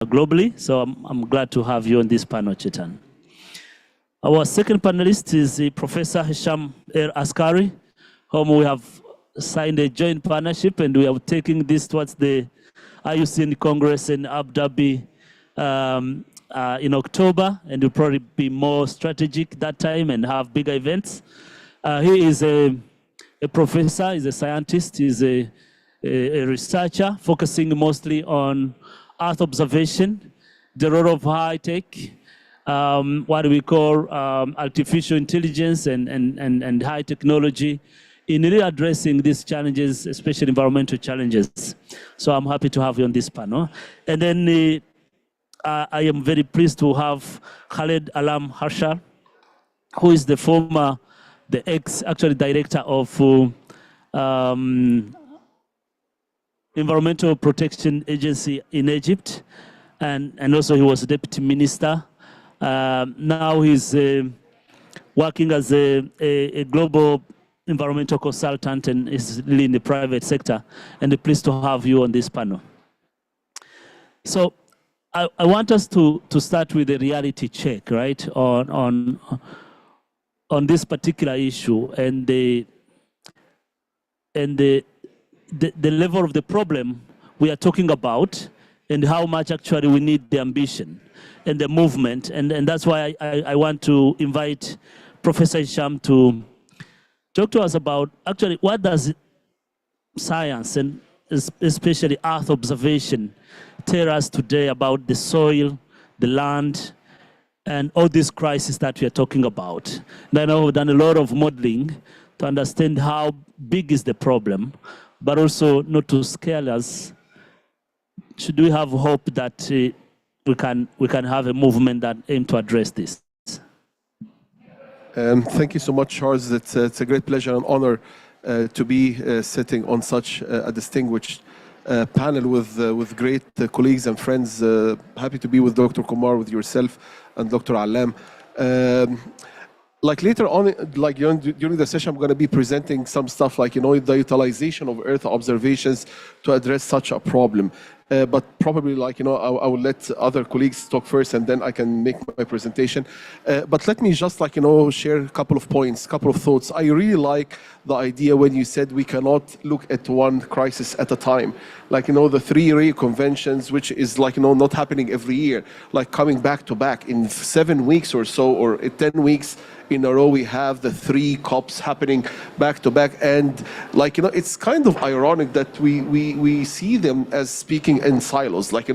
globally. So I'm glad to have you on this panel, Chetan. Our second panelist is Professor Hisham Askari, whom we have signed a joint partnership, and we are taking this towards the IUCN Congress in Abu Dhabi in October, and will probably be more strategic that time and have bigger events. He is a professor, he's a scientist, he's a researcher focusing mostly on Earth observation, the role of high tech, what we call artificial intelligence and high technology in really addressing these challenges, especially environmental challenges. So I'm happy to have you on this panel. And then I am very pleased to have Khaled Alam Harshal, who is the ex-actually director of Environmental Protection Agency in Egypt, and also he was a deputy minister. Now he's working as a global environmental consultant and is really in the private sector, and I'm pleased to have you on this panel. So I want us to start with a reality check, right, on this particular issue and the level of the problem we are talking about, and how much actually we need the ambition and the movement. And that's why I want to invite Professor Hisham to talk to us about actually what does science and especially Earth observation tell us today about the soil, the land, and all these crises that we are talking about. And I know we've done a lot of modeling to understand how big is the problem, but also not to scare us. Should we have hope that we can have a movement that aims to address this? Thank you so much, Charles. It's a great pleasure and honor to be sitting on such a distinguished panel with great colleagues and friends. Happy to be with Dr. Kumar, with yourself, and Dr. Alam. Like later on, like during the session, I'm going to be presenting some stuff like, the utilization of Earth observations to address such a problem. But probably like, I will let other colleagues talk first and then I can make my presentation. But let me just like, share a couple of points, couple of thoughts. I really like the idea when you said we cannot look at one crisis at a time. Like, the 3 Rio conventions, which is like, not happening every year, like coming back to back in 7 weeks or so, or 10 weeks in a row, we have the 3 COPs happening back to back. And like, it's kind of ironic that we see them as speaking in silos. Like,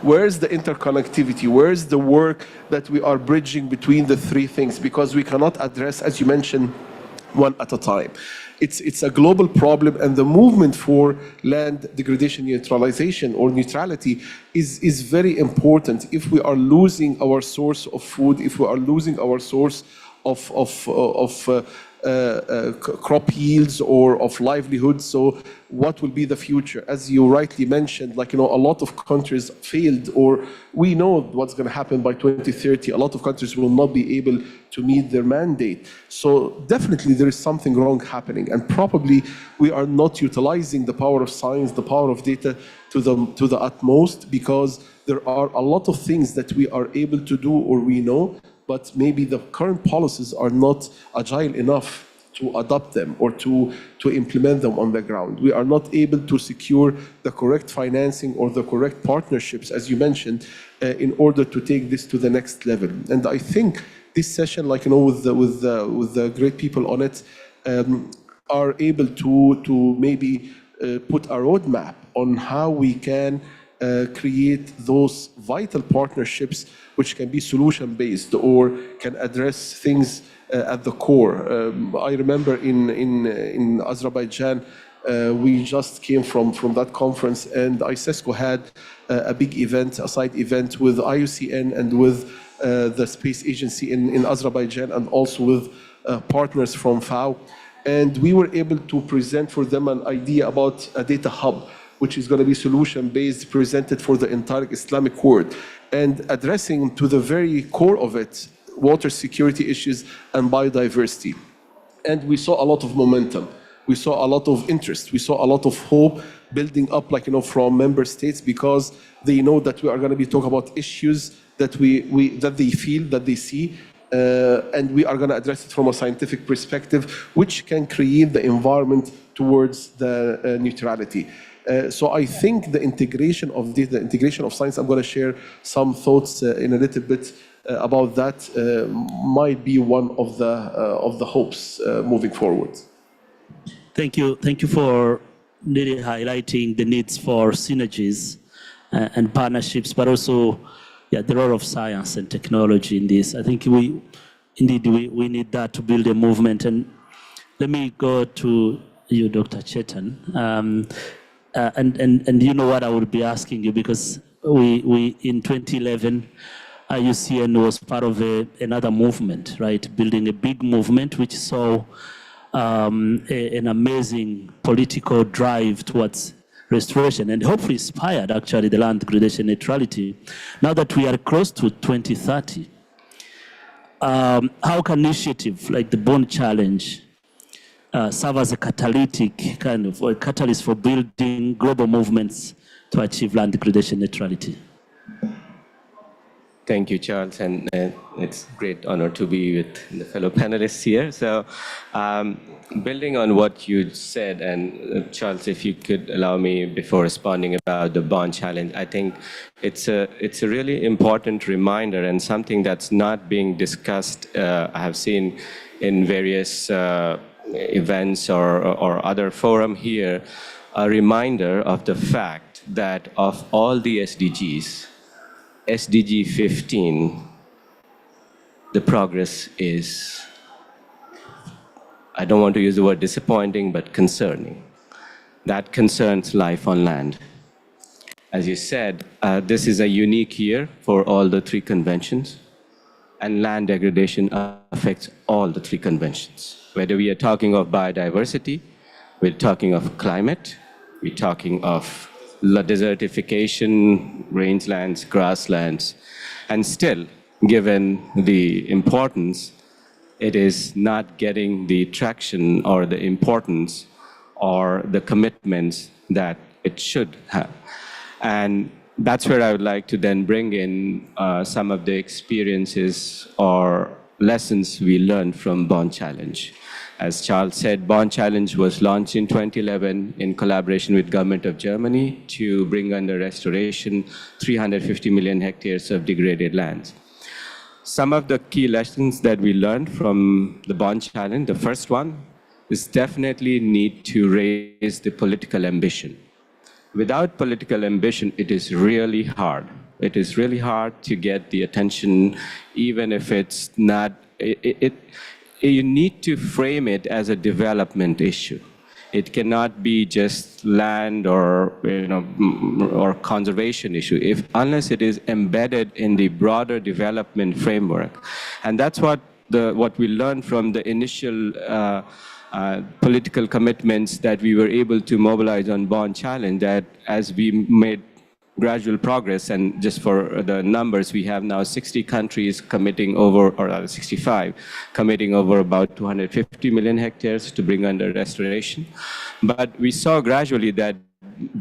where's the interconnectivity? Where's the work that we are bridging between the 3 things? Because we cannot address, as you mentioned, one at a time. It's a global problem, and the movement for land degradation neutralization or neutrality is very important. If we are losing our source of food, if we are losing our source of crop yields or of livelihood, so what will be the future? As you rightly mentioned, like, a lot of countries failed, or we know what's going to happen by 2030. A lot of countries will not be able to meet their mandate. So definitely there is something wrong happening, and probably we are not utilizing the power of science, the power of data to the utmost, because there are a lot of things that we are able to do or we know, but maybe the current policies are not agile enough to adopt them or to implement them on the ground. We are not able to secure the correct financing or the correct partnerships, as you mentioned, in order to take this to the next level. And I think this session, like, with the great people on it, are able to maybe put a roadmap on how we can create those vital partnerships which can be solution-based or can address things at the core. I remember in Azerbaijan, we just came from that conference, and ICESCO had a big event, a side event with IUCN and with the space agency in Azerbaijan, and also with partners from FAO. And we were able to present for them an idea about a data hub, which is going to be solution-based, presented for the entire Islamic world, and addressing to the very core of it, water security issues and biodiversity. And we saw a lot of momentum. We saw a lot of interest. We saw a lot of hope building up, like, from member states, because they know that we are going to be talking about issues that that they feel, that they see, and we are going to address it from a scientific perspective, which can create the environment towards the neutrality. So I think the integration of the integration of science, I'm going to share some thoughts in a little bit about that, might be one of the hopes moving forward. Thank you for really highlighting the needs for synergies and partnerships, but also the role of science and technology in this. I think we need that to build a movement. And let me go to you, Dr. Chetan. And you know what I would be asking you, because we in 2011, IUCN was part of another movement, right? Building a big movement which saw an amazing political drive towards restoration, and hopefully inspired actually the land gradation neutrality. Now that we are close to 2030, how can initiative like the Bond Challenge serve as a catalytic kind of, or a catalyst for building global movements to achieve land gradation neutrality? Thank you, Charles, and it's a great honor to be with the fellow panelists here. So, building on what you said, and Charles, if you could allow me before responding about the Bond Challenge, I think it's a really important reminder and something that's not being discussed. I have seen in various events or other forum here, a reminder of the fact that of all the SDGs, SDG 15, the progress is, I don't want to use the word disappointing, but concerning. That concerns life on land. As you said, this is a unique year for all the three conventions, and land degradation affects all the three conventions. Whether we are talking of biodiversity, we're talking of climate, we're talking of desertification, rangelands, grasslands, and still, given the importance, it is not getting the traction or the importance or the commitments that it should have. And that's where I would like to then bring in some of the experiences or lessons we learned from Bond Challenge. As Charles said, Bond Challenge was launched in 2011 in collaboration with Government of Germany to bring under restoration 350 million hectares of degraded lands. Some of the key lessons that we learned from the Bond Challenge, the first one is definitely need to raise the political ambition. Without political ambition, it is really hard. It is really hard to get the attention, even if it's not, you need to frame it as a development issue. It cannot be just land or or conservation issue unless it is embedded in the broader development framework. And that's what we learned from the initial political commitments that we were able to mobilize on Bond Challenge, that as we made gradual progress, and just for the numbers, we have now 60 countries committing over, or rather 65, committing over about 250 million hectares to bring under restoration. But we saw gradually that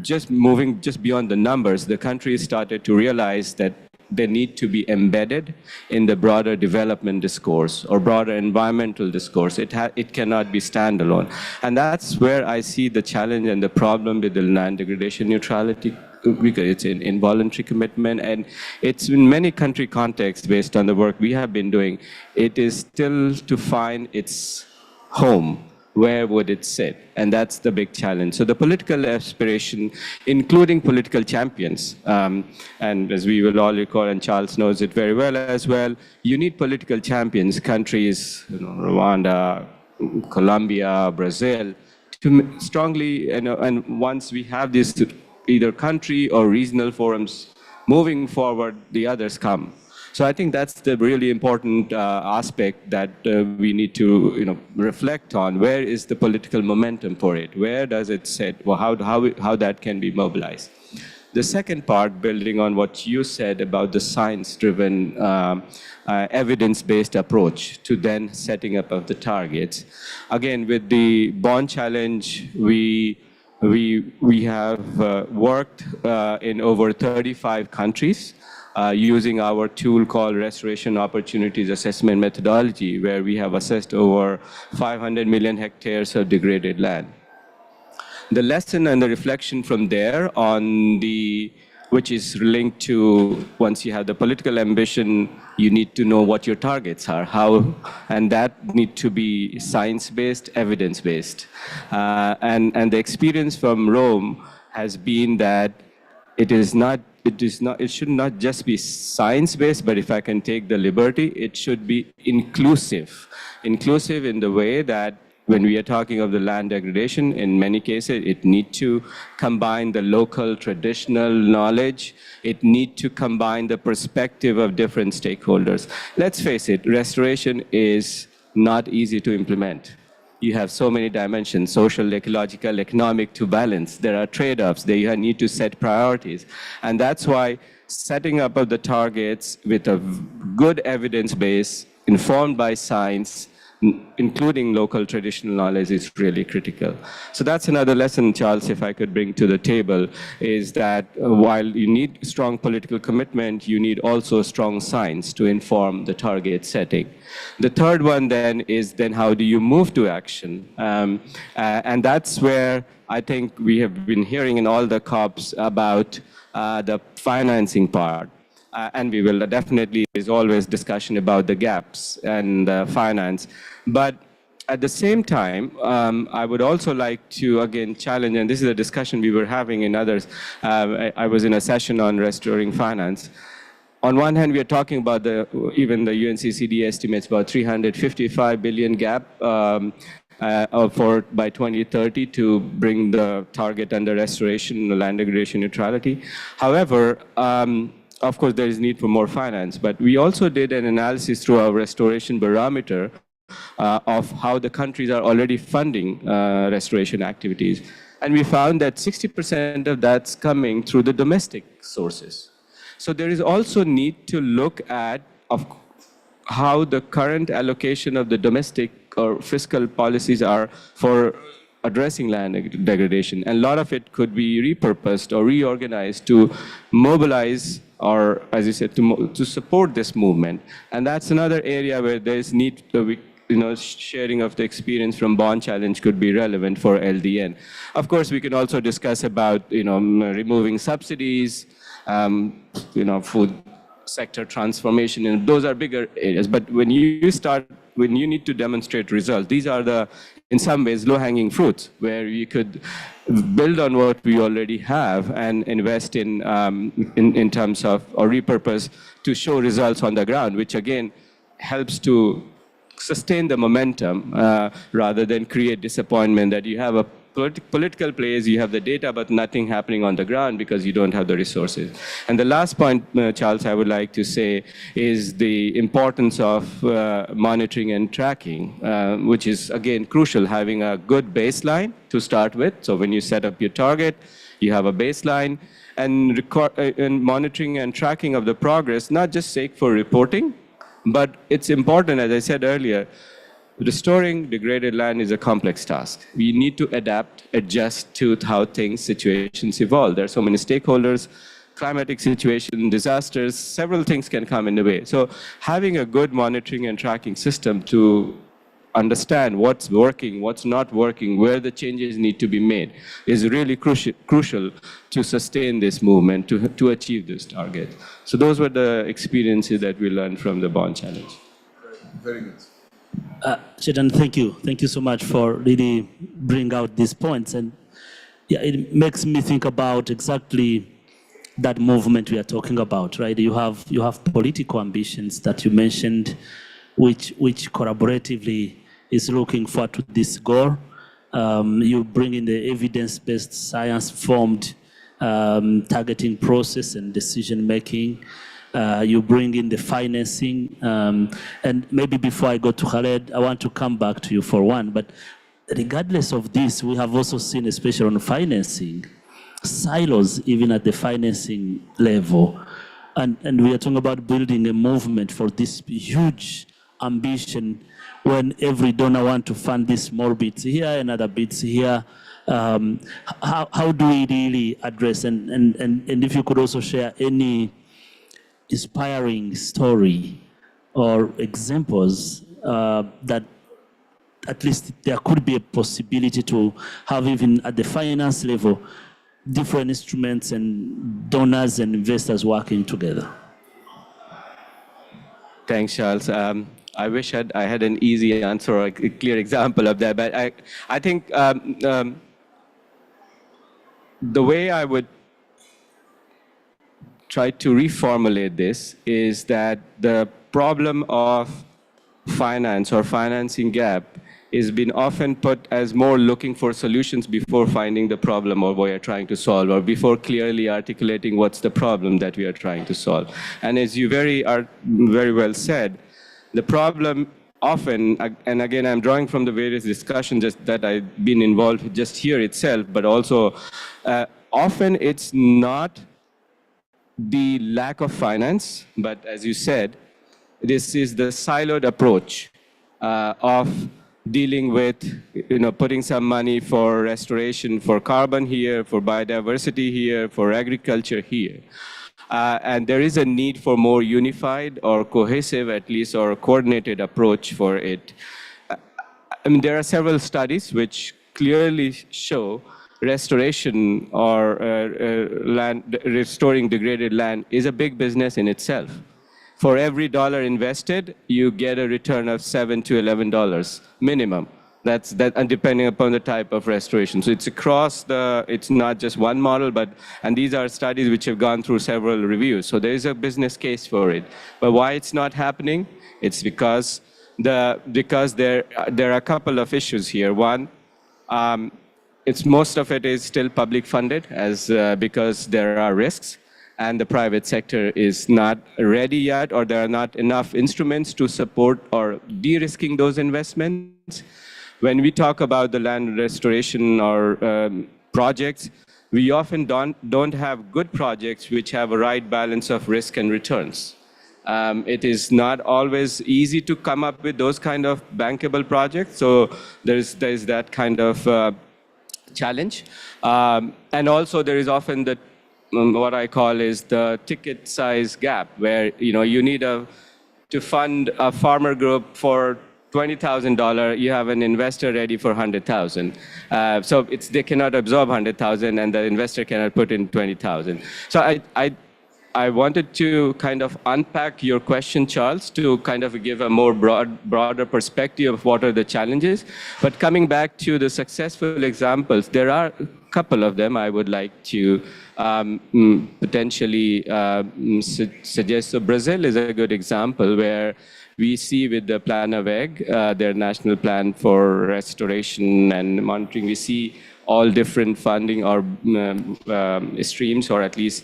just moving just beyond the numbers, the countries started to realize that they need to be embedded in the broader development discourse or broader environmental discourse. It cannot be standalone. And that's where I see the challenge and the problem with the land degradation neutrality, because it's an involuntary commitment, and it's in many country contexts based on the work we have been doing. It is still to find its home. Where would it sit? And that's the big challenge. So the political aspiration, including political champions, and as we will all recall, and Charles knows it very well as well, you need political champions, countries, Rwanda, Colombia, Brazil, to strongly, and once we have this either country or regional forums moving forward, the others come. So I think that's the really important aspect that we need to reflect on. Where is the political momentum for it? Where does it sit? Well, how that can be mobilized? The second part, building on what you said about the science-driven, evidence-based approach to then setting up of the targets. Again, with the bond challenge, we have worked in over 35 countries using our tool called Restoration Opportunities Assessment Methodology, where we have assessed over 500 million hectares of degraded land. The lesson and the reflection from there on which is linked to once you have the political ambition, you need to know what your targets are, and that need to be science-based, evidence-based. And the experience from Rome has been that it should not just be science-based, but if I can take the liberty, it should be inclusive. Inclusive in the way that when we are talking of the land degradation, in many cases, it needs to combine the local traditional knowledge. It needs to combine the perspective of different stakeholders. Let's face it, restoration is not easy to implement. You have so many dimensions, social, ecological, economic to balance. There are trade-offs. You need to set priorities. And that's why setting up of the targets with a good evidence base, informed by science, including local traditional knowledge, is really critical. So that's another lesson, Charles, if I could bring to the table, is that while you need strong political commitment, you need also strong science to inform the target setting. The third one then is how do you move to action? And that's where I think we have been hearing in all the COPs about the financing part. And we will definitely, there's always discussion about the gaps and finance. But at the same time, I would also like to, again, challenge, and this is a discussion we were having in others. I was in a session on restoring finance. On one hand, we are talking about even the UNCCD estimates about 355 billion gap by 2030 to bring the target under restoration, land degradation neutrality. However, of course, there is need for more finance, but we also did an analysis through our restoration barometer of how the countries are already funding restoration activities. And we found that 60% of that's coming through the domestic sources. So there is also need to look at how the current allocation of the domestic or fiscal policies are for addressing land degradation. And a lot of it could be repurposed or reorganized to mobilize or, as you said, to support this movement. And that's another area where there's need to sharing of the experience from bond challenge could be relevant for LDN. Of course, we can also discuss about removing subsidies, food sector transformation, and those are bigger areas. But when you need to demonstrate results, these are in some ways, low-hanging fruits, where you could build on what we already have and invest in terms of, or repurpose to show results on the ground, which again helps to sustain the momentum rather than create disappointment that you have a political plays, you have the data, but nothing happening on the ground because you don't have the resources. And the last point, Charles, I would like to say is the importance of monitoring and tracking, which is, again, crucial, having a good baseline to start with. So when you set up your target, you have a baseline, and monitoring and tracking of the progress, not just sake for reporting, but it's important, as I said earlier, restoring degraded land is a complex task. We need to adapt, adjust to how situations evolve. There are so many stakeholders, climatic situation, disasters, several things can come in the way. So having a good monitoring and tracking system to understand what's working, what's not working, where the changes need to be made is really crucial to sustain this movement, to achieve this target. So those were the experiences that we learned from the bond challenge. Very good. Chetan, thank you. Thank you so much for really bringing out these points. And yeah, it makes me think about exactly that movement we are talking about, right? You have political ambitions that you mentioned, which collaboratively is looking forward to this goal. You bring in the evidence-based, science-formed targeting process and decision-making. You bring in the financing. And maybe before I go to Khaled, I want to come back to you for one. But regardless of this, we have also seen, especially on financing, silos even at the financing level. And we are talking about building a movement for this huge ambition when every donor wants to fund these small bits here and other bits here. How do we really address, and if you could also share any inspiring story or examples that at least there could be a possibility to have, even at the finance level, different instruments and donors and investors working together. Thanks, Charles. I wish I had an easy answer or a clear example of that, but I think the way I would try to reformulate this is that the problem of finance or financing gap is been often put as more looking for solutions before finding the problem or what we are trying to solve, or before clearly articulating what's the problem that we are trying to solve. And as you very well said, the problem often, and again, I'm drawing from the various discussions just that I've been involved just here itself, but also often it's not the lack of finance, but as you said, this is the siloed approach of dealing with, putting some money for restoration, for carbon here, for biodiversity here, for agriculture here. And there is a need for more unified or cohesive, at least, or coordinated approach for it. I mean, there are several studies which clearly show restoration or restoring degraded land is a big business in itself. For every dollar invested, you get a return of $7 to $11 minimum. That's that, and depending upon the type of restoration. So it's across it's not just one model, and these are studies which have gone through several reviews. So there is a business case for it. But why it's not happening? It's because there are a couple of issues here. One, most of it is still public funded, because there are risks, and the private sector is not ready yet, or there are not enough instruments to support or de-risking those investments. When we talk about the land restoration or projects, we often don't have good projects which have a right balance of risk and returns. It is not always easy to come up with those kind of bankable projects, so there's that kind of challenge. And also there is often what I call is the ticket size gap, where you need to fund a farmer group for $20,000, you have an investor ready for $100,000. So they cannot absorb $100,000, and the investor cannot put in $20,000. So I wanted to kind of unpack your question, Charles, to kind of give a more broader perspective of what are the challenges. But coming back to the successful examples, there are a couple of them I would like to potentially suggest. So Brazil is a good example where we see with the Plan of Egg, their national plan for restoration and monitoring, we see all different funding or streams, or at least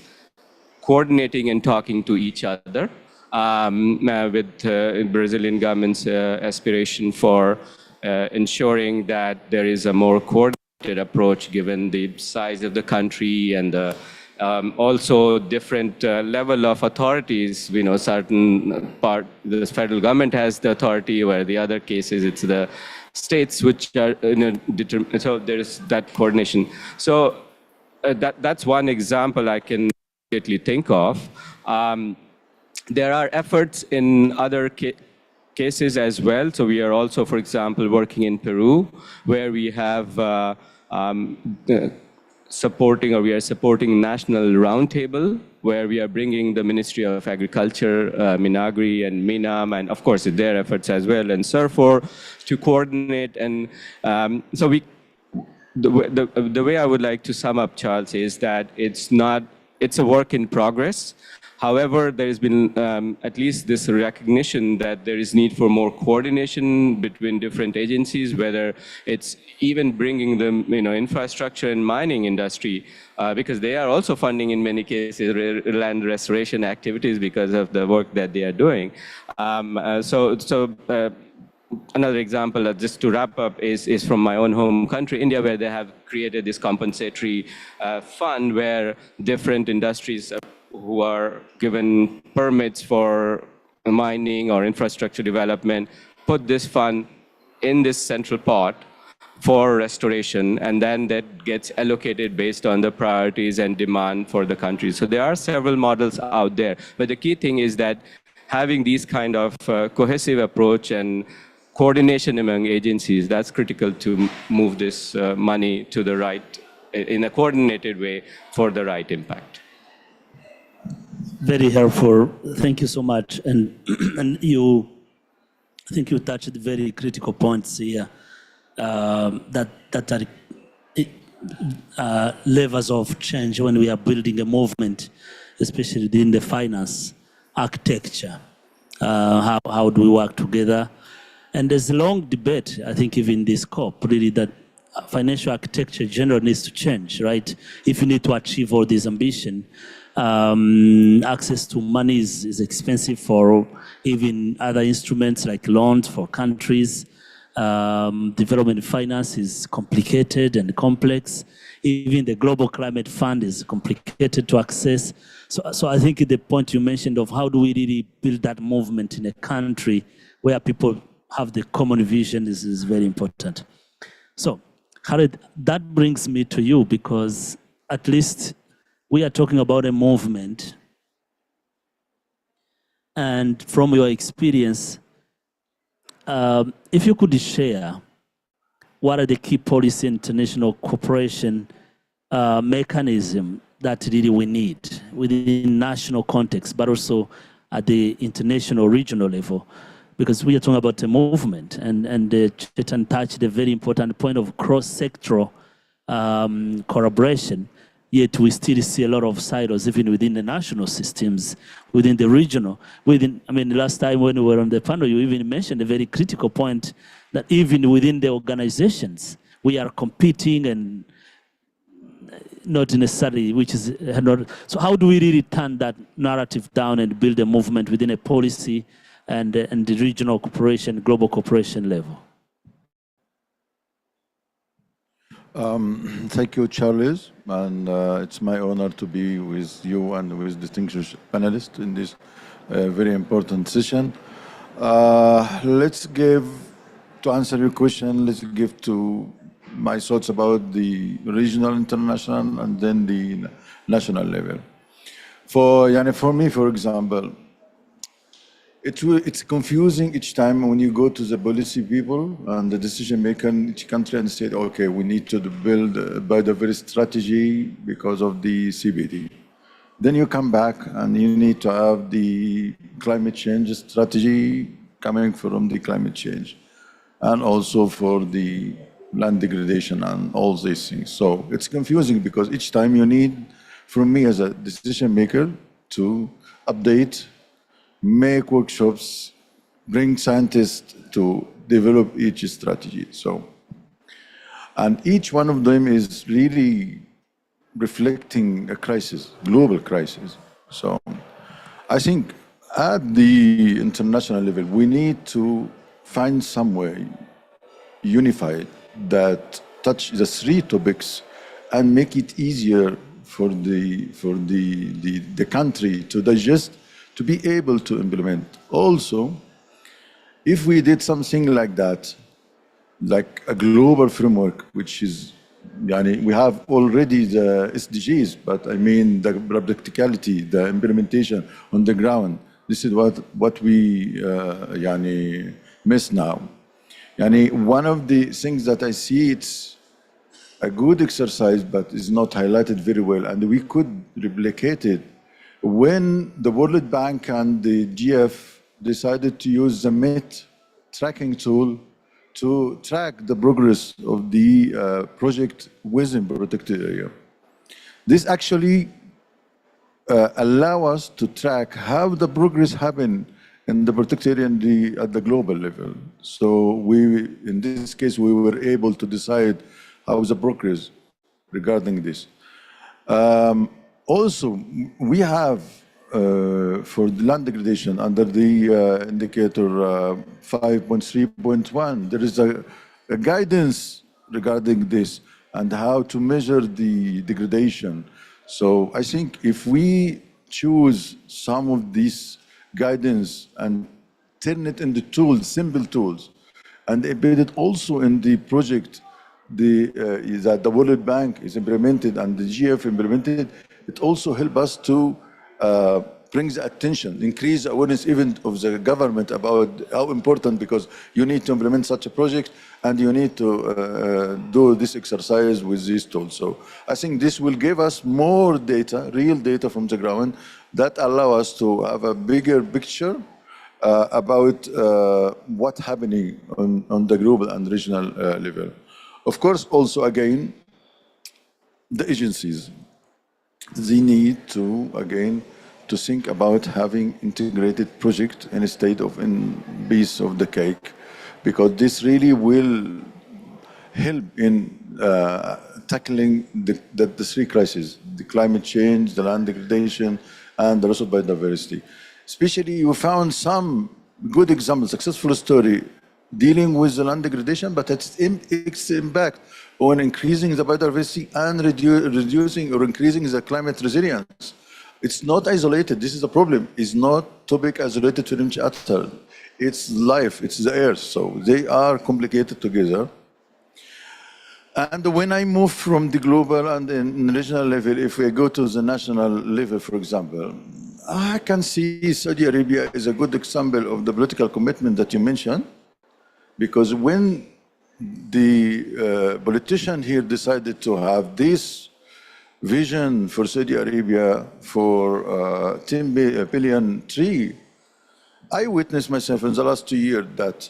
coordinating and talking to each other with Brazilian government's aspiration for ensuring that there is a more coordinated approach given the size of the country and also different level of authorities. Certain part, the federal government has the authority, where the other cases it's the states which are determined. So there is that coordination. So that's one example I can immediately think of. There are efforts in other cases as well. So we are also, for example, working in Peru, where we have supporting National Roundtable, where we are bringing the Ministry of Agriculture, Minagri and Minam, and of course their efforts as well, and SURFOR, to coordinate. And so the way I would like to sum up, Charles, is that it's a work in progress. However, there has been at least this recognition that there is need for more coordination between different agencies, whether it's even bringing the infrastructure and mining industry, because they are also funding in many cases land restoration activities because of the work that they are doing. another example, just to wrap up, is from my own home country, India, where they have created this compensatory fund where different industries who are given permits for mining or infrastructure development put this fund in this central pot for restoration, and then that gets allocated based on the priorities and demand for the country. So there are several models out there, but the key thing is that having these kind of cohesive approach and coordination among agencies, that's critical to move this money to the right, in a coordinated way for the right impact. Very helpful. Thank you so much. And I think you touched very critical points here that are levers of change when we are building a movement, especially in the finance architecture. How do we work together? And there's a long debate, I think, even in this COP, really, that financial architecture generally needs to change, right? If you need to achieve all this ambition, access to money is expensive for even other instruments like loans for countries. Development finance is complicated and complex. Even the Global Climate Fund is complicated to access. So I think the point you mentioned of how do we really build that movement in a country where people have the common vision is very important. So, Khaled, that brings me to you, because at least we are talking about a movement. And from your experience, if you could share, what are the key policy international cooperation mechanism that really we need within national context, but also at the international, regional level? Because we are talking about a movement, and Chetan touched the very important point of cross-sectoral collaboration, yet we still see a lot of silos even within the national systems, within the regional. Last time when we were on the panel, you even mentioned a very critical point that even within the organizations, we are competing and not necessarily, which is not. So how do we really turn that narrative down and build a movement within a policy and the regional cooperation, global cooperation level? Thank you, Charles, and it's my honor to be with you and with distinguished panelists in this very important session. To answer your question, let's give to my thoughts about the regional, international, and then the national level. For me, for example, it's confusing each time when you go to the policy people and the decision maker in each country and say, okay, we need to build a biodiversity strategy because of the CBD. Then you come back and you need to have the climate change strategy coming from the climate change, and also for the land degradation and all these things. So it's confusing because each time you need, from me as a decision maker, to update, make workshops, bring scientists to develop each strategy. And each one of them is really reflecting a crisis, global crisis. So I think at the international level, we need to find some way unified that touch the three topics and make it easier for the country to digest, to be able to implement. Also, if we did something like that, like a global framework, which is, we have already the SDGs, but I mean the practicality, the implementation on the ground. This is what we miss now. One of the things that I see, it's a good exercise, but is not highlighted very well, and we could replicate it. When the World Bank and the GF decided to use the MET tracking tool to track the progress of the project within protected area. This actually allow us to track how the progress happened in the protected area at the global level. So in this case, we were able to decide how the progress regarding this. Also, we have for the land degradation under the indicator 5.3.1, there is a guidance regarding this and how to measure the degradation. So I think if we choose some of these guidance and turn it into tools, simple tools, and embed it also in the project that the World Bank is implemented and the GF implemented, it also helps us to bring the attention, increase the awareness even of the government about how important, because you need to implement such a project and you need to do this exercise with these tools. So I think this will give us more data, real data from the ground that allow us to have a bigger picture about what's happening on the global and regional level. Of course, also again, the agencies, they need to, again, to think about having integrated project instead of in piece of the cake, because this really will help in tackling the three crises: the climate change, the land degradation, and the loss of biodiversity. Especially, you found some good examples, successful story dealing with the land degradation, but its impact on increasing the biodiversity and reducing or increasing the climate resilience. It's not isolated. This is a problem. It's not topic isolated to each other. It's life. It's the earth. So they are complicated together. And when I move from the global and the regional level, if we go to the national level, for example, I can see Saudi Arabia is a good example of the political commitment that you mentioned, because when the politician here decided to have this vision for Saudi Arabia for 10 billion tree, I witnessed myself in the last 2 years that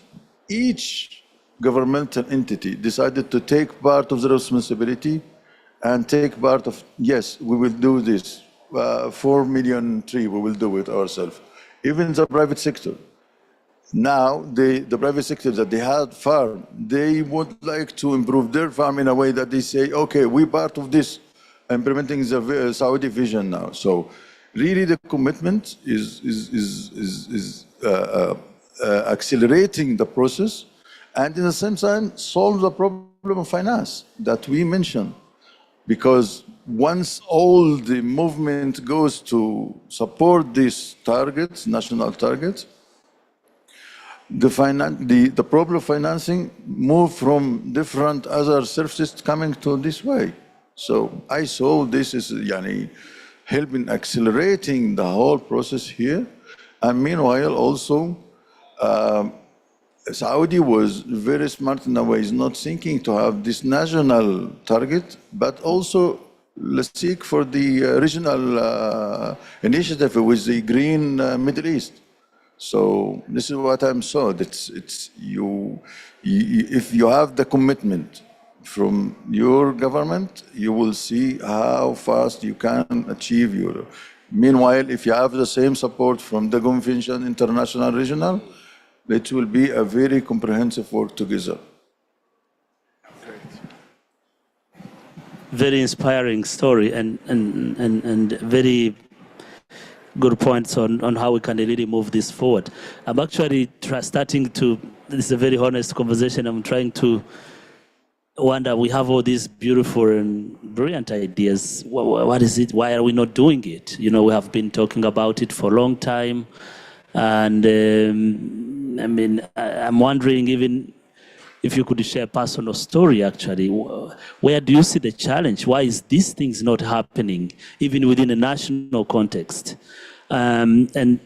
each governmental entity decided to take part of the responsibility and take part of, yes, we will do this, 4 million tree, we will do it ourselves. Even the private sector. Now, the private sector that they had farm, they would like to improve their farm in a way that they say, okay, we're part of this, implementing the Saudi vision now. So really the commitment is accelerating the process, and in the same time solve the problem of finance that we mentioned. Because once all the movement goes to support these targets, national targets, the problem of financing move from different other services coming to this way. So I saw this is helping accelerating the whole process here. And meanwhile, also, Saudi was very smart in a way, is not thinking to have this national target, but also let's seek for the regional initiative with the Green Middle East. So this is what I'm saw. If you have the commitment from your government, you will see how fast you can achieve your. Meanwhile, if you have the same support from the convention, international, regional, it will be a very comprehensive work together. Very inspiring story and very good points on how we can really move this forward. I'm actually starting to, this is a very honest conversation, I'm trying to wonder, we have all these beautiful and brilliant ideas. What is it? Why are we not doing it? You know, we have been talking about it for a long time. And I mean, I'm wondering even if you could share a personal story, actually. Where do you see the challenge? Why is these things not happening, even within a national context? And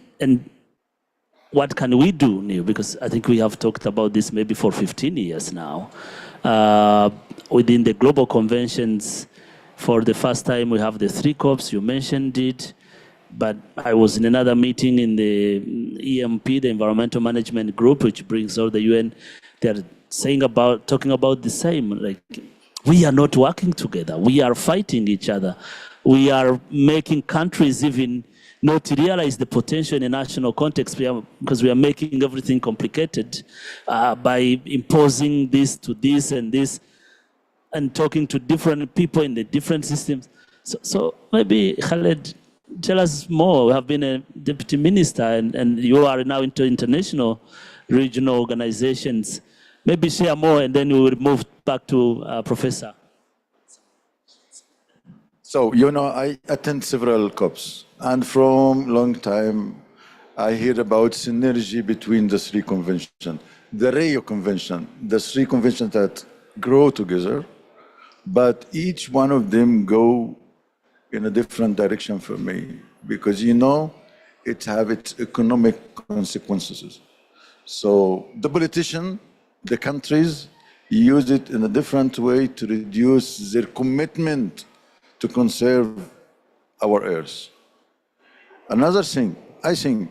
what can we do, Neil? Because I think we have talked about this maybe for 15 years now. Within the global conventions, for the first time, we have the 3 COPs, you mentioned it. But I was in another meeting in the EMP, the Environmental Management Group, which brings all the UN. They're talking about the same, like, we are not working together. We are fighting each other. We are making countries even not realize the potential in a national context because we are making everything complicated by imposing this to this and talking to different people in the different systems. So maybe, Khaled, tell us more. You have been a deputy minister and you are now into international regional organizations. Maybe share more and then we will move back to Professor. So, you know, I attend several COPs, and from long time, I hear about synergy between the three conventions. The Rio Convention, the three conventions that grow together, but each one of them go in a different direction for me, because, you know, it have its economic consequences. So the politician, the countries use it in a different way to reduce their commitment to conserve our earth. Another thing, I think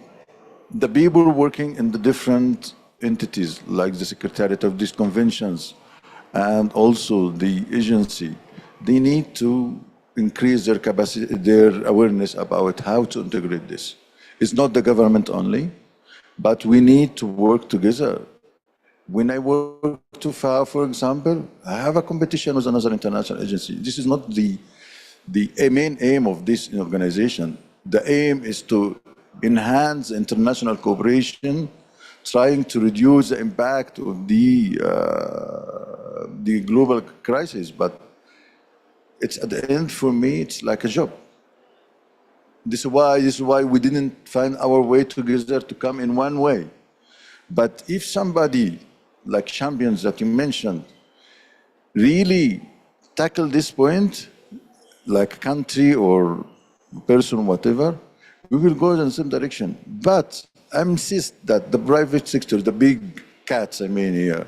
the people working in the different entities, like the Secretariat of these conventions, and also the agency, they need to increase their capacity, their awareness about how to integrate this. It's not the government only, but we need to work together. When I work too far, for example, I have a competition with another international agency. This is not the main aim of this organization. The aim is to enhance international cooperation, trying to reduce the impact of the global crisis. But it's at the end, for me, it's like a job. This is why we didn't find our way together to come in one way. But if somebody, like champions that you mentioned, really tackle this point, like country or person, whatever, we will go in the same direction. But I insist that the private sector, the big cats, I mean here,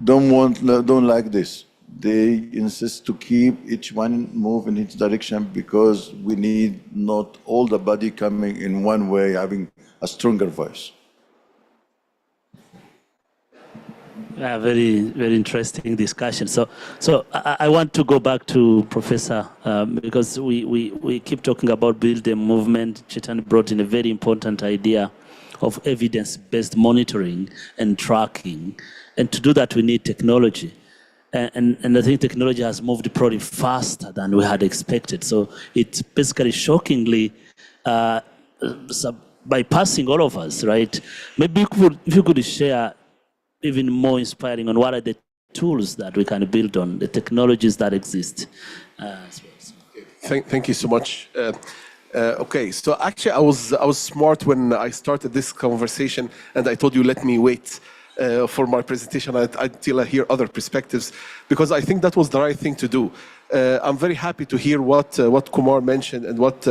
don't like this. They insist to keep each one move in its direction, because we need not all the body coming in one way, having a stronger voice. Yeah, very, very interesting discussion. So I want to go back to Professor, because we keep talking about build a movement. Chetan brought in a very important idea of evidence-based monitoring and tracking. And to do that, we need technology. And I think technology has moved probably faster than we had expected. So it's basically shockingly bypassing all of us, right? Maybe if you could share even more inspiring on what are the tools that we can build on, the technologies that exist. Thank you so much. Okay, so actually I was smart when I started this conversation, and I told you let me wait for my presentation until I hear other perspectives, because I think that was the right thing to do. I'm very happy to hear what Kumar mentioned and what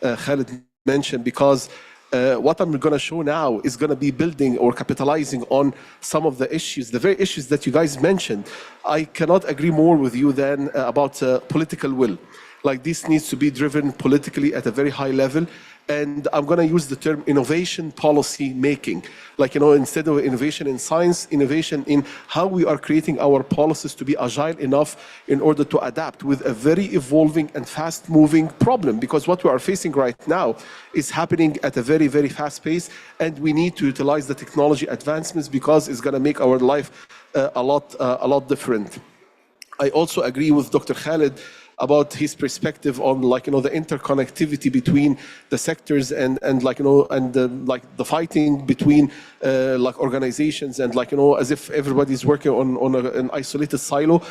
Khalid mentioned, because what I'm going to show now is going to be building or capitalizing on some of the issues, the very issues that you guys mentioned. I cannot agree more with you than about political will. Like, this needs to be driven politically at a very high level. And I'm going to use the term innovation policy making. Like, you know, instead of innovation in science, innovation in how we are creating our policies to be agile enough in order to adapt with a very evolving and fast moving problem. Because what we are facing right now is happening at a very, very fast pace. And we need to utilize the technology advancements, because it's going to make our life a lot different. I also agree with Dr. Khalid about his perspective on, like, you know, the interconnectivity between the sectors and like, you know, and like the fighting between like organizations, and, like, you know, as if everybody's working on an isolated silo.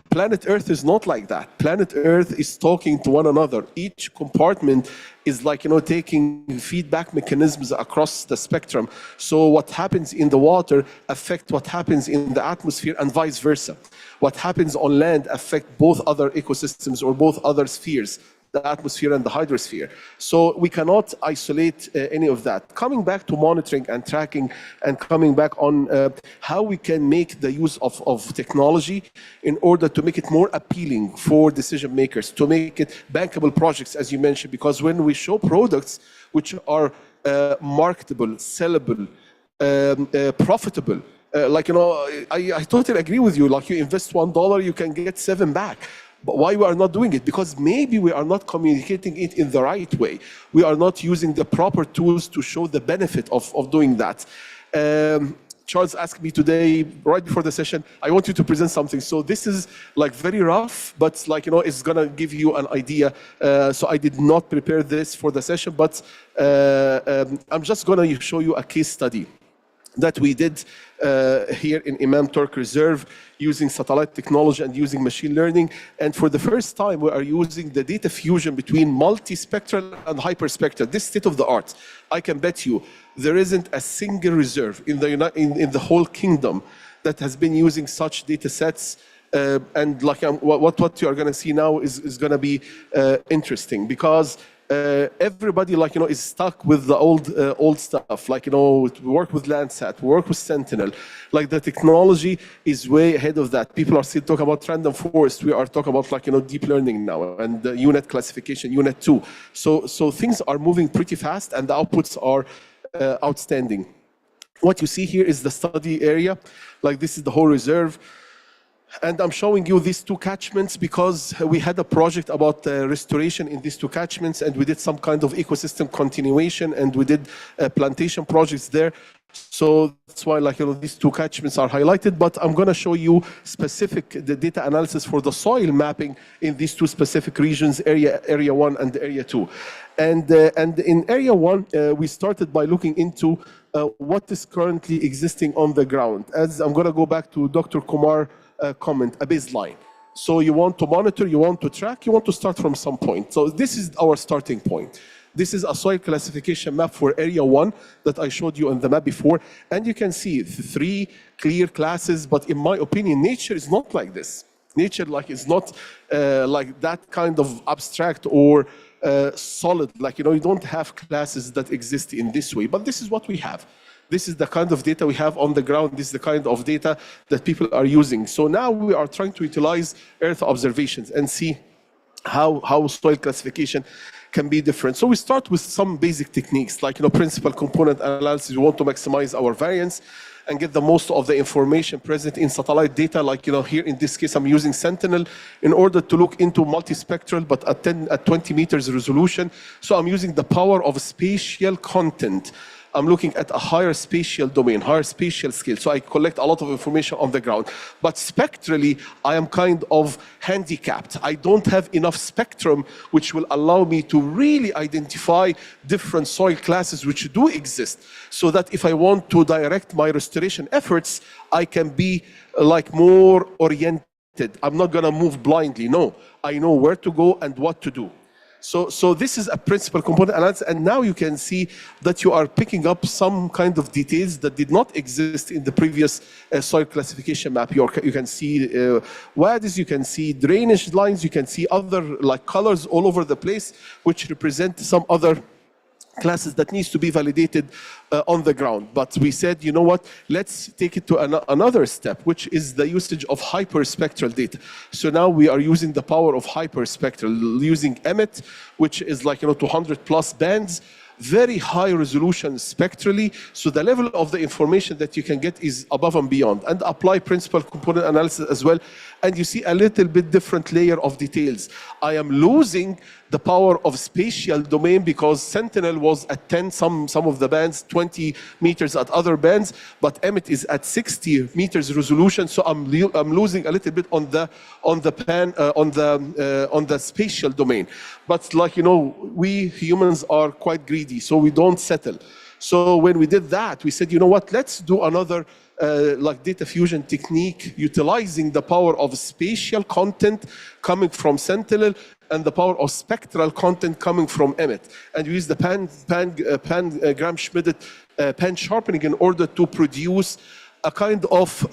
Planet Earth is not like that. Planet Earth is talking to one another. Each compartment is, like, you know, taking feedback mechanisms across the spectrum. So what happens in the water affects what happens in the atmosphere, and vice versa. What happens on land affects both other ecosystems or both other spheres, the atmosphere and the hydrosphere. So we cannot isolate any of that. Coming back to monitoring and tracking, and coming back on how we can make the use of technology in order to make it more appealing for decision makers, to make it bankable projects, as you mentioned, because when we show products which are marketable, sellable, profitable, like, you know, I totally agree with you. Like, you invest $1, you can get 7 back. But why we are not doing it? Because maybe we are not communicating it in the right way. We are not using the proper tools to show the benefit of doing that. Charles asked me today, right before the session, I want you to present something. So this is like very rough, but like, it's gonna give you an idea. So I did not prepare this for the session, but I'm just gonna show you a case study that we did here in Imam Turk Reserve using satellite technology and using machine learning. And for the first time, we are using the data fusion between multispectral and hyperspectral. This state of the art. I can bet you there isn't a single reserve in the whole kingdom that has been using such data sets. And like what you are going to see now is going to be interesting, because everybody is stuck with the old stuff. We work with Landsat, we work with Sentinel. Like the technology is way ahead of that. People are still talking about random forest. We are talking about deep learning now and the unit classification, unit 2. So things are moving pretty fast and the outputs are outstanding. What you see here is the study area. Like this is the whole reserve. And I'm showing you these two catchments because we had a project about restoration in these two catchments, and we did some kind of ecosystem continuation, and we did plantation projects there. So that's why these two catchments are highlighted, but I'm going to show you the data analysis for the soil mapping in these two specific regions, area 1 and area 2. And in area 1, we started by looking into what is currently existing on the ground. As I'm going to go back to Dr. Kumar comment, a baseline. So you want to monitor, you want to track, you want to start from some point. So this is our starting point. This is a soil classification map for area 1 that I showed you on the map before. And you can see 3 clear classes, but in my opinion, nature is not like this. Nature is not like that kind of abstract or solid. You don't have classes that exist in this way, but this is what we have. This is the kind of data we have on the ground. This is the kind of data that people are using. So now we are trying to utilize Earth observations and see how soil classification can be different. So we start with some basic techniques, like principal component analysis. We want to maximize our variance and get the most of the information present in satellite data. Here in this case, I'm using Sentinel in order to look into multispectral, but at 20 meters resolution. So I'm using the power of spatial content. I'm looking at a higher spatial domain, higher spatial scale. So I collect a lot of information on the ground. But spectrally, I am kind of handicapped. I don't have enough spectrum which will allow me to really identify different soil classes which do exist, so that if I want to direct my restoration efforts, I can be more oriented. I'm not gonna move blindly. No, I know where to go and what to do. So this is a principal component analysis, and now you can see that you are picking up some kind of details that did not exist in the previous soil classification map. You can see wadis, you can see drainage lines, you can see other colors all over the place, which represent some other classes that needs to be validated on the ground. But we said, you know what, let's take it to another step, which is the usage of hyperspectral data. So now we are using the power of hyperspectral, using EMET, which is 200 plus bands, very high resolution spectrally. So the level of the information that you can get is above and beyond, and apply principal component analysis as well. And you see a little bit different layer of details. I am losing the power of spatial domain because Sentinel was at 10, some of the bands, 20 meters at other bands, but EMET is at 60 meters resolution. So I'm losing a little bit on the spatial domain. But we humans are quite greedy, so we don't settle. So when we did that, we said, you know what, let's do another data fusion technique utilizing the power of spatial content coming from Sentinel and the power of spectral content coming from EMET. And we use the Gram-Schmidt pan sharpening in order to produce a kind of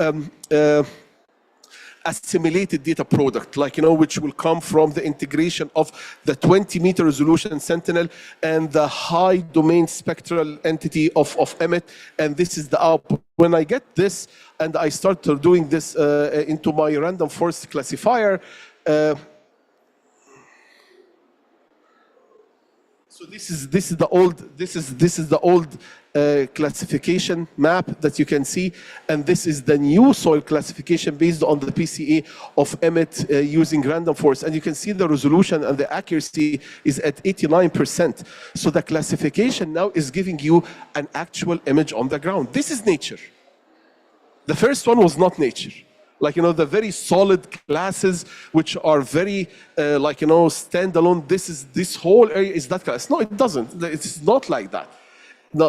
assimilated data product, which will come from the integration of the 20-meter resolution Sentinel and the high domain spectral entity of EMET, and this is the output. When I get this and I start doing this into my random forest classifier, so this is the old classification map that you can see, and this is the new soil classification based on the PCA of EMET using random forest. And you can see the resolution and the accuracy is at 89%. So the classification now is giving you an actual image on the ground. This is nature. The first one was not nature. Like, you know, the very solid classes, which are very, like, you know, standalone. This whole area is that class. No, it doesn't. It's not like that. No,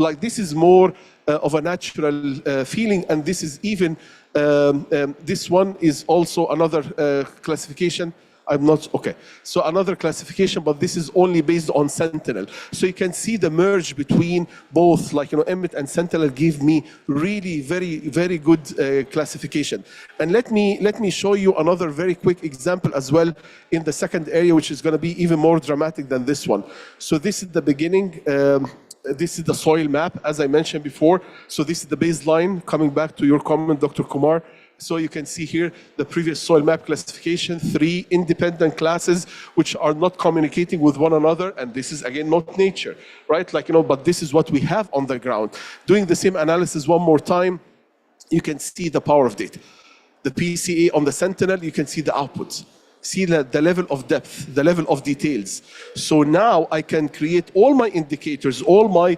like, this is more of a natural feeling, and this is even, this one is also another classification. I'm not, okay. So another classification, but this is only based on Sentinel. So you can see the merge between both, like, you know, Emmet and Sentinel give me really very, very good classification. And let me show you another very quick example as well in the second area, which is going to be even more dramatic than this one. So this is the beginning. This is the soil map, as I mentioned before. So this is the baseline, coming back to your comment, Dr. Kumar. So you can see here the previous soil map classification, 3 independent classes which are not communicating with one another, and this is again not nature, right? Like, you know, but this is what we have on the ground. Doing the same analysis one more time, you can see the power of data. The PCA on the Sentinel, you can see the outputs. See the level of depth, the level of details. So now I can create all my indicators, all my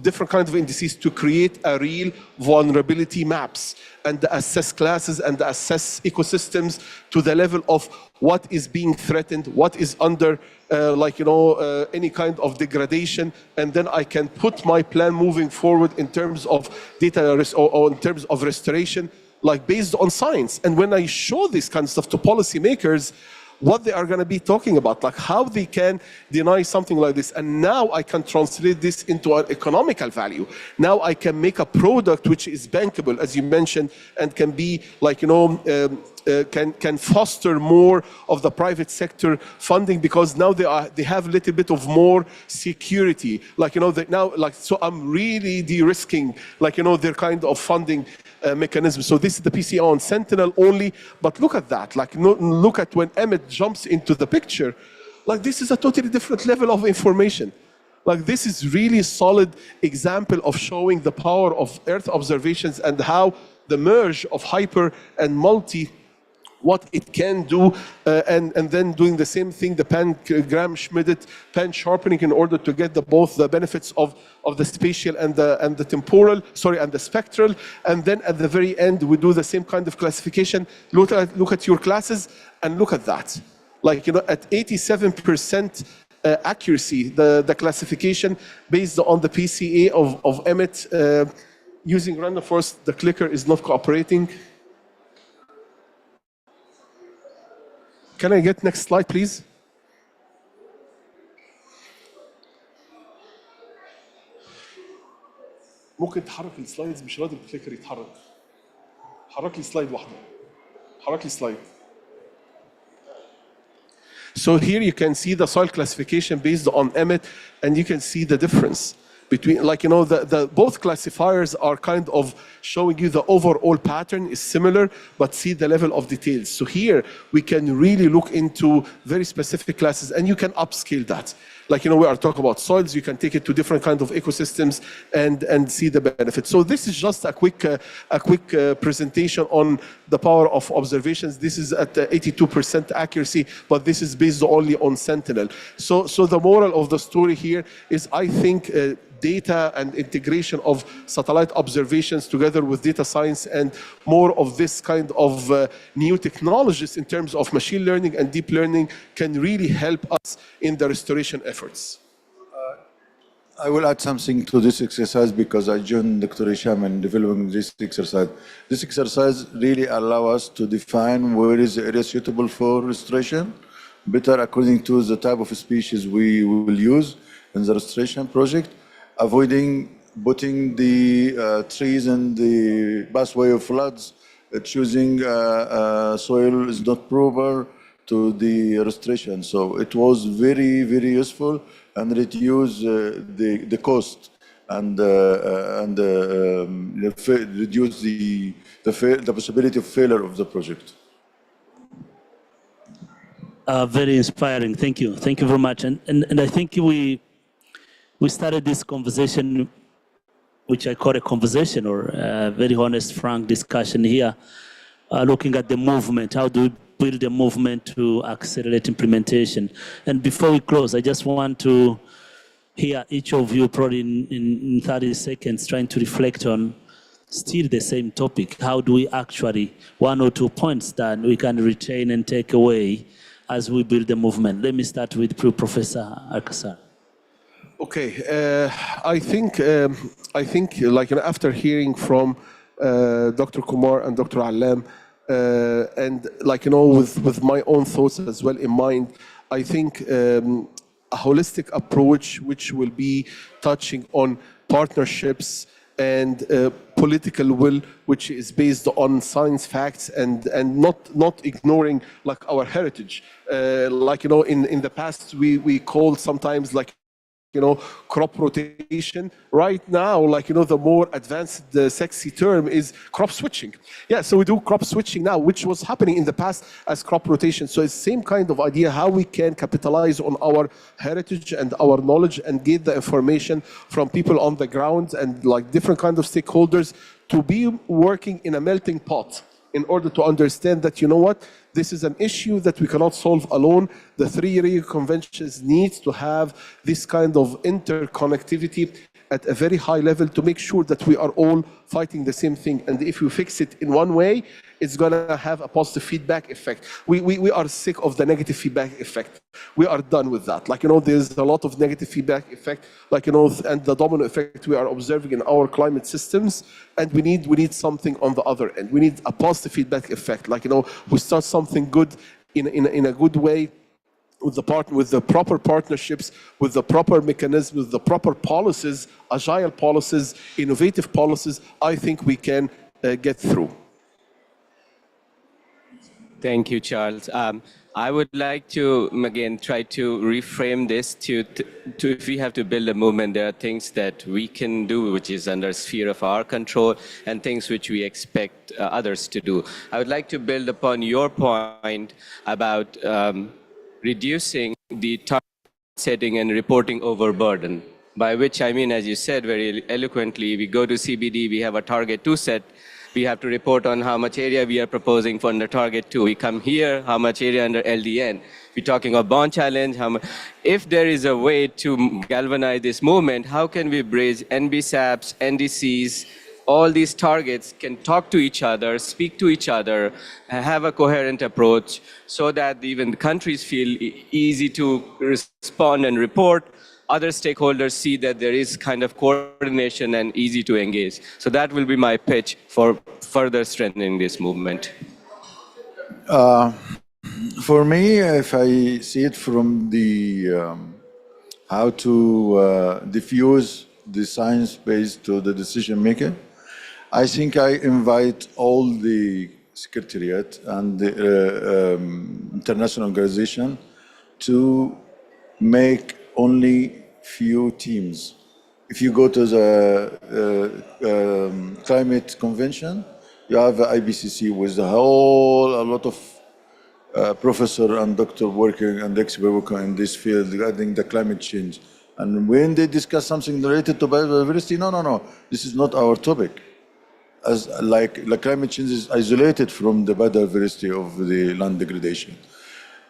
different kinds of indices to create a real vulnerability maps and assess classes and assess ecosystems to the level of what is being threatened, what is under like, you know, any kind of degradation, and then I can put my plan moving forward in terms of data or in terms of restoration, like based on science. And when I show this kind of stuff to policymakers, what they are going to be talking about, like how they can deny something like this. And now I can translate this into an economical value. Now I can make a product which is bankable, as you mentioned, and can be like, you know, can foster more of the private sector funding, because now they have a little bit of more security. Like, you know, now, like, so I'm really de-risking, like, you know, their kind of funding mechanism. So this is the PCA on Sentinel only, but look at that. Like, look at when Emmet jumps into the picture. Like, this is a totally different level of information. Like, this is really solid example of showing the power of Earth observations and how the merge of hyper and multi, what it can do, and then doing the same thing, the pan-Gram-Schmidt, pan-sharpening, in order to get both the benefits of the spatial and the temporal, sorry, and the spectral. And then at the very end, we do the same kind of classification. Look at your classes and look at that. Like, you know, at 87% accuracy, the classification based on the PCA of Emmet, using random forest, the clicker is not cooperating. Can I get next slide, please? ممكن تحرك السلايدز، مش راضي الكليكر يتحرك. حرك لي سلايد واحدة. حرك لي سلايد. So here you can see the soil classification based on Emmet, and you can see the difference between, like, you know, the both classifiers are kind of showing you the overall pattern is similar, but see the level of details. So here we can really look into very specific classes, and you can upscale that. Like, you know, we are talking about soils, you can take it to different kinds of ecosystems and see the benefits. So this is just a quick presentation on the power of observations. This is at 82% accuracy, but this is based only on Sentinel. So the moral of the story here is, I think, data and integration of satellite observations together with data science and more of this kind of new technologies in terms of machine learning and deep learning can really help us in the restoration efforts. I will add something to this exercise because I joined Dr. Hisham in developing this exercise. This exercise really allows us to define where is the area suitable for restoration, better according to the type of species we will use in the restoration project, avoiding putting the trees in the pathway of floods, choosing soil is not proper to the restoration. So it was very, very useful and reduce the cost and reduce the possibility of failure of the project. Very inspiring. Thank you. Thank you very much. And I think we started this conversation, which I call a conversation or a very honest, frank discussion here, looking at the movement. How do we build a movement to accelerate implementation? And before we close, I just want to hear each of you probably in 30 seconds trying to reflect on still the same topic. How do we actually, one or two points that we can retain and take away as we build the movement? Let me start with Professor Alcazar. Okay, I think like after hearing from Dr. Kumar and Dr. Alam, and with my own thoughts as well in mind, I think a holistic approach which will be touching on partnerships and political will, which is based on science, facts, and not ignoring like our heritage. In the past we called sometimes crop rotation. Right now, the more advanced, the sexy term is crop switching. Yeah, so we do crop switching now, which was happening in the past as crop rotation. So it's the same kind of idea, how we can capitalize on our heritage and our knowledge and get the information from people on the ground and different kind of stakeholders to be working in a melting pot in order to understand that, this is an issue that we cannot solve alone. The three Rio conventions need to have this kind of interconnectivity at a very high level to make sure that we are all fighting the same thing. And if you fix it in one way, it's going to have a positive feedback effect. We are sick of the negative feedback effect. We are done with that. There's a lot of negative feedback effect, and the domino effect we are observing in our climate systems. And we need something on the other end. We need a positive feedback effect. We start something good in a good way, with the proper partnerships, with the proper mechanisms, with the proper policies, agile policies, innovative policies. I think we can get through. Thank you, Charles. I would like to, again, try to reframe this to if we have to build a movement, there are things that we can do, which is under sphere of our control, and things which we expect others to do. I would like to build upon your point about reducing the target setting and reporting overburden, by which I mean, as you said very eloquently, we go to CBD, we have a target to set, we have to report on how much area we are proposing for under target 2. We come here, how much area under LDN. We're talking about bond challenge. If there is a way to galvanize this movement, how can we bridge NBSAPs, NDCs, all these targets can talk to each other, speak to each other, have a coherent approach so that even the countries feel easy to respond and report. Other stakeholders see that there is kind of coordination and easy to engage. So that will be my pitch for further strengthening this movement. For me, if I see it from the how to diffuse the science-based to the decision maker, I think I invite all the secretariat and the international organization to make only few teams. If you go to the climate convention, you have the IPCC with a lot of professor and doctor working and expert working in this field regarding the climate change. And when they discuss something related to biodiversity, no, this is not our topic. As the climate change is isolated from the biodiversity of the land degradation.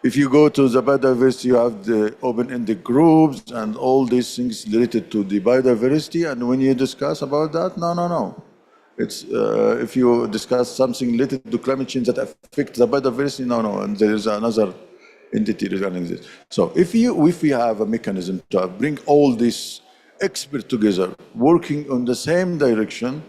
If you go to the biodiversity, you have the open-ended groups and all these things related to the biodiversity. And when you discuss about that, no. It's if you discuss something related to climate change that affects the biodiversity, no, and there is another entity regarding this. So if we have a mechanism to bring all these experts together, working on the same direction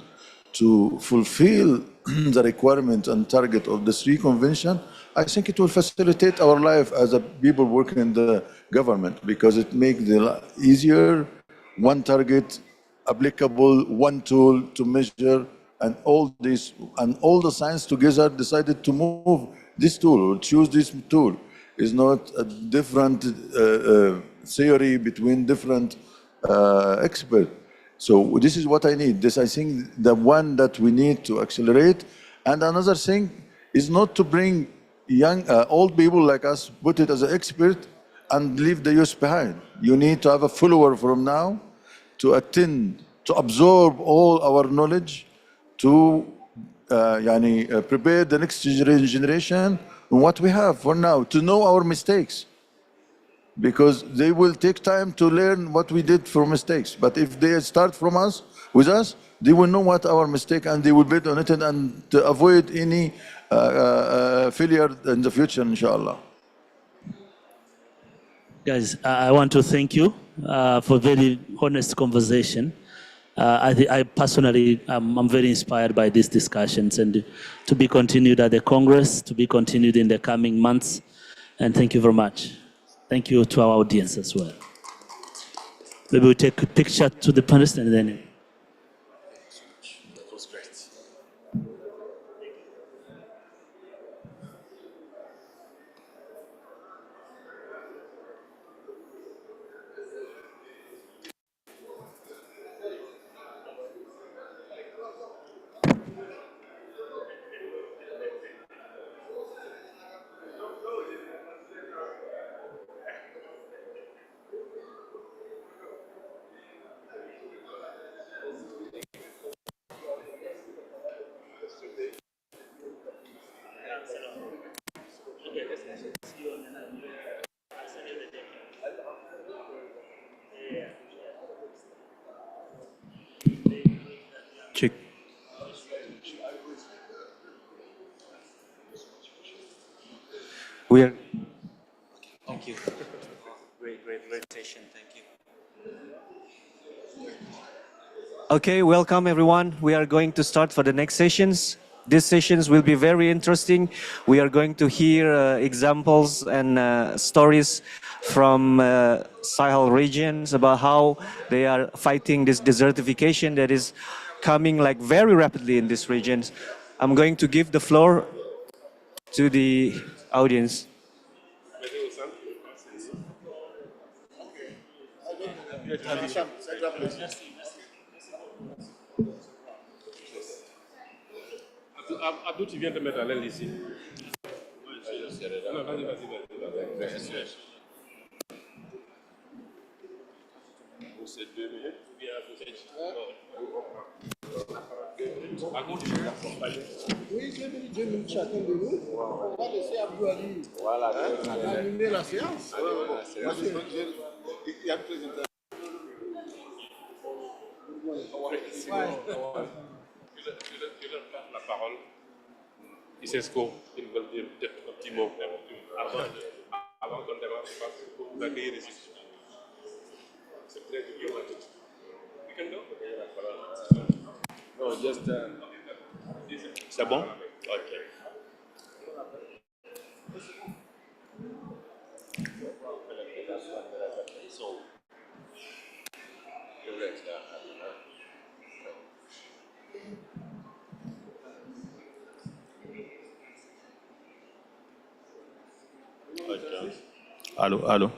to fulfill the requirement and target of the 3 convention, I think it will facilitate our life as a people working in the government, because it makes it easier, one target, applicable, one tool to measure, and all this, and all the science together decided to move this tool or choose this tool. Is not a different theory between different experts. So this is what I need. This, I think, the one that we need to accelerate. And another thing is not to bring old people like us, put it as an expert and leave the youth behind. You need to have a follower from now to attend, to absorb all our knowledge, to prepare the next generation on what we have for now, to know our mistakes. because they will take time to learn what we did for mistakes. But if they start from us, with us, they will know what our mistake and they will build on it and to avoid any failure in the future, inshallah. Guys, I want to thank you for very honest conversation. I personally, I'm very inspired by these discussions and to be continued at the Congress, to be continued in the coming months. And thank you very much. Thank you to our audience as well. Maybe we'll take a picture to the panelists and then. That was great. Check. We are. Thank you. Great session. Thank you. Okay, welcome everyone. We are going to start for the next sessions. These sessions will be very interesting. We are going to hear examples and stories from Sahel regions about how they are fighting this desertification that is coming like very rapidly in these regions. I'm going to give the floor to the audience. Abdou, tu viens te mettre à l'aile ici. Non, vas-y. Pour ces 2 minutes, ou bien vous êtes... À gauche, oui, 2 minutes chacun de nous. On va laisser Abdou Ali animer la séance. Il y a une présentation. Je leur passe la parole. ICESCO, ils veulent dire peut-être un petit mot avant qu'on démarre, je pense que vous accueillir ici. C'est très diplomatique. We can go? No, just... C'est bon? OK. Allô?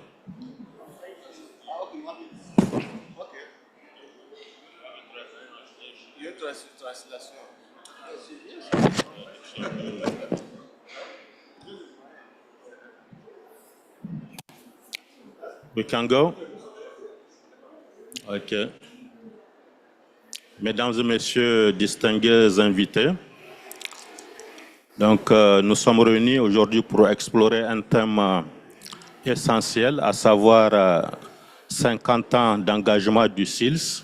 We can go? OK. Mesdames et messieurs, distingués invités, donc nous sommes réunis aujourd'hui pour explorer un thème essentiel, à savoir 50 ans d'engagement du SILS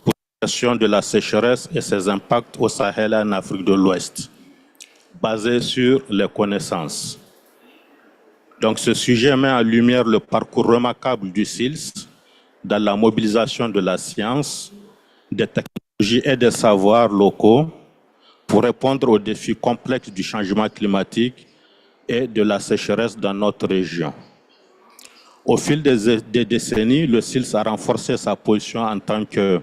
pour la gestion de la sécheresse et ses impacts au Sahel et en Afrique de l'Ouest, basé sur les connaissances. Donc ce sujet met en lumière le parcours remarquable du SILS dans la mobilisation de la science, des technologies et des savoirs locaux pour répondre aux défis complexes du changement climatique et de la sécheresse dans notre région. Au fil des décennies, le SILS a renforcé sa position en tant que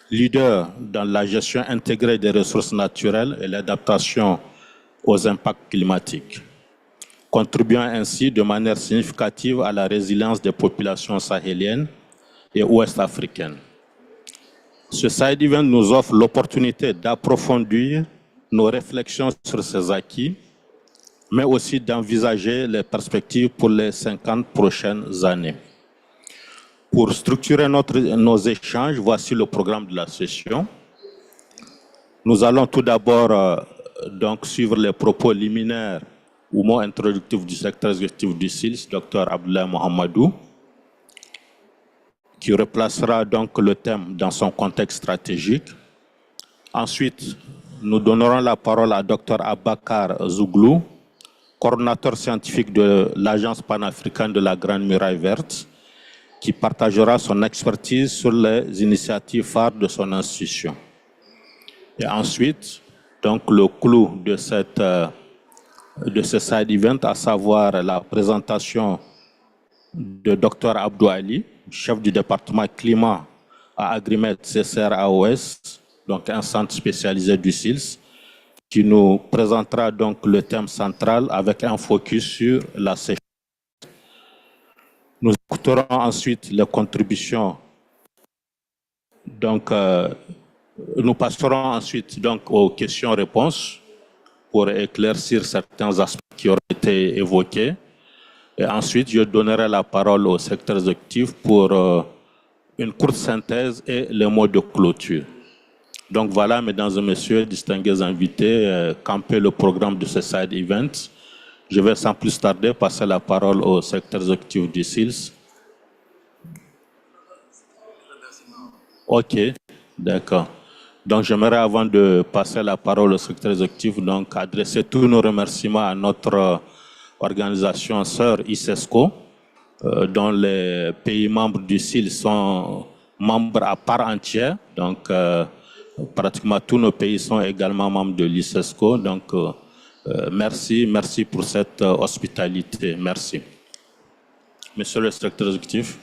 leader dans la gestion intégrée des ressources naturelles et l'adaptation aux impacts climatiques, contribuant ainsi de manière significative à la résilience des populations sahéliennes et ouest-africaines. Ce side event nous offre l'opportunité d'approfondir nos réflexions sur ces acquis, mais aussi d'envisager les perspectives pour les 50 prochaines années. Pour structurer nos échanges, voici le programme de la session. Nous allons tout d'abord donc suivre les propos liminaires ou mot introductif du secrétaire exécutif du SILS, Dr Abdoulaye Mohamedou, qui replacera donc le thème dans son contexte stratégique. Ensuite, nous donnerons la parole à Dr Abakar Zouglou, coordonnateur scientifique de l'Agence panafricaine de la Grande Muraille Verte, qui partagera son expertise sur les initiatives phares de son institution. Et ensuite, donc le clou de ce side event, à savoir la présentation de Dr Abdou Ali, chef du département climat à Agrimet CCR-AOS, donc un centre spécialisé du SILS, qui nous présentera donc le thème central avec un focus sur la sécheresse. Nous écouterons ensuite les contributions. Donc, nous passerons ensuite donc aux questions-réponses pour éclaircir certains aspects qui auraient été évoqués. Et ensuite, je donnerai la parole au secrétaire exécutif pour une courte synthèse et les mots de clôture. Donc voilà, mesdames et messieurs, distingués invités, camper le programme de ce side event. Je vais sans plus tarder passer la parole au secrétaire exécutif du SILS. OK, d'accord. Donc j'aimerais, avant de passer la parole au secrétaire exécutif, donc adresser tous nos remerciements à notre organisation sœur ICESCO, dont les pays membres du SILS sont membres à part entière. Donc pratiquement tous nos pays sont également membres de l'ICESCO. Donc merci pour cette hospitalité. Merci. Monsieur le secrétaire exécutif.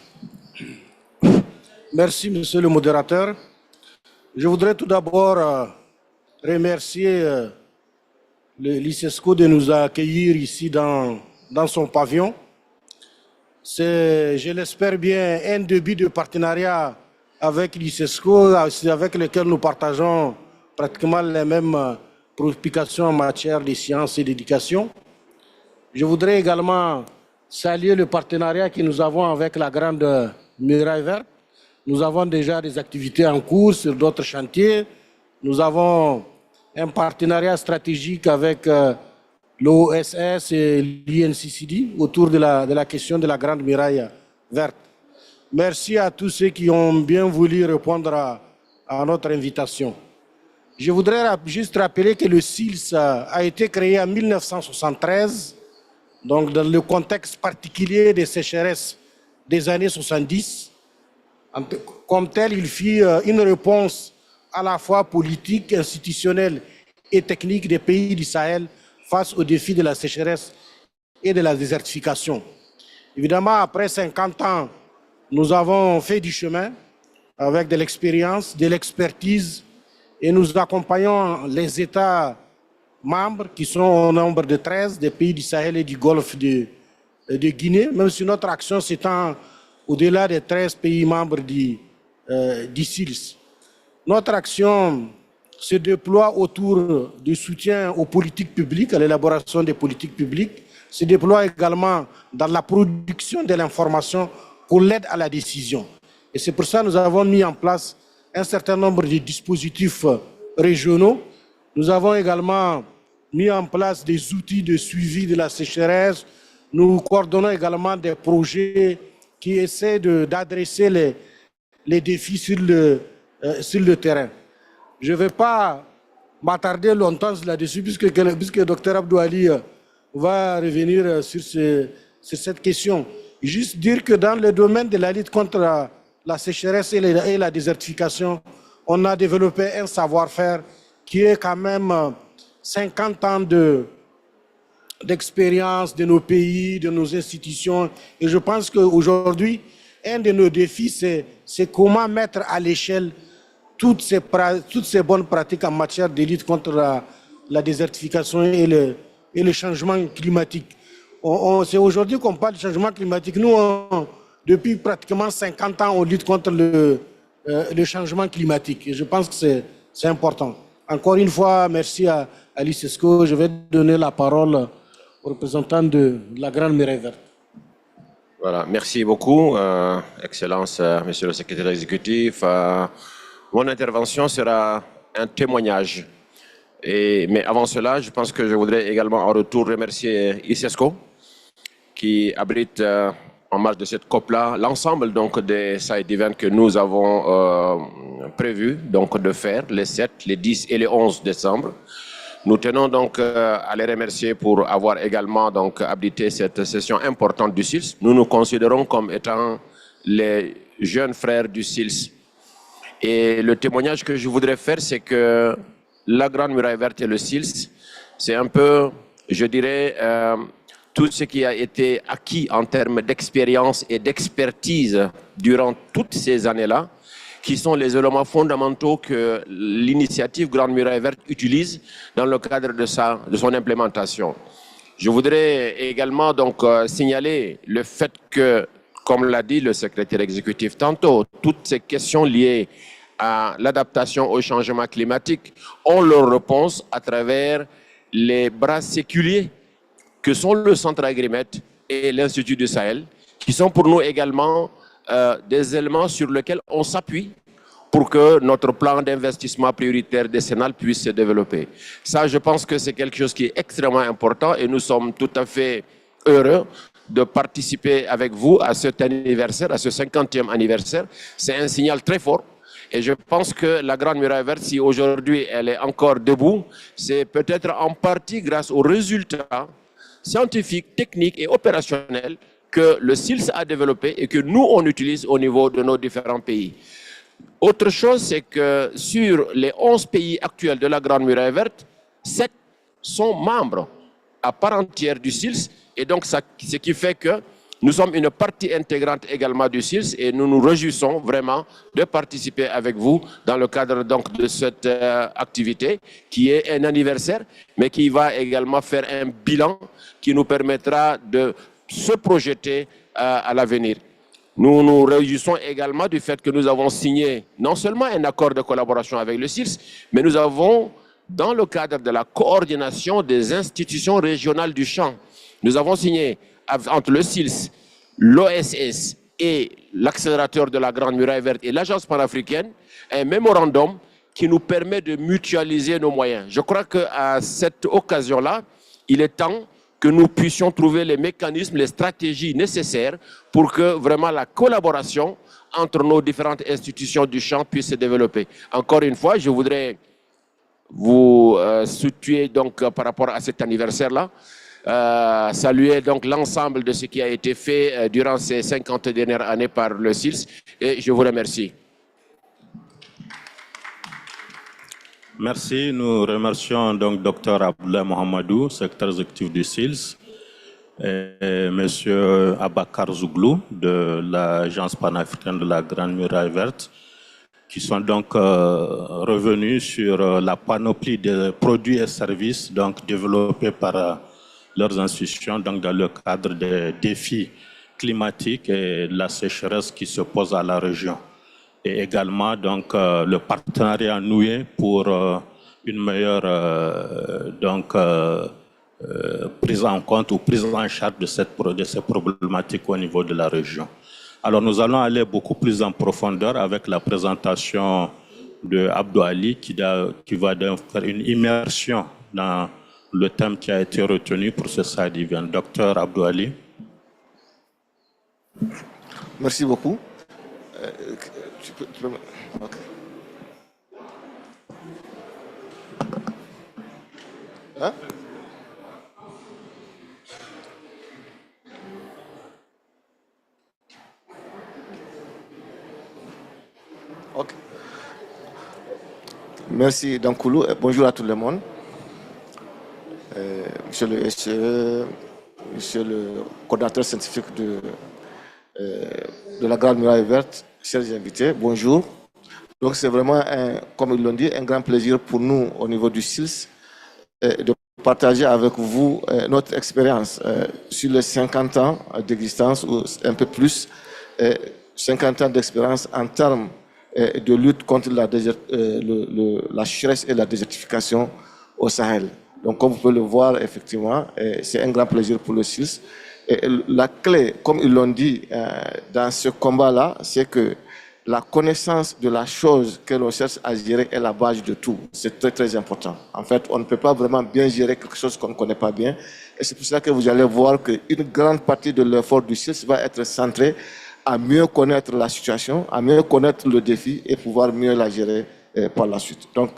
Merci, monsieur le modérateur. Je voudrais tout d'abord remercier l'ICESCO de nous accueillir ici dans son pavillon. C'est, je l'espère bien, un début de partenariat avec l'ICESCO, avec lequel nous partageons pratiquement les mêmes préoccupations en matière de sciences et d'éducation. Je voudrais également saluer le partenariat que nous avons avec la Grande Muraille Verte. Nous avons déjà des activités en cours sur d'autres chantiers. Nous avons un partenariat stratégique avec l'OSS et l'INCCD autour de la question de la Grande Muraille Verte. Merci à tous ceux qui ont bien voulu répondre à notre invitation. Je voudrais juste rappeler que le SILS a été créé en 1973, donc dans le contexte particulier des sécheresses des années 70. Comme tel, il fit une réponse à la fois politique, institutionnelle et technique des pays du Sahel face aux défis de la sécheresse et de la désertification. Évidemment, après 50 ans, nous avons fait du chemin avec de l'expérience, de l'expertise, et nous accompagnons les États membres qui sont au nombre de 13 des pays du Sahel et du Golfe de Guinée, même si notre action s'étend au-delà des 13 pays membres du SILS. Notre action se déploie autour du soutien aux politiques publiques, à l'élaboration des politiques publiques, se déploie également dans la production de l'information pour l'aide à la décision. Et c'est pour ça que nous avons mis en place un certain nombre de dispositifs régionaux. Nous avons également mis en place des outils de suivi de la sécheresse. Nous coordonnons également des projets qui essaie d'adresser les défis sur le terrain. Je ne vais pas m'attarder longtemps là-dessus, puisque le docteur Abdou Ali va revenir sur cette question. Juste dire que dans le domaine de la lutte contre la sécheresse et la désertification, on a développé un savoir-faire qui est quand même 50 ans d'expérience de nos pays, de nos institutions. Et je pense qu'aujourd'hui, un de nos défis, c'est comment mettre à l'échelle toutes ces bonnes pratiques en matière de lutte contre la désertification et le changement climatique. C'est aujourd'hui qu'on parle de changement climatique. Nous, depuis pratiquement 50 ans, on lutte contre le changement climatique. Et je pense que c'est important. Encore une fois, merci à l'ICESCO. Je vais donner la parole au représentant de la Grande Muraille Verte. Voilà, merci beaucoup, Excellence, Monsieur le Secrétaire exécutif. Mon intervention sera un témoignage. Mais avant cela, je pense que je voudrais également en retour remercier ICESCO qui abrite en marge de cette COP-là l'ensemble donc des side events que nous avons prévu donc de faire les 7, les 10 et les 11 décembre. Nous tenons donc à les remercier pour avoir également donc abrité cette session importante du SILS. Nous nous considérons comme étant les jeunes frères du SILS. Et le témoignage que je voudrais faire, c'est que la Grande Muraille Verte et le SILS, c'est un peu, je dirais, tout ce qui a été acquis en termes d'expérience et d'expertise durant toutes ces années-là, qui sont les éléments fondamentaux que l'initiative Grande Muraille Verte utilise dans le cadre de son implémentation. Je voudrais également donc signaler le fait que, comme l'a dit le secrétaire exécutif tantôt, toutes ces questions liées à l'adaptation au changement climatique ont leur réponse à travers les bras séculiers que sont le Centre Agrimet et l'Institut du Sahel, qui sont pour nous également des éléments sur lesquels on s'appuie pour que notre plan d'investissement prioritaire décennal puisse se développer. Ça, je pense que c'est quelque chose qui est extrêmement important et nous sommes tout à fait heureux de participer avec vous à cet anniversaire, à ce 50e anniversaire. C'est un signal très fort. Et je pense que la Grande Muraille Verte, si aujourd'hui elle est encore debout, c'est peut-être en partie grâce aux résultats scientifiques, techniques et opérationnels que le SILS a développé et que nous, on utilise au niveau de nos différents pays. Autre chose, c'est que sur les 11 pays actuels de la Grande Muraille Verte, 7 sont membres à part entière du SILS. Et donc, ce qui fait que nous sommes une partie intégrante également du SILS et nous nous réjouissons vraiment de participer avec vous dans le cadre donc de cette activité qui est un anniversaire, mais qui va également faire un bilan qui nous permettra de se projeter à l'avenir. Nous nous réjouissons également du fait que nous avons signé non seulement un accord de collaboration avec le SILS, mais nous avons, dans le cadre de la coordination des institutions régionales du champ, nous avons signé entre le SILS, l'OSS et l'accélérateur de la Grande Muraille Verte et l'Agence panafricaine, un mémorandum qui nous permet de mutualiser nos moyens. Je crois qu'à cette occasion-là, il est temps que nous puissions trouver les mécanismes, les stratégies nécessaires pour que vraiment la collaboration entre nos différentes institutions du champ puisse se développer. Encore une fois, je voudrais vous soutenir donc par rapport à cet anniversaire-là. Saluer donc l'ensemble de ce qui a été fait durant ces 50 dernières années par le SILS et je vous remercie. Merci. Nous remercions donc Dr Abdoulaye Mohamedou, secrétaire exécutif du SILS, et Monsieur Abakar Zouglou de l'Agence panafricaine de la Grande Muraille Verte, qui sont donc revenus sur la panoplie de produits et services donc développés par leurs institutions donc dans le cadre des défis climatiques et de la sécheresse qui se pose à la région. Et également donc le partenariat noué pour une meilleure prise en compte ou prise en charge de ces problématiques au niveau de la région. Alors nous allons aller beaucoup plus en profondeur avec la présentation de Abdou Ali qui va donc faire une immersion dans le thème qui a été retenu pour ce side event. Docteur Abdou Ali. Merci beaucoup. Okay. Hein? Okay. Merci Dankoulou. Bonjour à tout le monde. Monsieur le SE, monsieur le coordinateur scientifique de la Grande Muraille Verte, chers invités, bonjour. Donc c'est vraiment, comme ils l'ont dit, un grand plaisir pour nous au niveau du SILS de partager avec vous notre expérience sur les 50 ans d'existence ou un peu plus, 50 ans d'expérience en termes de lutte contre la sécheresse et la désertification au Sahel. Donc, comme vous pouvez le voir, effectivement, c'est un grand plaisir pour le SILS. Et la clé, comme ils l'ont dit dans ce combat-là, c'est que la connaissance de la chose que l'on cherche à gérer est la base de tout. C'est très, très important. En fait, on ne peut pas vraiment bien gérer quelque chose qu'on ne connaît pas bien. Et c'est pour cela que vous allez voir qu'une grande partie de l'effort du CILS va être centrée à mieux connaître la situation, à mieux connaître le défi et pouvoir mieux la gérer par la suite. Donc,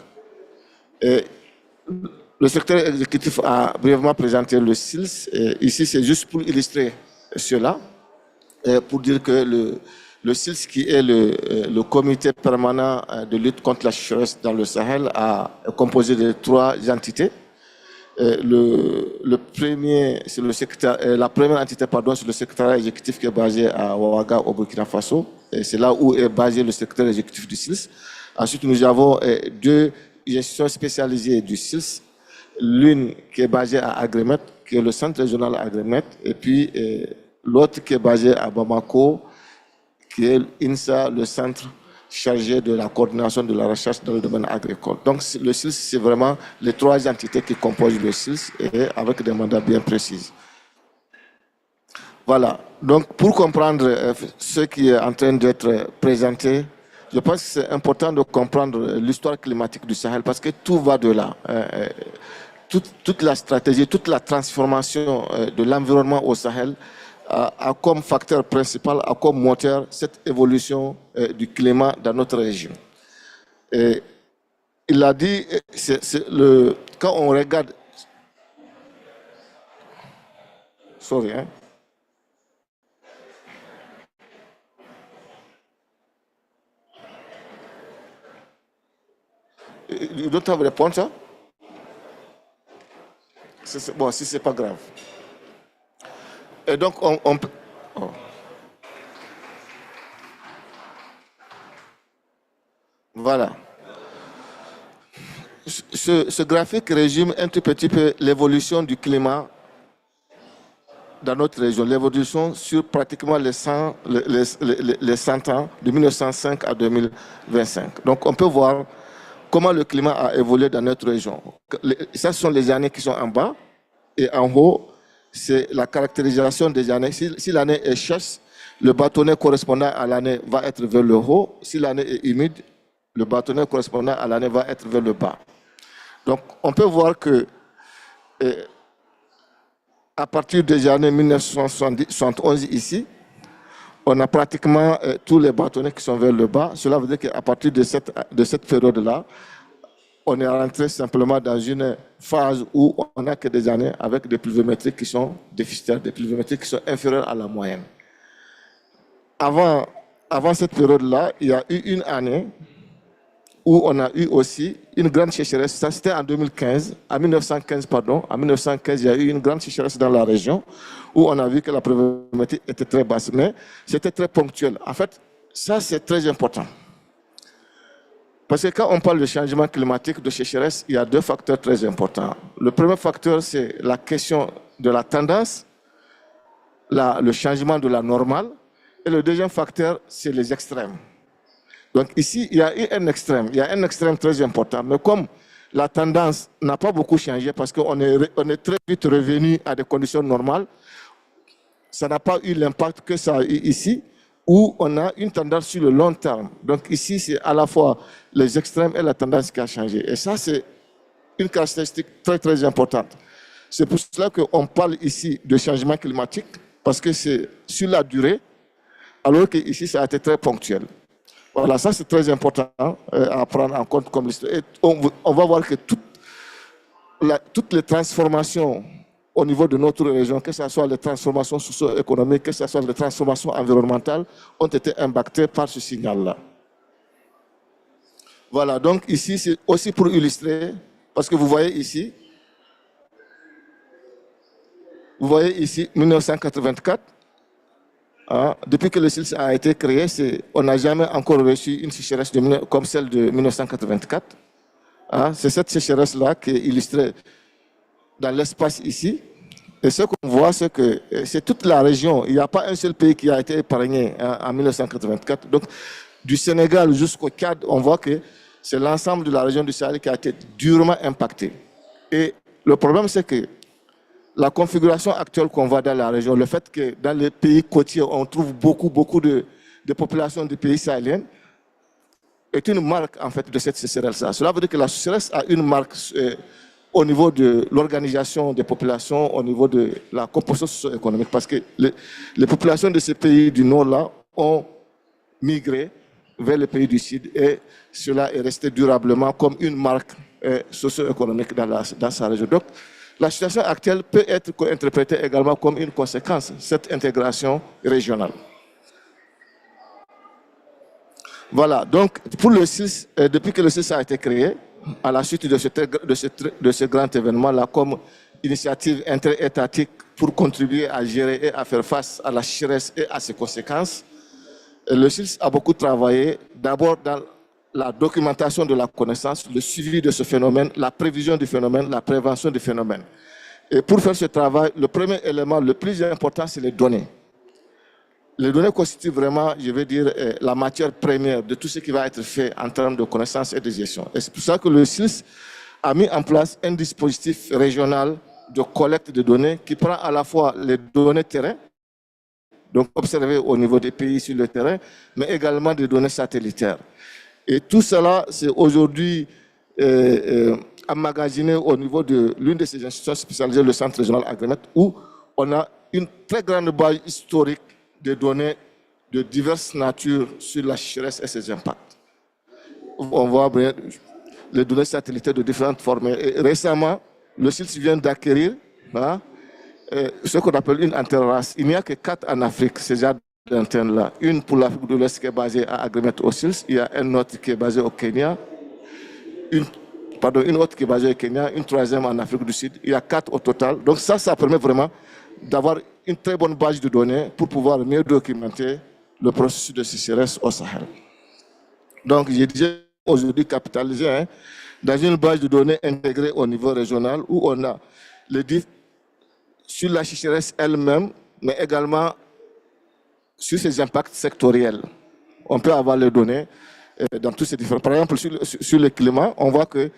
le secrétaire exécutif a brièvement présenté le CILS. Ici, c'est juste pour illustrer cela, pour dire que le CILS, qui est le comité permanent de lutte contre la sécheresse dans le Sahel, est composé de 3 entités. Le premier, c'est la première entité, pardon, c'est le secrétariat exécutif qui est basé à Ouaga, au Burkina Faso. C'est là où est basé le secrétaire exécutif du CILS. Ensuite, nous avons 2 institutions spécialisées du CILS. L'une qui est basée à Agremet, qui est le centre régional Agremet, et puis l'autre qui est basée à Bamako, qui est l'INSA, le centre chargé de la coordination de la recherche dans le domaine agricole. Donc le CILS, c'est vraiment les 3 entités qui composent le CILS et avec des mandats bien précis. Voilà. Donc pour comprendre ce qui est en train d'être présenté, je pense que c'est important de comprendre l'histoire climatique du Sahel parce que tout va de là. Toute la stratégie, toute la transformation de l'environnement au Sahel a comme facteur principal, a comme moteur cette évolution du climat dans notre région. Et il a dit, quand on regarde... Sorry, hein? You don't have a pointer? Bon, si c'est pas grave. Et donc, on peut... Oh. Voilà. Ce graphique résume un tout petit peu l'évolution du climat dans notre région, l'évolution sur pratiquement les 100 ans, de 1905 à 2025. Donc, on peut voir comment le climat a évolué dans notre région. Ça, ce sont les années qui sont en bas, et en haut, c'est la caractérisation des années. Si l'année est sèche, le bâtonnet correspondant à l'année va être vers le haut. Si l'année est humide, le bâtonnet correspondant à l'année va être vers le bas. Donc, on peut voir que à partir des années 1971 ici, on a pratiquement tous les bâtonnets qui sont vers le bas. Cela veut dire qu'à partir de cette période-là, on est rentré simplement dans une phase où on n'a que des années avec des pluviométries qui sont déficitaires, des pluviométries qui sont inférieures à la moyenne. Avant cette période-là, il y a eu une année où on a eu aussi une grande sécheresse. Ça, c'était en 2015, en 1915, pardon. En 1915, il y a eu une grande sécheresse dans la région où on a vu que la pluviométrie était très basse, mais c'était très ponctuel. En fait, ça, c'est très important. Parce que quand on parle de changement climatique, de sécheresse, il y a 2 facteurs très importants. Le premier facteur, c'est la question de la tendance, le changement de la normale. Et le deuxième facteur, c'est les extrêmes. Donc ici, il y a eu un extrême très important. Mais comme la tendance n'a pas beaucoup changé, parce qu'on est très vite revenu à des conditions normales, ça n'a pas eu l'impact que ça a eu ici, où on a une tendance sur le long terme. Donc ici, c'est à la fois les extrêmes et la tendance qui a changé. Et ça, c'est une caractéristique très, très importante. C'est pour cela qu'on parle ici de changement climatique, parce que c'est sur la durée, alors qu'ici, ça a été très ponctuel. Voilà, ça, c'est très important à prendre en compte comme l'histoire. Et on va voir que toutes les transformations au niveau de notre région, que ce soit les transformations socio-économiques, que ce soit les transformations environnementales, ont été impactées par ce signal-là. Voilà, donc ici, c'est aussi pour illustrer, parce que vous voyez ici 1984, depuis que le CILS a été créé, on n'a jamais encore reçu une sécheresse comme celle de 1984. C'est cette sécheresse-là qui est illustrée dans l'espace ici. Et ce qu'on voit, c'est que c'est toute la région. Il n'y a pas un seul pays qui a été épargné en 1984. Donc, du Sénégal jusqu'au Tchad, on voit que c'est l'ensemble de la région du Sahel qui a été durement impactée. Et le problème, c'est que la configuration actuelle qu'on voit dans la région, le fait que dans les pays côtiers, on trouve beaucoup de populations des pays sahéliens, est une marque en fait de cette sécheresse-là. Cela veut dire que la sécheresse a une marque au niveau de l'organisation des populations, au niveau de la composition socio-économique, parce que les populations de ces pays du Nord-là ont migré vers les pays du Sud et cela est resté durablement comme une marque socio-économique dans sa région. Donc, la situation actuelle peut être interprétée également comme une conséquence de cette intégration régionale. Voilà, donc pour le CIS, depuis que le CIS a été créé, à la suite de ce grand événement-là, comme initiative interétatique pour contribuer à gérer et à faire face à la sécheresse et à ses conséquences, le CIS a beaucoup travaillé, d'abord dans la documentation de la connaissance, le suivi de ce phénomène, la prévision du phénomène, la prévention du phénomène. Et pour faire ce travail, le premier élément le plus important, c'est les données. Les données constituent vraiment, je vais dire, la matière première de tout ce qui va être fait en termes de connaissances et de gestion. Et c'est pour ça que le CIS a mis en place un dispositif régional de collecte de données qui prend à la fois les données terrain, donc observées au niveau des pays sur le terrain, mais également des données satellitaires. Et tout cela, c'est aujourd'hui emmagasiné au niveau de l'une de ces institutions spécialisées, le Centre régional Agrimet, où on a une très grande base historique de données de diverses natures sur la sécheresse et ses impacts. On voit bien les données satellitaires de différentes formes. Et récemment, le CILS vient d'acquérir ce qu'on appelle une interrace. Il n'y a que 4 en Afrique, ces genres d'antennes-là. Une pour l'Afrique de l'Ouest qui est basée à Agrimet au CILS, il y a un autre qui est basé au Kenya, une autre qui est basée au Kenya, une troisième en Afrique du Sud. Il y a 4 au total. Donc ça permet vraiment d'avoir une très bonne base de données pour pouvoir mieux documenter le processus de sécheresse au Sahel. Donc, j'ai déjà aujourd'hui capitalisé dans une base de données intégrée au niveau régional où on a les sur la sécheresse elle-même, mais également sur ses impacts sectoriels. On peut avoir les données dans tous ces différents. Par exemple, sur le climat, on voit que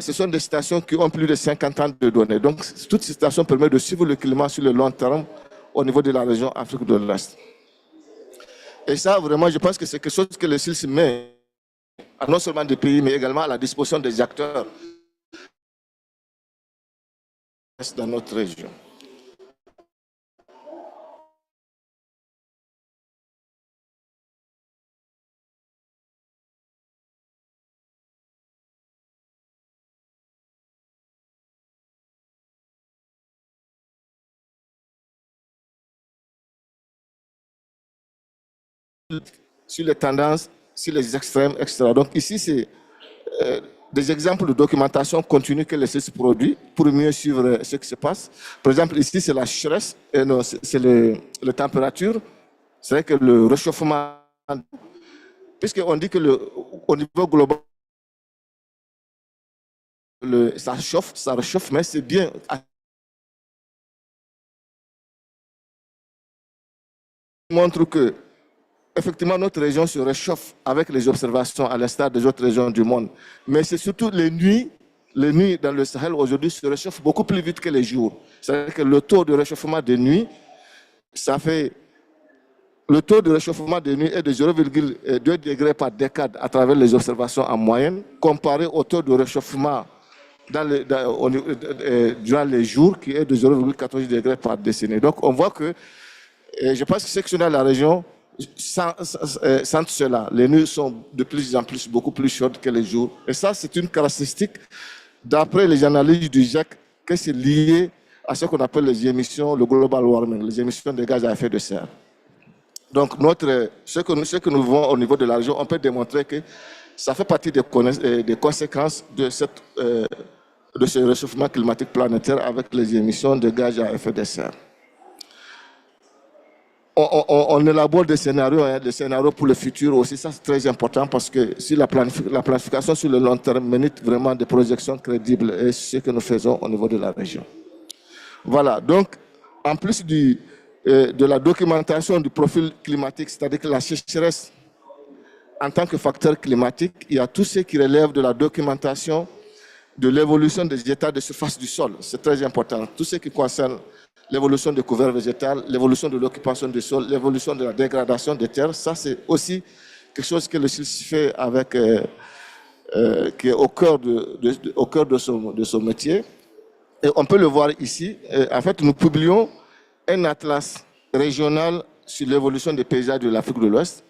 ce sont des stations qui ont plus de 50 ans de données. Donc, toutes ces stations permettent de suivre le climat sur le long terme au niveau de la région Afrique de l'Est. Et ça, vraiment, je pense que c'est quelque chose que le CILS met non seulement des pays, mais également à la disposition des acteurs dans notre région. Sur les tendances, sur les extrêmes, etc. Donc ici, c'est des exemples de documentation continue que le CIS produit pour mieux suivre ce qui se passe. Par exemple, ici, c'est la sécheresse, c'est la température. C'est vrai que le réchauffement, puisqu'on dit que au niveau global, ça réchauffe, mais c'est bien. Montre que effectivement, notre région se réchauffe avec les observations à l'instar des autres régions du monde. Mais c'est surtout les nuits dans le Sahel aujourd'hui se réchauffent beaucoup plus vite que les jours. C'est-à-dire que le taux de réchauffement des nuits, le taux de réchauffement des nuits est de 0,2 degrés par décade à travers les observations en moyenne, comparé au taux de réchauffement durant les jours qui est de 0,14 degrés par décennie. Donc on voit que, je pense que ceux qui sont dans la région sentent cela. Les nuits sont de plus en plus beaucoup plus chaudes que les jours. Et ça, c'est une caractéristique, d'après les analyses du GIEC, que c'est lié à ce qu'on appelle les émissions, le global warming, les émissions de gaz à effet de serre. Donc, ce que nous voyons au niveau de la région, on peut démontrer que ça fait partie des conséquences de ce réchauffement climatique planétaire avec les émissions de gaz à effet de serre. On élabore des scénarios pour le futur aussi. Ça, c'est très important parce que si la planification sur le long terme mérite vraiment des projections crédibles, et c'est ce que nous faisons au niveau de la région. Voilà, donc, en plus de la documentation du profil climatique, c'est-à-dire que la sécheresse en tant que facteur climatique, il y a tout ce qui relève de la documentation de l'évolution des états de surface du sol. C'est très important. Tout ce qui concerne l'évolution des couverts végétales, l'évolution de l'occupation du sol, l'évolution de la dégradation des terres, ça c'est aussi quelque chose que le SILS fait avec, qui est au cœur de son métier. Et on peut le voir ici. En fait, nous publions un atlas régional sur l'évolution des paysages de l'Afrique de l'Ouest.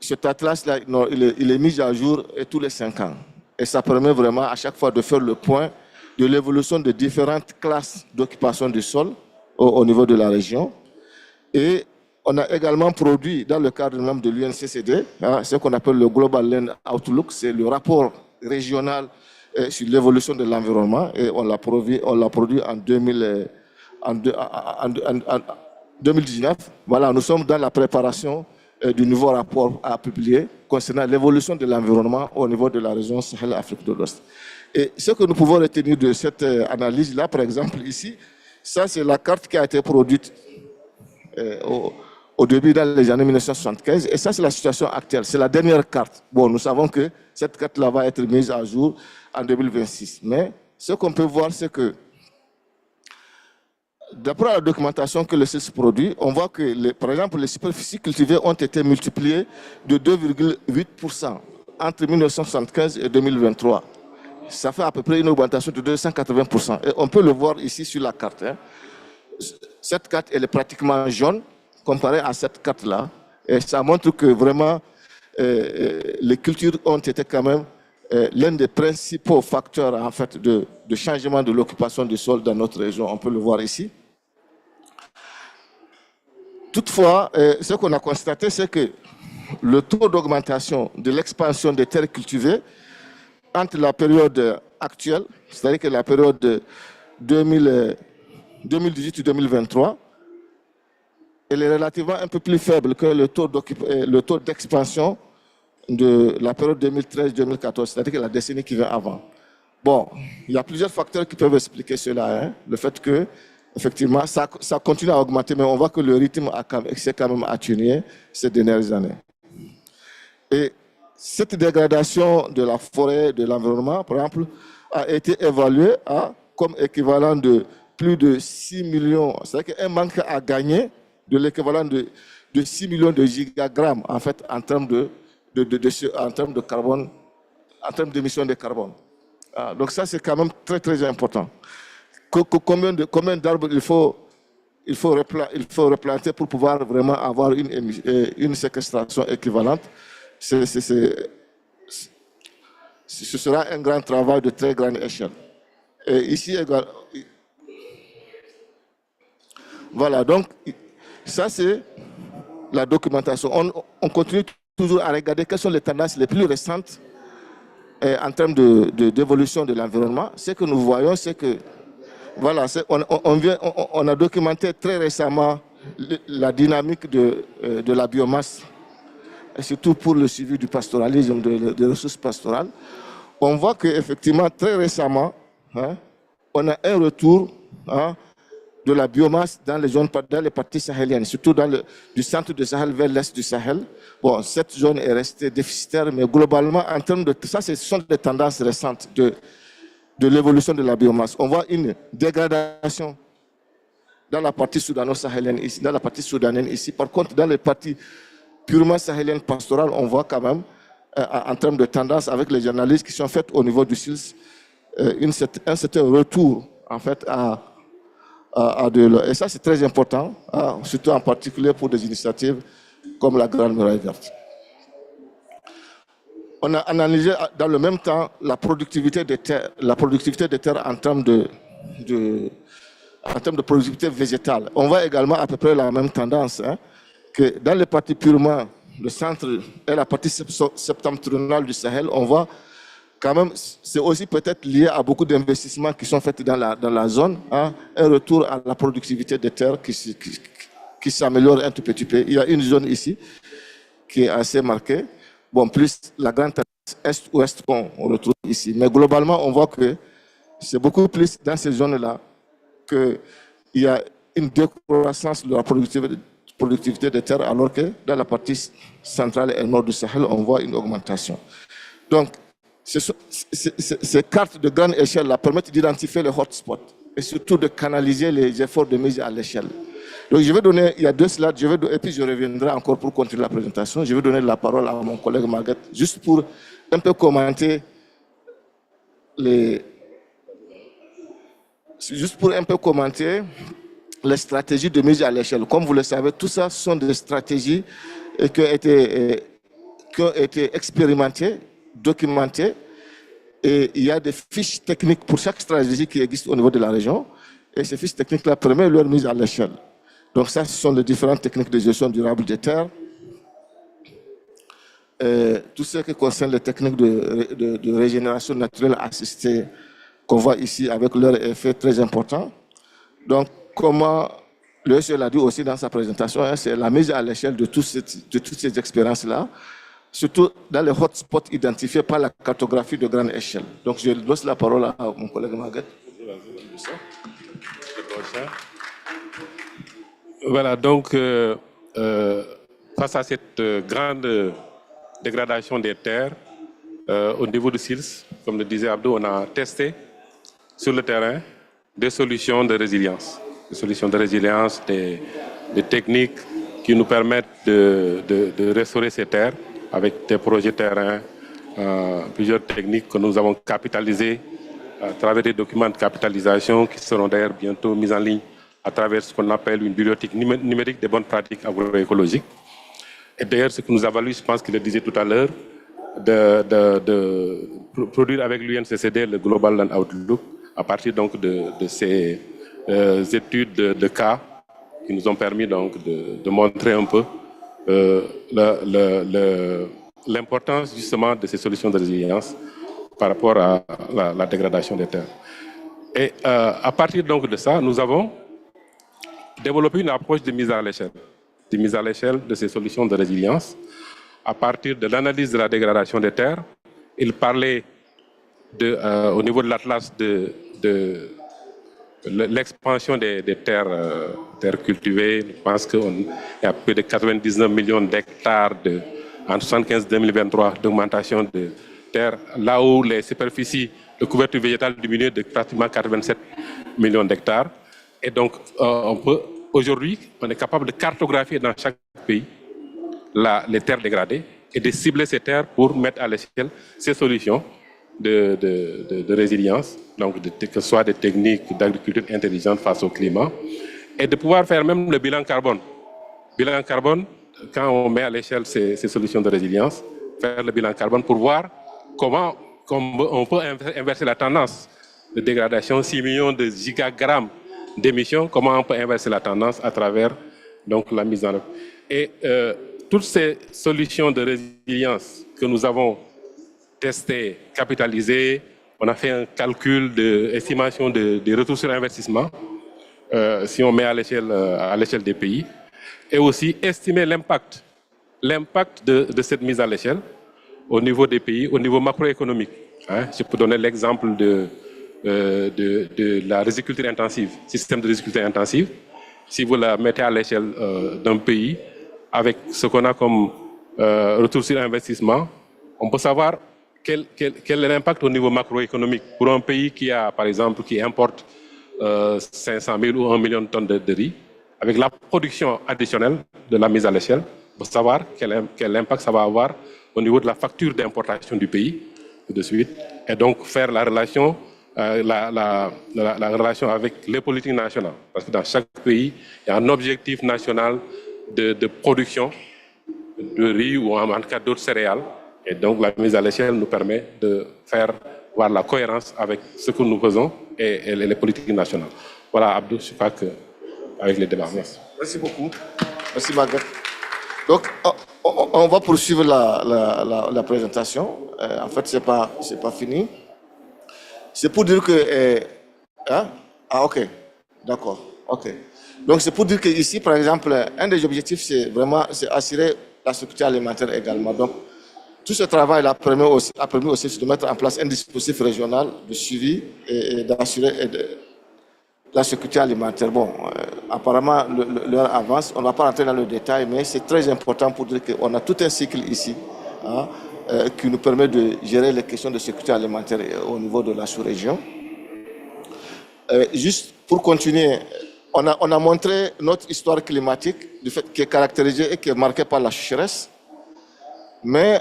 Cet atlas-là, il est mis à jour tous les 5 ans. Et ça permet vraiment à chaque fois de faire le point de l'évolution de différentes classes d'occupation du sol au niveau de la région. Et on a également produit, dans le cadre même de l'UNCCD, ce qu'on appelle le Global Land Outlook, c'est le rapport régional sur l'évolution de l'environnement. Et on l'a produit en 2019. Voilà, nous sommes dans la préparation du nouveau rapport à publier concernant l'évolution de l'environnement au niveau de la région Sahel-Afrique de l'Ouest. Et ce que nous pouvons retenir de cette analyse-là, par exemple, ici, ça c'est la carte qui a été produite au début dans les années 1975, et ça c'est la situation actuelle, c'est la dernière carte. Bon, nous savons que cette carte-là va être mise à jour en 2026, mais ce qu'on peut voir, c'est que d'après la documentation que le CIS produit, on voit que, par exemple, les superficies cultivées ont été multipliées de 2,8% entre 1975 et 2023. Ça fait à peu près une augmentation de 280%. Et on peut le voir ici sur la carte. Cette carte, elle est pratiquement jaune comparée à cette carte-là. Et ça montre que vraiment, les cultures ont été quand même l'un des principaux facteurs en fait, de changement de l'occupation du sol dans notre région. On peut le voir ici. Toutefois, ce qu'on a constaté, c'est que le taux d'augmentation de l'expansion des terres cultivées entre la période actuelle, c'est-à-dire que la période 2018-2023, elle est relativement un peu plus faible que le taux d'expansion de la période 2013-2014, c'est-à-dire que la décennie qui vient avant. Bon, il y a plusieurs facteurs qui peuvent expliquer cela. Le fait que, effectivement, ça continue à augmenter, mais on voit que le rythme s'est quand même atténué ces dernières années. Et cette dégradation de la forêt, de l'environnement, par exemple, a été évaluée comme équivalent de plus de 6 millions. C'est-à-dire qu'un manque à gagner de l'équivalent de 6 millions de gigagrammes, en fait, en termes de carbone, en termes d'émissions de carbone. Donc ça, c'est quand même très, très important. Combien d'arbres il faut replanter pour pouvoir vraiment avoir une séquestration équivalente. Ce sera un grand travail de très grande échelle. Et ici également, voilà, donc ça c'est la documentation. On continue toujours à regarder quelles sont les tendances les plus récentes en termes d'évolution de l'environnement. Ce que nous voyons, c'est que voilà, on a documenté très récemment la dynamique de la biomasse, et surtout pour le suivi du pastoralisme, des ressources pastorales. On voit qu'effectivement, très récemment, on a un retour de la biomasse dans les parties sahéliennes, surtout du centre du Sahel vers l'est du Sahel. Bon, cette zone est restée déficitaire, mais globalement, en termes de ça, ce sont des tendances récentes de l'évolution de la biomasse. On voit une dégradation dans la partie soudano-sahélienne ici, dans la partie soudanaise ici. Par contre, dans les parties purement sahéliennes pastorales, on voit quand même, en termes de tendance, avec les analyses qui sont faites au niveau du SILS, un certain retour, en fait, et ça, c'est très important, surtout en particulier pour des initiatives comme la Grande Muraille Verte. On a analysé dans le même temps la productivité des terres en termes de productivité végétale. On voit également à peu près la même tendance, que dans les parties purement le centre et la partie septentrionale du Sahel, on voit quand même, c'est aussi peut-être lié à beaucoup d'investissements qui sont faits dans la zone, un retour à la productivité des terres qui s'améliore un tout petit peu. Il y a une zone ici qui est assez marquée. Bon, plus la grande tendance est-ouest qu'on retrouve ici. Mais globalement, on voit que c'est beaucoup plus dans ces zones-là qu'il y a une décroissance de la productivité productivité des terres, alors que dans la partie centrale et nord du Sahel, on voit une augmentation. Donc, ces cartes de grande échelle là permettent d'identifier les hotspots et surtout de canaliser les efforts de mise à l'échelle. Donc, je vais donner, il y a 2 slides, et puis je reviendrai encore pour continuer la présentation. Je vais donner la parole à mon collègue Margaret, juste pour un peu commenter les stratégies de mise à l'échelle. Comme vous le savez, tout ça sont des stratégies qui ont été expérimentées, documentées, et il y a des fiches techniques pour chaque stratégie qui existe au niveau de la région, et ces fiches techniques-là permettent leur mise à l'échelle. Donc ça, ce sont les différentes techniques de gestion durable des terres. Tout ce qui concerne les techniques de régénération naturelle assistée qu'on voit ici avec leur effet très important. Donc, comment le SE l'a dit aussi dans sa présentation, hein, c'est la mise à l'échelle de toutes ces expériences-là, surtout dans les hotspots identifiés par la cartographie de grande échelle. Donc, je laisse la parole à mon collègue Margaret. Voilà, donc, face à cette grande dégradation des terres, au niveau du SILS, comme le disait Abdou, on a testé sur le terrain des solutions de résilience. Des solutions de résilience, des techniques qui nous permettent de restaurer ces terres avec des projets terrain, plusieurs techniques que nous avons capitalisées à travers des documents de capitalisation qui seront d'ailleurs bientôt mis en ligne à travers ce qu'on appelle une bibliothèque numérique des bonnes pratiques agroécologiques. Et d'ailleurs, ce que nous avons lu, je pense qu'il le disait tout à l'heure, de produire avec l'UNCCD le Global Land Outlook à partir donc de ces études de cas qui nous ont permis donc de montrer un peu l'importance justement de ces solutions de résilience par rapport à la dégradation des terres. Et à partir donc de ça, nous avons développé une approche de mise à l'échelle de ces solutions de résilience à partir de l'analyse de la dégradation des terres. Il parlait au niveau de l'atlas de l'expansion des terres cultivées. Je pense qu'il y a plus de 99 millions d'hectares en 1975-2023 d'augmentation de terres, là où les superficies de couverture végétale diminuent de pratiquement 87 millions d'hectares. Et donc, aujourd'hui, on est capable de cartographier dans chaque pays les terres dégradées et de cibler ces terres pour mettre à l'échelle ces solutions de résilience, donc que ce soit des techniques d'agriculture intelligente face au climat, et de pouvoir faire même le bilan carbone. Bilan carbone, quand on met à l'échelle ces solutions de résilience, faire le bilan carbone pour voir comment on peut inverser la tendance de dégradation, 6 millions de gigagrammes d'émissions, comment on peut inverser la tendance à travers donc, la mise en œuvre. Et toutes ces solutions de résilience que nous avons testées, capitalisées, on a fait un calcul d'estimation des retours sur investissement, si on met à l'échelle des pays, et aussi estimer l'impact de cette mise à l'échelle au niveau des pays, au niveau macroéconomique. Hein. Je peux donner l'exemple de la riziculture intensive, système de riziculture intensive. Si vous la mettez à l'échelle d'un pays, avec ce qu'on a comme retour sur investissement, on peut savoir quel est l'impact au niveau macroéconomique pour un pays qui a, par exemple, qui importe 500 000 ou 1 million de tonnes de riz, avec la production additionnelle de la mise à l'échelle, pour savoir quel impact ça va avoir au niveau de la facture d'importation du pays, de suite, et donc faire la relation avec les politiques nationales. Parce que dans chaque pays, il y a un objectif national de production de riz ou en tout cas d'autres céréales. Et donc la mise à l'échelle nous permet de faire voir la cohérence avec ce que nous faisons et les politiques nationales. Voilà, Abdou, je crois qu'avec les débats. Merci. Merci beaucoup. Merci, Margaret. Donc, on va poursuivre la présentation. En fait, ce n'est pas fini. C'est pour dire que... Ah, ok. D'accord. Ok. Donc, c'est pour dire qu'ici, par exemple, un des objectifs, c'est vraiment assurer la sécurité alimentaire également. Donc, tout ce travail a permis aussi de mettre en place un dispositif régional de suivi et d'assurer la sécurité alimentaire. Bon, apparemment, l'heure avance. On ne va pas rentrer dans le détail, mais c'est très important pour dire qu'on a tout un cycle ici hein, qui nous permet de gérer les questions de sécurité alimentaire au niveau de la sous-région. Juste pour continuer, on a montré notre histoire climatique, du fait qui est caractérisée et qui est marquée par la sécheresse, mais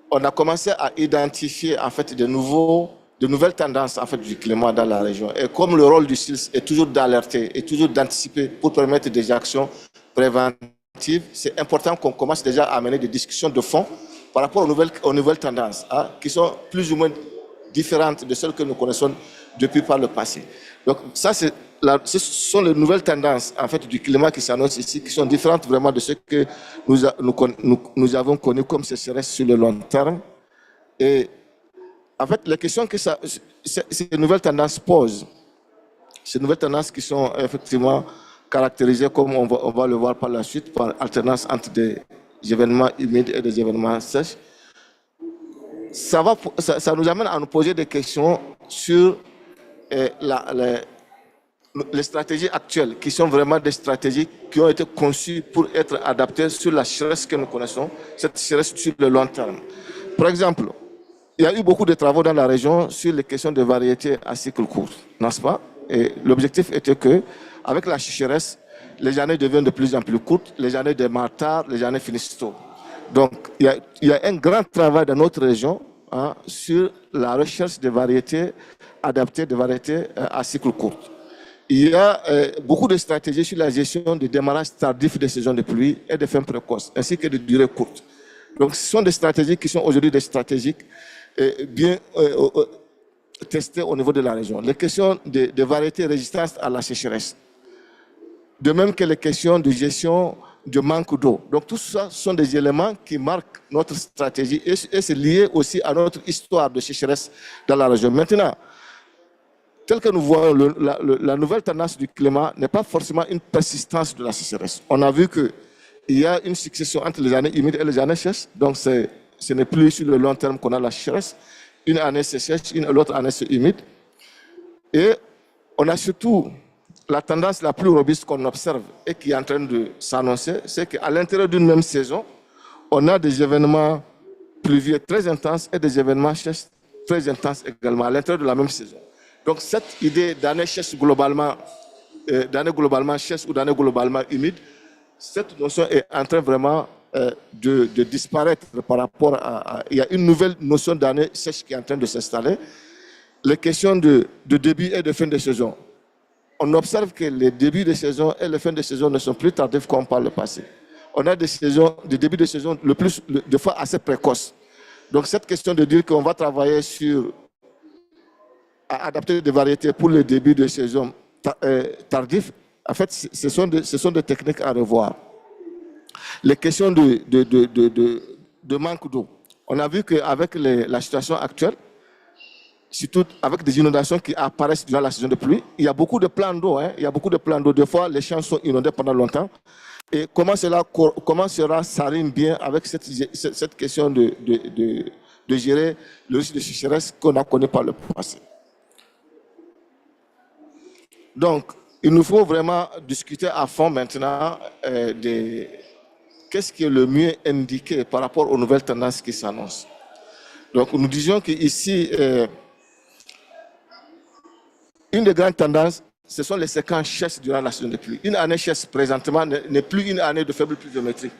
on a commencé à identifier en fait de nouvelles tendances en fait, du climat dans la région. Et comme le rôle du CILS est toujours d'alerter et toujours d'anticiper pour permettre des actions préventives, c'est important qu'on commence déjà à mener des discussions de fond par rapport aux nouvelles tendances hein, qui sont plus ou moins différentes de celles que nous connaissons depuis par le passé. Donc ça, ce sont les nouvelles tendances en fait, du climat qui s'annoncent ici, qui sont différentes vraiment de ce que nous avons connu comme sécheresse sur le long terme. Et en fait, les questions que ces nouvelles tendances posent, ces nouvelles tendances qui sont effectivement caractérisées, comme on va le voir par la suite, par alternance entre des événements humides et des événements sèches, ça nous amène à nous poser des questions sur les stratégies actuelles, qui sont vraiment des stratégies qui ont été conçues pour être adaptées sur la sécheresse que nous connaissons, cette sécheresse sur le long terme. Par exemple, il y a eu beaucoup de travaux dans la région sur les questions de variétés à cycle court, n'est-ce pas? Et l'objectif était que, avec la sécheresse, les années deviennent de plus en plus courtes, les années démarrent tard, les années finissent tôt. Donc, il y a un grand travail dans notre région hein, sur la recherche de variétés adaptées, de variétés à cycle court. Il y a beaucoup de stratégies sur la gestion du démarrage tardif des saisons de pluie et des fins précoces, ainsi que de durée courte. Donc, ce sont des stratégies qui sont aujourd'hui des stratégies bien testées au niveau de la région. Les questions de variétés résistantes à la sécheresse, de même que les questions de gestion du manque d'eau. Donc, tout ça sont des éléments qui marquent notre stratégie et c'est lié aussi à notre histoire de sécheresse dans la région. Maintenant, tel que nous voyons, la nouvelle tendance du climat n'est pas forcément une persistance de la sécheresse. On a vu qu'il y a une succession entre les années humides et les années sèches. Donc, ce n'est plus sur le long terme qu'on a la sécheresse. Une année c'est sèche, l'autre année c'est humide. Et on a surtout la tendance la plus robuste qu'on observe et qui est en train de s'annoncer, c'est qu'à l'intérieur d'une même saison, on a des événements pluvieux très intenses et des événements sèches très intenses également à l'intérieur de la même saison. Donc cette idée d'année sèche globalement, sèche ou d'année globalement humide, cette notion est en train vraiment de disparaître par rapport à... Il y a une nouvelle notion d'année sèche qui est en train de s'installer. Les questions de début et de fin de saison. On observe que les débuts de saison et les fins de saison ne sont plus tardifs comme par le passé. On a des débuts de saison des fois assez précoces. Donc cette question de dire qu'on va travailler sur à adapter des variétés pour le début de saison tardif, en fait, ce sont des techniques à revoir. Les questions de manque d'eau. On a vu qu'avec la situation actuelle, surtout avec des inondations qui apparaissent durant la saison de pluie, il y a beaucoup de plans d'eau. Hein, il y a beaucoup de plans d'eau. Des fois, les champs sont inondés pendant longtemps. Et comment cela s'arrime bien avec cette question de gérer le risque de sécheresse qu'on a connu par le passé. Donc, il nous faut vraiment discuter à fond maintenant de qu'est-ce qui est le mieux indiqué par rapport aux nouvelles tendances qui s'annoncent. Donc, nous disions qu'ici, une des grandes tendances, ce sont les séquences sèches durant la saison de pluie. Une année sèche, présentement, n'est plus une année de faible pluviométrie.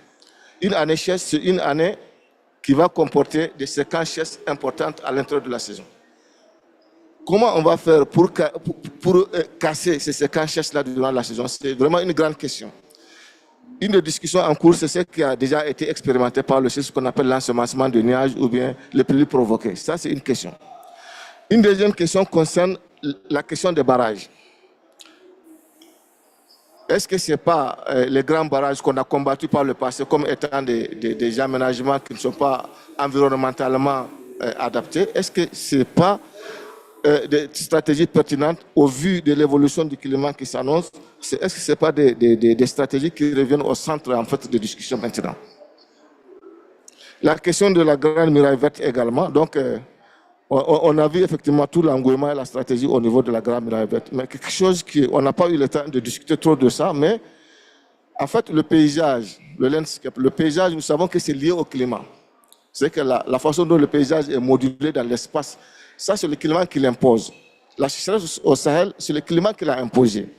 Une année sèche, c'est une année qui va comporter des séquences sèches importantes à l'intérieur de la saison. Comment on va faire pour casser ces séquences sèches-là durant la saison? C'est vraiment une grande question. Une des discussions en cours, c'est ce qui a déjà été expérimenté par le ce qu'on appelle l'ensemencement de nuages ou bien les pluies provoquées. Ça, c'est une question. Une deuxième question concerne la question des barrages. Est-ce que ce n'est pas les grands barrages qu'on a combattus par le passé comme étant des aménagements qui ne sont pas environnementalement adaptés? Est-ce que ce n'est pas des stratégies pertinentes au vu de l'évolution du climat qui s'annonce? Est-ce que ce n'est pas des stratégies qui reviennent au centre en fait, de discussion maintenant? La question de la grande muraille verte également. Donc, on a vu effectivement tout l'engouement et la stratégie au niveau de la Grande Muraille Verte. Mais quelque chose on n'a pas eu le temps de discuter trop de ça, mais en fait, le paysage, le landscape, le paysage, nous savons que c'est lié au climat. C'est que la façon dont le paysage est modulé dans l'espace, ça, c'est le climat qui l'impose. La sécheresse au Sahel, c'est le climat qui l'a imposé.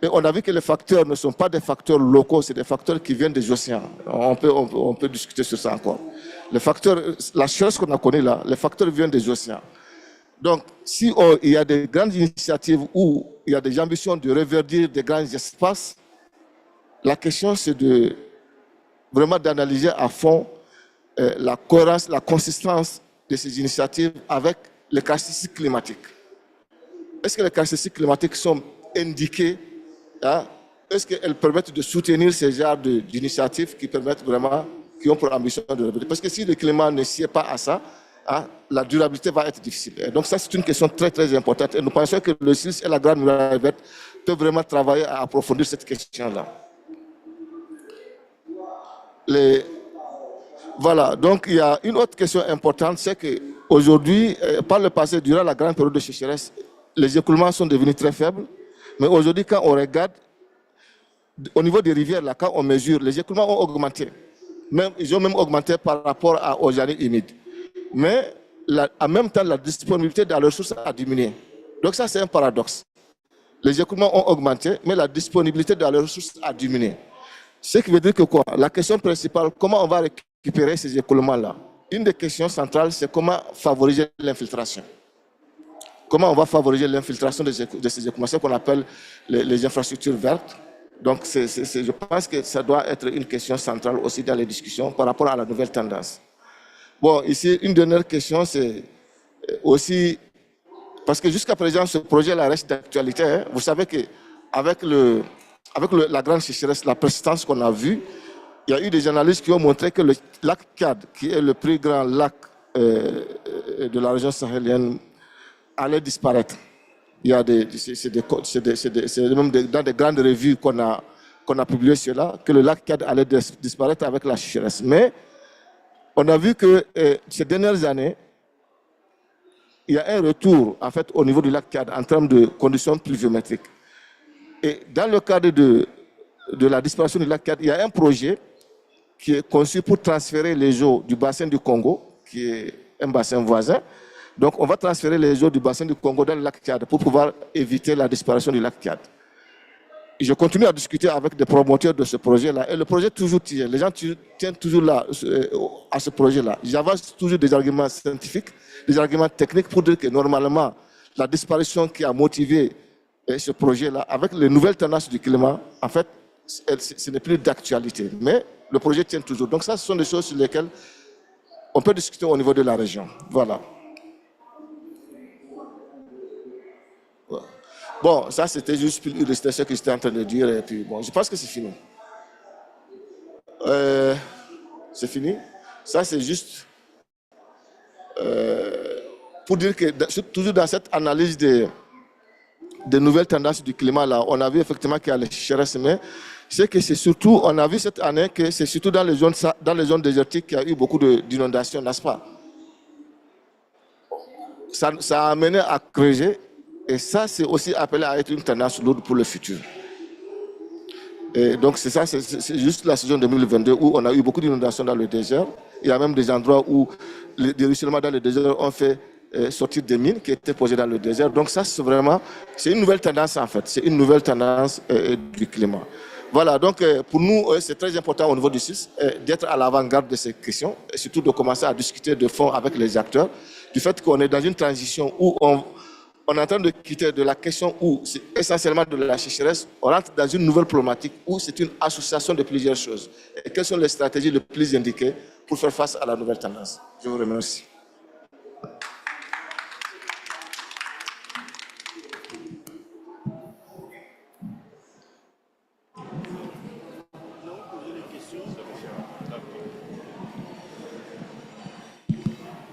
Et on a vu que les facteurs ne sont pas des facteurs locaux, c'est des facteurs qui viennent des océans. On peut discuter sur ça encore. Les facteurs, la sécheresse qu'on a connue là, les facteurs viennent des océans. Donc, si il y a des grandes initiatives où il y a des ambitions de reverdir des grands espaces, la question c'est vraiment d'analyser à fond la cohérence, la consistance de ces initiatives avec les caractéristiques climatiques. Est-ce que les caractéristiques climatiques sont indiquées? Est-ce qu'elles permettent de soutenir ces genres d'initiatives qui permettent vraiment, qui ont pour ambition de reverdir? Parce que si le climat ne sied pas à ça, la durabilité va être difficile. Et donc ça, c'est une question très très importante. Et nous pensons que le CILS et la Grande Muraille Verte peuvent vraiment travailler à approfondir cette question-là. Voilà, donc il y a une autre question importante, c'est qu'aujourd'hui, par le passé, durant la grande période de sécheresse, les écoulements sont devenus très faibles. Mais aujourd'hui, quand on regarde, au niveau des rivières, là, quand on mesure, les écoulements ont augmenté. Ils ont même augmenté par rapport aux années humides. Mais en même temps, la disponibilité des ressources a diminué. Donc ça, c'est un paradoxe. Les écoulements ont augmenté, mais la disponibilité des ressources a diminué. Ce qui veut dire que quoi? La question principale, comment on va récupérer ces écoulements-là? Une des questions centrales, c'est comment favoriser l'infiltration. Comment on va favoriser l'infiltration de ces écoulements, ce qu'on appelle les infrastructures vertes. Donc, je pense que ça doit être une question centrale aussi dans les discussions par rapport à la nouvelle tendance. Bon, ici, une dernière question, c'est aussi, parce que jusqu'à présent, ce projet-là reste d'actualité. Hein. Vous savez qu'avec la grande sécheresse, la persistance qu'on a vue, il y a eu des analyses qui ont montré que le lac Tchad, qui est le plus grand lac de la région sahélienne, allait disparaître. Il y a même dans des grandes revues qu'on a publiées sur là, que le lac Tchad allait disparaître avec la sécheresse. Mais on a vu que ces dernières années, il y a un retour en fait, au niveau du lac Tchad en termes de conditions pluviométriques. Et dans le cadre de la disparition du lac Tchad, il y a un projet qui est conçu pour transférer les eaux du bassin du Congo, qui est un bassin voisin. Donc, on va transférer les eaux du bassin du Congo dans le lac Tchad pour pouvoir éviter la disparition du lac Tchad. Je continue à discuter avec des promoteurs de ce projet-là. Et le projet toujours tient. Les gens tiennent toujours là, à ce projet-là. J'avance toujours des arguments scientifiques, des arguments techniques pour dire que normalement, la disparition qui a motivé ce projet-là, avec les nouvelles tendances du climat, en fait, ce n'est plus d'actualité. Mais le projet tient toujours. Donc ça, ce sont des choses sur lesquelles on peut discuter au niveau de la région. Voilà. Bon, ça c'était juste pour illustrer ce que j'étais en train de dire. Et puis, bon, je pense que c'est fini. C'est fini. Ça c'est juste pour dire que toujours dans cette analyse des nouvelles tendances du climat, là, on a vu effectivement qu'il y a les sécheresses, mais c'est que c'est surtout, on a vu cette année que c'est surtout dans les zones désertiques qu'il y a eu beaucoup d'inondations, n'est-ce pas? Ça a amené à creuser. Et ça, c'est aussi appelé à être une tendance lourde pour le futur. Et donc, c'est ça, c'est juste la saison 2022 où on a eu beaucoup d'inondations dans le désert. Il y a même des endroits où des ruissellements dans le désert ont fait sortir des mines qui étaient posées dans le désert. Donc, ça, c'est une nouvelle tendance, en fait. C'est une nouvelle tendance du climat. Voilà, donc pour nous, c'est très important au niveau du CIS d'être à l'avant-garde de ces questions et surtout de commencer à discuter de fond avec les acteurs du fait qu'on est dans une transition où on est en train de quitter de la question où c'est essentiellement de la sécheresse, on rentre dans une nouvelle problématique où c'est une association de plusieurs choses. Et quelles sont les stratégies les plus indiquées pour faire face à la nouvelle tendance? Je vous remercie.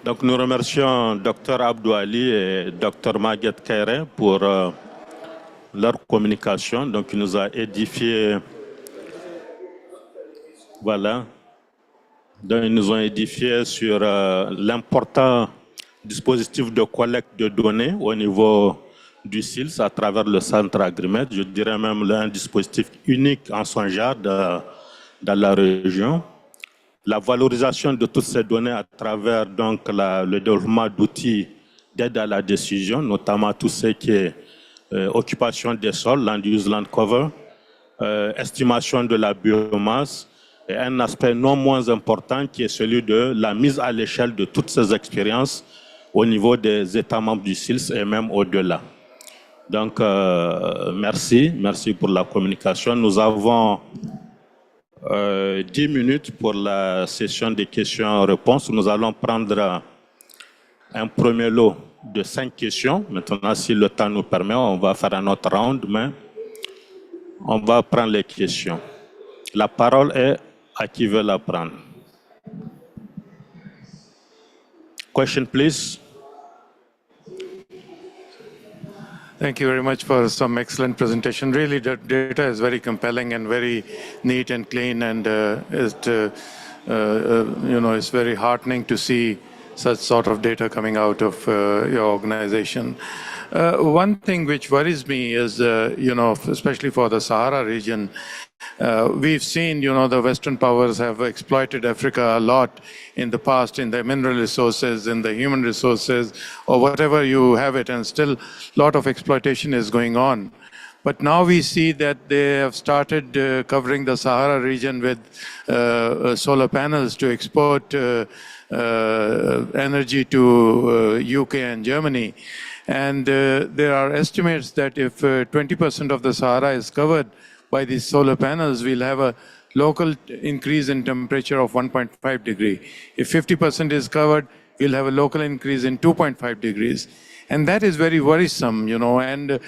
Donc nous remercions Dr Abdou Ali et Dr Maguette Kairé pour leur communication. Donc il nous a édifié, voilà, donc ils nous ont édifié sur l'important dispositif de collecte de données au niveau du SILS à travers le centre Agrimètre. Je dirais même un dispositif unique en son genre dans la région. La valorisation de toutes ces données à travers donc, le développement d'outils d'aide à la décision, notamment tout ce qui est occupation des sols, land use, land cover, estimation de la biomasse, et un aspect non moins important qui est celui de la mise à l'échelle de toutes ces expériences au niveau des États membres du SILS et même au-delà. Donc, merci pour la communication. Nous avons 10 minutes pour la session des questions-réponses. Nous allons prendre un premier lot de 5 questions. Maintenant, si le temps nous permet, on va faire un autre round, mais on va prendre les questions. La parole est à qui veut la prendre. Question, please. Thank you very much for some excellent presentation. Really, the data is very compelling and very neat and clean, and it's very heartening to see such sort of data coming out of your organization. One thing which worries me is, especially for the Sahara region, we've seen, the Western powers have exploited Africa a lot in the past, in the mineral resources, in the human resources, or whatever you have it, and still a lot of exploitation is going on. But now we see that they have started covering the Sahara region with solar panels to export energy to UK and Germany. And there are estimates that if 20% of the Sahara is covered by these solar panels, we'll have a local increase in temperature of 1.5 degrees. If 50% is covered, we'll have a local increase in 2.5 degrees. And that is very worrisome, and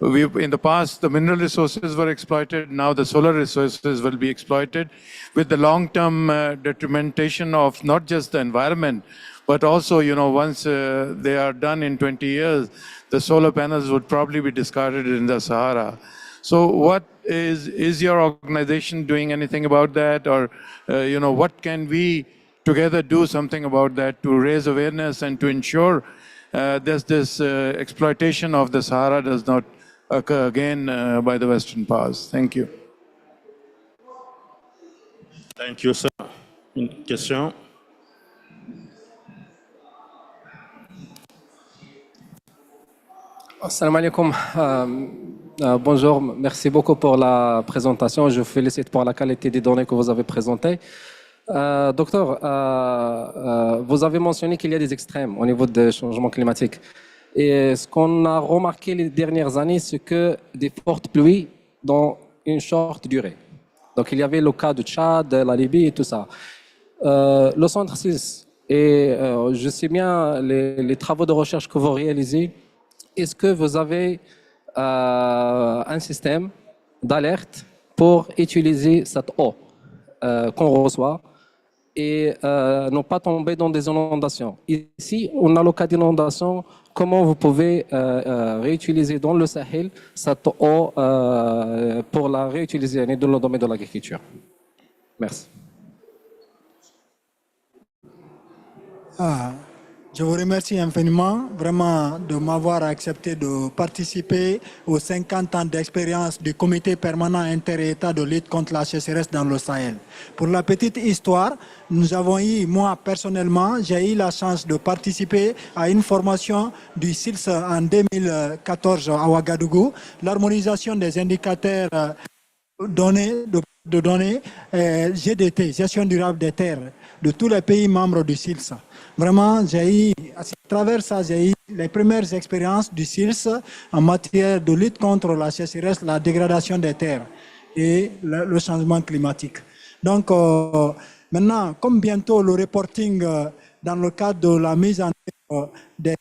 in the past, the mineral resources were exploited. Now the solar resources will be exploited with the long-term detrimentation of not just the environment, but also, once they are done in 20 years, the solar panels would probably be discarded in the Sahara. So what is your organization doing anything about that? Or, what can we together do something about that to raise awareness and to ensure this exploitation of the Sahara does not occur again by the Western powers? Thank you. Thank you, sir. Une question? Assalamu alaikum. Bonjour, merci beaucoup pour la présentation. Je vous félicite pour la qualité des données que vous avez présentées. Docteur, vous avez mentionné qu'il y a des extrêmes au niveau des changements climatiques. Et ce qu'on a remarqué les dernières années, c'est que des fortes pluies dans une short durée. Donc il y avait le cas du Tchad, de la Libye et tout ça. Le centre 6, et je sais bien les travaux de recherche que vous réalisez. Est-ce que vous avez un système d'alerte pour utiliser cette eau qu'on reçoit et ne pas tomber dans des inondations? Ici, on a le cas d'inondation. Comment vous pouvez réutiliser dans le Sahel cette eau pour la réutiliser dans le domaine de l'agriculture? Merci. Je vous remercie infiniment vraiment de m'avoir accepté de participer aux 50 ans d'expérience du comité permanent inter-État de lutte contre la sécheresse dans le Sahel. Pour la petite histoire, nous avons eu, moi personnellement, j'ai eu la chance de participer à une formation du SILS en 2014 à Ouagadougou, l'harmonisation des indicateurs de données GDT, gestion durable des terres, de tous les pays membres du SILS. Vraiment, j'ai eu, à travers ça, j'ai eu les premières expériences du SILS en matière de lutte contre la sécheresse, la dégradation des terres et le changement climatique. Donc, maintenant, comme bientôt le reporting dans le cadre de la mise en œuvre des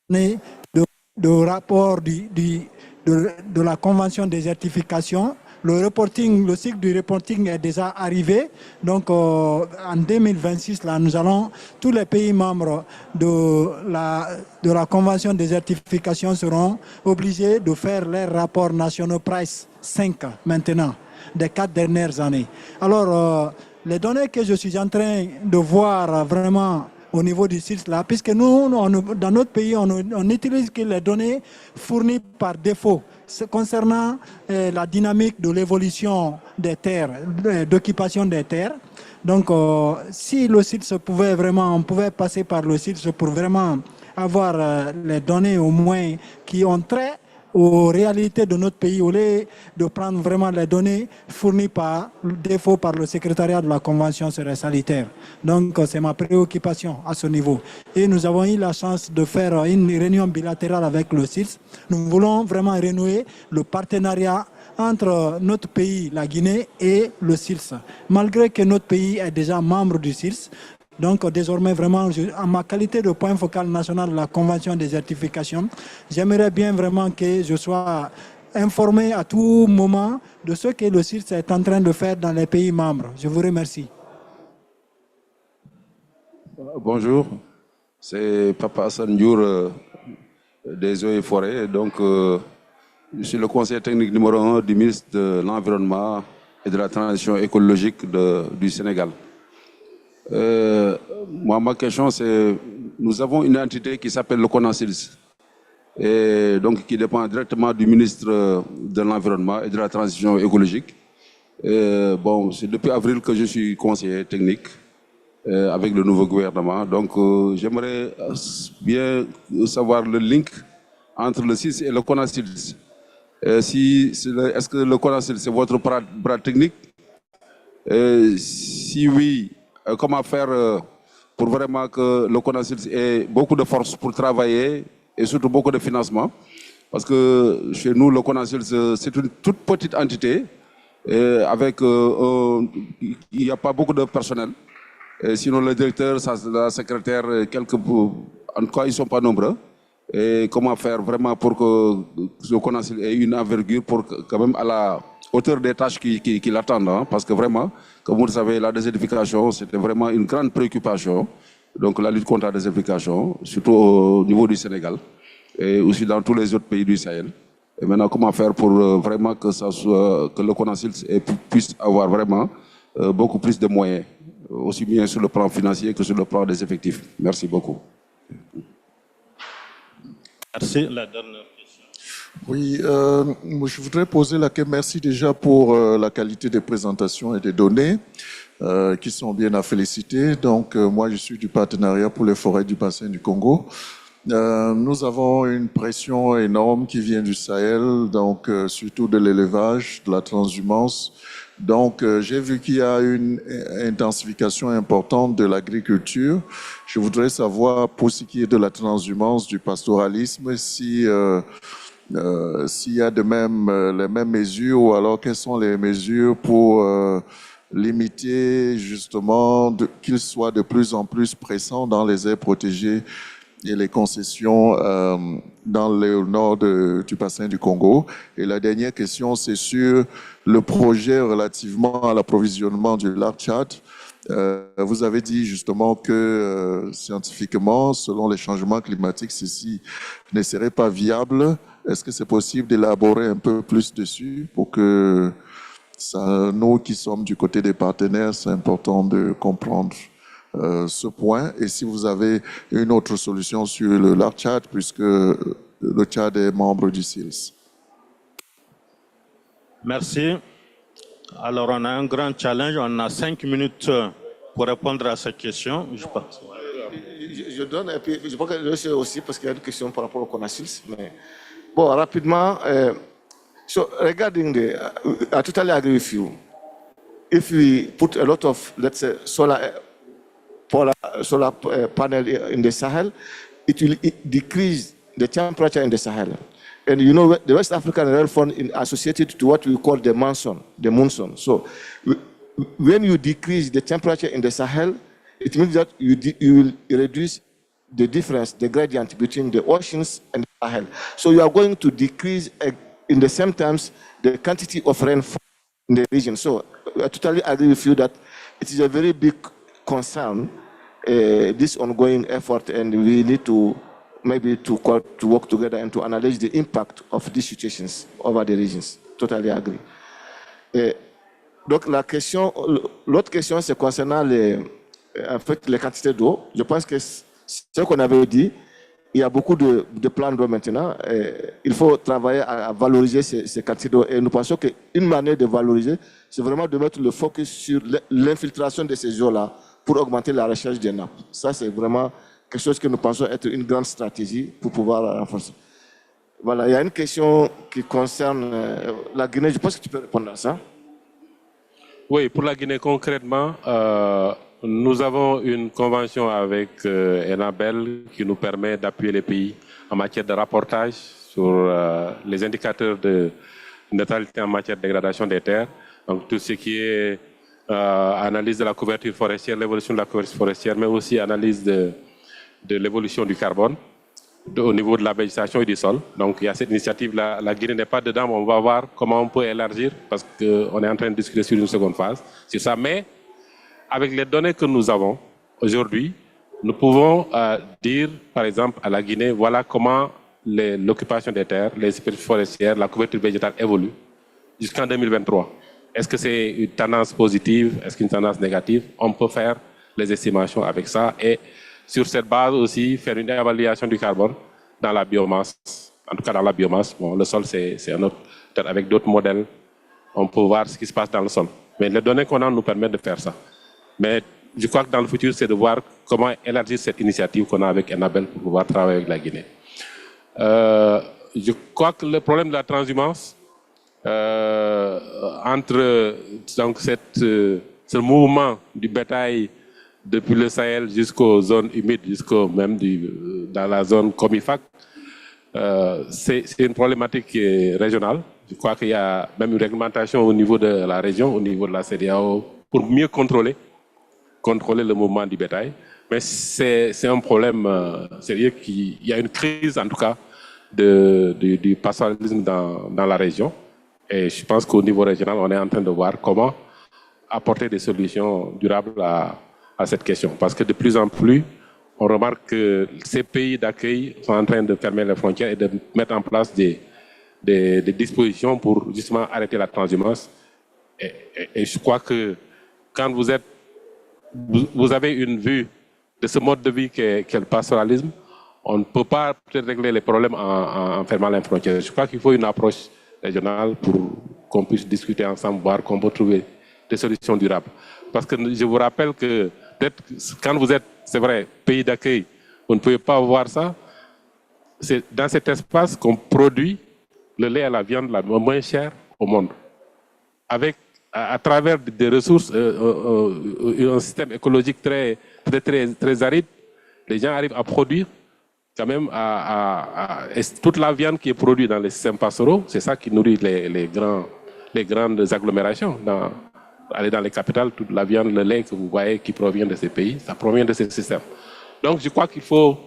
données de rapport de la Convention de désertification, le cycle du reporting est déjà arrivé. Donc, en 2026, là, nous allons, tous les pays membres de la Convention de désertification seront obligés de faire leurs rapports nationaux Price 5 maintenant, des 4 dernières années. Alors, les données que je suis en train de voir vraiment au niveau du site là, puisque nous, dans notre pays, on n'utilise que les données fournies par défaut concernant la dynamique de l'évolution des terres, d'occupation des terres. Donc, si le site se pouvait vraiment, on pouvait passer par le site pour vraiment avoir les données au moins qui ont trait aux réalités de notre pays, au lieu de prendre vraiment les données fournies par défaut par le secrétariat de la Convention sur les sanitaires. Donc, c'est ma préoccupation à ce niveau. Et nous avons eu la chance de faire une réunion bilatérale avec le CILS. Nous voulons vraiment renouer le partenariat entre notre pays, la Guinée, et le CILS. Malgré que notre pays est déjà membre du CILS, donc désormais vraiment, en ma qualité de point focal national de la Convention des certifications, j'aimerais bien vraiment que je sois informé à tout moment de ce que le CILS est en train de faire dans les pays membres. Je vous remercie. Bonjour, c'est Papa Hassan Diour des Eaux et Forêts. Donc, je suis le conseiller technique numéro 1 du ministre de l'Environnement et de la Transition écologique du Sénégal. Moi, ma question, c'est, nous avons une entité qui s'appelle le CONACILS, et donc qui dépend directement du ministre de l'Environnement et de la Transition écologique. Bon, c'est depuis avril que je suis conseiller technique avec le nouveau gouvernement. Donc, j'aimerais bien savoir le link entre le CILS et le CONACILS. Est-ce que le CONACILS, c'est votre bras technique? Si oui, comment faire pour vraiment que le CONACILS ait beaucoup de force pour travailler et surtout beaucoup de financement? Parce que chez nous, le CONACILS, c'est une toute petite entité avec il n'y a pas beaucoup de personnel. Sinon, le directeur, la secrétaire, en tout cas, ils ne sont pas nombreux. Et comment faire vraiment pour que le CONACILS ait une envergure pour quand même à la hauteur des tâches qui l'attendent, hein, parce que vraiment, comme vous le savez, la désertification, c'était vraiment une grande préoccupation. Donc la lutte contre la désertification, surtout au niveau du Sénégal et aussi dans tous les autres pays du Sahel. Et maintenant, comment faire pour vraiment que le CONACILS puisse avoir vraiment beaucoup plus de moyens, aussi bien sur le plan financier que sur le plan des effectifs. Merci beaucoup. Merci. La dernière question. Oui, je voudrais poser merci déjà pour la qualité des présentations et des données qui sont bien à féliciter. Donc, moi, je suis du partenariat pour les forêts du bassin du Congo. Nous avons une pression énorme qui vient du Sahel, donc surtout de l'élevage, de la transhumance. Donc, j'ai vu qu'il y a une intensification importante de l'agriculture. Je voudrais savoir, pour ce qui est de la transhumance, du pastoralisme, s'il y a les mêmes mesures, ou alors quelles sont les mesures pour limiter justement qu'il soit de plus en plus pressant dans les aires protégées et les concessions dans le nord du bassin du Congo. Et la dernière question, c'est sur le projet relativement à l'approvisionnement du lac Tchad. Vous avez dit justement que scientifiquement, selon les changements climatiques, ceci ne serait pas viable. Est-ce que c'est possible d'élaborer un peu plus dessus pour que nous qui sommes du côté des partenaires, c'est important de comprendre ce point, et si vous avez une autre solution sur le lac Tchad, puisque le Tchad est membre du CILS. Merci. Alors, on a un grand challenge. On a 5 minutes pour répondre à cette question. Je donne, et puis je pense que je sais aussi, parce qu'il y a une question par rapport au CONACILS, mais bon, rapidement, so regarding I totally agree with you. If we put a lot of, let's say, solar panel in the Sahel, it will decrease the temperature in the Sahel. And you know, the West African Rail Fund is associated to what we call the monsoon. So when you decrease the temperature in the Sahel, it means that you will reduce the difference, the gradient between the oceans and the Sahel. So you are going to decrease, in the same terms, the quantity of rainfall in the region. So I totally agree with you that it is a very big concern, this ongoing effort, and we need to maybe to work together and to analyze the impact of these situations over the regions. Totally agree. Donc l'autre question, c'est concernant en fait, les quantités d'eau. Je pense que ce qu'on avait dit, il y a beaucoup de plans d'eau maintenant. Il faut travailler à valoriser ces quantités d'eau. Et nous pensons qu'une manière de valoriser, c'est vraiment de mettre le focus sur l'infiltration de ces eaux-là pour augmenter la recherche des nappes. Ça, c'est vraiment quelque chose que nous pensons être une grande stratégie pour pouvoir renforcer. Voilà, il y a une question qui concerne la Guinée. Je pense que tu peux répondre à ça. Oui, pour la Guinée concrètement, nous avons une convention avec Enabel qui nous permet d'appuyer les pays en matière de rapportage sur les indicateurs de neutralité en matière de dégradation des terres. Donc tout ce qui est analyse de la couverture forestière, l'évolution de la couverture forestière, mais aussi analyse de l'évolution du carbone au niveau de la végétation et du sol. Donc il y a cette initiative-là. La Guinée n'est pas dedans, mais on va voir comment on peut élargir parce qu'on est en train de discuter sur une seconde phase. C'est ça. Mais avec les données que nous avons aujourd'hui, nous pouvons dire, par exemple, à la Guinée, voilà comment l'occupation des terres, les superficies forestières, la couverture végétale évolue jusqu'en 2023. Est-ce que c'est une tendance positive? Est-ce qu'une tendance négative? On peut faire les estimations avec ça et sur cette base aussi faire une évaluation du carbone dans la biomasse. En tout cas, dans la biomasse, bon, le sol, c'est un autre. Peut-être avec d'autres modèles, on peut voir ce qui se passe dans le sol. Mais les données qu'on a nous permettent de faire ça. Mais je crois que dans le futur, c'est de voir comment élargir cette initiative qu'on a avec Enabel pour pouvoir travailler avec la Guinée. Je crois que le problème de la transhumance, entre donc, ce mouvement du bétail depuis le Sahel jusqu'aux zones humides, jusqu'au même dans la zone Comifac, c'est une problématique qui est régionale. Je crois qu'il y a même une réglementation au niveau de la région, au niveau de la CEDEAO, pour mieux contrôler le mouvement du bétail. Mais c'est un problème sérieux. Il y a une crise, en tout cas, du pastoralisme dans la région. Et je pense qu'au niveau régional, on est en train de voir comment apporter des solutions durables à cette question. Parce que de plus en plus, on remarque que ces pays d'accueil sont en train de fermer les frontières et de mettre en place des dispositions pour justement arrêter la transhumance. Et je crois que quand vous avez une vue de ce mode de vie qu'est le pastoralisme, on ne peut pas peut-être régler les problèmes en fermant les frontières. Je crois qu'il faut une approche régionale pour qu'on puisse discuter ensemble, voir qu'on peut trouver des solutions durables. Parce que je vous rappelle que peut-être quand vous êtes, c'est vrai, pays d'accueil, vous ne pouvez pas voir ça. C'est dans cet espace qu'on produit le lait et la viande la moins chère au monde. Avec, à travers des ressources, un système écologique très aride, les gens arrivent à produire quand même toute la viande qui est produite dans les systèmes pastoraux, c'est ça qui nourrit les grandes agglomérations. Aller dans les capitales, toute la viande, le lait que vous voyez qui provient de ces pays, ça provient de ces systèmes. Donc je crois qu'il faut,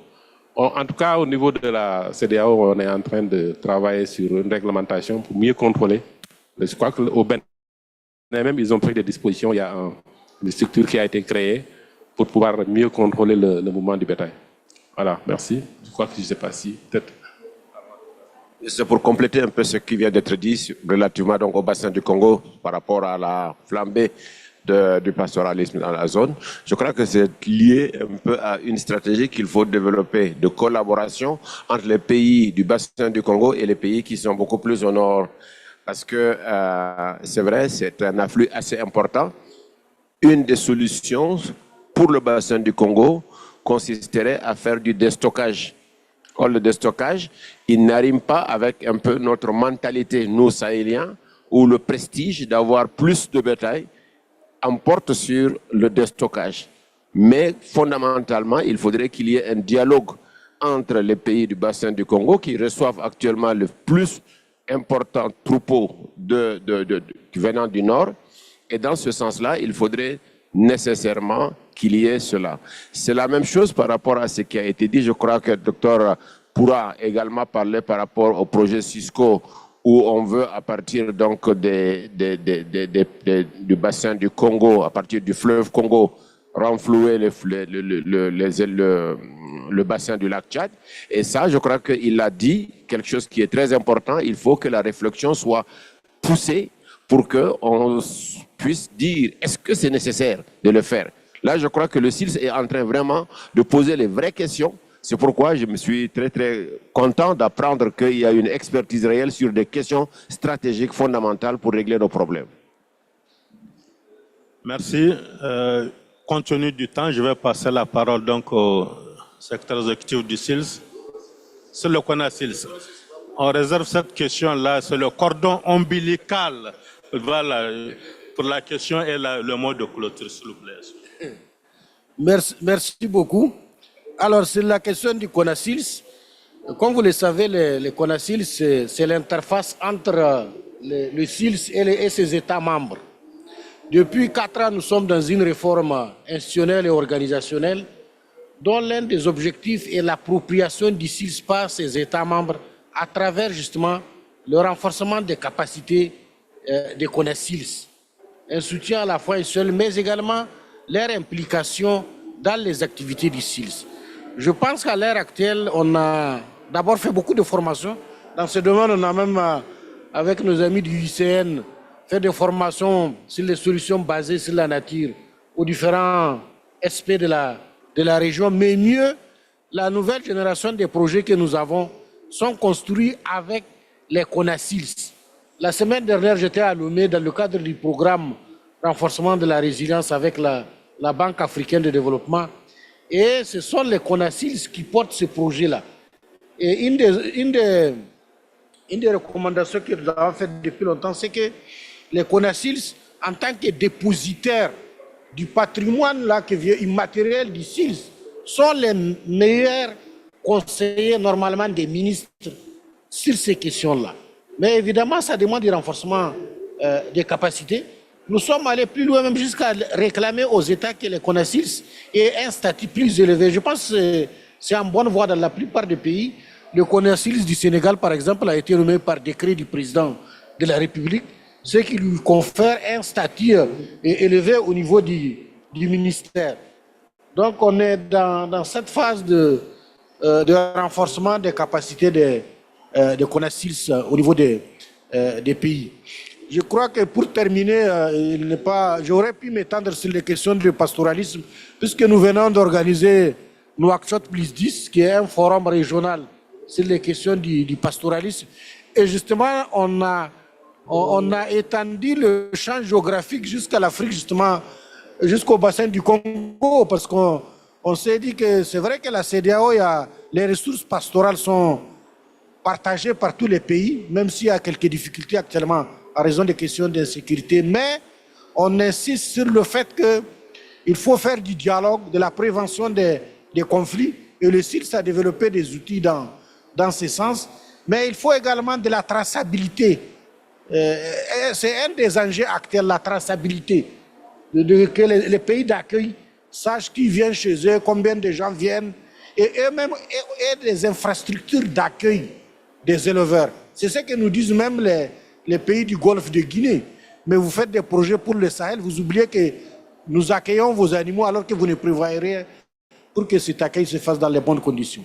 en tout cas au niveau de la CEDEAO, on est en train de travailler sur une réglementation pour mieux contrôler. Je crois qu'au Bénin même, ils ont pris des dispositions, il y a une structure qui a été créée pour pouvoir mieux contrôler le mouvement du bétail. Voilà, merci. Je crois que je ne sais pas si peut-être... C'est pour compléter un peu ce qui vient d'être dit relativement donc, au bassin du Congo par rapport à la flambée du pastoralisme dans la zone. Je crois que c'est lié un peu à une stratégie qu'il faut développer de collaboration entre les pays du bassin du Congo et les pays qui sont beaucoup plus au nord. Parce que c'est vrai, c'est un afflux assez important. Une des solutions pour le bassin du Congo consisterait à faire du déstockage. Or, le déstockage, il n'arrive pas avec un peu notre mentalité, nous, Sahéliens, où le prestige d'avoir plus de bétail emporte sur le déstockage. Mais fondamentalement, il faudrait qu'il y ait un dialogue entre les pays du bassin du Congo qui reçoivent actuellement le plus important troupeau venant du nord. Et dans ce sens-là, il faudrait nécessairement qu'il y ait cela. C'est la même chose par rapport à ce qui a été dit. Je crois que le docteur pourra également parler par rapport au projet ICESCO où on veut, à partir donc du bassin du Congo, à partir du fleuve Congo, renflouer le bassin du lac Tchad. Et ça, je crois qu'il a dit quelque chose qui est très important. Il faut que la réflexion soit poussée pour qu'on puisse dire est-ce que c'est nécessaire de le faire. Là, je crois que le CILS est en train vraiment de poser les vraies questions. C'est pourquoi je me suis très, très content d'apprendre qu'il y a une expertise réelle sur des questions stratégiques fondamentales pour régler nos problèmes. Merci. Compte tenu du temps, je vais passer la parole donc au secrétaire exécutif du CILS. C'est le CONACILS. On réserve cette question-là, c'est le cordon ombilical. Voilà, pour la question et le mot de clôture, s'il vous plaît. Merci beaucoup. Alors, c'est la question du CONACILS. Comme vous le savez, le CONACILS, c'est l'interface entre le CILS et ses États membres. Depuis 4 ans, nous sommes dans une réforme institutionnelle et organisationnelle dont l'un des objectifs est l'appropriation du CILS par ses États membres à travers justement le renforcement des capacités des CONACILS. Un soutien à la fois seul, mais également leur implication dans les activités du CILS. Je pense qu'à l'heure actuelle, on a d'abord fait beaucoup de formations. Dans ce domaine, on a même, avec nos amis du ICN, fait des formations sur les solutions basées sur la nature aux différents aspects de la région. Mais mieux, la nouvelle génération des projets que nous avons sont construits avec les CONACILS. La semaine dernière, j'étais à Lomé dans le cadre du programme renforcement de la résilience avec la Banque africaine de développement. Et ce sont les CONACILS qui portent ce projet-là. Et une des recommandations que nous avons faites depuis longtemps, c'est que les CONACILS, en tant que dépositaires du patrimoine là, qui vient immatériel du CILS, sont les meilleurs conseillers normalement des ministres sur ces questions-là. Mais évidemment, ça demande du renforcement des capacités. Nous sommes allés plus loin, même jusqu'à réclamer aux États que les CONACILS aient un statut plus élevé. Je pense que c'est en bonne voie dans la plupart des pays. Le CONACILS du Sénégal, par exemple, a été nommé par décret du président de la République, ce qui lui confère un statut élevé au niveau du ministère. Donc on est dans cette phase de renforcement des capacités des CONACILS au niveau des pays. Je crois que pour terminer, j'aurais pu m'étendre sur les questions du pastoralisme, puisque nous venons d'organiser Nouakchott plus 10, qui est un forum régional sur les questions du pastoralisme. Et justement, on a étendu le champ géographique jusqu'à l'Afrique, justement, jusqu'au bassin du Congo, parce qu'on s'est dit que c'est vrai que la CEDEAO, les ressources pastorales sont partagées par tous les pays, même s'il y a quelques difficultés actuellement à raison des questions d'insécurité, mais on insiste sur le fait qu'il faut faire du dialogue, de la prévention des conflits, et le CILS a développé des outils dans ce sens, mais il faut également de la traçabilité. C'est un des enjeux actuels, la traçabilité, que les pays d'accueil sachent qui vient chez eux, combien de gens viennent, et eux-mêmes aient des infrastructures d'accueil des éleveurs. C'est ce que nous disent même les pays du Golfe de Guinée. Mais vous faites des projets pour le Sahel, vous oubliez que nous accueillons vos animaux alors que vous ne prévoyez rien pour que cet accueil se fasse dans les bonnes conditions.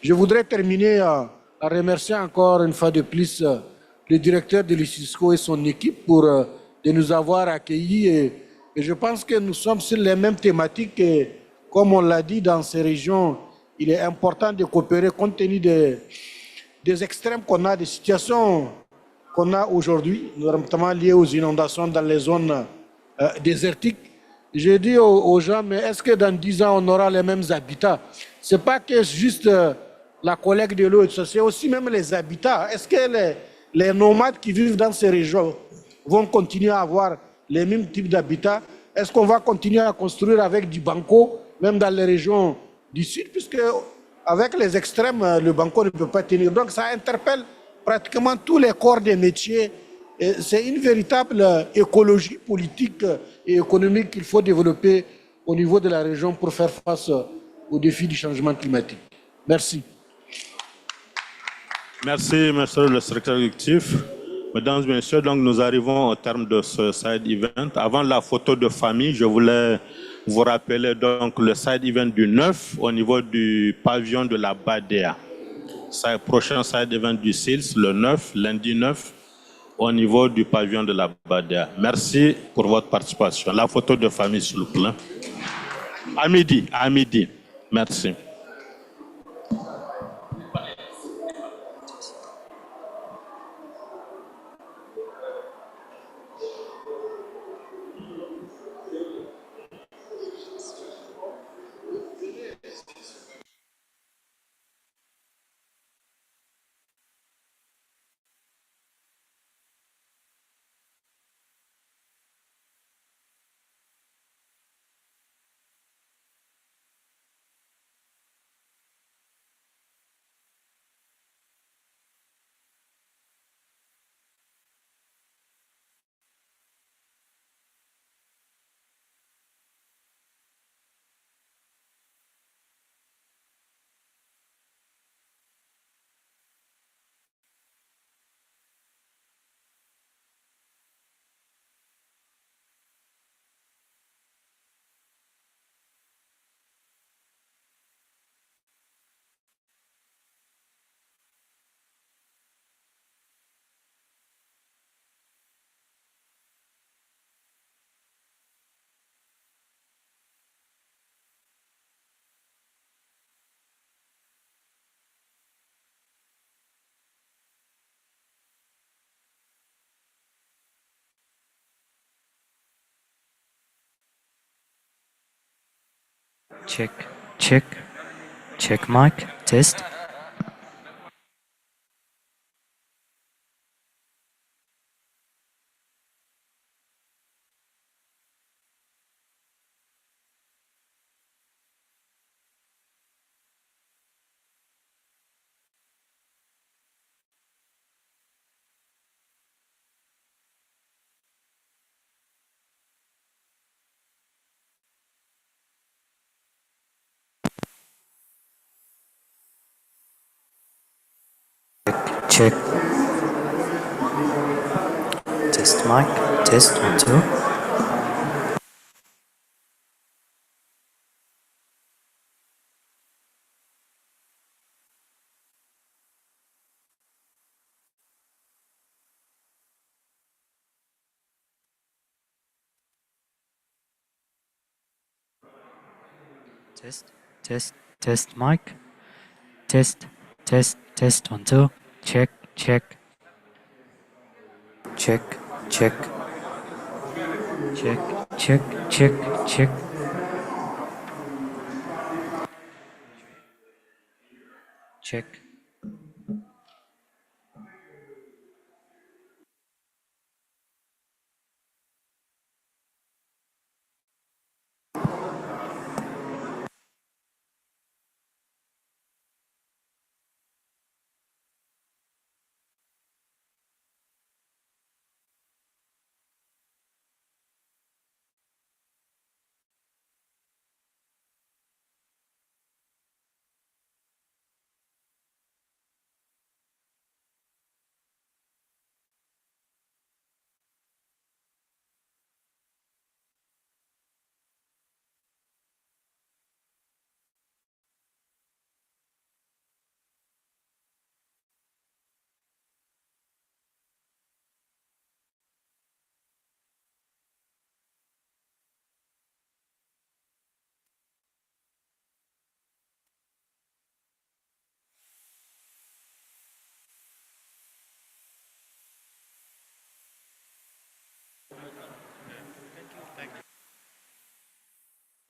Je voudrais terminer en remerciant encore une fois de plus le directeur de l'ICESCO et son équipe de nous avoir accueillis. Et je pense que nous sommes sur les mêmes thématiques. Et comme on l'a dit, dans ces régions, il est important de coopérer compte tenu des extrêmes qu'on a, des situations qu'on a aujourd'hui, notamment liées aux inondations dans les zones désertiques. J'ai dit aux gens, mais est-ce que dans 10 ans, on aura les mêmes habitats? Ce n'est pas que juste la collecte de l'eau, c'est aussi même les habitats. Est-ce que les nomades qui vivent dans ces régions vont continuer à avoir les mêmes types d'habitats? Est-ce qu'on va continuer à construire avec du banco, même dans les régions du sud, puisque avec les extrêmes, le banco ne peut pas tenir. Donc ça interpelle pratiquement tous les corps des métiers. C'est une véritable écologie politique et économique qu'il faut développer au niveau de la région pour faire face aux défis du changement climatique. Merci. Merci, monsieur le secrétaire exécutif. Mesdames et messieurs, donc nous arrivons au terme de ce side event. Avant la photo de famille, je voulais vous rappeler donc le side event du 9 au niveau du pavillon de la Badea. Prochain side event du CILS, le 9, lundi 9, au niveau du pavillon de la Badia. Merci pour votre participation. La photo de famille, s'il vous plaît. À midi, à midi. Merci. Check, check, check mic, test. Check. Test mic, test 1, 2. Test, test, test mic. Test, test, test 1, 2. Check, check. Check, check. Check, check, check, check. Check.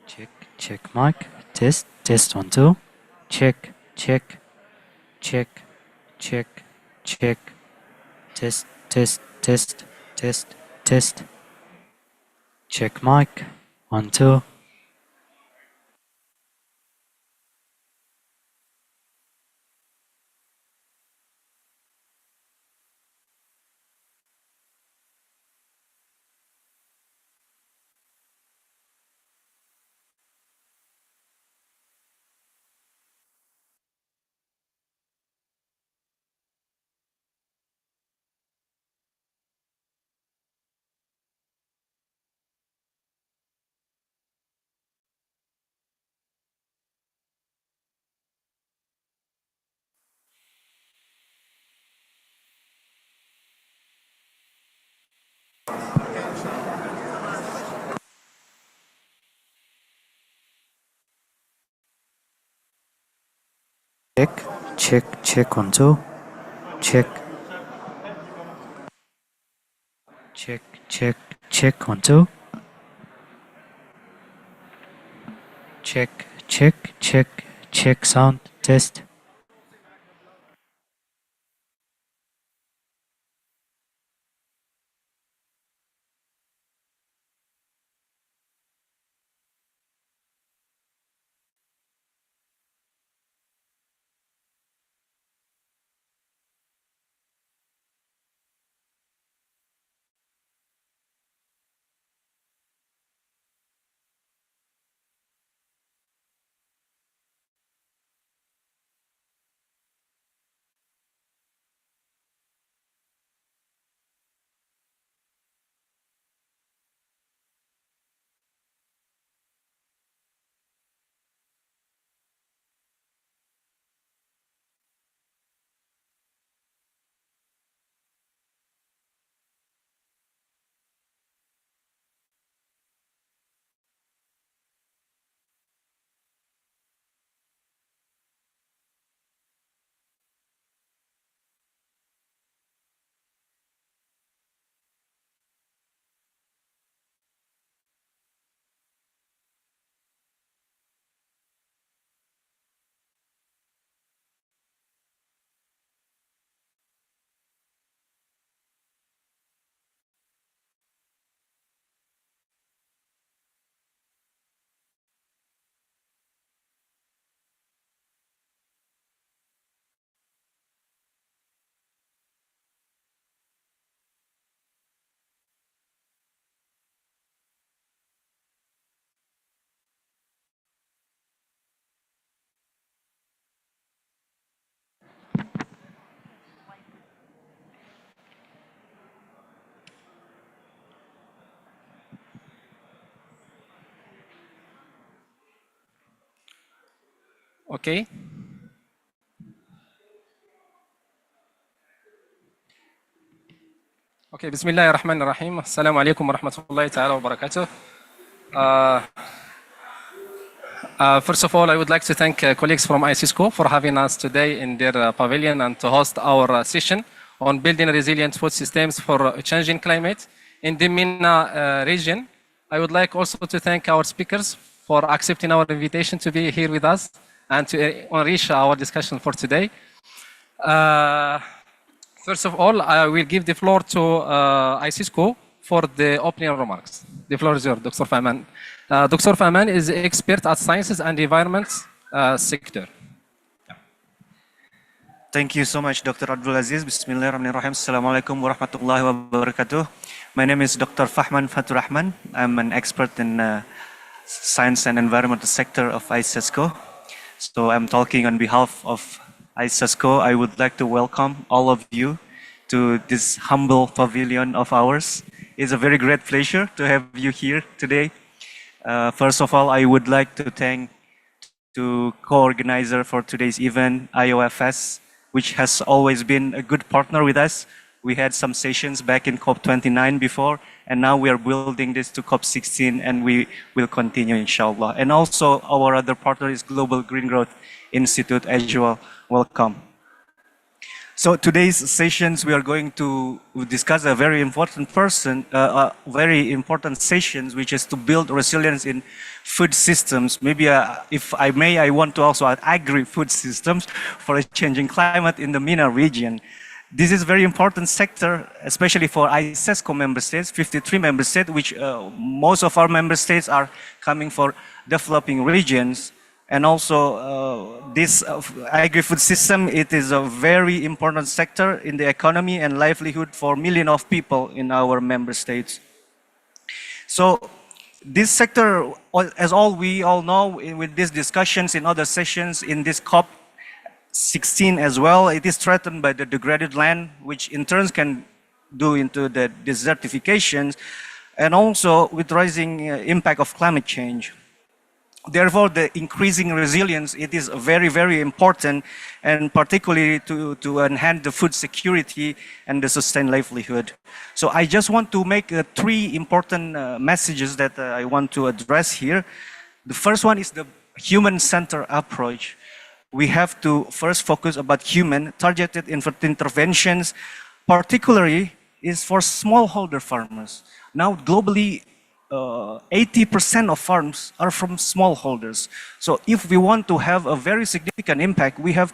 Check, check mic. Test, test 1, 2. Check, check, check, check, check. Test, test, test, test, test. Check mic. 1, 2. check 1 2. Check 1 2. Check sound test. Okay. Okay, Bismillah ar-Rahman ar-Rahim. Assalamu alaikum wa rahmatullahi ta'ala wa barakatuh. First of all, I would like to thank colleagues from ICESCO for having us today in their pavilion and to host our session on building resilient food systems for a changing climate in the MENA region. I would like also to thank our speakers for accepting our invitation to be here with us and to enrich our discussion for today. First of all, I will give the floor to ICESCO for the opening remarks. The floor is yours, Dr. Fahman. Dr. Fahman is an expert at sciences and environment sector. Thank you so much, Dr. Abdulaziz. Bismillahirrahmanirrahim. Assalamu alaikum wa rahmatullahi wa barakatuh. My name is Dr. Fahman Faturrahman. I'm an expert in science and environmental sector of ICESCO. So I'm talking on behalf of ICESCO. I would like to welcome all of you to this humble pavilion of ours. It's a very great pleasure to have you here today. First of all, I would like to thank the co-organizer for today's event, IOFS, which has always been a good partner with us. We had some sessions back in COP29 before, and now we are building this to COP16, and we will continue, inshallah. And also, our other partner is Global Green Growth Institute as well. Welcome. So today's sessions, we are going to discuss a very important sessions, which is to build resilience in food systems. Maybe if I may, I want to also add agri-food systems for a changing climate in the MENA region. This is a very important sector, especially for ICESCO member states, 53 member states, which most of our member states are coming for developing regions. And also this agri-food system, it is a very important sector in the economy and livelihood for millions of people in our member states. So this sector, as we all know, with these discussions in other sessions in this COP16 as well, it is threatened by the degraded land, which in turn can do into the desertifications, and also with rising impact of climate change. Therefore, the increasing resilience, it is very, very important, and particularly to enhance the food security and the sustained livelihood. So I just want to make three important messages that I want to address here. The first one is the human-centered approach. we have to first focus about human targeted interventions, particularly is for smallholder farmers. Now, globally, 80% of farms are from smallholders. So if we want to have a very significant impact, we have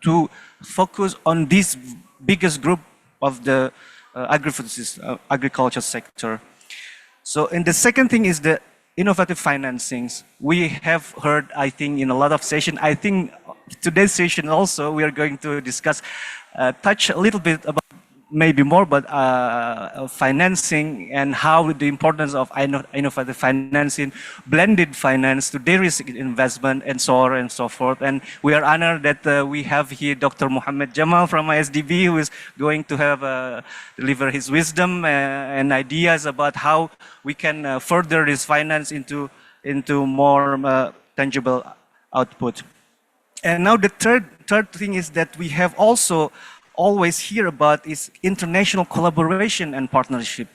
to focus on this biggest group of the agriculture sector. So, and the second thing is the innovative financings. We have heard, I think, in a lot of sessions, I think today's session also, we are going to discuss, touch a little bit about maybe more, but financing and how the importance of innovative financing, blended finance to de-risk investment, and so on and so forth. And we are honored that we have here Dr. Muhammad Jamal from ISDB, who is going to have deliver his wisdom and ideas about how we can further this finance into more tangible output. And now the third thing is that we have also always hear about is international collaboration and partnership.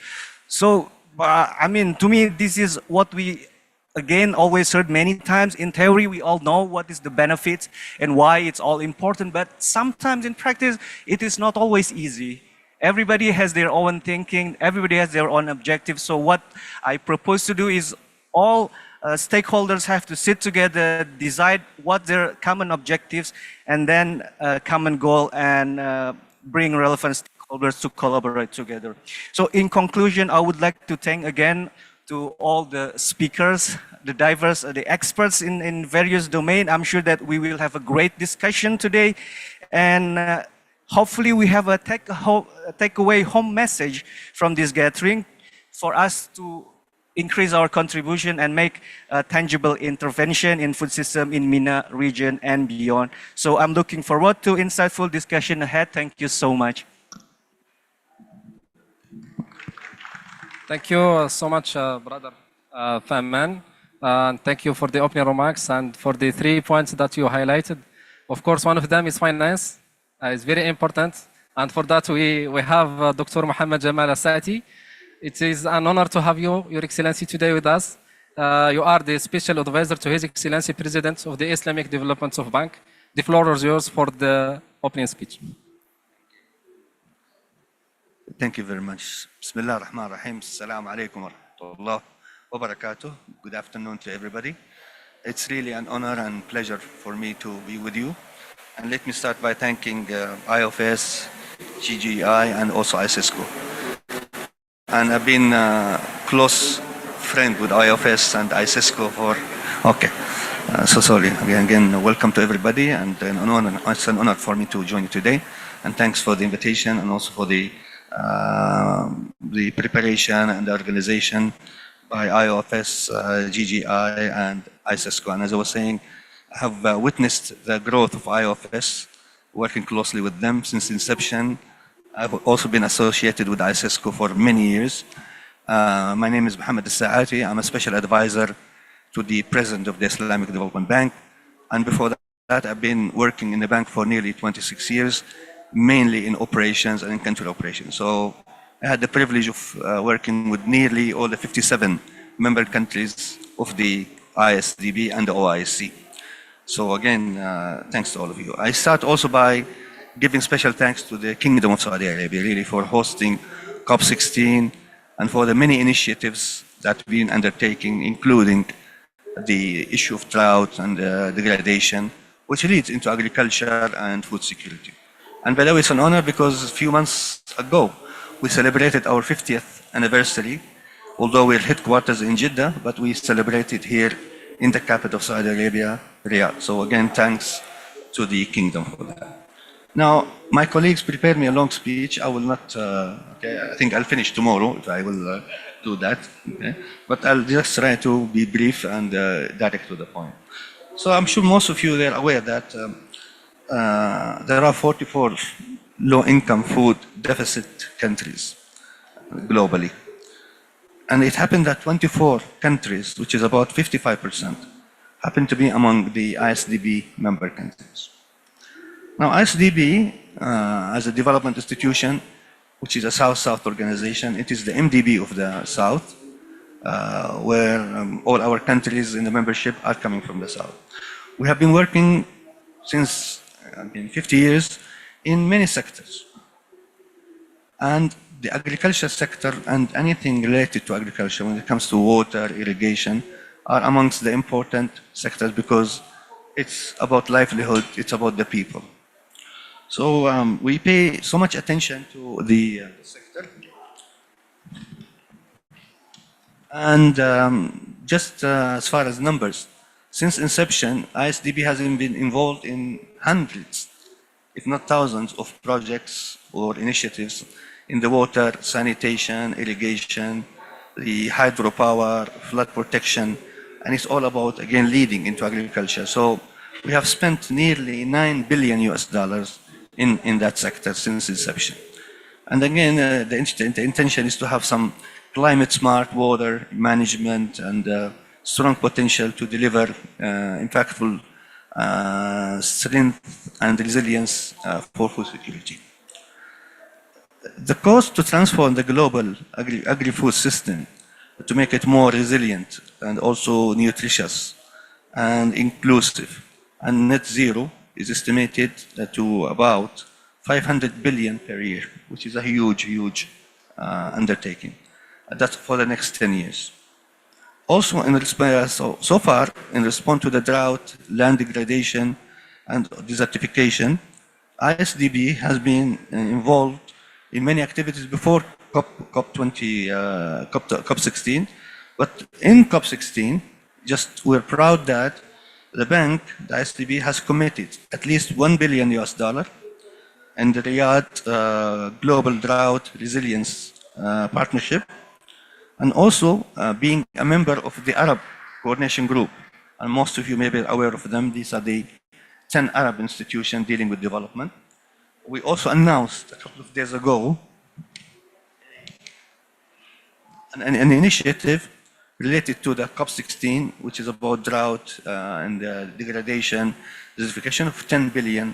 So, I mean, to me, this is what we, again, always heard many times. In theory, we all know what is the benefits and why it's all important, but sometimes in practice, it is not always easy. Everybody has their own thinking, everybody has their own objectives. So what I propose to do is all stakeholders have to sit together, decide what their common objectives, and then common goal, and bring relevant stakeholders to collaborate together. So in conclusion, I would like to thank again to all the speakers, the diverse, the experts in various domains. I'm sure that we will have a great discussion today, and hopefully we have a takeaway home message from this gathering for us to increase our contribution and make a tangible intervention in food system in MENA region and beyond. So I'm looking forward to insightful discussion ahead. Thank you so much. Thank you so much, Brother Famman. Thank you for the opening remarks and for the 3 points that you highlighted. Of course, one of them is finance. It's very important. And for that, we have Dr. Muhammad Jamal Asati. It is an honor to have you, Your Excellency, today with us. You are the Special Advisor to His Excellency President of the Islamic Development of Bank. The floor is yours for the opening speech. Thank you very much. Bismillah ar-Rahman ar-Rahim. Assalamu alaikum wa rahmatullah wa barakatuh. Good afternoon to everybody. It's really an honor and pleasure for me to be with you. And let me start by thanking IFS, GGI, and also ICESCO. And I've been a close friend with IFS and ICESCO for, okay. So sorry, again, welcome to everybody, and it's an honor for me to join you today. And thanks for the invitation and also for the preparation and the organization by IFS, GGI, and ICESCO. And as I was saying, I have witnessed the growth of IFS, working closely with them since inception. I've also been associated with ICESCO for many years. My name is Mohammed Al-Saati. I'm a special advisor to the president of the Islamic Development Bank. And before that, I've been working in the bank for nearly 26 years, mainly in operations and in country operations. So I had the privilege of working with nearly all the 57 member countries of the ISDB and the OIC. So again, thanks to all of you. I start also by giving special thanks to the Kingdom of Saudi Arabia, really, for hosting COP16 and for the many initiatives that we've been undertaking, including the issue of drought and degradation, which leads into agriculture and food security. And by the way, it's an honor because a few months ago, we celebrated our 50th anniversary, although we're headquarters in Jeddah, but we celebrated here in the capital of Saudi Arabia, Riyadh. So again, thanks to the Kingdom for that. Now, my colleagues prepared me a long speech. I will not, I think I'll finish tomorrow if I will do that. Okay? But I'll just try to be brief and direct to the point. So I'm sure most of you are aware that there are 44 low-income food deficit countries globally. And it happened that 24 countries, which is about 55%, happen to be among the ISDB member countries. Now, ISDB, as a development institution, which is a South-South organization, it is the MDB of the South, where all our countries in the membership are coming from the South. We have been working since 50 years in many sectors. And the agriculture sector and anything related to agriculture when it comes to water, irrigation, are amongst the important sectors because it's about livelihood, it's about the people. So we pay so much attention to the sector. And just as far as numbers, since inception, ISDB has been involved in hundreds, if not thousands, of projects or initiatives in the water, sanitation, irrigation, the hydropower, flood protection, and it's all about, again, leading into agriculture. So we have spent nearly $9 billion in that sector since inception. And again, the intention is to have some climate smart water management and strong potential to deliver impactful strength and resilience for food security. The cost to transform the global agri-food system to make it more resilient and also nutritious and inclusive and net zero is estimated to about 500 billion per year, which is a huge, huge undertaking. That's for the next 10 years. Also, so far, in response to the drought, land degradation, and desertification, ISDB has been involved in many activities before COP16. But in COP16, we're proud that the bank, the ISDB, has committed at least $1 billion in the Riyadh Global Drought Resilience Partnership, and also being a member of the Arab Coordination Group. And most of you may be aware of them. These are the 10 Arab institutions dealing with development. We also announced a couple of days ago an initiative related to the COP16, which is about drought and degradation, desertification of $10 billion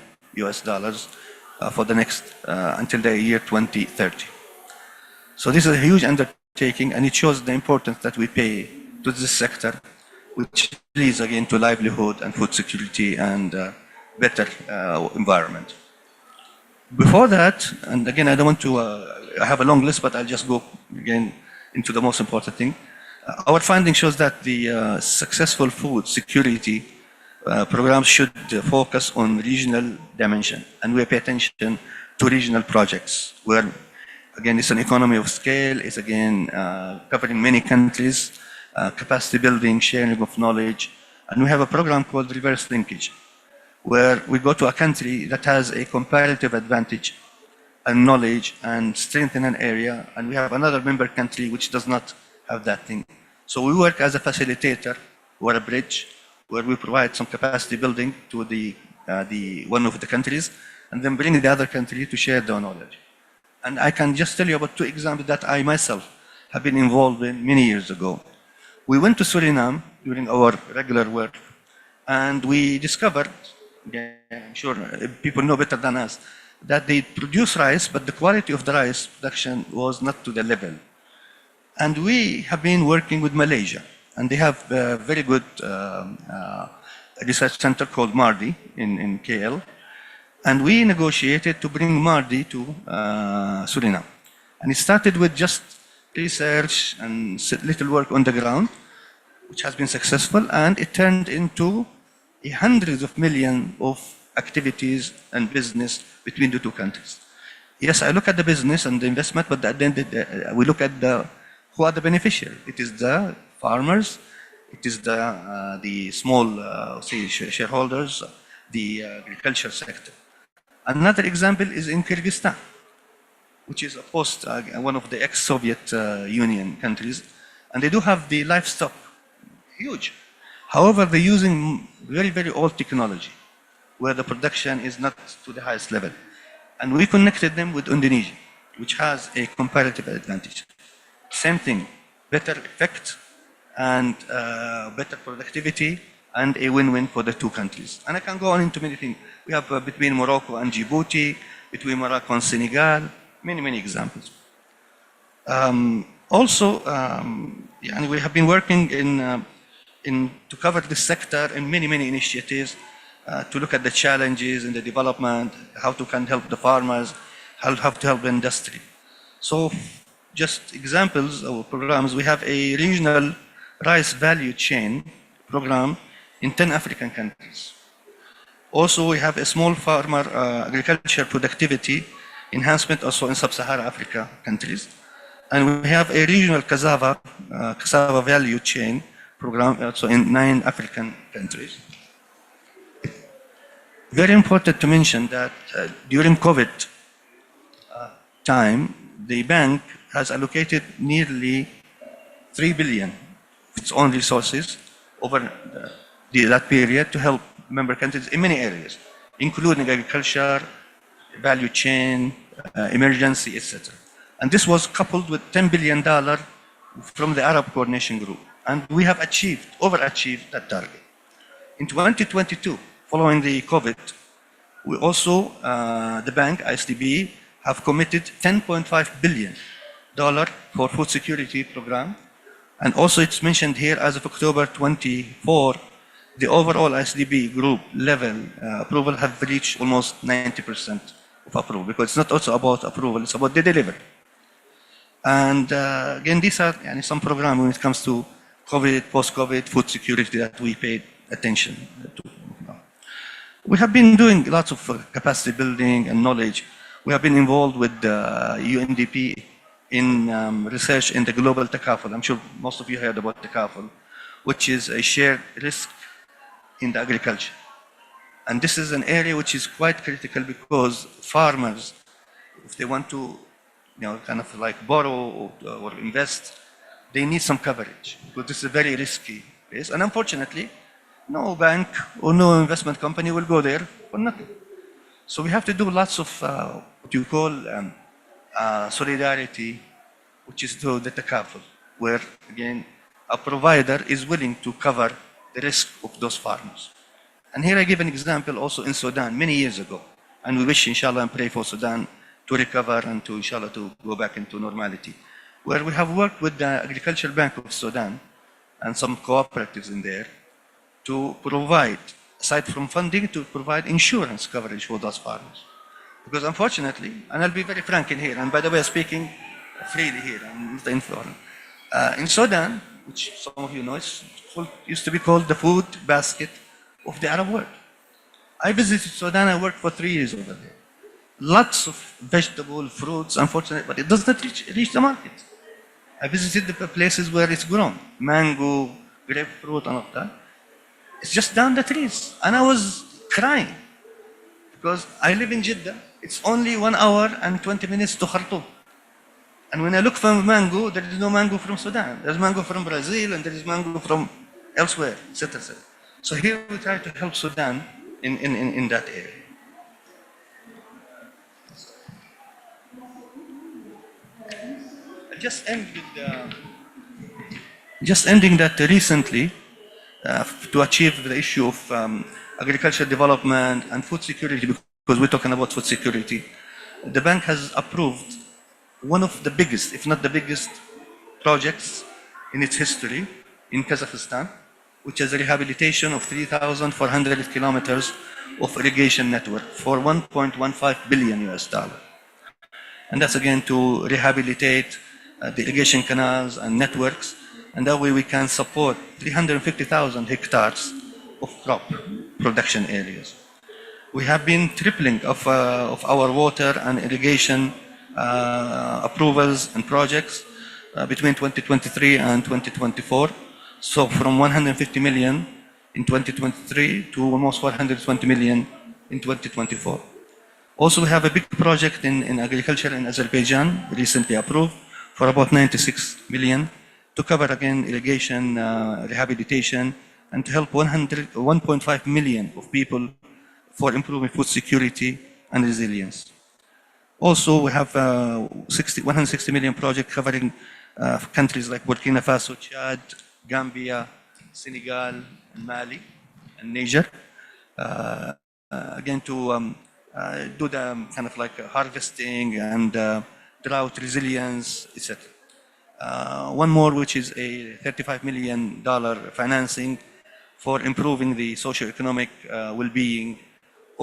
for the next, until the year 2030. So this is a huge undertaking, and it shows the importance that we pay to this sector, which leads again to livelihood and food security and better environment. Before that, and again, I don't want to, I have a long list, but I'll just go again into the most important thing. Our finding shows that the successful food security programs should focus on regional dimension, and we pay attention to regional projects where, again, it's an economy of scale, it's again covering many countries, capacity building, sharing of knowledge, and we have a program called reverse linkage, where we go to a country that has a comparative advantage and knowledge and strength in an area, and we have another member country which does not have that thing. So we work as a facilitator or a bridge where we provide some capacity building to the one of the countries and then bring the other country to share their knowledge. And I can just tell you about 2 examples that I myself have been involved in many years ago. We went to Suriname during our regular work, and we discovered, I'm sure people know better than us, that they produce rice, but the quality of the rice production was not to the level. And we have been working with Malaysia, and they have a very good research center called MARDI in KL. And we negotiated to bring MARDI to Suriname. And it started with just research and little work on the ground, which has been successful, and it turned into hundreds of millions of activities and business between the 2 countries. Yes, I look at the business and the investment, but at the end, we look at who are the beneficiaries. It is the farmers, it is the small shareholders, the agriculture sector. Another example is in Kyrgyzstan, which is one of the ex-Soviet Union countries, and they do have the livestock, huge. However, they're using very, very old technology, where the production is not to the highest level. And we connected them with Indonesia, which has a comparative advantage. Same thing, better effect and better productivity and a win-win for the 2 countries. And I can go on into many things. We have between Morocco and Djibouti, between Morocco and Senegal, many, many examples. Also, we have been working to cover this sector in many, many initiatives to look at the challenges in the development, how to can help the farmers, how to help the industry. So just examples of programs, we have a regional rice value chain program in 10 African countries. Also, we have a small farmer agriculture productivity enhancement also in sub-Saharan Africa countries. And we have a regional cassava value chain program also in 9 African countries. Very important to mention that during COVID time, the bank has allocated nearly 3 billion of its own resources over that period to help member countries in many areas, including agriculture, value chain, emergency, etc. And this was coupled with $10 billion from the Arab Coordination Group. And we have overachieved that target. In 2022, following the COVID, we also, the bank, ISDB, have committed $10.5 billion for food security program. And also it's mentioned here as of October 24, the overall ISDB group level approval have reached almost 90% of approval, because it's not also about approval, it's about the delivery. And again, these are some programs when it comes to COVID, post-COVID, food security that we paid attention to. We have been doing lots of capacity building and knowledge. We have been involved with UNDP in research in the global takaful. I'm sure most of you heard about takaful, which is a shared risk in the agriculture. And this is an area which is quite critical because farmers, if they want to kind of like borrow or invest, they need some coverage because this is a very risky place. And unfortunately, no bank or no investment company will go there for nothing. So we have to do lots of what you call solidarity, which is through the takaful, where again, a provider is willing to cover the risk of those farmers. And here I give an example also in Sudan many years ago. And we wish, inshallah, and pray for Sudan to recover and to, inshallah, to go back into normality. Where we have worked with the Agricultural Bank of Sudan and some cooperatives in there to provide, aside from funding, to provide insurance coverage for those farmers. Because unfortunately, and I'll be very frank in here, and by the way, I'm speaking freely here, I'm not informed. In Sudan, which some of you know, used to be called the food basket of the Arab world. I visited Sudan, I worked for 3 years over there. Lots of vegetable, fruits, unfortunately, but it does not reach the market. I visited the places where it's grown, mango, grapefruit, and all that. It's just down the trees. And I was crying because I live in Jeddah. It's only 1 hour and 20 minutes to Khartoum. And when I look for mango, there is no mango from Sudan. There's mango from Brazil and there is mango from elsewhere, etc. So here we try to help Sudan in that area. Just ending that recently, to achieve the issue of agricultural development and food security, because we're talking about food security, the bank has approved one of the biggest, if not the biggest, projects in its history in Kazakhstan, which is a rehabilitation of 3,400 kilometers of irrigation network for $1.15 billion US. And that's again to rehabilitate the irrigation canals and networks, and that way we can support 350,000 hectares of crop production areas. We have been tripling of our water and irrigation approvals and projects between 2023 and 2024. So from 150 million in 2023 to almost 420 million in 2024. Also, we have a big project in agriculture in Azerbaijan, recently approved, for about 96 million to cover again irrigation, rehabilitation, and to help 1.5 million of people for improving food security and resilience. Also, we have 160 million project covering countries like Burkina Faso, Chad, Gambia, Senegal, and Mali, and Niger. Again, to do the kind of like harvesting and drought resilience, etc. One more, which is a $35 million financing for improving the socio-economic well-being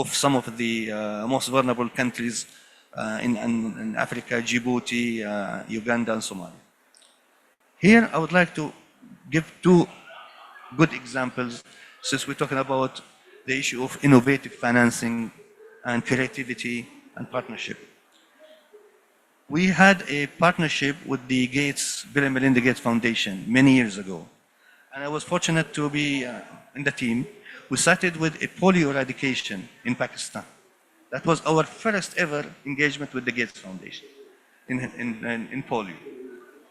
of some of the most vulnerable countries in Africa, Djibouti, Uganda, and Somalia. Here, I would like to give two good examples, since we're talking about the issue of innovative financing and creativity and partnership. We had a partnership with the Bill and Melinda Gates Foundation many years ago. And I was fortunate to be in the team. We started with a polio eradication in Pakistan. That was our first ever engagement with the Gates Foundation in polio.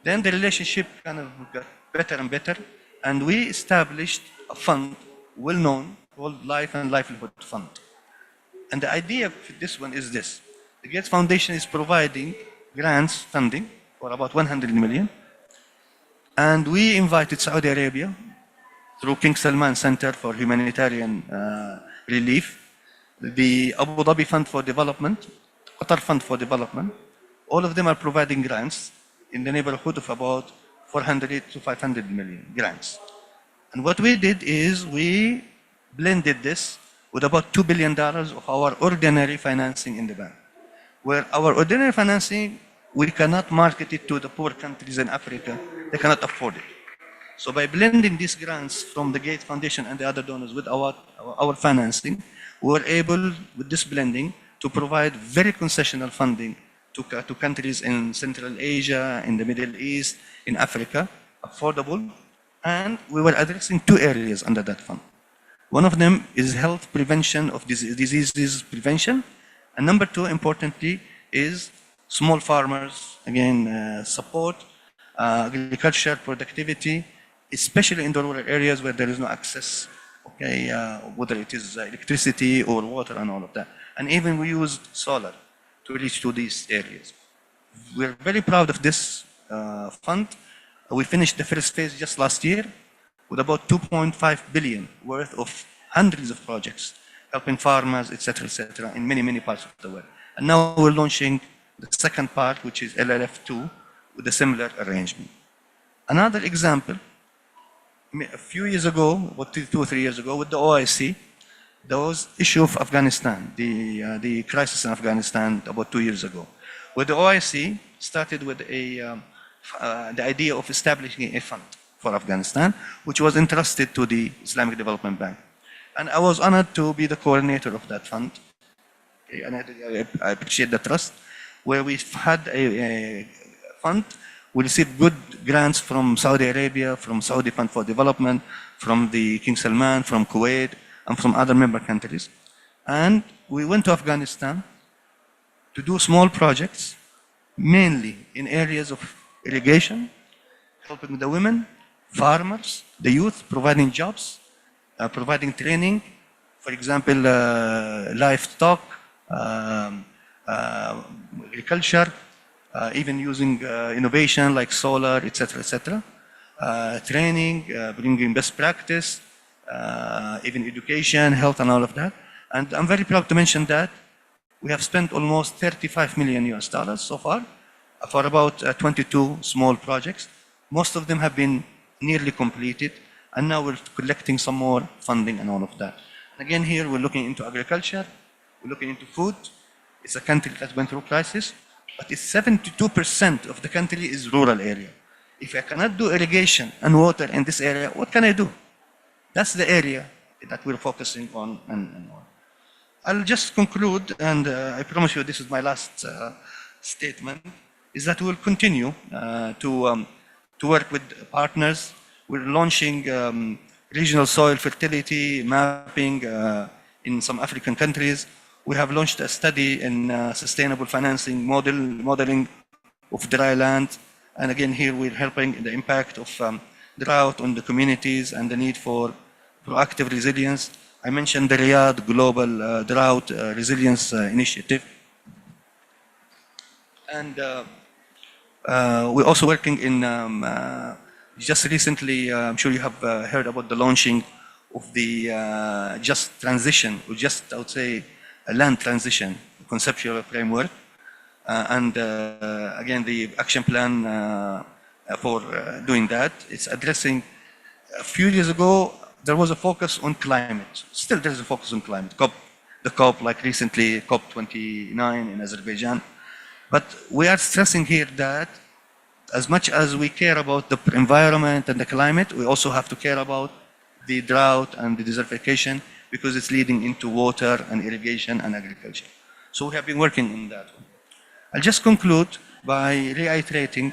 Then the relationship kind of got better and better, and we established a fund well known called Life and Livelihood Fund. And the idea of this one is this. The Gates Foundation is providing grants funding for about 100 million. And we invited Saudi Arabia through King Salman Center for Humanitarian Relief, the Abu Dhabi Fund for Development, Qatar Fund for Development. All of them are providing grants in the neighborhood of about 400 to 500 million grants. And what we did is we blended this with about $2 billion of our ordinary financing in the bank. Where our ordinary financing, we cannot market it to the poor countries in Africa. They cannot afford it. So by blending these grants from the Gates Foundation and the other donors with our financing, we were able, with this blending, to provide very concessional funding to countries in Central Asia, in the Middle East, in Africa, affordable. And we were addressing two areas under that fund. One of them is health prevention of diseases prevention. And number two, importantly, is small farmers, again, support, agriculture, productivity, especially in the rural areas where there is no access, okay, whether it is electricity or water and all of that. And even we used solar to reach to these areas. We're very proud of this fund. We finished the first phase just last year with about 2.5 billion worth of hundreds of projects, helping farmers, etc., in many, many parts of the world. And now we're launching the second part, which is LLF2, with a similar arrangement. Another example, a few years ago, 2 or 3 years ago, with the OIC, there was issue of Afghanistan, the crisis in Afghanistan about 2 years ago, where the OIC started with the idea of establishing a fund for Afghanistan, which was entrusted to the Islamic Development Bank. And I was honored to be the coordinator of that fund. And I appreciate the trust, where we had a fund. We received good grants from Saudi Arabia, from Saudi Fund for Development, from the King Salman, from Kuwait, and from other member countries. And we went to Afghanistan to do small projects, mainly in areas of irrigation, helping the women, farmers, the youth, providing jobs, providing training, for example, livestock, agriculture, even using innovation like solar, etc., training, bringing best practice, even education, health, and all of that. And I'm very proud to mention that we have spent almost $35 million so far for about 22 small projects. Most of them have been nearly completed, and now we're collecting some more funding and all of that. And again, here we're looking into agriculture, we're looking into food. It's a country that went through crisis, but it's 72% of the country is rural area. If I cannot do irrigation and water in this area, what can I do? That's the area that we're focusing on and on. I'll just conclude, and I promise you this is my last statement, is that we'll continue to work with partners. We're launching regional soil fertility mapping in some African countries. We have launched a study in sustainable financing modeling of dry land. And again, here we're helping the impact of drought on the communities and the need for proactive resilience. I mentioned the Riyadh Global Drought Resilience Initiative. And we're also working in, just recently, I'm sure you have heard about the launching of the just transition, or just, I would say, a land transition conceptual framework. And again, the action plan for doing that, it's addressing, a few years ago, there was a focus on climate. Still, there's a focus on climate. The COP, like recently, COP29 in Azerbaijan. But we are stressing here that as much as we care about the environment and the climate, we also have to care about the drought and the desertification because it's leading into water and irrigation and agriculture. So we have been working in that. I'll just conclude by reiterating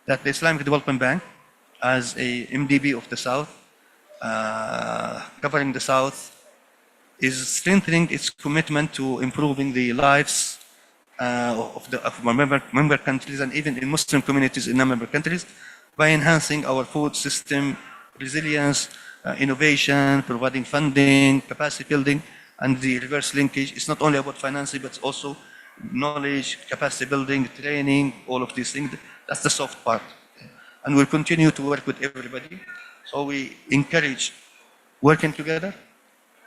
that the Islamic Development Bank, as a MDB of the South, covering the South, is strengthening its commitment to improving the lives of member countries and even in Muslim communities in non-member countries by enhancing our food system resilience, innovation, providing funding, capacity building, and the reverse linkage. It's not only about financing, but it's also knowledge, capacity building, training, all of these things. That's the soft part. And we'll continue to work with everybody. So we encourage working together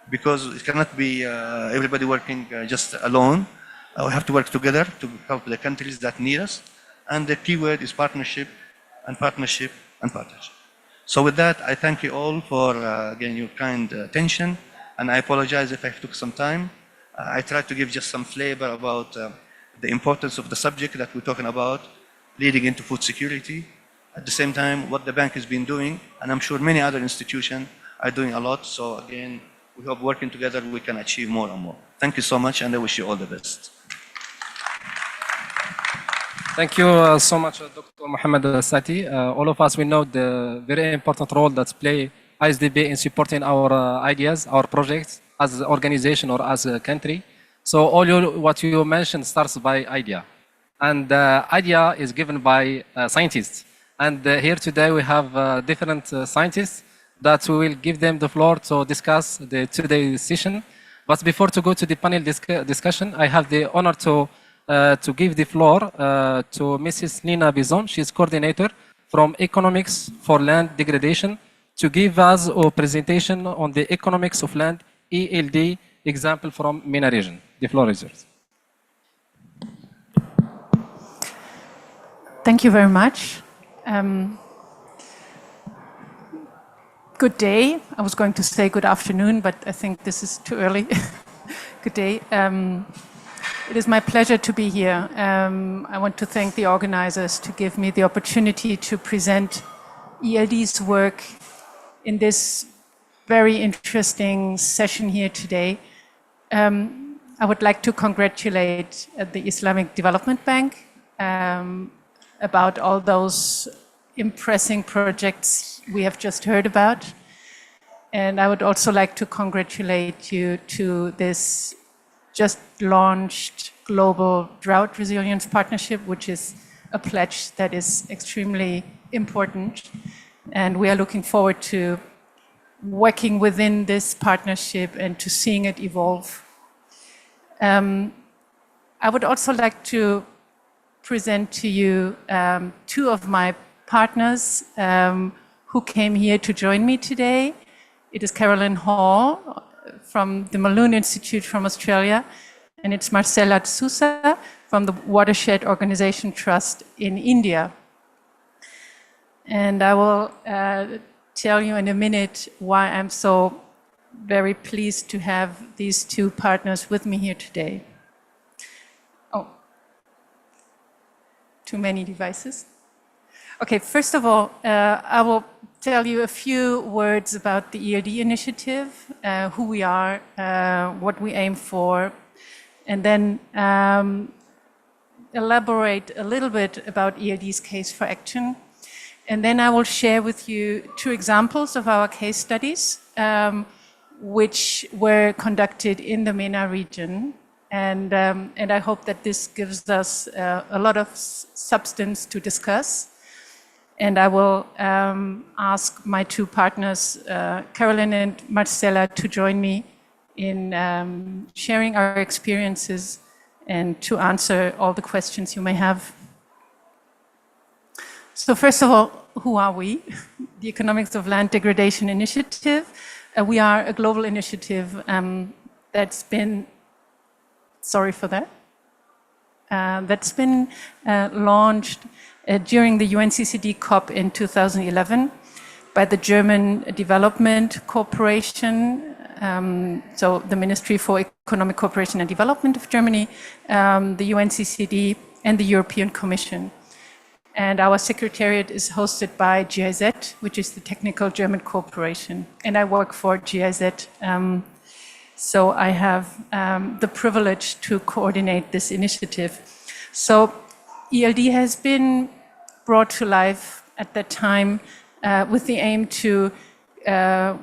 because it cannot be everybody working just alone. We have to work together to help the countries that need us. And the key word is partnership and partnership and partnership. So with that, I thank you all for, again, your kind attention. And I apologize if I took some time. I tried to give just some flavor about the importance of the subject that we're talking about, leading into food security. At the same time, what the bank has been doing, and I'm sure many other institutions are doing a lot. So again, we hope working together we can achieve more and more. Thank you so much, and I wish you all the best. Thank you so much, Dr. Mohammed Sati. All of us, we know the very important role that play ISDB in supporting our ideas, our projects as an organization or as a country. So what you mentioned starts by idea. And idea is given by scientists. And here today we have different scientists that we will give them the floor to discuss today's session. But before to go to the panel discussion, I have the honor to give the floor to Mrs. Nina Bizon. She's coordinator from Economics for Land Degradation to give us a presentation on the economics of land ELD example from MENA region. The floor is yours. Thank you very much. Good day. I was going to say good afternoon, but I think this is too early. Good day. It is my pleasure to be here. I want to thank the organizers to give me the opportunity to present ELD's work in this very interesting session here today. I would like to congratulate the Islamic Development Bank about all those impressive projects we have just heard about. And I would also like to congratulate you to this just launched Global Drought Resilience Partnership, which is a pledge that is extremely important. And we are looking forward to working within this partnership and to seeing it evolve. I would also like to present to you two of my partners who came here to join me today. It is Carolyn Hall from the Malone Institute from Australia, and it's Marcela D'Souza from the Watershed Organization Trust in India. And I will tell you in a minute why I'm so very pleased to have these two partners with me here today. Oh, too many devices. Okay, first of all, I will tell you a few words about the ELD initiative, who we are, what we aim for, and then elaborate a little bit about ELD's case for action. And then I will share with you two examples of our case studies, which were conducted in the MENA region. And I hope that this gives us a lot of substance to discuss. And I will ask my two partners, Carolyn and Marcela, to join me in sharing our experiences and to answer all the questions you may have. So first of all, who are we? The Economics of Land Degradation Initiative. We are a global initiative that's been, sorry for that, that's been launched during the UNCCD COP in 2011 by the German Development Corporation, so the Ministry for Economic Cooperation and Development of Germany, the UNCCD, and the European Commission. And our secretariat is hosted by GIZ, which is the Technical German Corporation. And I work for GIZ, so I have the privilege to coordinate this initiative. So ELD has been brought to life at that time with the aim to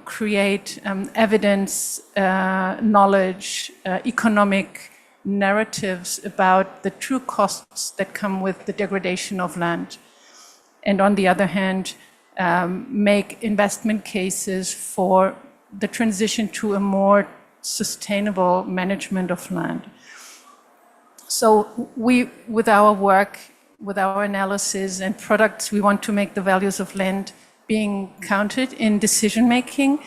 create evidence, knowledge, economic narratives about the true costs that come with the degradation of land. And on the other hand, make investment cases for the transition to a more sustainable management of land. So we, with our work, with our analysis and products, we want to make the values of land being counted in decision-making.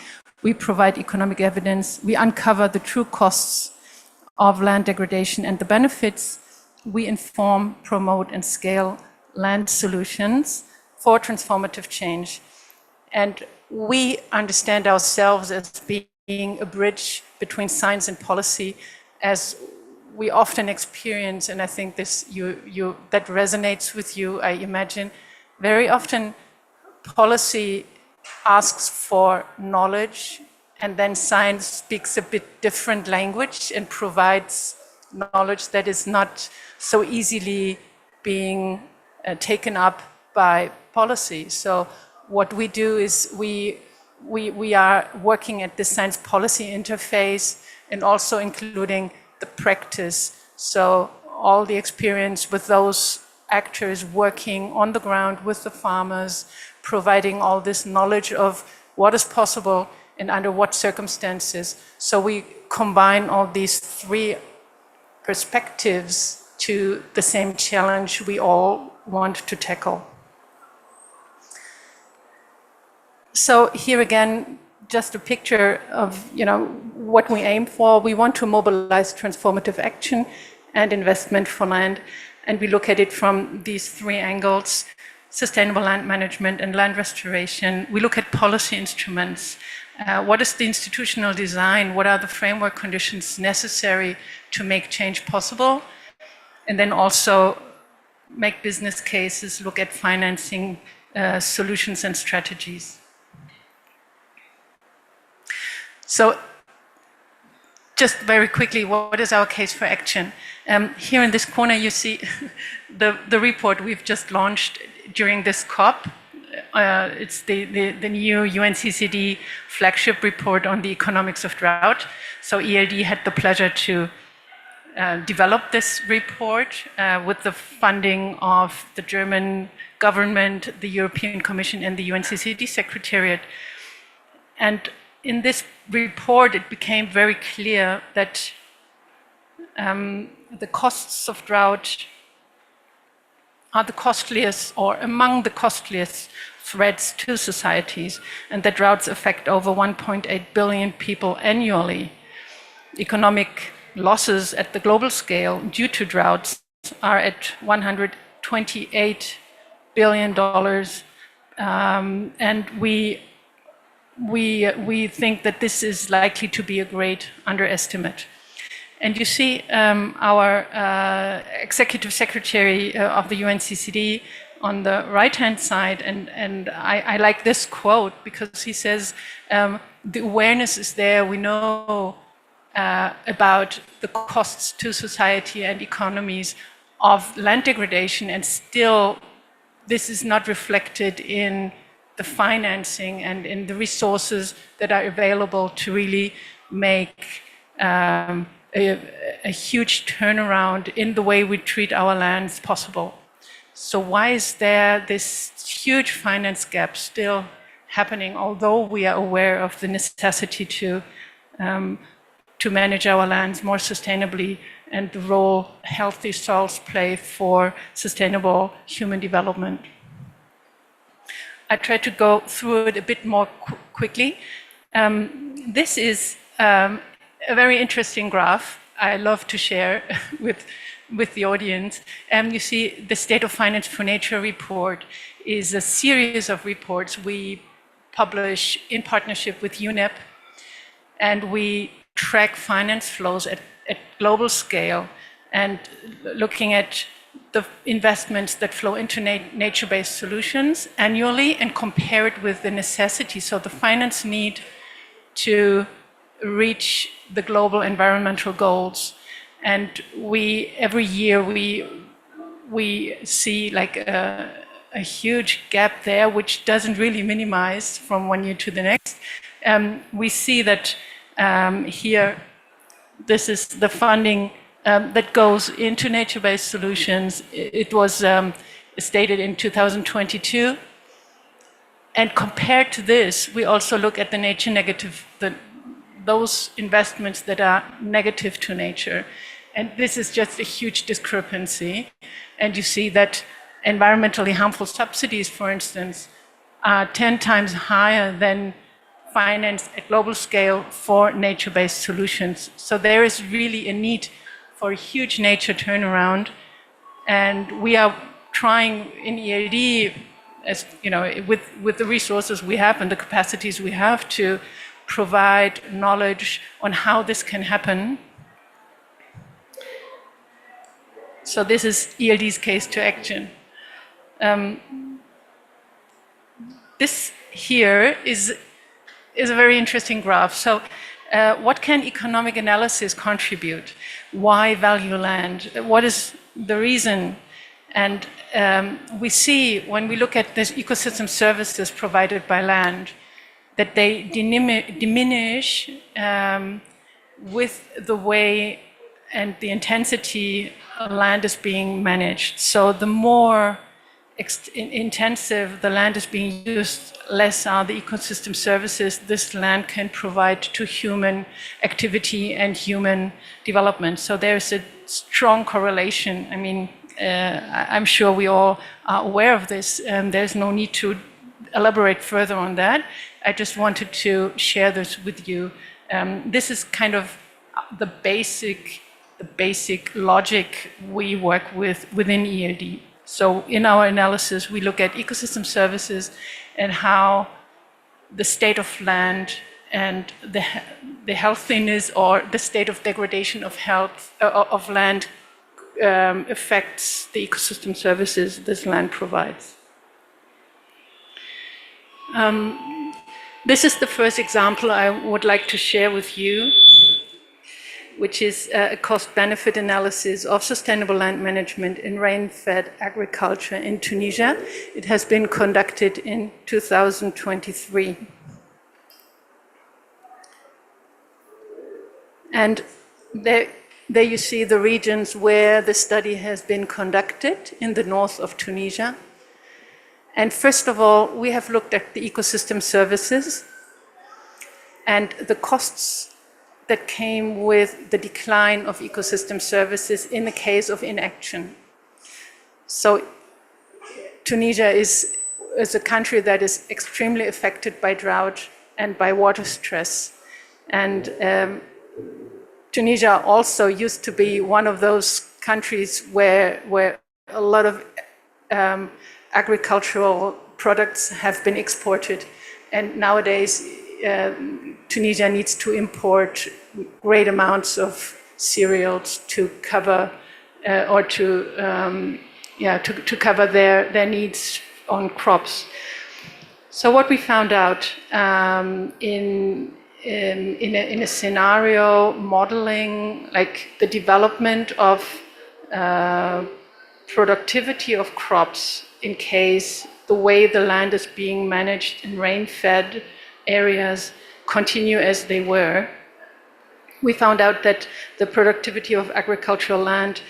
We provide economic evidence. We uncover the true costs of land degradation and the benefits. We inform, promote, and scale land solutions for transformative change. And we understand ourselves as being a bridge between science and policy, as we often experience, and I think this that resonates with you, I imagine. Very often, policy asks for knowledge, and then science speaks a bit different language and provides knowledge that is not so easily being taken up by policy. So what we do is we are working at the science policy interface and also including the practice. So all the experience with those actors working on the ground with the farmers, providing all this knowledge of what is possible and under what circumstances. So we combine all these three perspectives to the same challenge we all want to tackle. So here again, just a picture of what we aim for. We want to mobilize transformative action and investment for land, and we look at it from these three angles: sustainable land management and land restoration. We look at policy instruments. What is the institutional design? What are the framework conditions necessary to make change possible? And then also make business cases, look at financing solutions and strategies. So just very quickly, what is our case for action? Here in this corner, you see the report we've just launched during this COP. It's the new UNCCD flagship report on the economics of drought. So ELD had the pleasure to develop this report with the funding of the German government, the European Commission, and the UNCCD Secretariat. And in this report, it became very clear that the costs of drought are the costliest, or among the costliest threats to societies, and that droughts affect over 1.8 billion people annually. Economic losses at the global scale due to droughts are at $128 billion, and we think that this is likely to be a great underestimate. And you see our executive secretary of the UNCCD on the right-hand side, and I like this quote because he says, the awareness is there, we know about the costs to society and economies of land degradation, and still this is not reflected in the financing and in the resources that are available to really make a huge turnaround in the way we treat our lands possible. So why is there this huge finance gap still happening, although we are aware of the necessity to manage our lands more sustainably and the role healthy soils play for sustainable human development? I try to go through it a bit more quickly. This is a very interesting graph I love to share with the audience. You see the State of Finance for Nature report is a series of reports we publish in partnership with UNEP, and we track finance flows at global scale and looking at the investments that flow into nature-based solutions annually and compare it with the necessity, so the finance need to reach the global environmental goals. And every year we see like a huge gap there, which doesn't really minimize from one year to the next. We see that here, this is the funding that goes into nature-based solutions. It was stated in 2022. And compared to this, we also look at the nature negative, those investments that are negative to nature. And this is just a huge discrepancy. And you see that environmentally harmful subsidies, for instance, are 10 times higher than finance at global scale for nature-based solutions. So there is really a need for a huge nature turnaround. And we are trying in EAD, as you know, with the resources we have and the capacities we have, to provide knowledge on how this can happen. So this is ELD's case to action. This here is a very interesting graph. So what can economic analysis contribute? Why value land? What is the reason? And we see when we look at this ecosystem services provided by land, that they diminish with the way and the intensity land is being managed. So the more intensive the land is being used, less are the ecosystem services this land can provide to human activity and human development. So there's a strong correlation. I mean, I'm sure we all are aware of this, and there's no need to elaborate further on that. I just wanted to share this with you. This is kind of the basic logic we work with within ELD. So in our analysis, we look at ecosystem services and how the state of land and the healthiness or the state of degradation of health of land affects the ecosystem services this land provides. This is the first example I would like to share with you, which is a cost-benefit analysis of sustainable land management in rain-fed agriculture in Tunisia. It has been conducted in 2023. And there you see the regions where the study has been conducted in the north of Tunisia. And first of all, we have looked at the ecosystem services and the costs that came with the decline of ecosystem services in the case of inaction. So Tunisia is a country that is extremely affected by drought and by water stress. And Tunisia also used to be one of those countries where a lot of agricultural products have been exported. And nowadays, Tunisia needs to import great amounts of cereals to cover or to cover their needs on crops. So what we found out in a scenario modeling, like the development of productivity of crops in case the way the land is being managed in rain-fed areas continue as they were, we found out that the productivity of agricultural land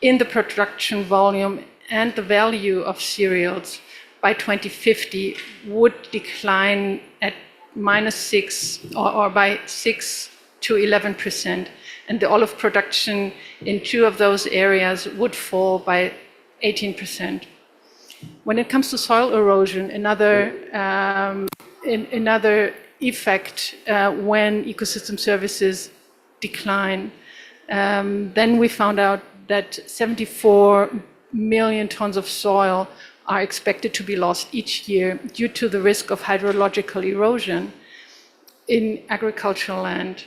in the production volume and the value of cereals by 2050 would decline at -6 or by 6 to 11%. And the olive production in 2 of those areas would fall by 18%. When it comes to soil erosion, another effect when ecosystem services decline, then we found out that 74 million tons of soil are expected to be lost each year due to the risk of hydrological erosion in agricultural land.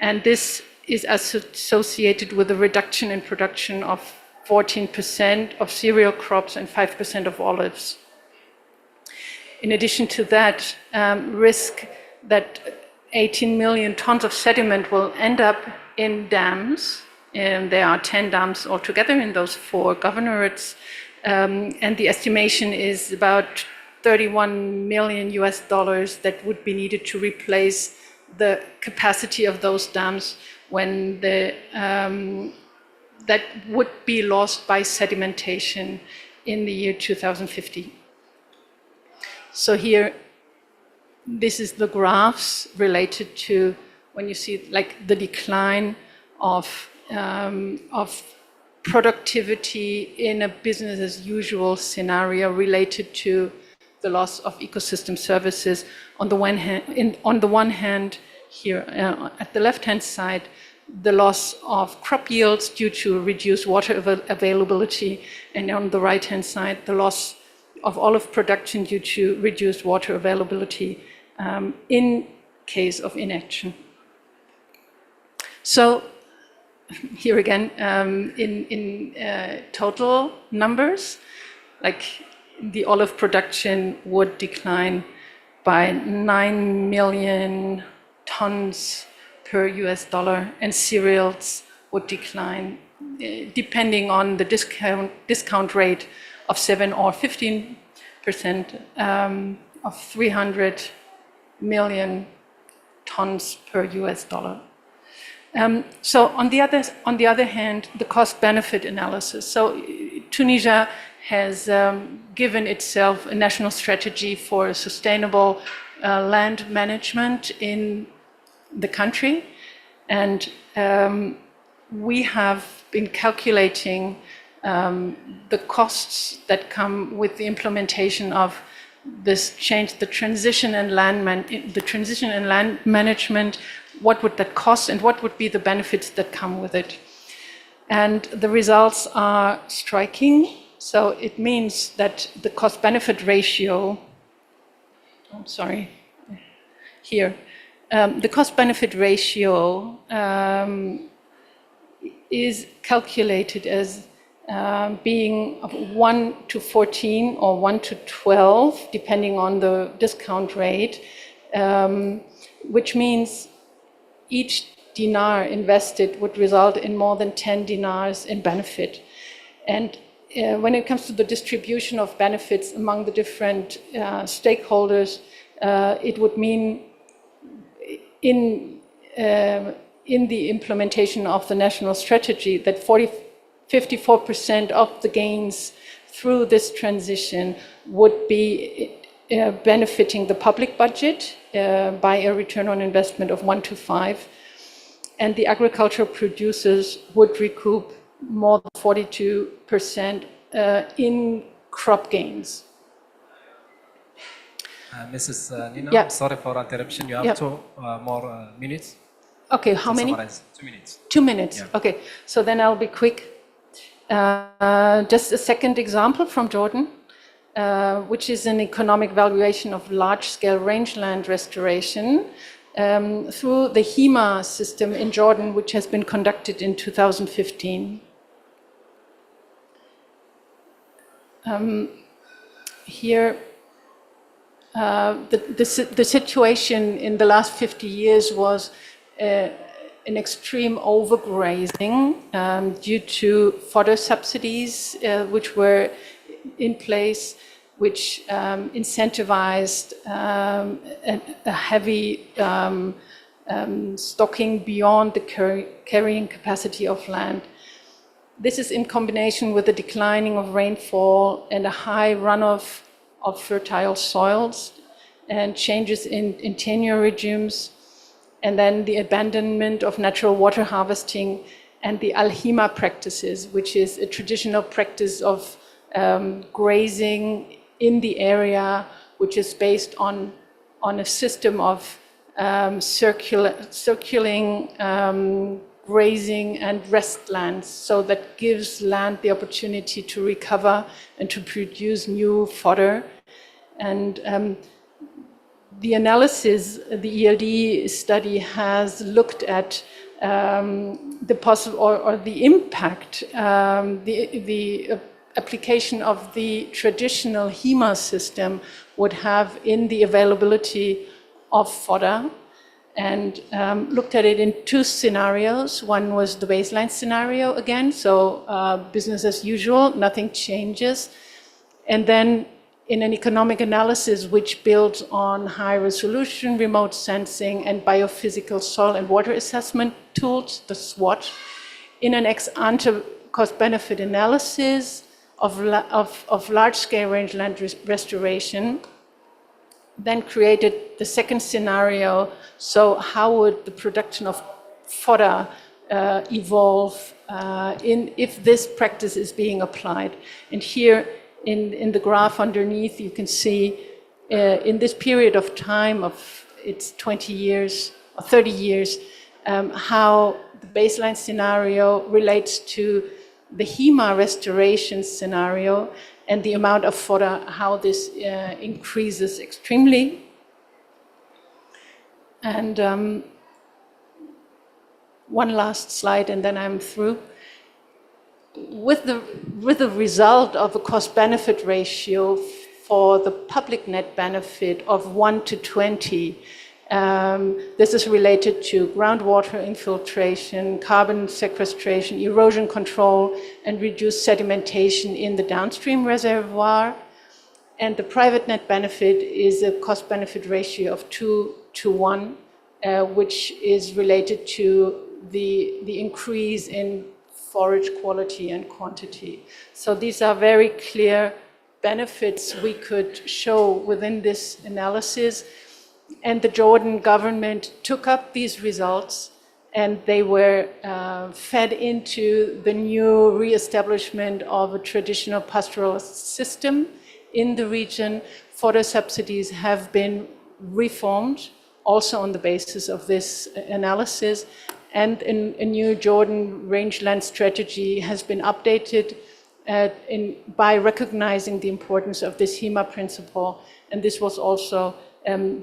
And this is associated with a reduction in production of 14% of cereal crops and 5% of olives. In addition to that, risk that 18 million tons of sediment will end up in dams, and there are 10 dams altogether in those 4 governorates, and the estimation is about $31 million that would be needed to replace the capacity of those dams when that would be lost by sedimentation in the year 2050. So here, this is the graphs related to when you see like the decline of productivity in a business as usual scenario related to the loss of ecosystem services. On the one hand, here at the left-hand side, the loss of crop yields due to reduced water availability, and on the right-hand side, the loss of olive production due to reduced water availability in case of inaction. So here again, in total numbers, like the olive production would decline by 9 million tons per US dollar, and cereals would decline, depending on the discount rate of 7 or 15%, of 300 million tons per US dollar. So on the other hand, the cost-benefit analysis. So Tunisia has given itself a national strategy for sustainable land management in the country, and we have been calculating the costs that come with the implementation of this change, the transition and land management. What would that cost, and what would be the benefits that come with it? And the results are striking. So it means that the cost-benefit ratio, the cost-benefit ratio is calculated as being 1 to 14 or 1 to 12, depending on the discount rate, which means each dinar invested would result in more than 10 dinars in benefit. And when it comes to the distribution of benefits among the different stakeholders, it would mean in the implementation of the national strategy that 54% of the gains through this transition would be benefiting the public budget by a return on investment of 1 to 5, and the agricultural producers would recoup more than 42% in crop gains. Mrs. Nina, Yeah. sorry for interruption. You have Yeah. 2 more minutes. Okay, how to many? summarize. 2 minutes. 2 minutes. Yeah. Okay, so then I'll be quick. Just a second example from Jordan, which is an economic valuation of large-scale rangeland restoration through the HEMA system in Jordan, which has been conducted in 2015. Here, the situation in the last 50 years was an extreme overgrazing due to fodder subsidies which were in place, which incentivized a heavy stocking beyond the carrying capacity of land. This is in combination with the declining of rainfall and a high runoff of fertile soils and changes in tenure regimes, and then the abandonment of natural water harvesting and the al-hima practices, which is a traditional practice of grazing in the area, which is based on a system of circulating grazing and rest lands. So that gives land the opportunity to recover and to produce new fodder. And the analysis, the ELD study has looked at the possible or the impact, the application of the traditional HEMA system would have in the availability of fodder, and looked at it in two scenarios. One was the baseline scenario again, so business as usual, nothing changes. And then in an economic analysis which builds on high resolution remote sensing and biophysical soil and water assessment tools, the SWOT, in an ex-ante cost-benefit analysis of large-scale rangeland restoration, then created the second scenario. So how would the production of fodder evolve if this practice is being applied? And here in the graph underneath, you can see in this period of time of it's 20 years or 30 years, how the baseline scenario relates to the HEMA restoration scenario, and the amount of fodder, how this increases extremely. And one last slide, and then I'm through. With the result of a cost-benefit ratio for the public net benefit of 1 to 20, this is related to groundwater infiltration, carbon sequestration, erosion control, and reduced sedimentation in the downstream reservoir. And the private net benefit is a cost-benefit ratio of 2 to 1, which is related to the increase in forage quality and quantity. So these are very clear benefits we could show within this analysis. And the Jordan government took up these results, and they were fed into the new re-establishment of a traditional pastoral system in the region. Fodder subsidies have been reformed also on the basis of this analysis. And a new Jordan rangeland strategy has been updated by recognizing the importance of this HEMA principle. And this was also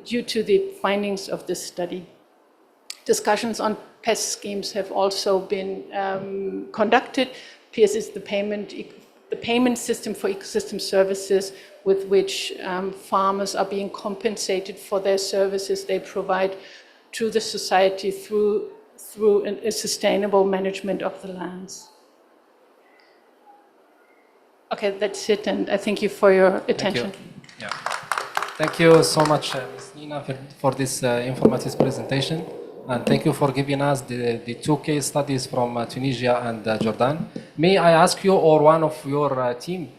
due to the findings of this study. Discussions on pest schemes have also been conducted. PS is the payment system for ecosystem services with which farmers are being compensated for their services they provide to the society through a sustainable management of the lands. Okay, that's it, and I thank you for your attention. Thank you, thank you so much, Ms. Nina, for this informative presentation, and thank you for giving us the two case studies from Tunisia and Jordan. May I ask you or one of your team,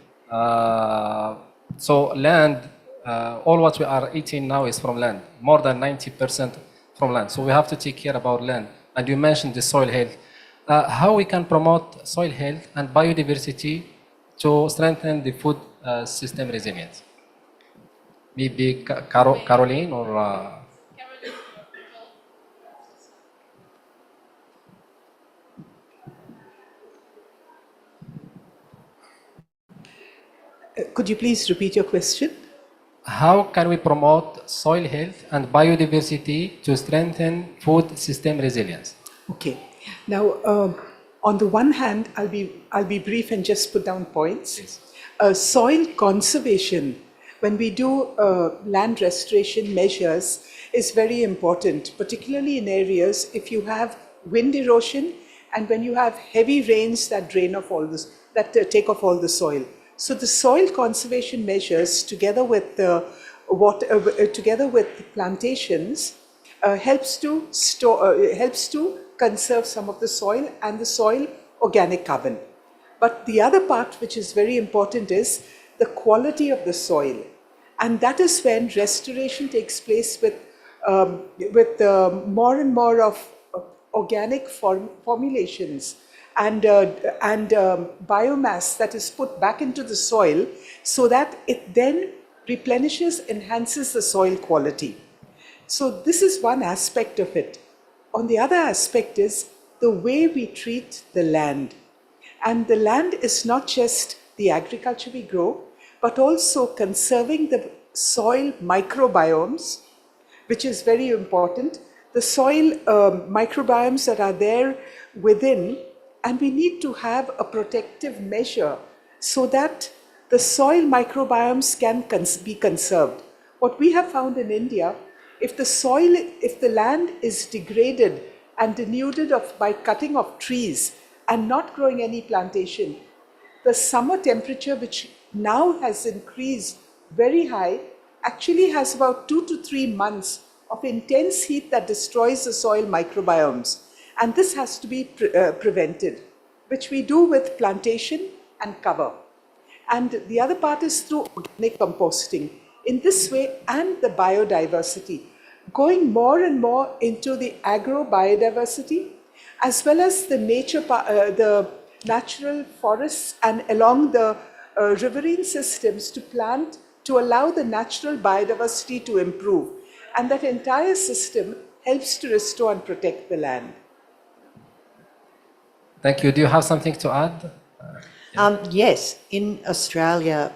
so land, all what we are eating now is from land, more than 90% from land, so we have to take care about land. And you mentioned the soil health. How we can promote soil health and biodiversity to strengthen the food system resilience? Maybe Caroline or... Could you please repeat your question? How can we promote soil health and biodiversity to strengthen food system resilience? Okay. Now, on the one hand, I'll be brief and just put down points. Soil conservation, when we do land restoration measures, is very important, particularly in areas if you have wind erosion and when you have heavy rains that drain off all this, that take off all the soil. So the soil conservation measures, together with the plantations, helps to conserve some of the soil and the soil organic carbon. But the other part, which is very important, is the quality of the soil, and that is when restoration takes place with more and more of organic formulations and biomass that is put back into the soil, so that it then replenishes, enhances the soil quality. So this is one aspect of it. On the other aspect is the way we treat the land. And the land is not just the agriculture we grow, but also conserving the soil microbiomes, which is very important. The soil microbiomes that are there within, and we need to have a protective measure so that the soil microbiomes can be conserved. What we have found in India, if the land is degraded and denuded by cutting of trees and not growing any plantation, the summer temperature, which now has increased very high, actually has about 2 to 3 months of intense heat that destroys the soil microbiomes. And this has to be prevented, which we do with plantation and cover. And the other part is through organic composting. In this way, and the biodiversity, going more and more into the agro-biodiversity, as well as the the natural forests and along the riverine systems to plant, to allow the natural biodiversity to improve. And that entire system helps to restore and protect the land. Thank you. Do you have something to add? Yes, in Australia,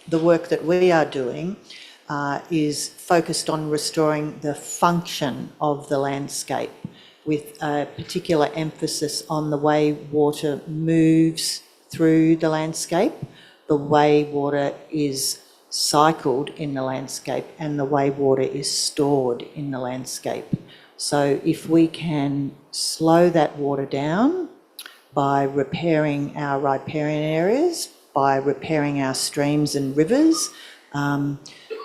the work that we are doing is focused on restoring the function of the landscape, with a particular emphasis on the way water moves through the landscape, the way water is cycled in the landscape, and the way water is stored in the landscape. So if we can slow that water down by repairing our riparian areas, by repairing our streams and rivers,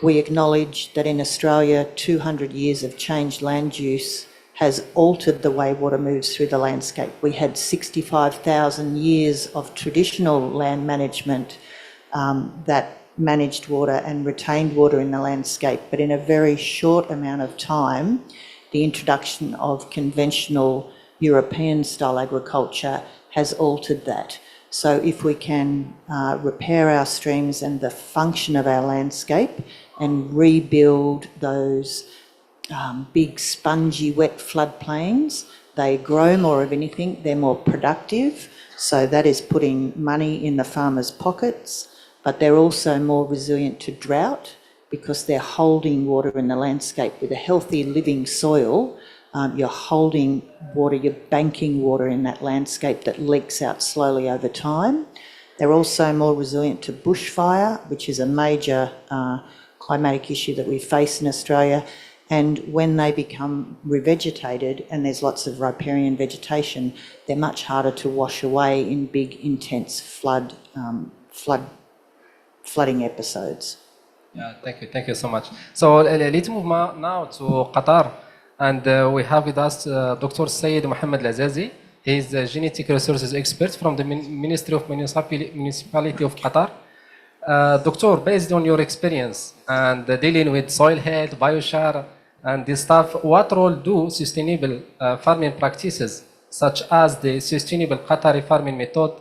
we acknowledge that in Australia, 200 years of changed land use has altered the way water moves through the landscape. We had 65,000 years of traditional land management that managed water and retained water in the landscape, but in a very short amount of time, the introduction of conventional European-style agriculture has altered that. So if we can repair our streams and the function of our landscape and rebuild those big spongy wet floodplains, they grow more of anything, they're more productive, so that is putting money in the farmers' pockets, but they're also more resilient to drought because they're holding water in the landscape. With a healthy living soil, you're holding water, you're banking water in that landscape that leaks out slowly over time. They're also more resilient to bushfire, which is a major climatic issue that we face in Australia. And when they become revegetated, and there's lots of riparian vegetation, they're much harder to wash away in big, intense flooding episodes. Yeah, thank you so much. So let's move now to Qatar. And we have with us Dr. Syed Mohammed Lazazi. He is a genetic resources expert from the Ministry of Municipality of Qatar. Doctor, based on your experience and dealing with soil health, biochar, and this stuff, what role do sustainable farming practices, such as the sustainable Qatari farming method,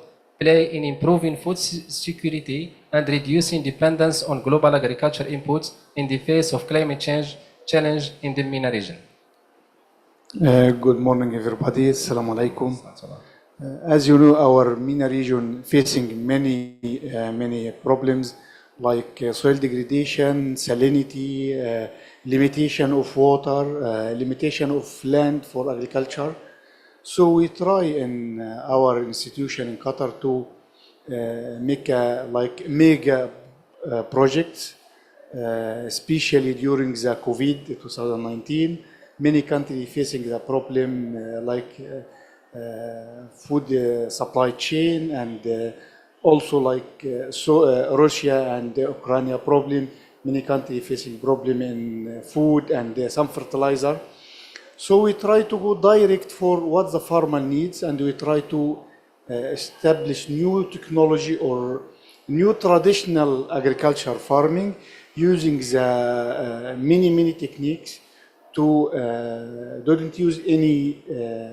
play in improving food security and reducing dependence on global agriculture inputs in the face of climate change challenge in the MENA region? Good morning, everybody. Assalamu alaikum. As you know, our MENA region facing many problems like soil degradation, salinity, limitation of water, limitation of land for agriculture. So we try in our institution in Qatar to make mega projects, especially during the COVID 2019. Many countries facing the problem like food supply chain, and also like Russia and Ukraine problem. Many countries facing problem in food and some fertilizer. So we try to go direct for what the farmer needs, and we try to establish new technology or new traditional agriculture farming using the many techniques to don't use any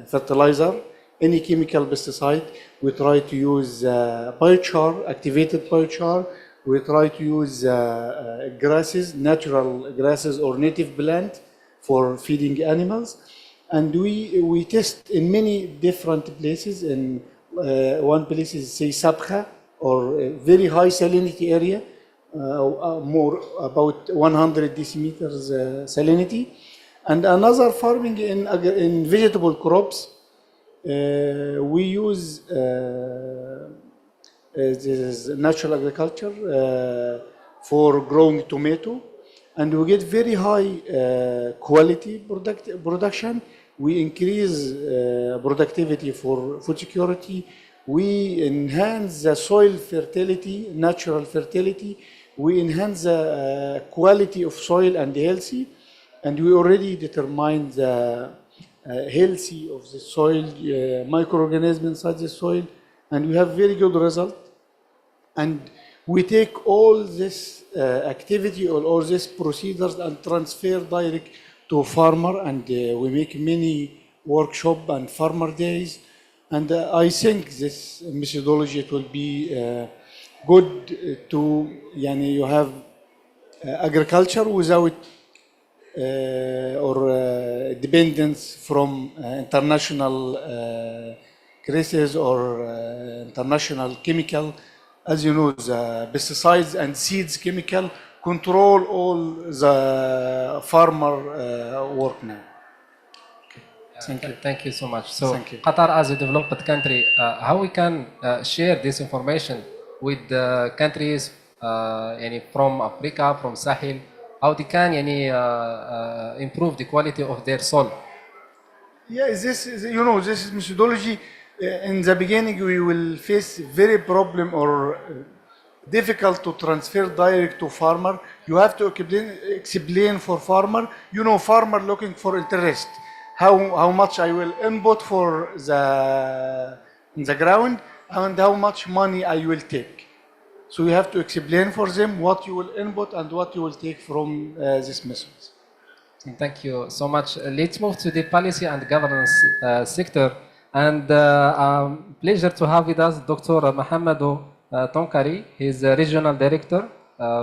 fertilizer, any chemical pesticide. We try to use biochar, activated biochar. We try to use grasses, natural grasses or native plant for feeding animals. and we test in many different places. In one place is say Sabha, or a very high salinity area, more about 100 decimeters salinity, and another farming in vegetable crops. We use this is natural agriculture for growing tomato, and we get very high quality production. We increase productivity for food security. We enhance the soil fertility, natural fertility. We enhance the quality of soil and healthy, and we already determined the healthy of the soil, microorganisms inside the soil, and we have very good result. And we take all this activity or all these procedures and transfer direct to farmer, and we make many workshop and farmer days. And I think this methodology it will be good to, you have agriculture without dependence from international crises or international chemical. As you know, the pesticides and seeds chemical control all the farmer work now. Thank you. Thank you so much. So Thank you. Qatar, as a developed country, how we can share this information with the countries from Africa, from Sahel, how they can improve the quality of their soil? Yeah, this is, this methodology. In the beginning, we will face very problem or difficult to transfer direct to farmer. You have to explain for farmer. Farmer looking for interest. How much I will input for the ground and how much money I will take. So you have to explain for them what you will input and what you will take from this methods. Thank you so much. Let's move to the policy and governance sector. And pleasure to have with us Dr. Mohamedou Tonkari. He's a regional director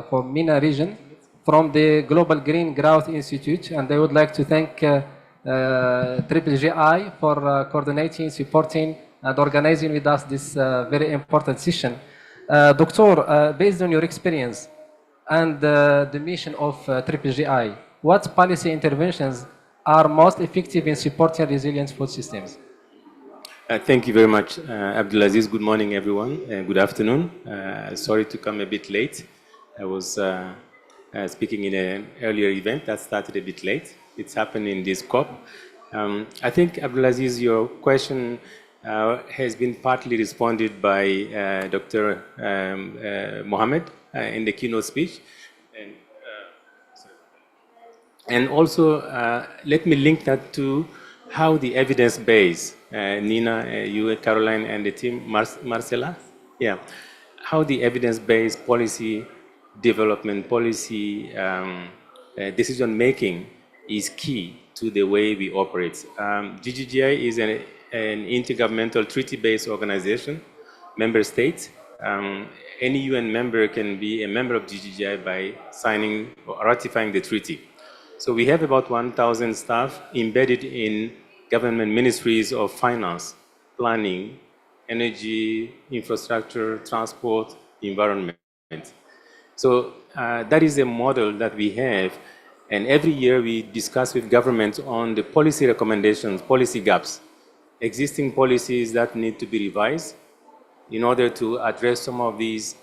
for MENA region from the Global Green Growth Institute. And I would like to thank GGI for coordinating, supporting, and organizing with us this very important session. Doctor, based on your experience and the mission of GGI, what policy interventions are most effective in supporting resilient food systems? Thank you very much, Abdulaziz. Good morning, everyone, and good afternoon. Sorry to come a bit late. I was speaking in an earlier event that started a bit late. It's happened in this COP. I think, Abdulaziz, your question has been partly responded by Dr. Mohammed in the keynote speech. And also, let me link that to how the evidence base, Nina, you, Caroline, and the team, Marcela, how the evidence-based policy development, policy decision making is key to the way we operate. GGGI is an intergovernmental treaty-based organization, member states. Any UN member can be a member of GGGI by signing or ratifying the treaty. So we have about 1,000 staff embedded in government ministries of finance, planning, energy, infrastructure, transport, environment. So that is a model that we have, and every year we discuss with governments on the policy recommendations, policy gaps, existing policies that need to be revised in order to address some of these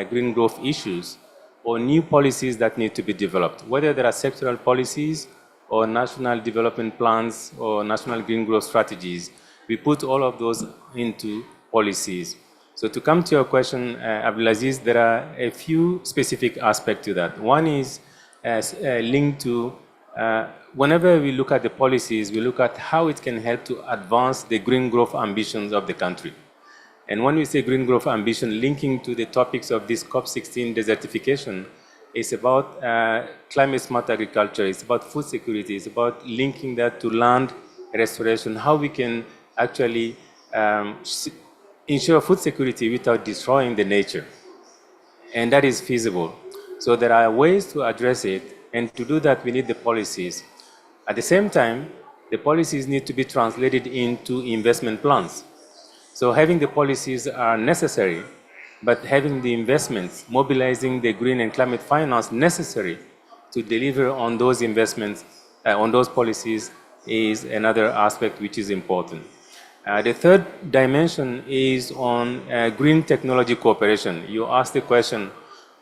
green growth issues, or new policies that need to be developed, whether there are sectoral policies or national development plans or national green growth strategies. We put all of those into policies. So to come to your question, Abdulaziz, there are a few specific aspects to that. One is linked to whenever we look at the policies, we look at how it can help to advance the green growth ambitions of the country. And when we say green growth ambition, linking to the topics of this COP16 desertification, it's about climate smart agriculture, it's about food security, it's about linking that to land restoration, how we can actually ensure food security without destroying the nature. And that is feasible. So there are ways to address it, and to do that we need the policies. At the same time, the policies need to be translated into investment plans. So having the policies are necessary, but having the investments, mobilizing the green and climate finance necessary to deliver on those investments, on those policies, is another aspect which is important. The third dimension is on green technology cooperation. You asked the question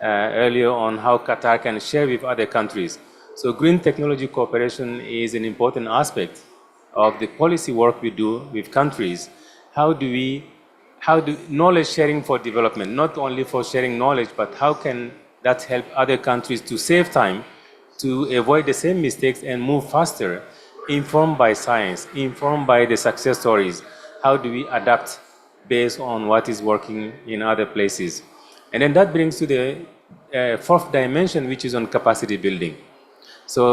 earlier on how Qatar can share with other countries. So green technology cooperation is an important aspect of the policy work we do with countries. How do knowledge sharing for development, not only for sharing knowledge, but how can that help other countries to save time, to avoid the same mistakes and move faster, informed by science, informed by the success stories? How do we adapt based on what is working in other places? And then that brings to the fourth dimension, which is on capacity building. So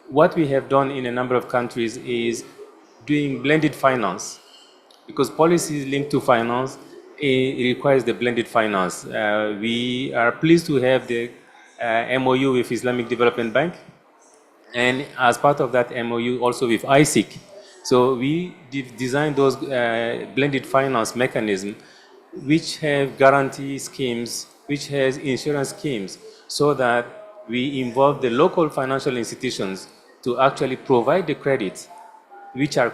what we have done in a number of countries is doing blended finance, because policies linked to finance, it requires the blended finance. We are pleased to have the MOU with Islamic Development Bank, and as part of that MOU also with ICESCO. So we designed those blended finance mechanisms which have guarantee schemes, which has insurance schemes, so that we involve the local financial institutions to actually provide the credits, which are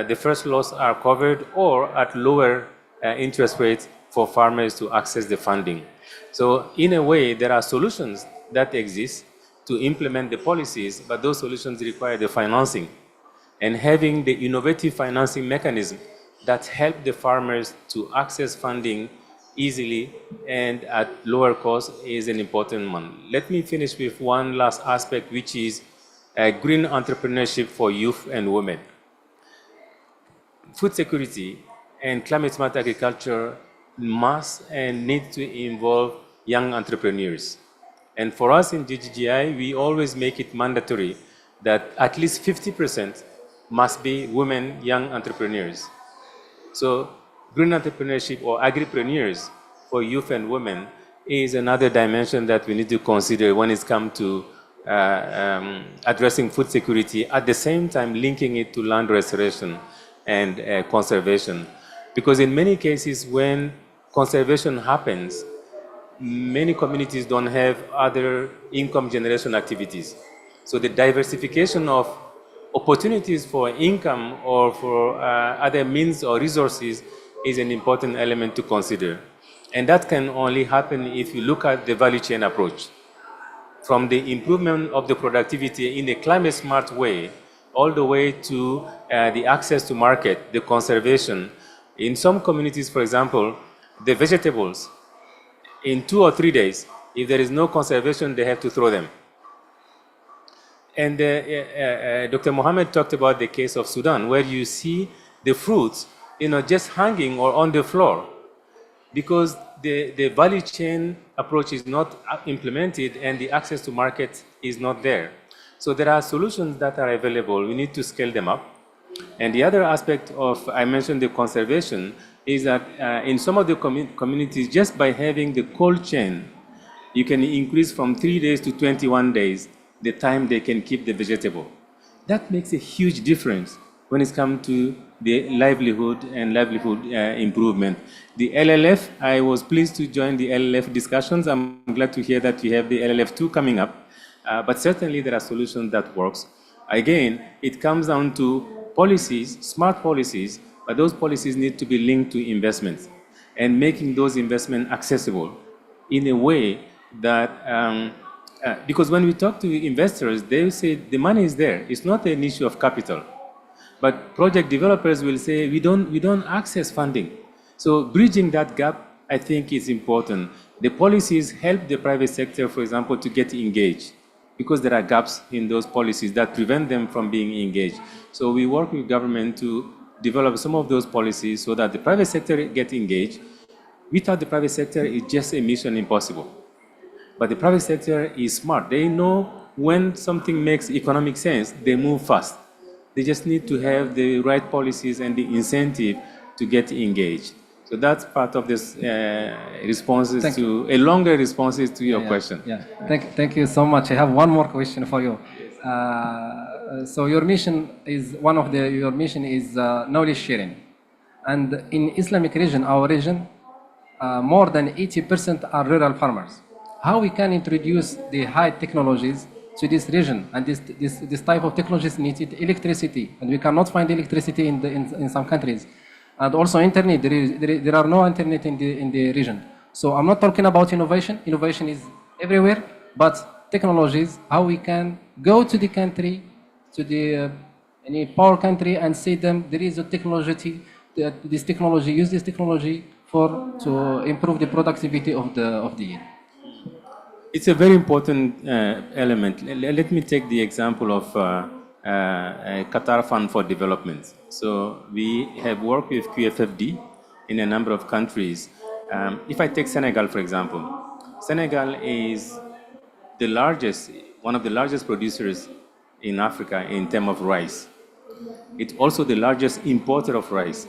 the first loss are covered or at lower interest rates for farmers to access the funding. So in a way, there are solutions that exist to implement the policies, but those solutions require the financing. And having the innovative financing mechanism that help the farmers to access funding easily and at lower cost is an important one. Let me finish with one last aspect, which is green entrepreneurship for youth and women. Food security and climate smart agriculture must and need to involve young entrepreneurs. And for us in GGGI, we always make it mandatory that at least 50% must be women, young entrepreneurs. So green entrepreneurship or agripreneurs for youth and women is another dimension that we need to consider when it comes to addressing food security, at the same time linking it to land restoration and conservation. Because in many cases when conservation happens, many communities don't have other income generation activities. So the diversification of opportunities for income or for other means or resources is an important element to consider. And that can only happen if you look at the value chain approach. From the improvement of the productivity in a climate smart way, all the way to the access to market, the conservation. In some communities, for example, the vegetables, in 2 or 3 days, if there is no conservation, they have to throw them. And Dr. Mohammed talked about the case of Sudan, where you see the fruits, just hanging or on the floor, because the value chain approach is not implemented and the access to market is not there. So there are solutions that are available. We need to scale them up. And the other aspect of, I mentioned the conservation, is that in some of the communities, just by having the cold chain, you can increase from 3 days to 21 days the time they can keep the vegetable. That makes a huge difference when it comes to the livelihood and livelihood improvement. The LLF, I was pleased to join the LLF discussions. I'm glad to hear that we have the LLF2 coming up. But certainly there are solutions that works. Again, it comes down to policies, smart policies, but those policies need to be linked to investments and making those investments accessible in a way that, because when we talk to investors, they say the money is there. It's not an issue of capital. But project developers will say, we don't access funding. So bridging that gap, I think, is important. The policies help the private sector, for example, to get engaged, because there are gaps in those policies that prevent them from being engaged. So we work with government to develop some of those policies so that the private sector gets engaged. Without the private sector, it's just a mission impossible. But the private sector is smart. They know when something makes economic sense, they move fast. They just need to have the right policies and the incentive to get engaged. So that's part of this responses a longer responses to your question. Yeah. Thank you so much. I have one more question for you. so your mission is knowledge sharing, and in Islamic region, our region, more than 80% are rural farmers. How we can introduce the high technologies to this region, and this type of technologies needed electricity, and we cannot find electricity in some countries, and also internet. There are no internet in the region. So I'm not talking about innovation. Innovation is everywhere, but technologies, how we can go to the country, to the any poor country, and say them there is a technology, use this technology to improve the productivity of the yield. It's a very important element. Let me take the example of Qatar Fund for Development. So we have worked with QFFD in a number of countries. If I take Senegal, for example, Senegal is one of the largest producers in Africa in terms of rice. It's also the largest importer of rice.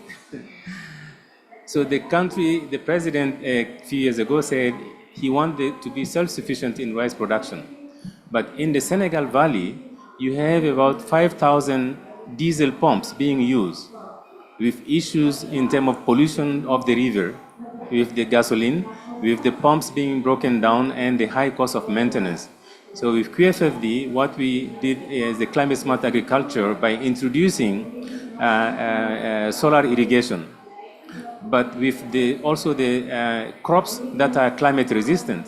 So the president a few years ago said he wanted to be self-sufficient in rice production. But in the Senegal Valley, you have about 5,000 diesel pumps being used with issues in terms of pollution of the river, with the gasoline, with the pumps being broken down and the high cost of maintenance. So with QFFD, what we did is the climate smart agriculture by introducing solar irrigation, but with also the crops that are climate resistant.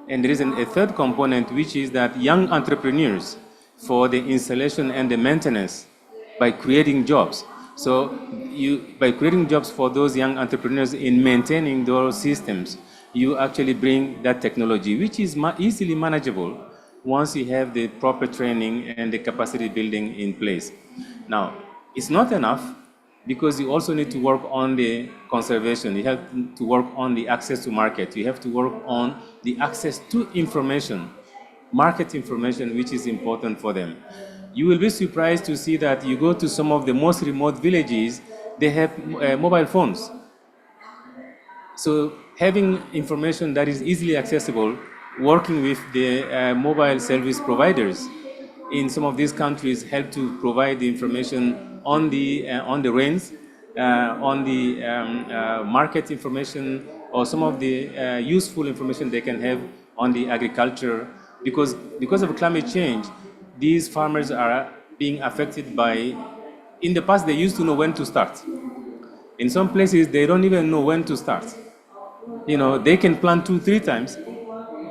And there is a third component, which is that young entrepreneurs for the installation and the maintenance by creating jobs. So by creating jobs for those young entrepreneurs in maintaining those systems, you actually bring that technology, which is easily manageable once you have the proper training and the capacity building in place. Now, it's not enough, because you also need to work on the conservation. You have to work on the access to market. You have to work on the access to information, market information, which is important for them. You will be surprised to see that you go to some of the most remote villages, they have mobile phones. So having information that is easily accessible, working with the mobile service providers in some of these countries help to provide the information on the rains, on the market information, or some of the useful information they can have on the agriculture. Because of climate change, these farmers are being affected by, in the past they used to know when to start. In some places they don't even know when to start. They can plant 2-3 times.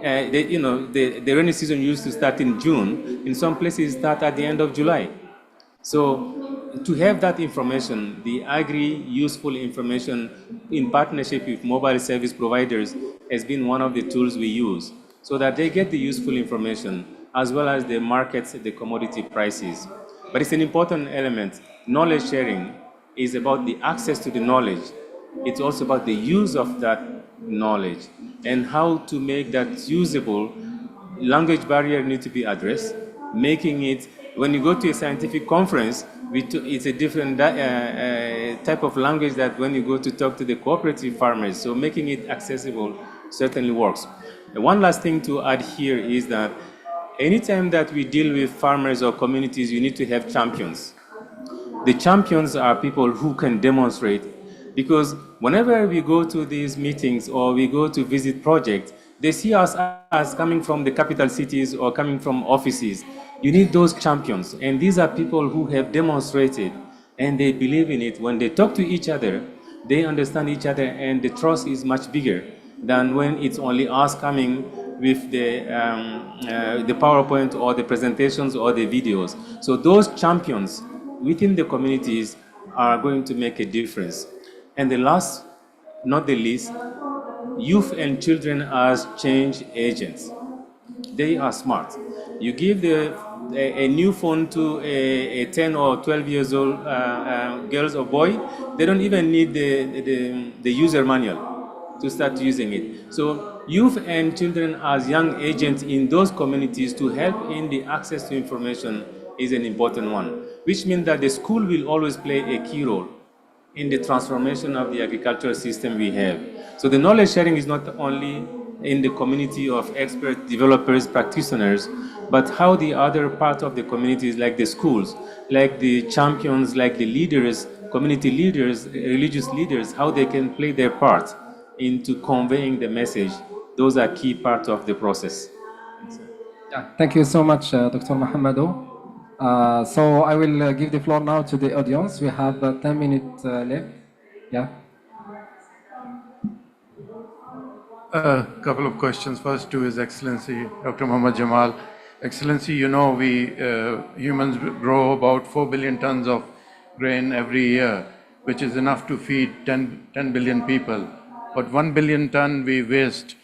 The rainy season used to start in June. In some places, start at the end of July. So to have that information, the agri-useful information in partnership with mobile service providers has been one of the tools we use, so that they get the useful information as well as the markets, the commodity prices. But it's an important element. Knowledge sharing is about the access to the knowledge. It's also about the use of that knowledge and how to make that usable. Language barrier need to be addressed, making it, when you go to a scientific conference, it's a different type of language that when you go to talk to the cooperative farmers. So making it accessible certainly works. And one last thing to add here is that anytime that we deal with farmers or communities, you need to have champions. The champions are people who can demonstrate, because whenever we go to these meetings or we go to visit projects, they see us as coming from the capital cities or coming from offices. You need those champions, and these are people who have demonstrated and they believe in it. When they talk to each other, they understand each other, and the trust is much bigger than when it's only us coming with the PowerPoint or the presentations or the videos. So those champions within the communities are going to make a difference. And the last, not the least, youth and children as change agents. They are smart. You give a new phone to a 10 or 12 years old girls or boy, they don't even need the user manual to start using it. So youth and children as young agents in those communities to help in the access to information is an important one, which means that the school will always play a key role in the transformation of the agricultural system we have. So the knowledge sharing is not only in the community of experts, developers, practitioners, but how the other part of the communities, like the schools, like the champions, like the leaders, community leaders, religious leaders, how they can play their part into conveying the message. Those are key parts of the process. Yeah, thank you so much, Dr. Mohammedo. So I will give the floor now to the audience. We have 10 minutes left. Yeah. A couple of questions. First to His Excellency, Dr. Muhammad Jamal. Excellency, you know we humans grow about 4 billion tons of grain every year, which is enough to feed 10 billion people. But 1 billion ton we waste,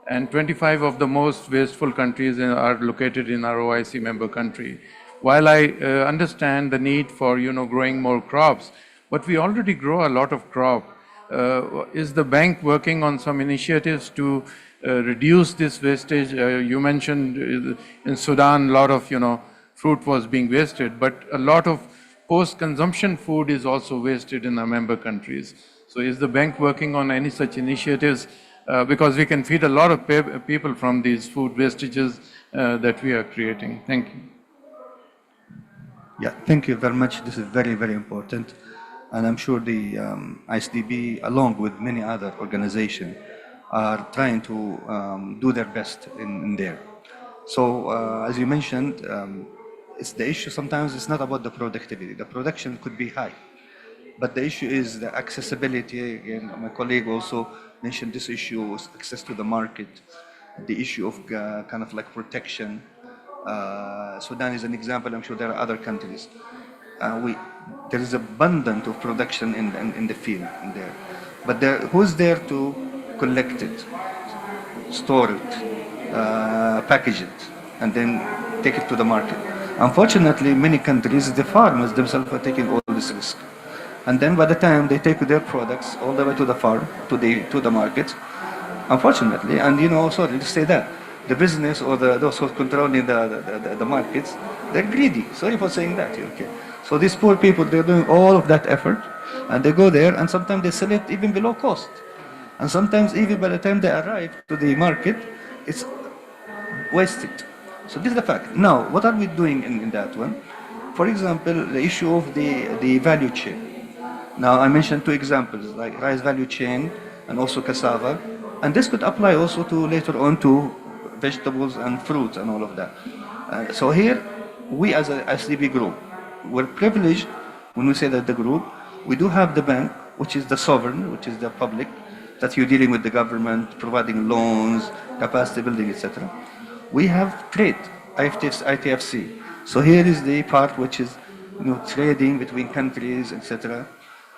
and 25 of the most wasteful countries are located in our OIC member country. While I understand the need for growing more crops, but we already grow a lot of crop. Is the bank working on some initiatives to reduce this wastage? You mentioned in Sudan a lot of fruit was being wasted, but a lot of post-consumption food is also wasted in our member countries. So is the bank working on any such initiatives? Because we can feed a lot of people from these food wastages that we are creating. Thank you. Yeah, thank you very much. This is very, very important. And I'm sure the ICDB, along with many other organizations, are trying to do their best in there. So, as you mentioned, it's the issue sometimes it's not about the productivity. The production could be high, but the issue is the accessibility. Again, my colleague also mentioned this issue, access to the market, the issue of kind of like protection. Sudan is an example. I'm sure there are other countries. There is abundance of production in the field in there, but who's there to collect it, store it, package it, and then take it to the market? Unfortunately, many countries, the farmers themselves are taking all this risk, and then by the time they take their products all the way to the farm, to the market, unfortunately, and sorry to say that, the business or those who are controlling the markets, they're greedy. Sorry for saying that. Okay. So these poor people, they're doing all of that effort, and they go there, and sometimes they sell it even below cost. And sometimes even by the time they arrive to the market, it's wasted. So this is the fact. Now, what are we doing in that one? For example, the issue of the value chain. Now, I mentioned two examples, like rice value chain and also cassava. And this could apply also to later on to vegetables and fruits and all of that. So here, we as a ICDB group, we're privileged when we say that the group, we do have the bank, which is the sovereign, which is the public, that you're dealing with the government, providing loans, capacity building, etc. We have trade, ITFC. So here is the part which is trading between countries, etc.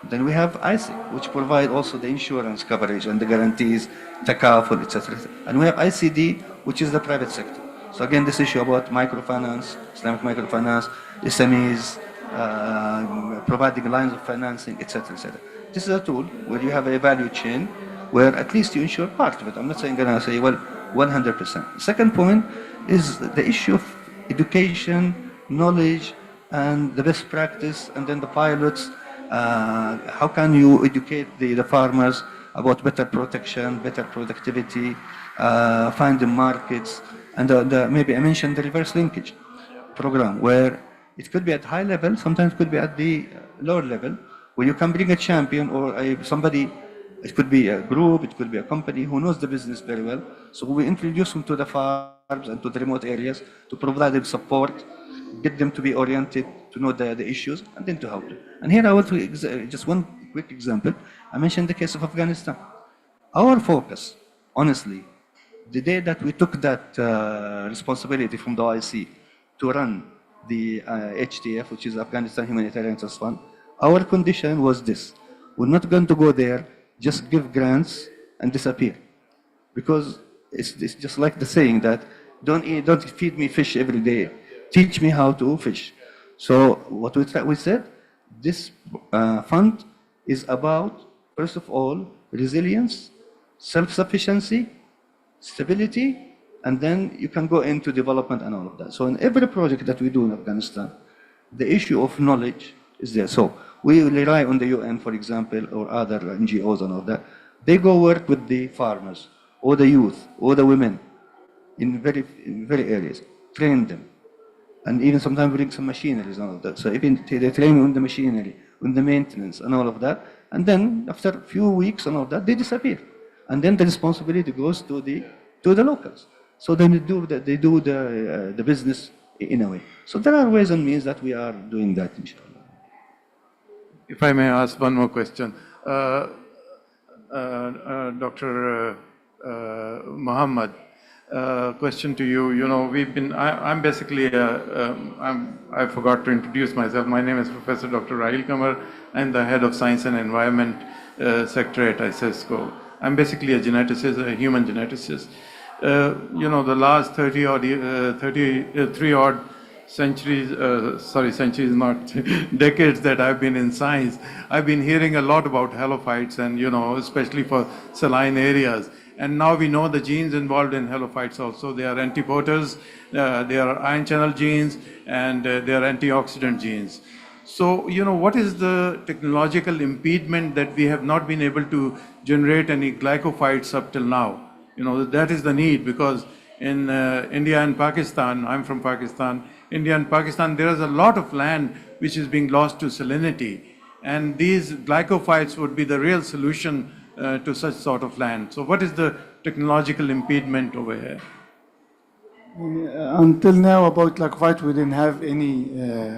Then we have ICESCO, which provide also the insurance coverage and the guarantees, takaful, etc. And we have ICD, which is the private sector. So again, this issue about microfinance, Islamic microfinance, SMEs, providing lines of financing, etc., etc. This is a tool where you have a value chain where at least you insure part of it. I'm not saying gonna say, well, 100%. The second point is the issue of education, knowledge, and the best practice, and then the pilots. How can you educate the farmers about better protection, better productivity, finding markets, and maybe I mentioned the reverse linkage program, where it could be at high level, sometimes it could be at the lower level, where you can bring a champion or somebody, it could be a group, it could be a company who knows the business very well. So we introduce them to the farms and to the remote areas to provide them support, get them to be oriented, to know the issues, and then to help them. And here I want to, just one quick example. I mentioned the case of Afghanistan. Our focus, honestly, the day that we took that responsibility from the OIC to run the HTF, which is Afghanistan Humanitarian Trust Fund, our condition was this. We're not going to go there, just give grants and disappear. Because it's just like the saying that, don't feed me fish every day. Teach me how to fish. So what we said, this fund is about, first of all, resilience, self-sufficiency, stability, and then you can go into development and all of that. So in every project that we do in Afghanistan, the issue of knowledge is there. So we rely on the UN, for example, or other NGOs and all that. They go work with the farmers. all the youth, all the women, in very areas, train them. And even sometimes bring some machineries and all of that. So even they train on the machinery, on the maintenance and all of that. And then after a few weeks and all of that, they disappear. And then the responsibility goes to the locals. So then they do the business in a way. So there are ways and means that we are doing that, inshallah. If I may ask one more question. Dr. Muhammad, question to you. You know, I'm basically, I forgot to introduce myself. My name is Professor Dr. Rahil Kamar. I'm the head of Science and Environment sector at ICESCO. I'm basically a geneticist, a human geneticist. You know, the last 33 odd centuries, centuries not, decades that I've been in science, I've been hearing a lot about halophytes and, you know, especially for saline areas. And now we know the genes involved in halophytes also. They are antipoters, they are ion channel genes, and they are antioxidant genes. So, you know, what is the technological impediment that we have not been able to generate any glycophytes up till now? You know, that is the need, because in India and Pakistan, I'm from Pakistan, India and Pakistan, there is a lot of land which is being lost to salinity. And these glycophytes would be the real solution to such sort of land. So what is the technological impediment over here? Until now, about glycophyte, we didn't have any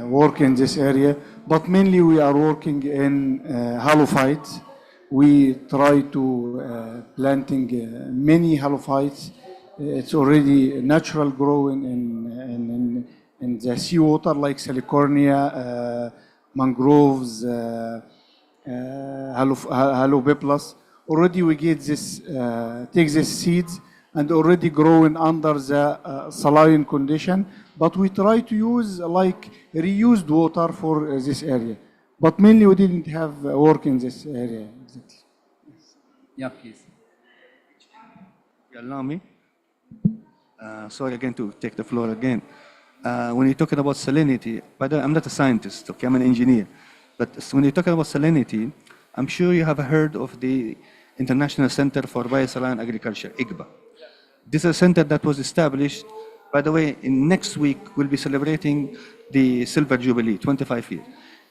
work in this area, but mainly we are working in halophytes. We try to planting many halophytes. It's already natural growing in the seawater, like salicornia, mangroves, halobiplas. Already we get this, take these seeds and already growing under the saline condition, but we try to use like reused water for this area. But mainly we didn't have work in this area. Exactly. Yeah, please. You allow me? Sorry again to take the floor again. When you're talking about salinity, by the way, I'm not a scientist, okay, I'm an engineer. But when you're talking about salinity, I'm sure you have heard of the International Center for Biosaline Agriculture, ICBA. This is a center that was established, by the way, in next week we'll be celebrating the Silver Jubilee, 25 years.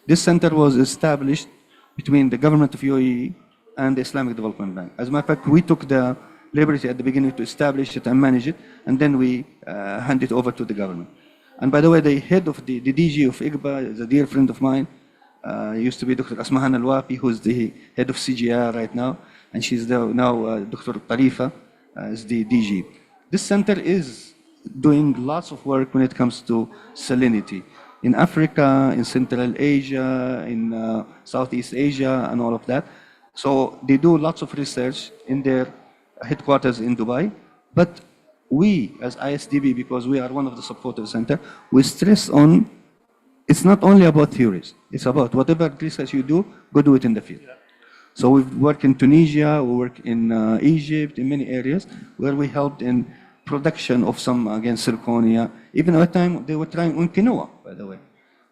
This center was established between the government of UAE and the Islamic Development Bank. As a matter of fact, we took the liberty at the beginning to establish it and manage it, and then we hand it over to the government. And by the way, the head of the DG of ICBA is a dear friend of mine. Used to be Dr. Asmahan Al-Wafi, who's the head of CGR right now, and she's now Dr. Tarifa is the DG. This center is doing lots of work when it comes to salinity. In Africa, in Central Asia, in Southeast Asia, and all of that. So they do lots of research in their headquarters in Dubai. But we, as ISDB, because we are one of the supportive center, we stress on it's not only about theories. It's about whatever research you do, go do it in the field. So we work in Tunisia, we work in Egypt, in many areas where we helped in production of some, again, zirconia. Even at the time, they were trying on quinoa, by the way.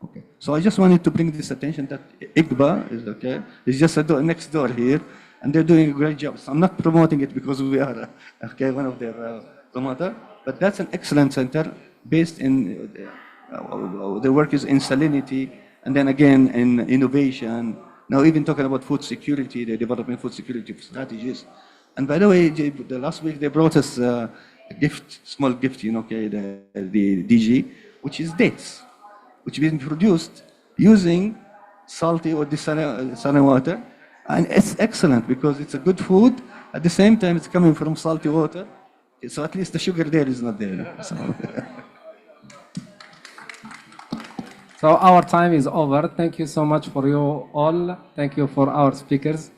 Okay. So I just wanted to bring this attention that ICBA is okay. It's just next door here, and they're doing a great job. So I'm not promoting it because we are okay, one of their promoters, but that's an excellent center based in, the work is in salinity, and then again in innovation. Now even talking about food security, they're developing food security strategies. And by the way, the last week they brought us a gift, small gift, you know, okay, the DG, which is dates, which is being produced using salty or desalined water. And it's excellent because it's a good food. At the same time, it's coming from salty water. So at least the sugar there is not there. So our time is over. Thank you so much for you all. Thank you for our speakers.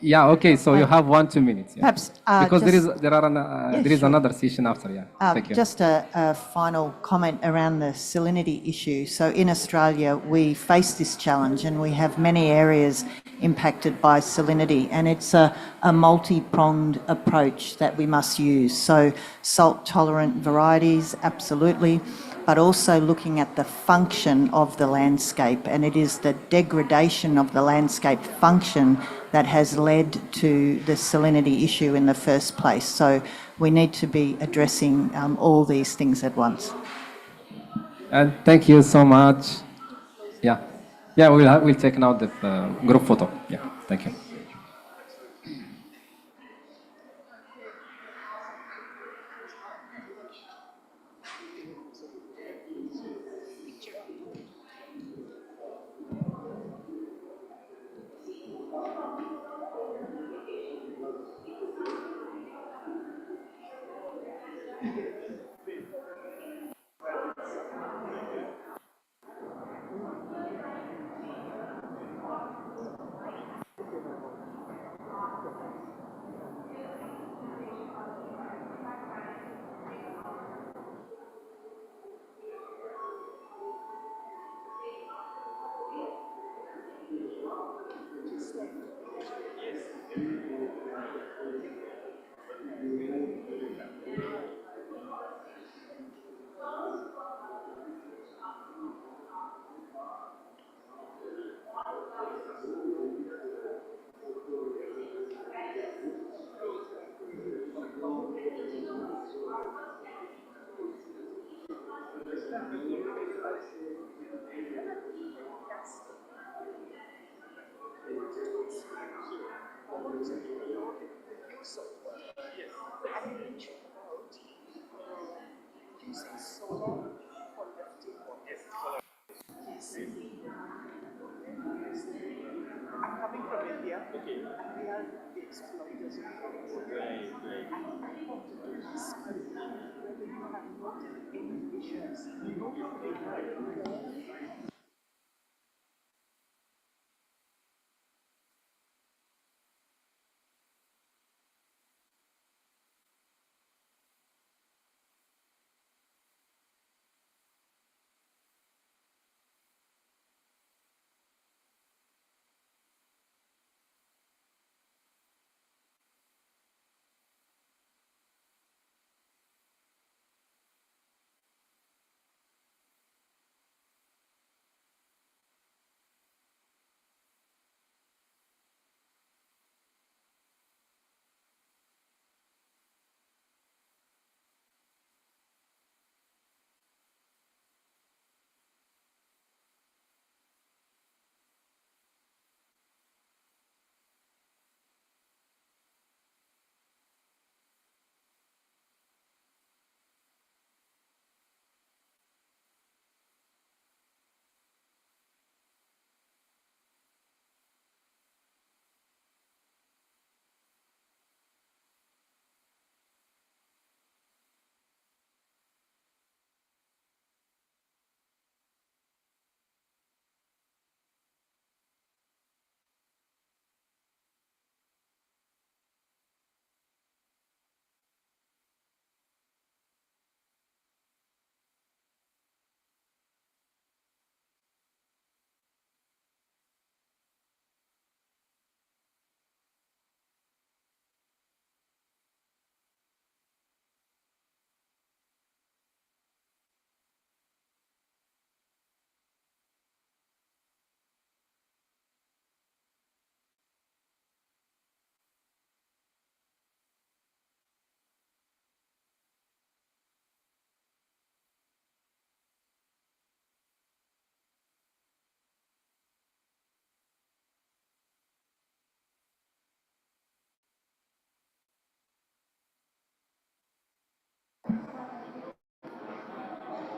Yeah, okay, so you have 2 minutes. Yeah. Perhaps because just, there is another session after, yeah. Thank you. Just a final comment around the salinity issue. So in Australia, we face this challenge and we have many areas impacted by salinity, and it's a multi-pronged approach that we must use. So salt-tolerant varieties, absolutely, but also looking at the function of the landscape, and it is the degradation of the landscape function that has led to the salinity issue in the first place. So we need to be addressing all these things at once. And thank you so much. Yeah, yeah, we'll take now the group photo. Yeah, thank you. I'm coming from India, and we are the exploiters of food. And I wanted to ask you whether you have noted any issues, notably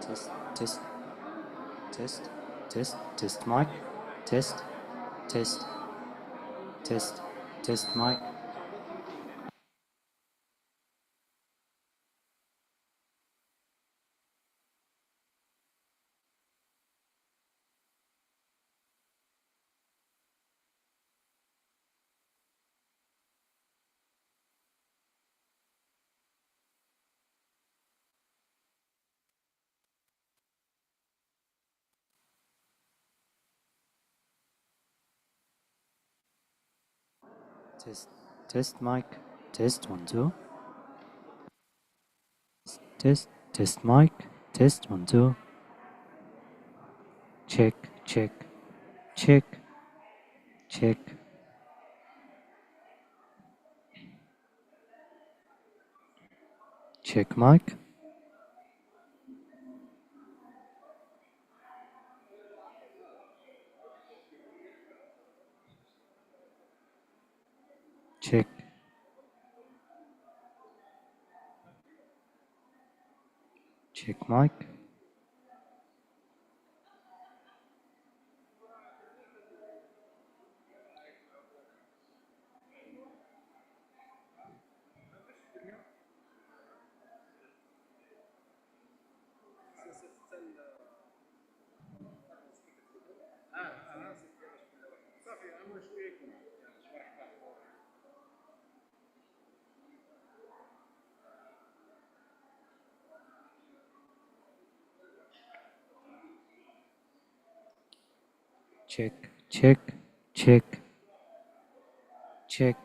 Test, test, test, test mic, test, test, test mic. Test mic, test 1 2. Test mic, test 1 2. Check, check, check, check, Check mic. Check. Check mic. Check, check, check, check.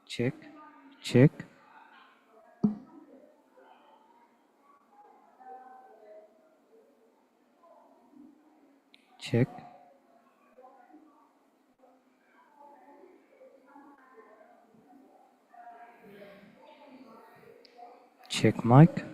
Check, check. Check. Check mic.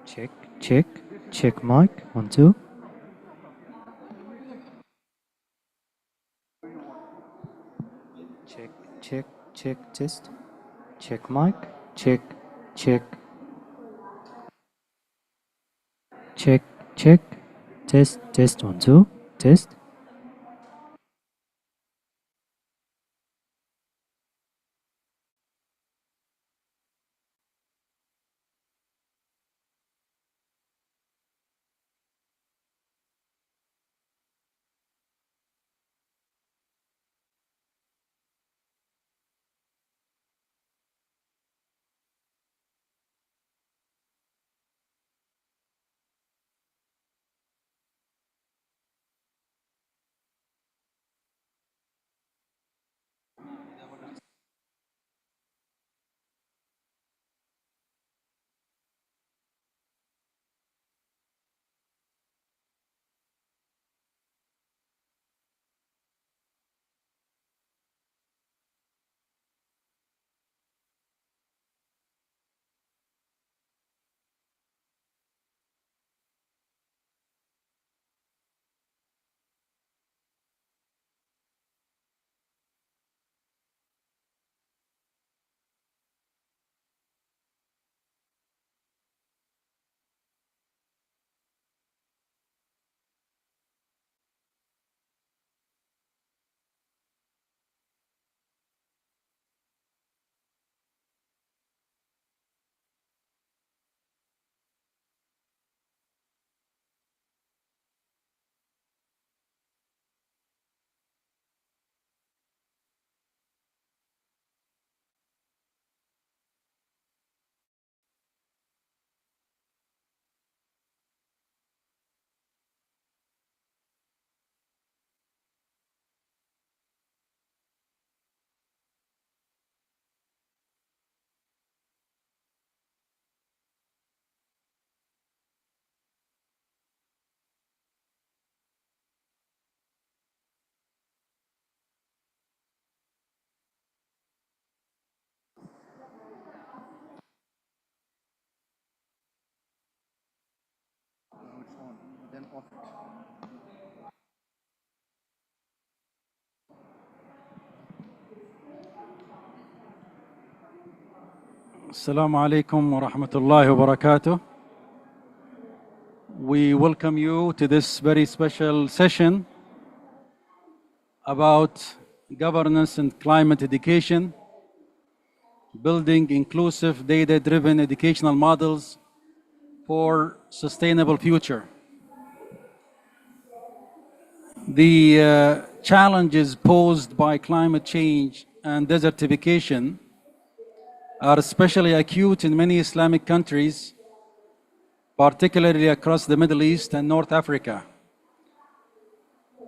Check, check, check mic. 1, 2. Check, check, check, test. Check mic. Check, check. Check, check. Test, test. 1, 2. Test. Assalamu alaikum wa rahmatullahi wa barakatuh. We welcome you to this very special session about governance and climate education building inclusive, data-driven educational models for sustainable future. The challenges posed by climate change and desertification are especially acute in many Islamic countries, particularly across the Middle East and North Africa,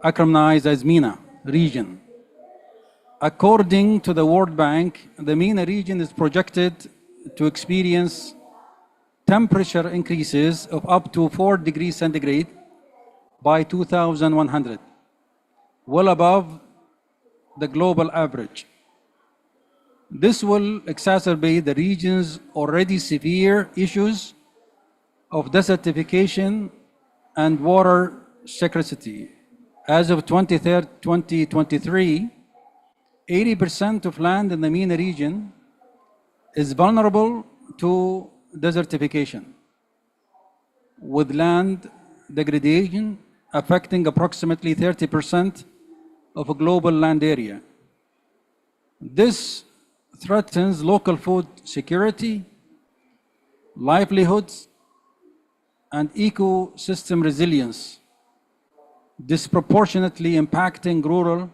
acronym as MENA region. According to the World Bank, the MENA region is projected to experience temperature increases of up to 4 degrees centigrade by 2100, well above the global average. This will exacerbate the region's already severe issues of desertification and water scarcity. As of 2023, 80% of land in the MENA region is vulnerable to desertification, with land degradation affecting approximately 30% of a global land area. This threatens local food security, livelihoods, and ecosystem resilience, disproportionately impacting rural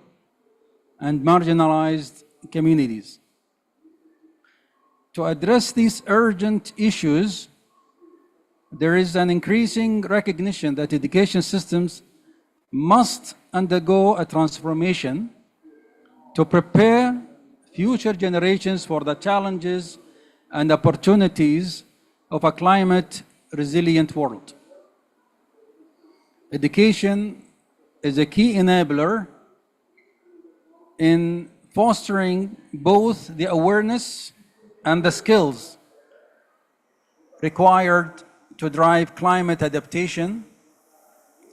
and marginalized communities. To address these urgent issues, there is an increasing recognition that education systems must undergo a transformation to prepare future generations for the challenges and opportunities of a climate-resilient world. Education is a key enabler in fostering both the awareness and the skills required to drive climate adaptation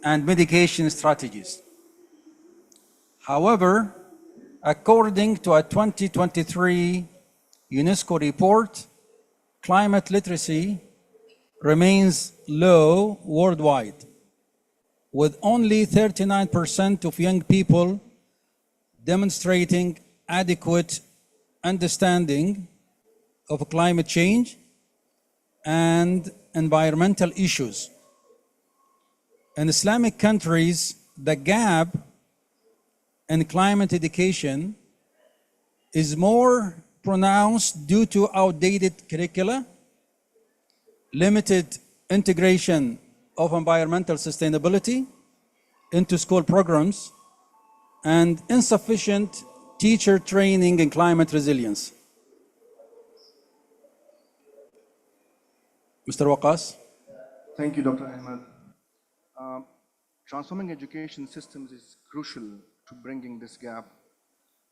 and mitigation strategies. However, according to a 2023 UNESCO report, climate literacy remains low worldwide, with only 39% of young people demonstrating adequate understanding of climate change and environmental issues. In Islamic countries, the gap in climate education is more pronounced due to outdated curricula, limited integration of environmental sustainability into school programs, and insufficient teacher training in climate resilience. Mr. Waqas. Thank you, Dr. Ahmed. Transforming education systems is crucial to bringing this gap.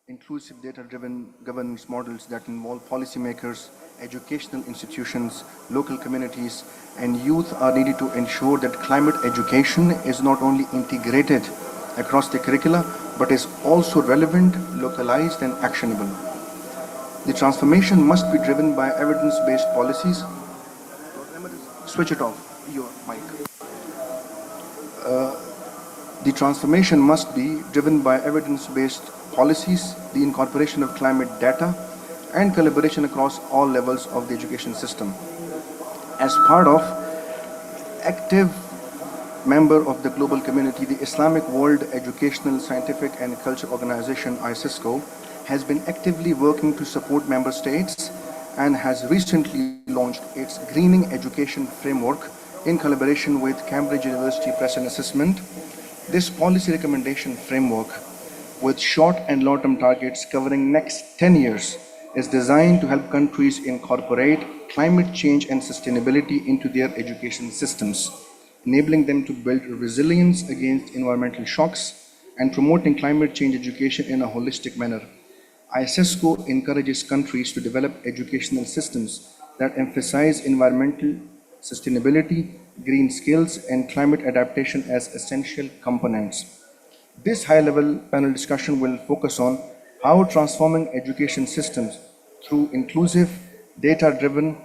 Inclusive data-driven governance models that involve policymakers, educational institutions, local communities, and youth are needed to ensure that climate education is not only integrated across the curricula, but is also relevant, localized, and actionable. The transformation must be driven by evidence-based policies. Switch it off, your mic. The transformation must be driven by evidence-based policies, the incorporation of climate data, and collaboration across all levels of the education system. As part of active member of the global community, the Islamic World Educational, Scientific and Cultural Organization, ICESCO, has been actively working to support member states and has recently launched its Greening Education Framework in collaboration with Cambridge University Press and Assessment. This policy recommendation framework, with short and long-term targets covering next 10 years, is designed to help countries incorporate climate change and sustainability into their education systems, enabling them to build resilience against environmental shocks and promoting climate change education in a holistic manner. ICESCO encourages countries to develop educational systems that emphasize environmental sustainability, green skills, and climate adaptation as essential components. This high-level panel discussion will focus on how transforming education systems through inclusive, data-driven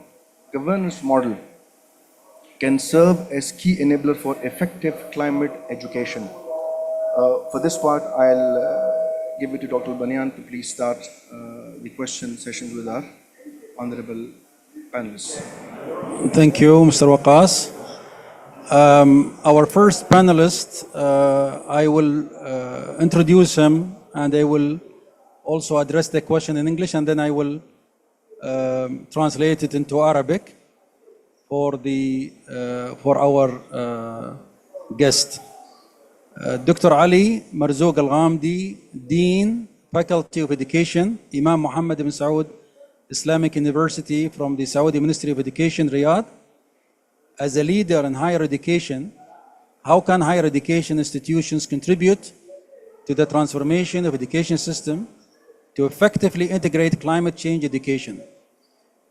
governance model can serve as key enabler for effective climate education. For this part, I'll give it to Dr. Banyan to please start the question sessions with us. honorable panelists. Thank you, Mr. Waqas. Our first panelist, I will introduce him and I will also address the question in English, and then I will translate it into Arabic for our guest. Dr. Ali Marzouk Al-Ghamdi, Dean, Faculty of Education, Imam Muhammad ibn Saud Islamic University from the Saudi Ministry of Education, Riyadh. As a leader in higher education, how can higher education institutions contribute to the transformation of education system to effectively integrate climate change education?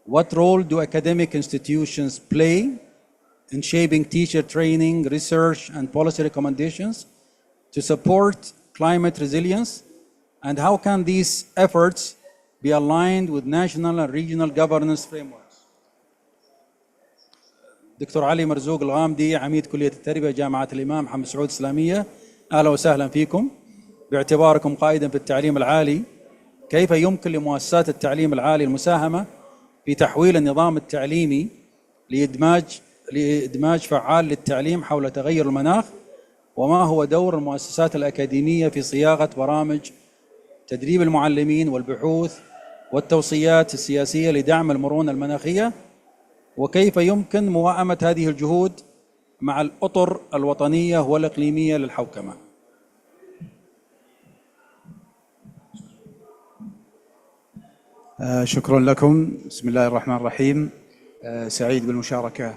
What role do academic institutions play in shaping teacher training, research, and policy recommendations to support climate resilience? And how can these efforts be aligned with national and regional governance frameworks? دكتور علي مرزوق الغامدي، عميد كلية التربية جامعة الإمام محمد سعود الإسلامية، أهلا وسهلا فيكم. باعتباركم قائدا في التعليم العالي، كيف يمكن لمؤسسات التعليم العالي المساهمة في تحويل النظام التعليمي لإدماج فعال للتعليم حول تغير المناخ؟ وما هو دور المؤسسات الأكاديمية في صياغة برامج تدريب المعلمين والبحوث والتوصيات السياسية لدعم المرونة المناخية؟ وكيف يمكن موائمة هذه الجهود مع الأطر الوطنية والإقليمية للحوكمة؟ شكرا لكم. بسم الله الرحمن الرحيم. سعيد بالمشاركة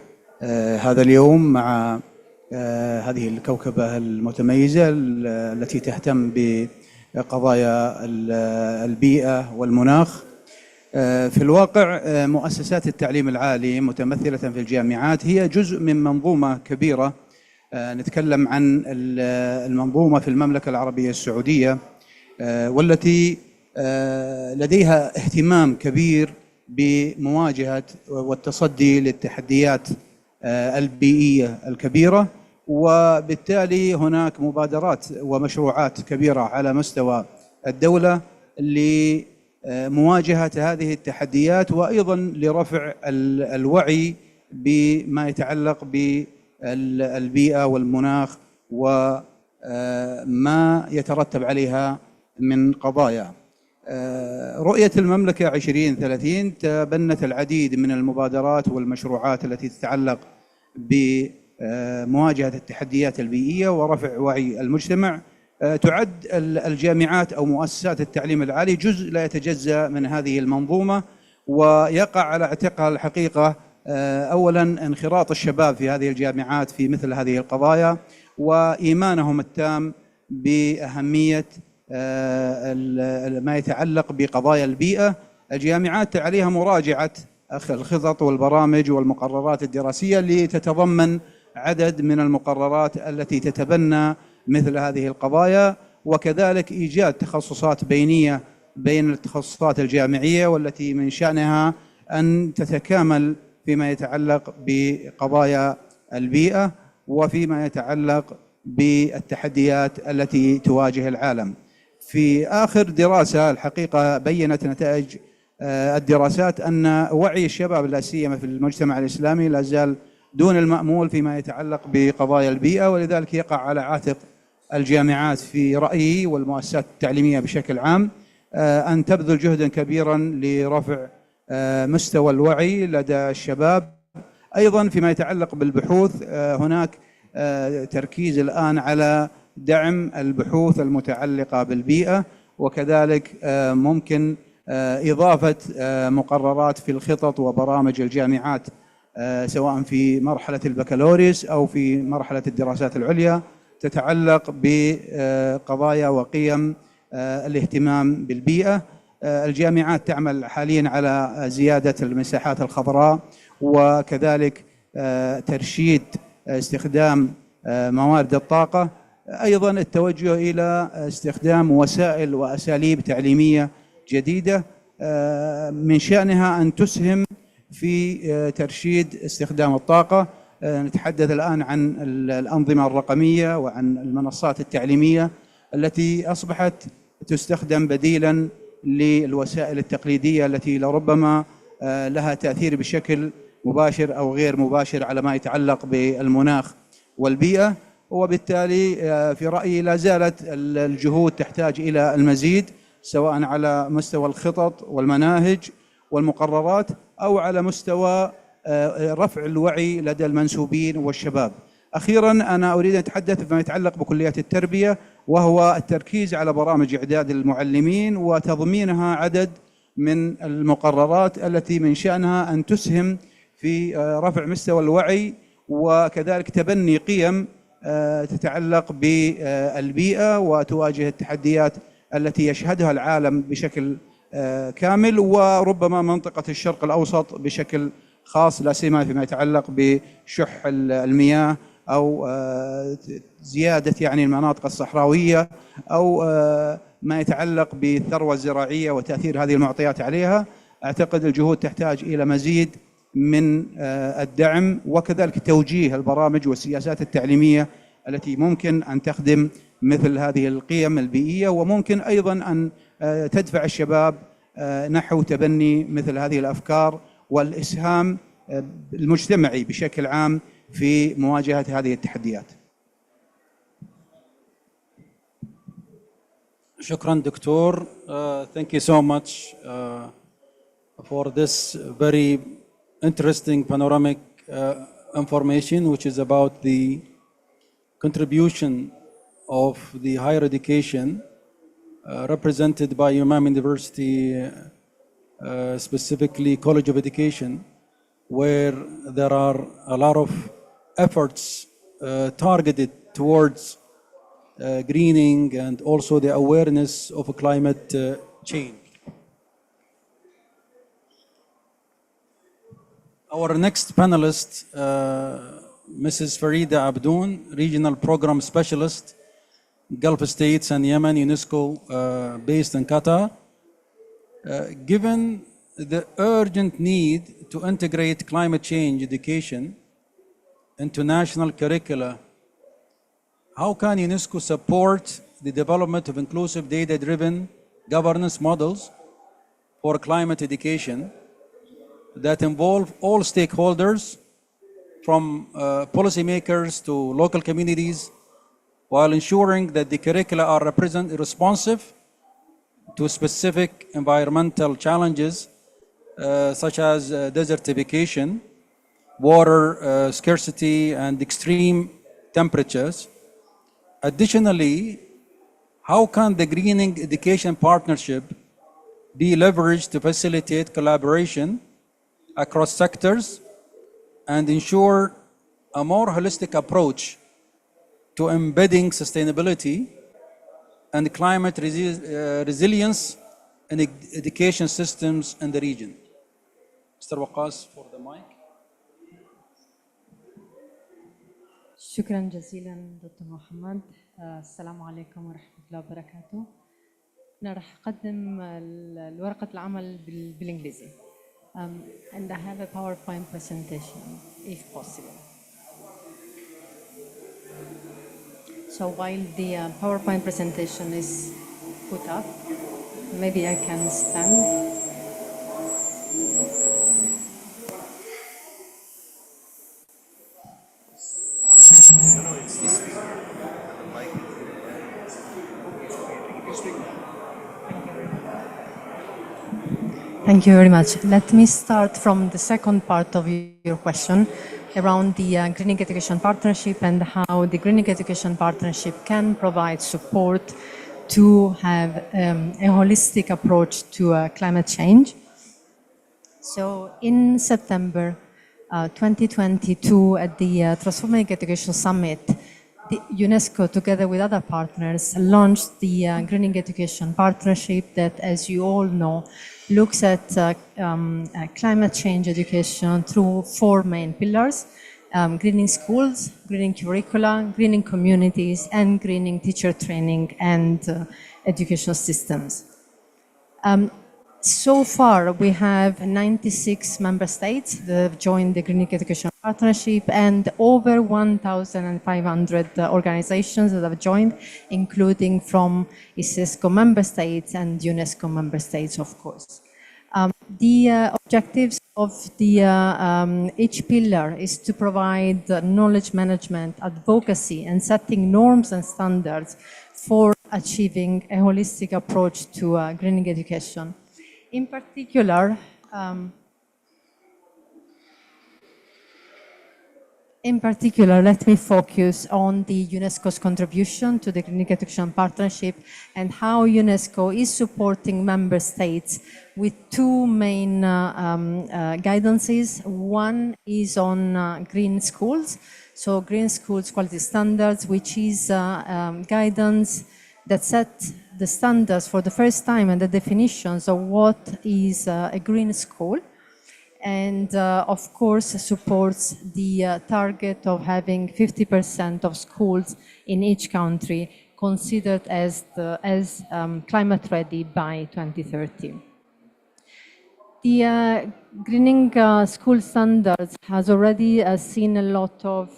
هذا اليوم مع هذه الكوكبة المتميزة التي تهتم بقضايا البيئة والمناخ. في الواقع مؤسسات التعليم العالي متمثلة في الجامعات هي جزء من منظومة كبيرة. نتكلم عن المنظومة في المملكة العربية السعودية، والتي لديها اهتمام كبير بمواجهة والتصدي للتحديات البيئية الكبيرة، وبالتالي هناك مبادرات ومشروعات كبيرة على مستوى الدولة لمواجهة هذه التحديات، وأيضا لرفع الوعي بما يتعلق بالبيئة والمناخ وما يترتب عليها من قضايا. رؤية المملكة 2030 تبنت العديد من المبادرات والمشروعات التي تتعلق بمواجهة التحديات البيئية ورفع وعي المجتمع. تعد الجامعات أو مؤسسات التعليم العالي جزء لا يتجزأ من هذه المنظومة، ويقع على عاتقها الحقيقة أولا انخراط الشباب في هذه الجامعات في مثل هذه القضايا، وإيمانهم التام بأهمية ما يتعلق بقضايا البيئة. الجامعات عليها مراجعة الخطط والبرامج والمقررات الدراسية لتتضمن عدد من المقررات التي تتبنى مثل هذه القضايا، وكذلك إيجاد تخصصات بينية بين التخصصات الجامعية والتي من شأنها أن تتكامل فيما يتعلق بقضايا البيئة وفيما يتعلق بالتحديات التي تواجه العالم. في آخر دراسة الحقيقة بيّنت نتائج الدراسات أن وعي الشباب لا سيما في المجتمع الإسلامي لا زال دون المأمول فيما يتعلق بقضايا البيئة، ولذلك يقع على عاتق الجامعات في رأيي والمؤسسات التعليمية بشكل عام أن تبذل جهدا كبيرا لرفع مستوى الوعي لدى الشباب. أيضا فيما يتعلق بالبحوث هناك تركيز الآن على دعم البحوث المتعلقة بالبيئة، وكذلك ممكن إضافة مقررات في الخطط وبرامج الجامعات سواء في مرحلة البكالوريوس أو في مرحلة الدراسات العليا تتعلق بقضايا وقيم الاهتمام بالبيئة. الجامعات تعمل حاليا على زيادة المساحات الخضراء، وكذلك ترشيد استخدام موارد الطاقة. أيضا التوجه إلى استخدام وسائل وأساليب تعليمية جديدة من شأنها أن تسهم في ترشيد استخدام الطاقة. نتحدث الآن عن الأنظمة الرقمية وعن المنصات التعليمية التي أصبحت تستخدم بديلا للوسائل التقليدية التي لربما لها تأثير بشكل مباشر أو غير مباشر على ما يتعلق بالمناخ والبيئة. وبالتالي في رأيي لا زالت الجهود تحتاج إلى المزيد، سواء على مستوى الخطط والمناهج والمقررات أو على مستوى رفع الوعي لدى المنسوبين والشباب. أخيراً أنا أريد أن أتحدث فيما يتعلق بكليات التربية، وهو التركيز على برامج إعداد المعلمين وتضمينها عدد من المقررات التي من شأنها أن تسهم في رفع مستوى الوعي وكذلك تبني قيم تتعلق بالبيئة وتواجه التحديات التي يشهدها العالم بشكل كامل، وربما منطقة الشرق الأوسط بشكل خاص، لا سيما فيما يتعلق بشح المياه أو زيادة يعني المناطق الصحراوية أو ما يتعلق بالثروة الزراعية وتأثير هذه المعطيات عليها. أعتقد الجهود تحتاج إلى مزيد من الدعم وكذلك توجيه البرامج والسياسات التعليمية التي ممكن أن تخدم مثل هذه القيم البيئية، وممكن أيضا أن تدفع الشباب نحو تبني مثل هذه الأفكار والإسهام المجتمعي بشكل عام في مواجهة هذه التحديات. شكرا دكتور. Thank you so much for this very interesting panoramic information, which is about the contribution of the higher education represented by Imam University, specifically College of Education, where there are a lot of efforts targeted towards greening and also the awareness of climate change. Our next panelist, Mrs. Farida Abdoun, Regional Program Specialist, Gulf States and Yemen, UNESCO, based in Qatar. Given the urgent need to integrate climate change education into national curricula, how can UNESCO support the development of inclusive data-driven governance models for climate education that involve all stakeholders, from policymakers to local communities, while ensuring that the curricula are responsive to specific environmental challenges such as desertification, water scarcity, and extreme temperatures? Additionally, how can the Greening Education Partnership be leveraged to facilitate collaboration across sectors and ensure a more holistic approach to embedding sustainability and climate resilience in education systems in the region? Mr. Waqas, for the mic. شكرا جزيلا دكتور محمد. السلام عليكم ورحمة الله وبركاته. أنا راح أقدم ورقة العمل بالإنجليزي. And I have a PowerPoint presentation, if possible. So while the PowerPoint presentation is put up, maybe I can stand. Thank you very much. Let me start from the second part of your question around the Greening Education Partnership and how the Greening Education Partnership can provide support to have a holistic approach to climate change. So in September 2022 at the Transforming Education Summit, the UNESCO, together with other partners, launched the Greening Education Partnership that, as you all know, looks at climate change education through four main pillars: greening schools, greening curricula, greening communities, and greening teacher training and education systems. So far, we have 96 member states that have joined the Greening Education Partnership and over 1,500 organizations that have joined, including from ICESCO member states and UNESCO member states, of course. The objectives of the each pillar is to provide knowledge management, advocacy, and setting norms and standards for achieving a holistic approach to greening education. In particular, let me focus on the UNESCO's contribution to the Greening Education Partnership and how UNESCO is supporting member states with two main guidances. One is on green schools, so green schools quality standards, which is guidance that set the standards for the first time and the definitions of what is a green school. And of course supports the target of having 50% of schools in each country considered as climate ready by 2030. The greening school standards has already seen a lot of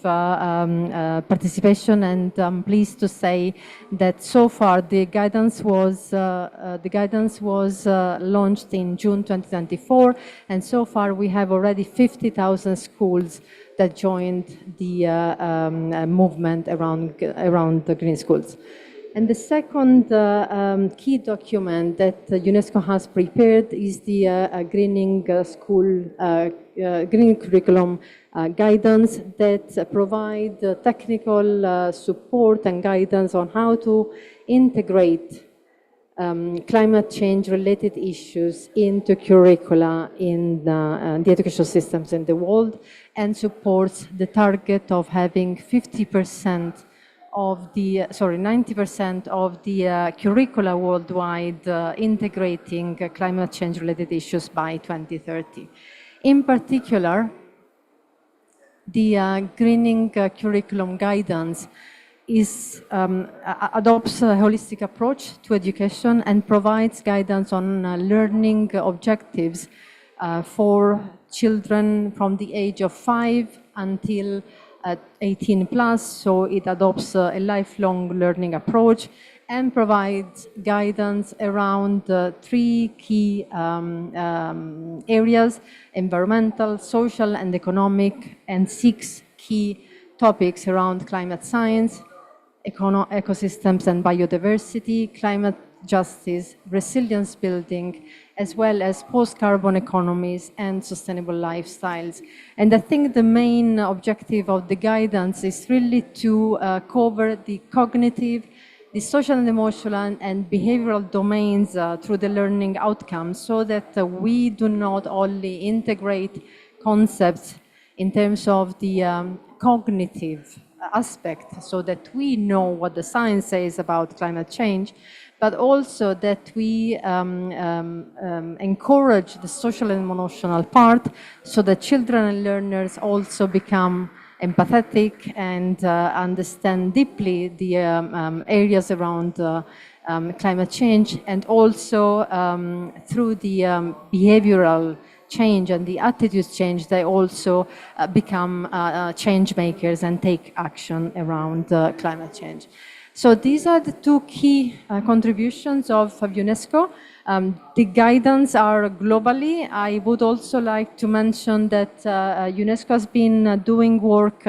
participation, and I'm pleased to say that so far the guidance was launched in June 2024, and so far we have already 50,000 schools that joined the movement around the green schools. And the second key document that UNESCO has prepared is the greening school, greening curriculum guidance that provide technical support and guidance on how to integrate climate change related issues into curricula in the educational systems in the world, and supports the target of having 90% of the curricula worldwide integrating climate change related issues by 2030. In particular, the greening curriculum guidance adopts a holistic approach to education and provides guidance on learning objectives for children from the age of 5 until 18 plus, so it adopts a lifelong learning approach and provides guidance around 3 key areas: environmental, social and economic, and 6 key topics around climate science, ecosystems and biodiversity, climate justice, resilience building, as well as post-carbon economies and sustainable lifestyles. And I think the main objective of the guidance is really to cover the cognitive, the social and emotional and behavioral domains through the learning outcomes, so that we do not only integrate concepts in terms of the cognitive aspect, so that we know what the science says about climate change, but also that we encourage the social and emotional part, so that children and learners also become empathetic and understand deeply the areas around climate change, and also through the behavioral change and the attitudes change, they also become change makers and take action around climate change. So these are the 2 key contributions of UNESCO. The guidance are globally. I would also like to mention that UNESCO has been doing work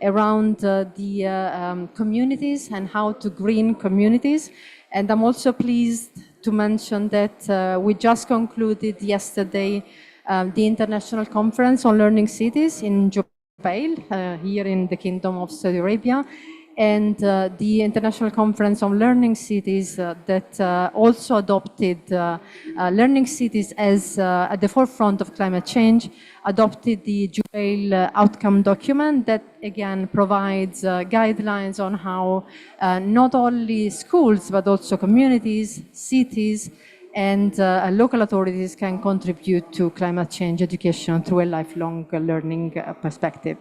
around the communities and how to green communities. And I'm also pleased to mention that we just concluded yesterday the International Conference on Learning Cities in Jubail, here in the Kingdom of Saudi Arabia. And the International Conference on Learning Cities that also adopted learning cities as at the forefront of climate change, adopted the Jubail outcome document that again provides guidelines on how not only schools but also communities, cities, and local authorities can contribute to climate change education through a lifelong learning perspective.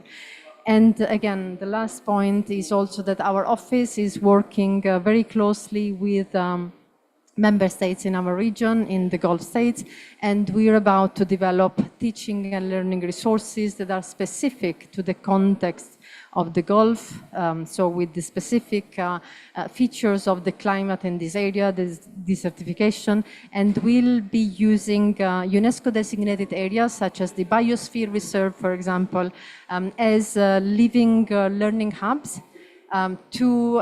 And again, the last point is also that our office is working very closely with member states in our region, in the Gulf states, and we're about to develop teaching and learning resources that are specific to the context of the Gulf, so with the specific features of the climate in this area, the desertification, and we'll be using UNESCO designated areas such as the Biosphere Reserve, for example, as living learning hubs to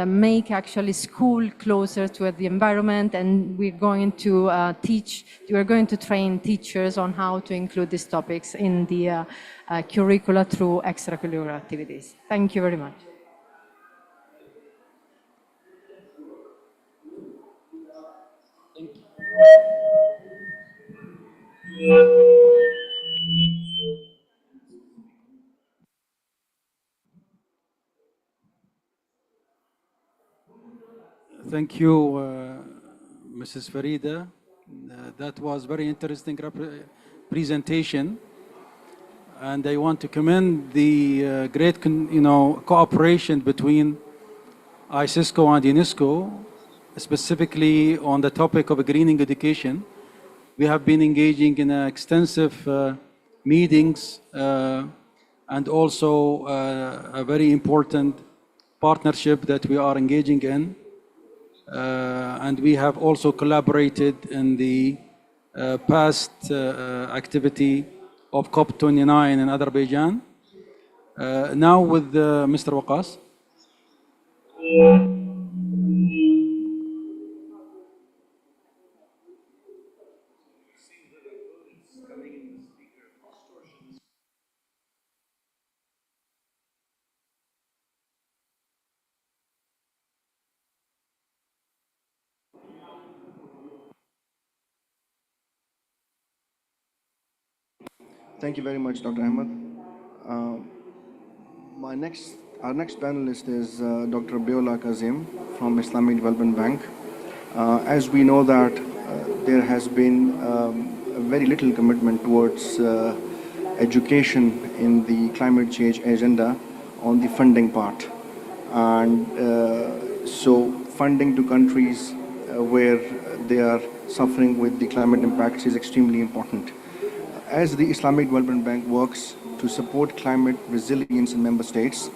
make actually school closer to the environment, and we're going to train teachers on how to include these topics in the curricula through extracurricular activities. Thank you very much. Thank you, Mrs. Farida. That was very interesting presentation, and I want to commend the great, cooperation between ICESCO and UNESCO, specifically on the topic of greening education. We have been engaging in extensive meetings and also a very important partnership that we are engaging in. And we have also collaborated in the past activity of COP29 in Azerbaijan. Now with Mr. Waqas. Thank you very much, Dr. Ahmed. Our next panelist is Dr. Beola Kazim from Islamic Development Bank. As we know that there has been very little commitment towards education in the climate change agenda on the funding part. And so funding to countries where they are suffering with the climate impacts is extremely important. As the Islamic Development Bank works to support climate resilience in member states,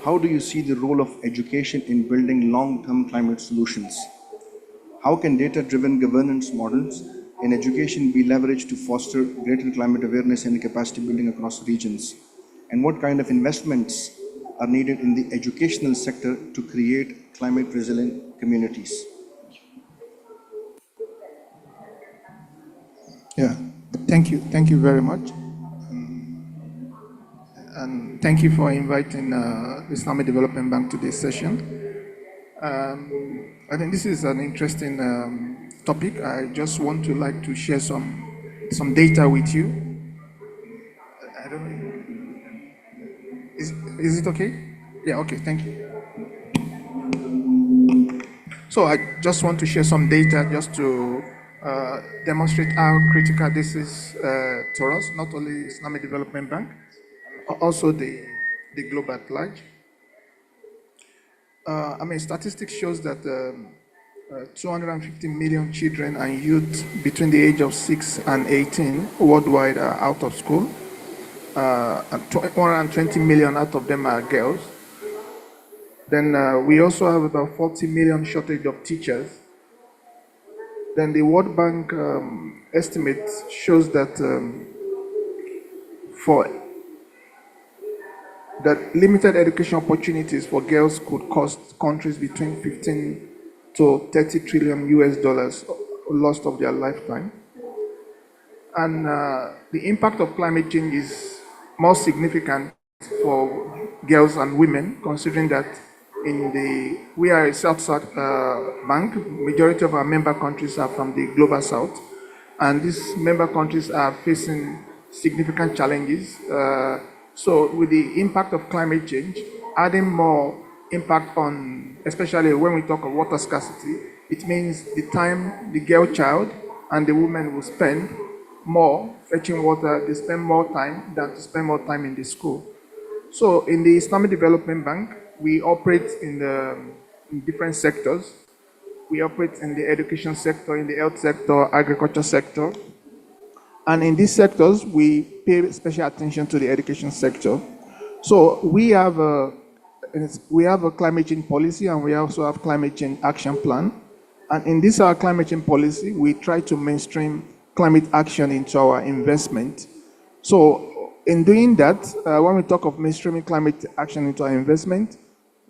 how do you see the role of education in building long-term climate solutions? How can data-driven governance models in education be leveraged to foster greater climate awareness and capacity building across regions? And what kind of investments are needed in the educational sector to create climate resilient communities? Yeah, thank you very much. And thank you for inviting the Islamic Development Bank to this session. I think this is an interesting topic. I just want to share some data with you. I don't know. Is it okay? Yeah, okay, thank you. So I just want to share some data just to demonstrate how critical this is to us, not only Islamic Development Bank, also the globe at large. Statistics shows that 250 million children and youth between the age of 6 and 18 worldwide are out of school. 120 million out of them are girls. Then we also have about 40 million shortage of teachers. Then the World Bank estimate shows that that limited education opportunities for girls could cost countries between 15 to 30 trillion US dollars lost of their lifetime. And the impact of climate change is more significant for girls and women, considering that we are a South-South bank. Majority of our member countries are from the global South, and these member countries are facing significant challenges. So with the impact of climate change, adding more impact on, especially when we talk of water scarcity, it means the time the girl child and the woman will spend more fetching water, they spend more time than to spend more time in the school. So in the Islamic Development Bank, we operate in different sectors. We operate in the education sector, in the health sector, agriculture sector. And in these sectors, we pay special attention to the education sector. So we have a climate change policy, and we also have climate change action plan. And in this our climate change policy, we try to mainstream climate action into our investment. So in doing that, when we talk of mainstreaming climate action into our investment,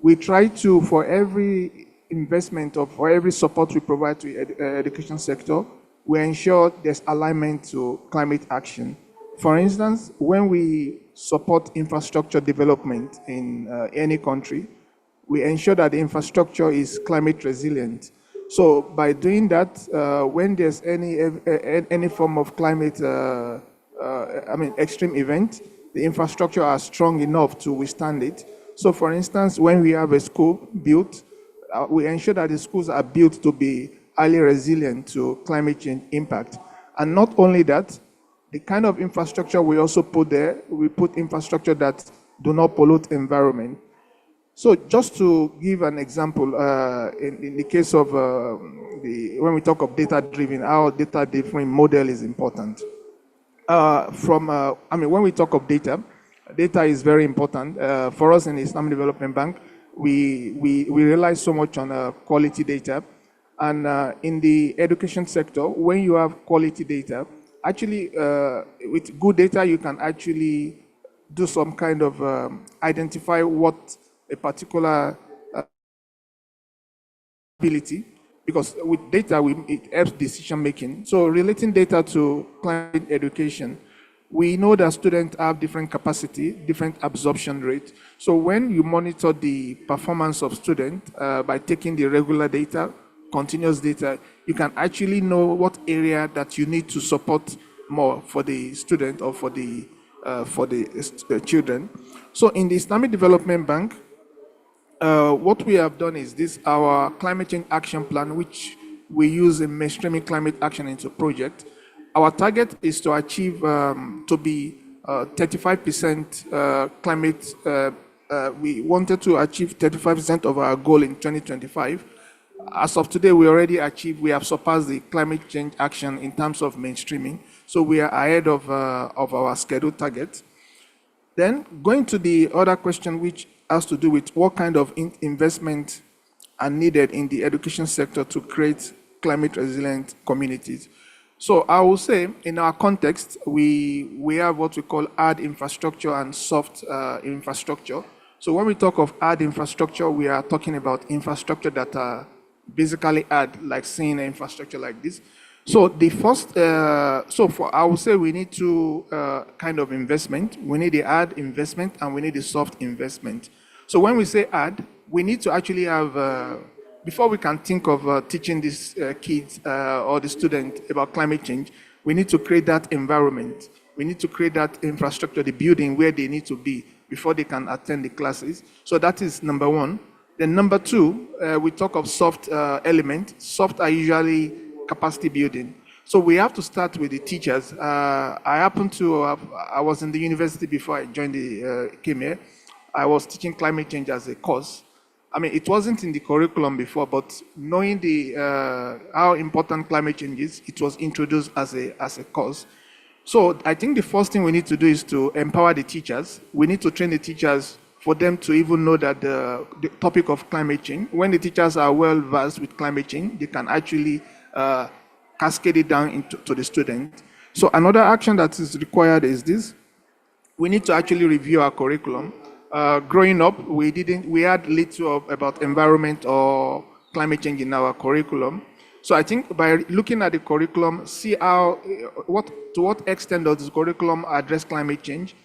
we try to, for every investment or for every support we provide to the education sector, we ensure there's alignment to climate action. For instance, when we support infrastructure development in any country, we ensure that the infrastructure is climate resilient. So by doing that, when there's any form of climate, extreme event, the infrastructure are strong enough to withstand it. So for instance, when we have a school built, we ensure that the schools are built to be highly resilient to climate change impact. And not only that, the kind of infrastructure we also put there, we put infrastructure that do not pollute environment. So just to give an example, in the case of when we talk of data-driven, our data-driven model is important. When we talk of data is very important. For us in the Islamic Development Bank, we rely so much on quality data. And in the education sector, when you have quality data, actually, with good data, you can actually do some kind of identify what a particular ability, because with data, it helps decision making. So relating data to climate education, we know that students have different capacity, different absorption rate. So when you monitor the performance of students by taking the regular data, continuous data, you can actually know what area that you need to support more for the student or for the children. So in the Islamic Development Bank, what we have done is this, our climate change action plan, which we use in mainstreaming climate action into project. Our target is to achieve, to be 35% climate, we wanted to achieve 35% of our goal in 2025. As of today, we have surpassed the climate change action in terms of mainstreaming. So we are ahead of our scheduled target. Then going to the other question, which has to do with what kind of investment are needed in the education sector to create climate resilient communities. So I will say in our context, we have what we call hard infrastructure and soft infrastructure. So when we talk of hard infrastructure, we are talking about infrastructure that are basically hard, like seeing an infrastructure like this. So the first, I would say we need two kind of investment. We need the hard investment and we need the soft investment. So when we say hard, we need to actually have, before we can think of teaching these kids or the students about climate change, we need to create that environment. We need to create that infrastructure, the building where they need to be before they can attend the classes. So that is number one. Then number two, we talk of soft element. Soft are usually capacity building. So we have to start with the teachers. I was in the university before I came here. I was teaching climate change as a course. I mean, it wasn't in the curriculum before, but knowing how important climate change is, it was introduced as a course. So I think the first thing we need to do is to empower the teachers. We need to train the teachers for them to even know that the topic of climate change, when the teachers are well versed with climate change, they can actually cascade it down to the student. So another action that is required is this. We need to actually review our curriculum. Growing up, we had little about environment or climate change in our curriculum. So I think by looking at the curriculum, see to what extent does the curriculum address climate change.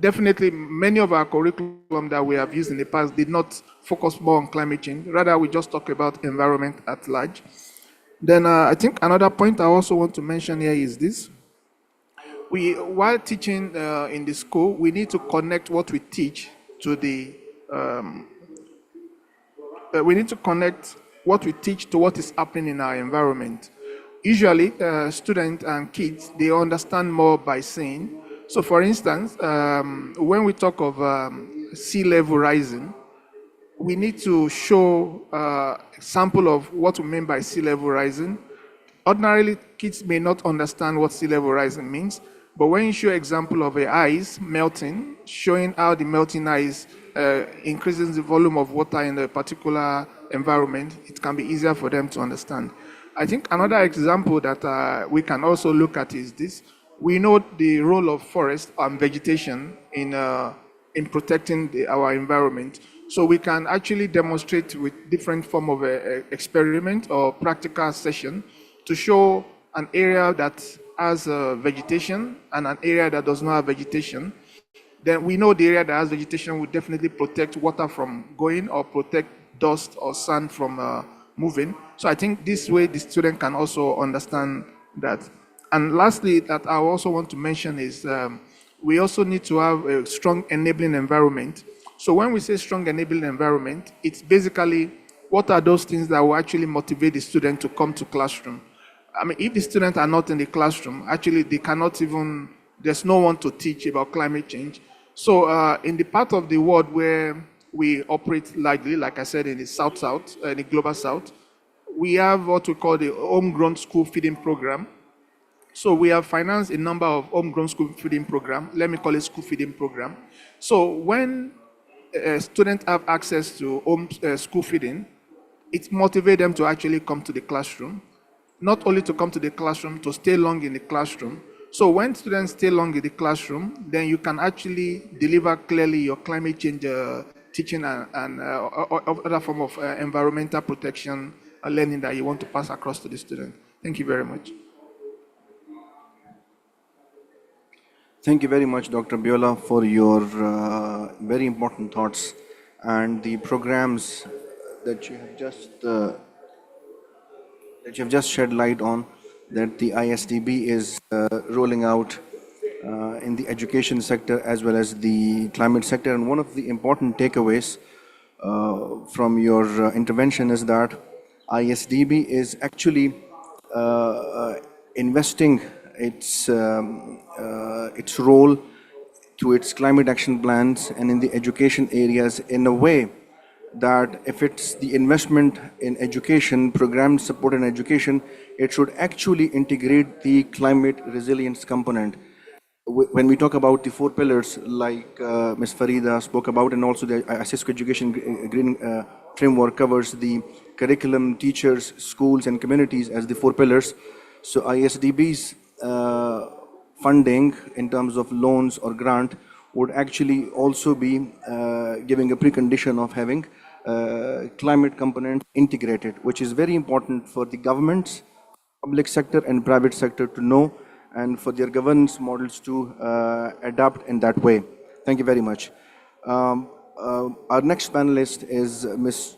Definitely, many of our curriculum that we have used in the past did not focus more on climate change. Rather, we just talk about environment at large. Then I think another point I also want to mention here is this. While teaching in the school, we need to connect what we teach to what is happening in our environment. Usually, students and kids, they understand more by seeing. So for instance, when we talk of sea level rising, we need to show a sample of what we mean by sea level rising. Ordinarily, kids may not understand what sea level rising means, but when you show example of a ice melting, showing how the melting ice increases the volume of water in a particular environment, it can be easier for them to understand. I think another example that we can also look at is this. We know the role of forest and vegetation in protecting our environment. So we can actually demonstrate with different form of experiment or practical session to show an area that has vegetation and an area that does not have vegetation. Then we know the area that has vegetation will definitely protect water from going or protect dust or sand from moving. So I think this way the student can also understand that. And lastly, that I also want to mention is we also need to have a strong enabling environment. So when we say strong enabling environment, it's basically what are those things that will actually motivate the student to come to classroom. I mean, if the students are not in the classroom, actually they cannot even, there's no one to teach about climate change. So in the part of the world where we operate largely, like I said, in the South-South, in the Global South, we have what we call the homegrown school feeding program. So we have financed a number of homegrown school feeding program. Let me call it school feeding program. So when students have access to home school feeding, it motivates them to actually come to the classroom. Not only to come to the classroom, to stay long in the classroom. So when students stay long in the classroom, then you can actually deliver clearly your climate change teaching and other form of environmental protection learning that you want to pass across to the student. Thank you very much. Thank you very much, Dr. Biola, for your very important thoughts and the programs that you have just shed light on, that the ISDB is rolling out in the education sector as well as the climate sector. And one of the important takeaways from your intervention is that ISDB is actually investing its role to its climate action plans and in the education areas in a way that if it's the investment in education, program support in education, it should actually integrate the climate resilience component. When we talk about the 4 pillars, like Ms. Farida spoke about, and also the ICESCO education green framework covers the curriculum, teachers, schools, and communities as the 4 pillars. So ISDB's funding in terms of loans or grant would actually also be giving a precondition of having climate component integrated, which is very important for the governments, public sector and private sector to know, and for their governance models to adapt in that way. Thank you very much. Our next panelist is Ms.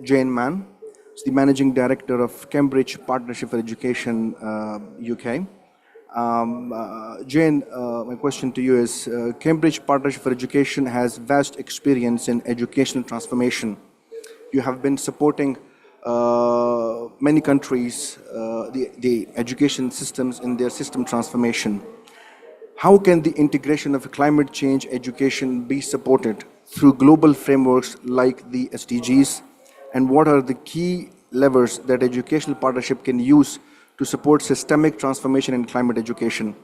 Jane Mann. She's the Managing Director of Cambridge Partnership for Education, UK. Jane, my question to you is, Cambridge Partnership for Education has vast experience in educational transformation. You have been supporting many countries, the education systems in their system transformation. How can the integration of climate change education be supported through global frameworks like the SDGs? And what are the key levers that educational partnership can use to support systemic transformation in climate education?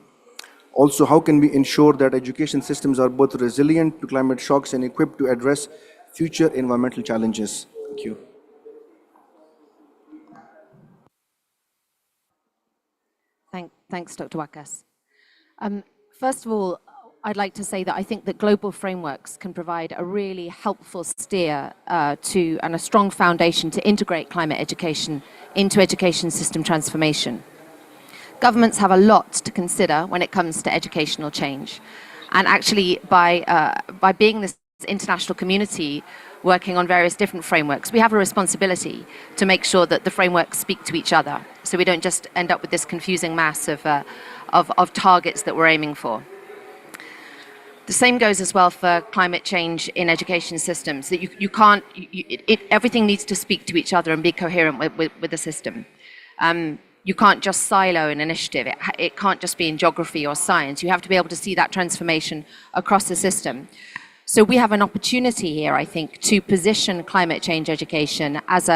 Also, how can we ensure that education systems are both resilient to climate shocks and equipped to address future environmental challenges? Thank you. Thanks, Dr. Wakas. First of all, I'd like to say that I think that global frameworks can provide a really helpful steer to and a strong foundation to integrate climate education into education system transformation. Governments have a lot to consider when it comes to educational change. And actually, by being this international community working on various different frameworks, we have a responsibility to make sure that the frameworks speak to each other, so we don't just end up with this confusing mass of targets that we're aiming for. The same goes as well for climate change in education systems, that you can't, everything needs to speak to each other and be coherent with the system. You can't just silo an initiative. It can't just be in geography or science. You have to be able to see that transformation across the system. So we have an opportunity here, I think, to position climate change education as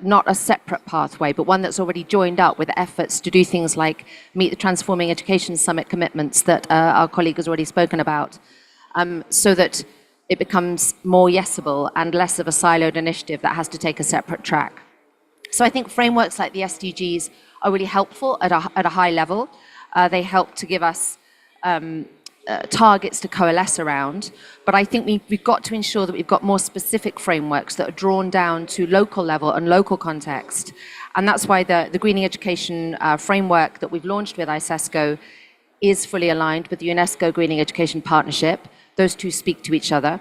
not a separate pathway, but one that's already joined up with efforts to do things like meet the Transforming Education Summit commitments that our colleague has already spoken about, so that it becomes more yesable and less of a siloed initiative that has to take a separate track. So I think frameworks like the SDGs are really helpful at a high level. They help to give us targets to coalesce around, but I think we've got to ensure that we've got more specific frameworks that are drawn down to local level and local context. And that's why the Greening Education framework that we've launched with ICESCO is fully aligned with the UNESCO Greening Education Partnership. Those two speak to each other.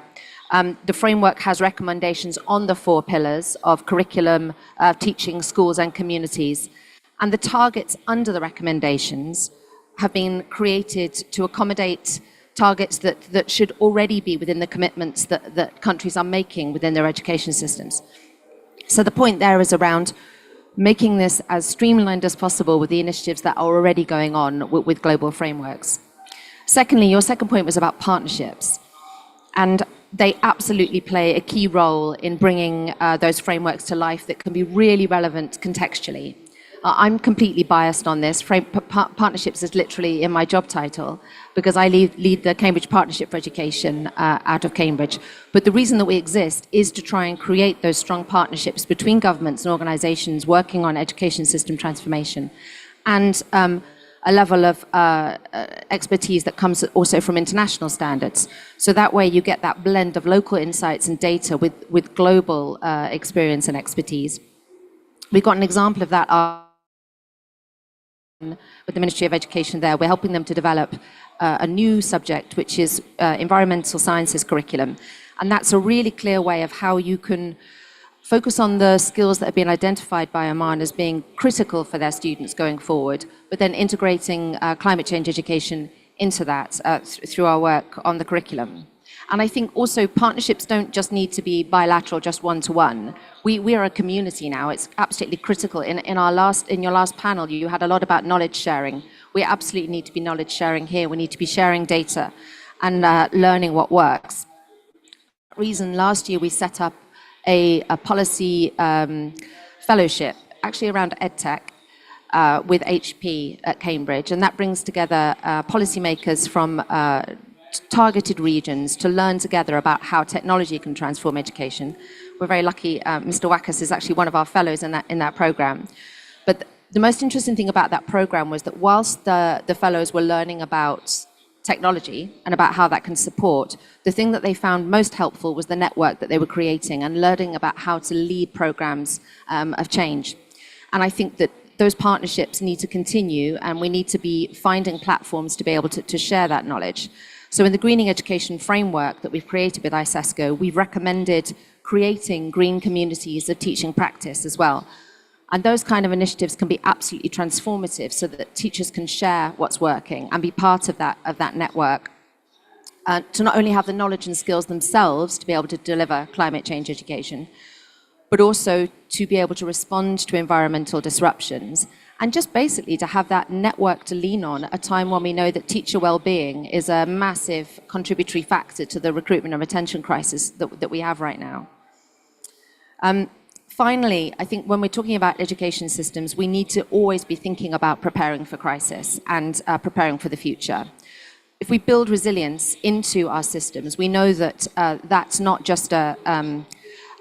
The framework has recommendations on the 4 pillars of curriculum, teaching, schools and communities. And the targets under the recommendations have been created to accommodate targets that should already be within the commitments that countries are making within their education systems. So the point there is around making this as streamlined as possible with the initiatives that are already going on with global frameworks. Secondly, your second point was about partnerships. And they absolutely play a key role in bringing those frameworks to life that can be really relevant contextually. I'm completely biased on this. Partnerships is literally in my job title because I lead the Cambridge Partnership for Education out of Cambridge. But the reason that we exist is to try and create those strong partnerships between governments and organizations working on education system transformation, and a level of expertise that comes also from international standards. So that way you get that blend of local insights and data with global experience and expertise. We've got an example of that with the Ministry of Education there. We're helping them to develop a new subject, which is environmental sciences curriculum. And that's a really clear way of how you can focus on the skills that have been identified by Oman as being critical for their students going forward, but then integrating climate change education into that through our work on the curriculum. And I think also partnerships don't just need to be bilateral, just one-to-one. We are a community now. It's absolutely critical. In your last panel, you had a lot about knowledge sharing. We absolutely need to be knowledge sharing here. We need to be sharing data and learning what works. For that reason, last year we set up a policy fellowship, actually around EdTech, with HP at Cambridge. And that brings together policymakers from targeted regions to learn together about how technology can transform education. We're very lucky, Mr. Wakas is actually one of our fellows in that program. But the most interesting thing about that program was that whilst the fellows were learning about technology and about how that can support, the thing that they found most helpful was the network that they were creating and learning about how to lead programs of change. And I think that those partnerships need to continue, and we need to be finding platforms to be able to share that knowledge. So in the Greening Education framework that we've created with ICESCO, we've recommended creating green communities of teaching practice as well. And those kind of initiatives can be absolutely transformative so that teachers can share what's working and be part of that network, to not only have the knowledge and skills themselves to be able to deliver climate change education, but also to be able to respond to environmental disruptions, and just basically to have that network to lean on at a time when we know that teacher well-being is a massive contributory factor to the recruitment and retention crisis that we have right now. Finally, I think when we're talking about education systems, we need to always be thinking about preparing for crisis and preparing for the future. If we build resilience into our systems, we know that that's not just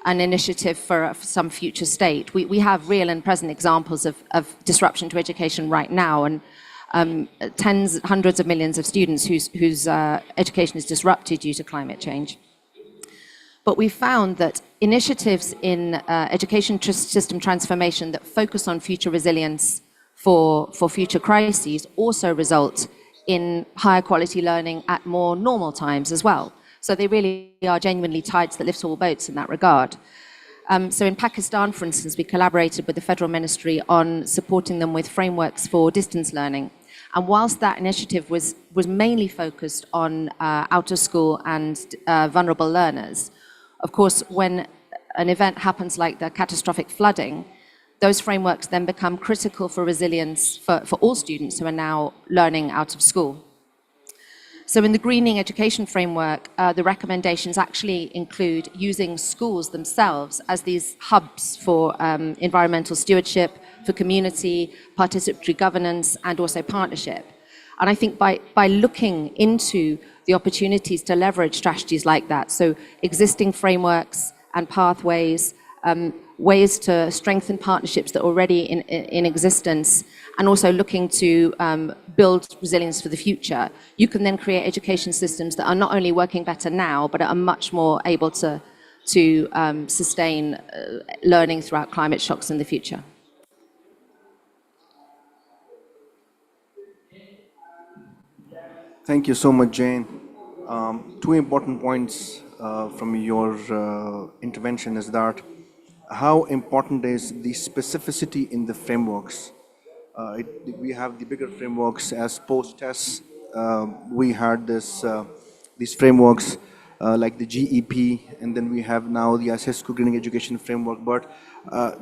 an initiative for some future state. We have real and present examples of disruption to education right now, and hundreds of millions of students whose education is disrupted due to climate change. But we found that initiatives in education system transformation that focus on future resilience for future crises also result in higher quality learning at more normal times as well. So they really are genuinely tides that lift all boats in that regard. So in Pakistan, for instance, we collaborated with the Federal Ministry on supporting them with frameworks for distance learning. And whilst that initiative was mainly focused on out of school and vulnerable learners, of course, when an event happens like the catastrophic flooding, those frameworks then become critical for resilience for all students who are now learning out of school. So in the greening education framework, the recommendations actually include using schools themselves as these hubs for environmental stewardship, for community, participatory governance, and also partnership. And I think by looking into the opportunities to leverage strategies like that, so existing frameworks and pathways, ways to strengthen partnerships that are already in existence, and also looking to build resilience for the future, you can then create education systems that are not only working better now, but are much more able to sustain learning throughout climate shocks in the future. Thank you so much, Jane. Two important points from your intervention is that how important is the specificity in the frameworks. We have the bigger frameworks as post-tests. We had these frameworks like the GEP, and then we have now the ICESCO Greening Education Framework. But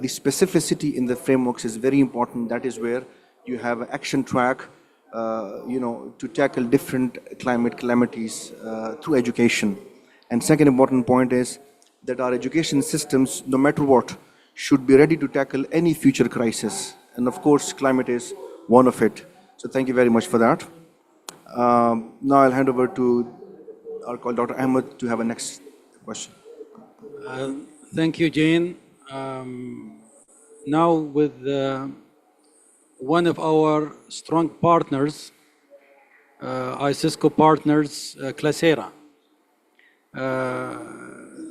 the specificity in the frameworks is very important. That is where you have an action track, to tackle different climate calamities through education. And second important point is that our education systems, no matter what, should be ready to tackle any future crisis. And of course, climate is one of it. So thank you very much for that. Now I'll hand over to our colleague, Dr. Ahmed, to have a next question. Thank you, Jane. Now with one of our strong partners, ICESCO partners, Clasera.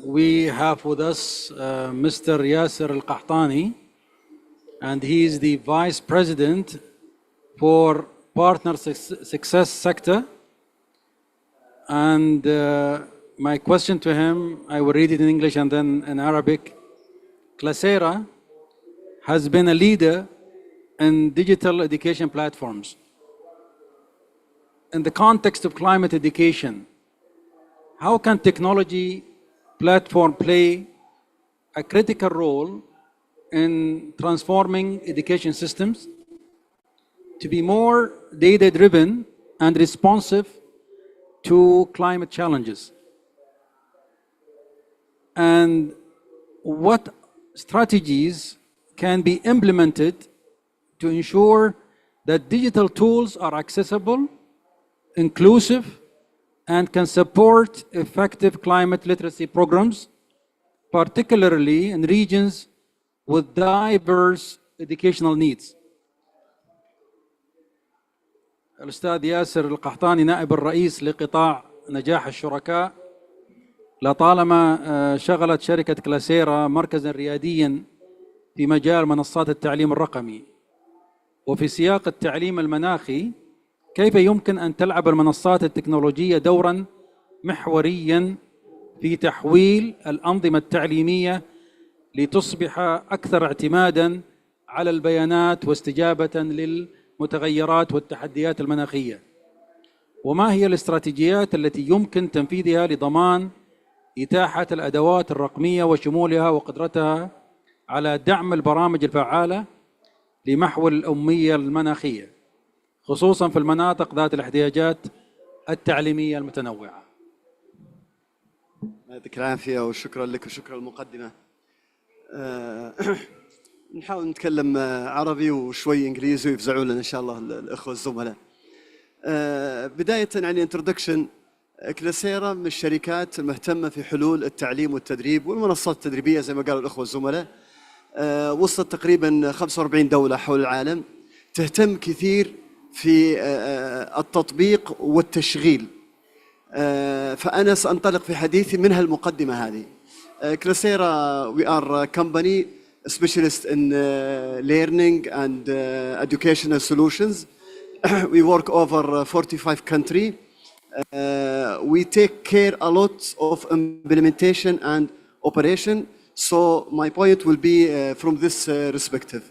We have with us Mr. Yasser Al-Qahtani, and he is the Vice President for Partner Success Sector. And my question to him, I will read it in English and then in Arabic. Clasera has been a leader in digital education platforms. In the context of climate education, how can technology platform play a critical role in transforming education systems to be more data-driven and responsive to climate challenges? And what strategies can be implemented to ensure that digital tools are accessible, inclusive, and can support effective climate literacy programs, particularly in regions with diverse educational needs? الأستاذ ياسر القحطاني نائب الرئيس لقطاع نجاح الشركاء، لطالما شغلت شركة كلاسيرا مركزا رياديا في مجال منصات التعليم الرقمي. وفي سياق التعليم المناخي، كيف يمكن أن تلعب المنصات التكنولوجية دورا محوريا في تحويل الأنظمة التعليمية لتصبح أكثر اعتمادا على البيانات واستجابة للمتغيرات والتحديات المناخية؟ وما هي الاستراتيجيات التي يمكن تنفيذها لضمان إتاحة الأدوات الرقمية وشمولها وقدرتها على دعم البرامج الفعالة لمحو الأمية المناخية، خصوصا في المناطق ذات الاحتياجات التعليمية المتنوعة؟ يعطيك العافية وشكرا لك وشكرا للمقدمة. نحاول نتكلم عربي وشوي إنجليزي ويفزعوا لنا إن شاء الله الأخوة الزملاء. بداية يعني انترودكشن، كلاسيرا من الشركات المهتمة في حلول التعليم والتدريب والمنصات التدريبية زي ما قالوا الأخوة الزملاء. وصلت تقريبا 45 دولة حول العالم، تهتم كثير في التطبيق والتشغيل. فأنا سأنطلق في حديثي من هالمقدمة هذه. كلاسيرا we are a company specialist in learning and educational solutions. We work over 45 countries. We take care a lot of implementation and operation. So my point will be from this perspective.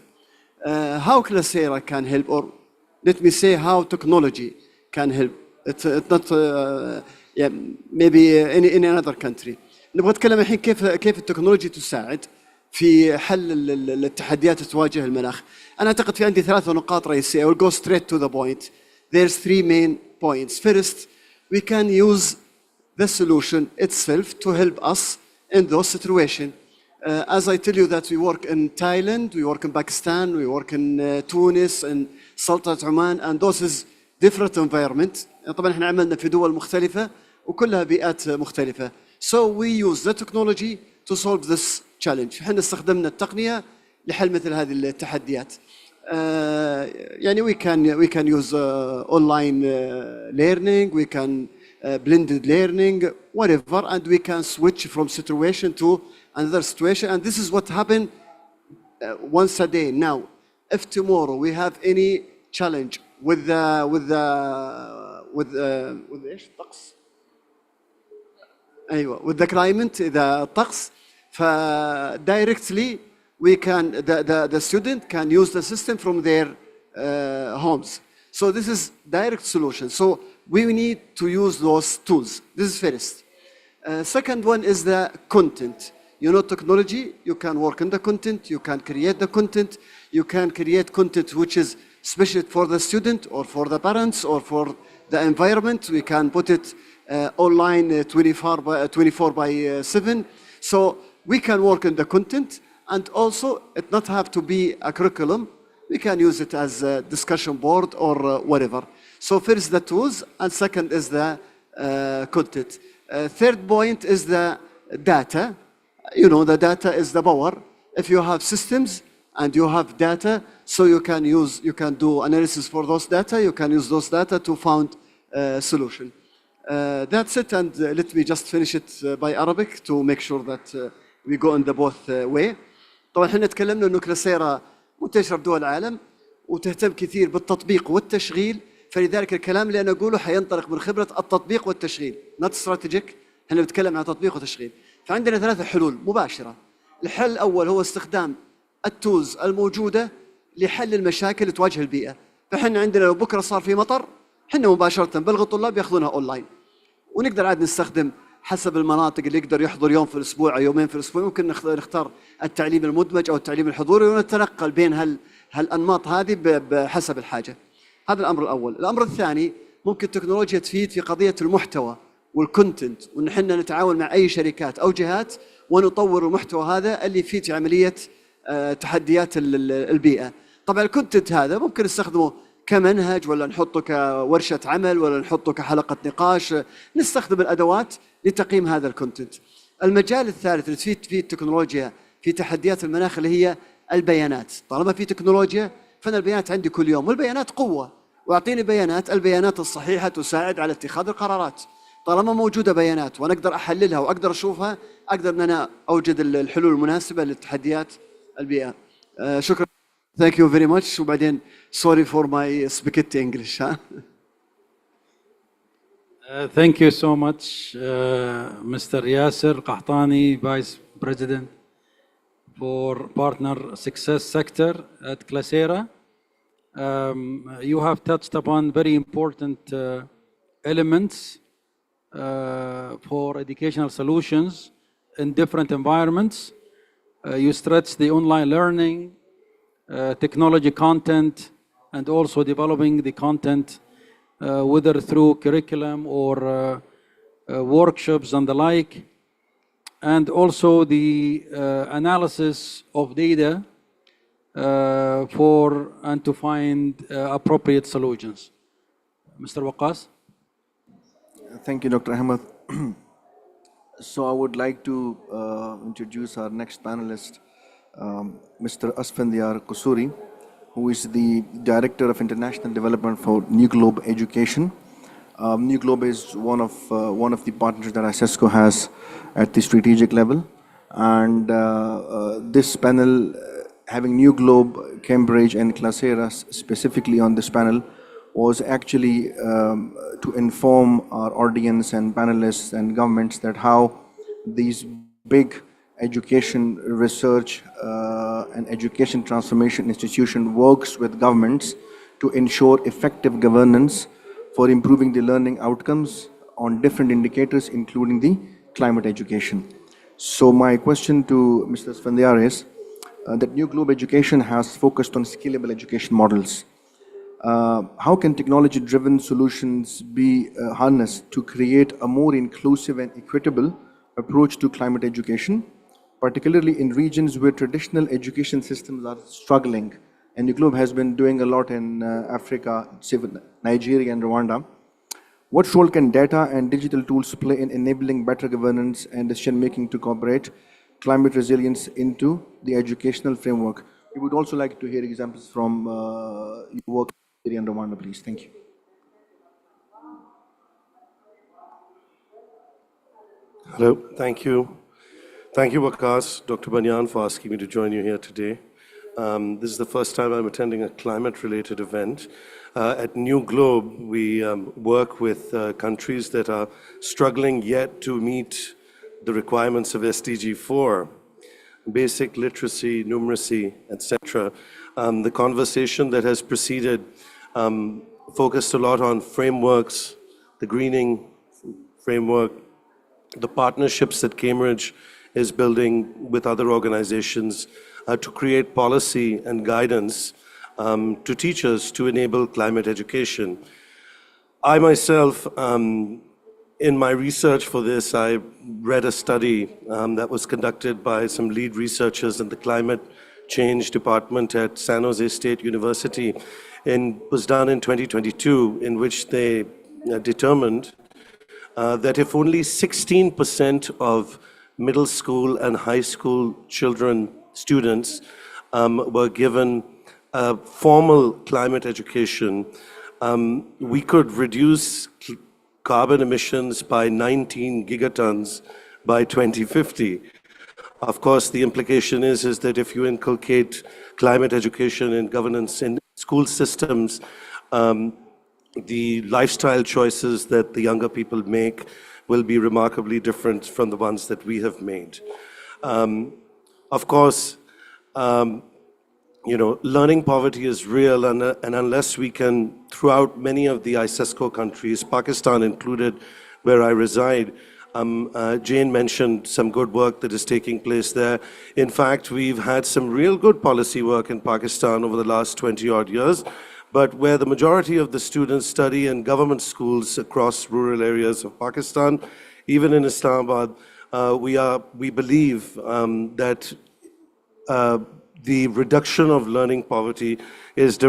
How Clasera can help, or let me say how technology can help. It's not maybe in another country. نبغى نتكلم الحين كيف التكنولوجيا تساعد في حل التحديات اللي تواجه المناخ. أنا أعتقد في عندي 3 نقاط رئيسية. I will go straight to the point. There's 3 main points. First, we can use the solution itself to help us in those situations. As I tell you that we work in Thailand, we work in Pakistan, we work in Tunis and Sultanate Oman, and those is different environment. طبعا احنا عملنا في دول مختلفة وكلها بيئات مختلفة. So we use the technology to solve this challenge. احنا استخدمنا التقنية لحل مثل هذه التحديات. يعني we can use online learning, we can blended learning, whatever, and we can switch from situation to another situation, and this is what happened once a day. Now, if tomorrow we have any challenge with ايش الطقس؟ ايوه with the climate إذا الطقس directly we can the student can use the system from their homes. So this is direct solution. So we need to use those tools. This is first. Second one is the content. You know technology, you can work on the content, you can create the content, you can create content which is special for the student or for the parents or for the environment. We can put it online 24 by 7. So we can work on the content, and also it not have to be a curriculum. We can use it as a discussion board or whatever. So first the tools, and second is the content. Third point is the data. You know, the data is the power. If you have systems and you have data, so you can do analysis for those data, you can use those data to find a solution. That's it, and let me just finish it by Arabic to make sure that we go in the both way. طبعا احنا تكلمنا انه كلاسيرا منتشرة في دول العالم وتهتم كثير بالتطبيق والتشغيل، فلذلك الكلام اللي انا اقوله حينطلق من خبرة التطبيق والتشغيل، not strategic. احنا بنتكلم عن تطبيق وتشغيل. فعندنا 3 حلول مباشرة. الحل الأول هو استخدام التولز الموجودة لحل المشاكل اللي تواجه البيئة. فإحنا عندنا لو بكرة صار في مطر، إحنا مباشرة بلغ الطلاب ياخذونها أونلاين. ونقدر عاد نستخدم حسب المناطق اللي يقدر يحضر يوم في الأسبوع أو يومين في الأسبوع، ممكن نختار التعليم المدمج أو التعليم الحضوري ونتنقل بين هالأنماط هذه بحسب الحاجة. هذا الأمر الأول. الأمر الثاني ممكن التكنولوجيا تفيد في قضية المحتوى والكونتنت، وان احنا نتعاون مع اي شركات او جهات ونطور المحتوى هذا اللي يفيد في عمليه تحديات البيئه. طبعا الكونتنت هذا ممكن نستخدمه كمنهج ولا نحطه كورشه عمل ولا نحطه كحلقه نقاش، نستخدم الادوات لتقييم هذا الكونتنت. المجال الثالث اللي تفيد فيه التكنولوجيا في تحديات المناخ اللي هي البيانات. طالما في تكنولوجيا فانا البيانات عندي كل يوم، والبيانات قوه، واعطيني البيانات الصحيحه تساعد على اتخاذ القرارات. طالما موجودة بيانات وأنا أقدر أحللها وأقدر أشوفها، أقدر أن أنا أوجد الحلول المناسبة لتحديات البيئة. شكرا. Thank you very much. وبعدين sorry for my spaghetti English. Thank you so much, Mr. Yasser Qahtani, Vice President for Partner Success Sector at Clasera. You have touched upon very important elements for educational solutions in different environments. You stretch the online learning, technology content, and also developing the content, whether through curriculum or workshops and the like, and also the analysis of data and to find appropriate solutions. Mr. Waqas? Thank you, Dr. Ahmed. So I would like to introduce our next panelist, Mr. Asfandiar Kusuri, who is the Director of International Development for New Globe Education. New Globe is one of the partners that ICESCO has at the strategic level, and this panel, having New Globe, Cambridge, and Clasera specifically on this panel, was actually to inform our audience and panelists and governments that how these big education research and education transformation institution works with governments to ensure effective governance for improving the learning outcomes on different indicators, including the climate education. So my question to Mr. Asfandiar is that New Globe Education has focused on scalable education models. How can technology-driven solutions be harnessed to create a more inclusive and equitable approach to climate education, particularly in regions where traditional education systems are struggling? And the Globe has been doing a lot in Africa, say with Nigeria and Rwanda. What role can data and digital tools play in enabling better governance and decision-making to incorporate climate resilience into the educational framework? We would also like to hear examples from your work in Nigeria and Rwanda, please. Thank you. Hello, thank you. Thank you, Waqas, Dr. Banyan, for asking me to join you here today. This is the first time I'm attending a climate-related event. At New Globe, we work with countries that are struggling yet to meet the requirements of SDG 4, basic literacy, numeracy, etc. The conversation that has preceded focused a lot on frameworks, the greening framework, the partnerships that Cambridge is building with other organizations to create policy and guidance to teachers to enable climate education. I myself, in my research for this, I read a study that was conducted by some lead researchers in the climate change department at San Jose State University and was done in 2022, in which they determined that if only 16% of middle school and high school students were given formal climate education, we could reduce carbon emissions by 19 gigatons by 2050. Of course, the implication is that if you inculcate climate education and governance in school systems, the lifestyle choices that the younger people make will be remarkably different from the ones that we have made. Of course, learning poverty is real, and unless we can, throughout many of the ICESCO countries, Pakistan included, where I reside, Jane mentioned some good work that is taking place there. In fact, we've had some real good policy work in Pakistan over the last 20-odd years, but where the majority of the students study in government schools across rural areas of Pakistan, even in Islamabad, we believe that the reduction of learning poverty is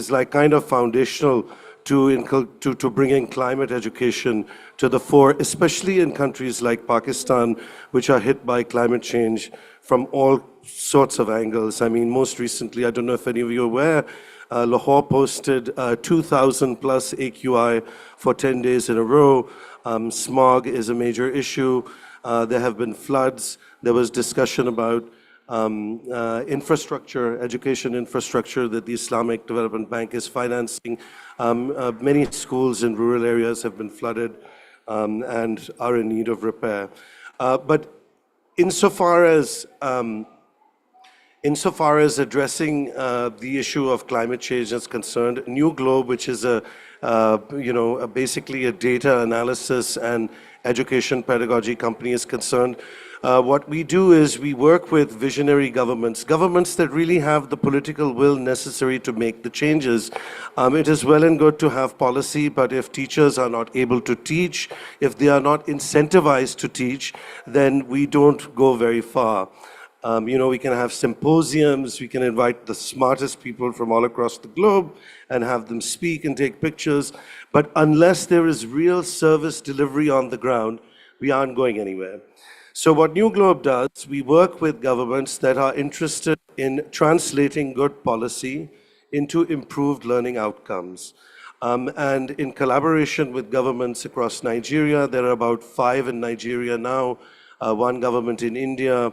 like kind of foundational to bringing climate education to the fore, especially in countries like Pakistan, which are hit by climate change from all sorts of angles. I mean, most recently, I don't know if any of you are aware, Lahore posted 2,000 plus AQI for 10 days in a row. Smog is a major issue. There have been floods. There was discussion about infrastructure, education infrastructure that the Islamic Development Bank is financing. Many schools in rural areas have been flooded and are in need of repair. But insofar as addressing the issue of climate change is concerned, New Globe, which is basically a data analysis and education pedagogy company, is concerned, what we do is we work with visionary governments that really have the political will necessary to make the changes. It is well and good to have policy, but if teachers are not able to teach, if they are not incentivized to teach, then we don't go very far. We can have symposiums, we can invite the smartest people from all across the globe and have them speak and take pictures, but unless there is real service delivery on the ground, we aren't going anywhere. So what New Globe does, we work with governments that are interested in translating good policy into improved learning outcomes. And in collaboration with governments across Nigeria, there are about 5 in Nigeria now, 1 government in India.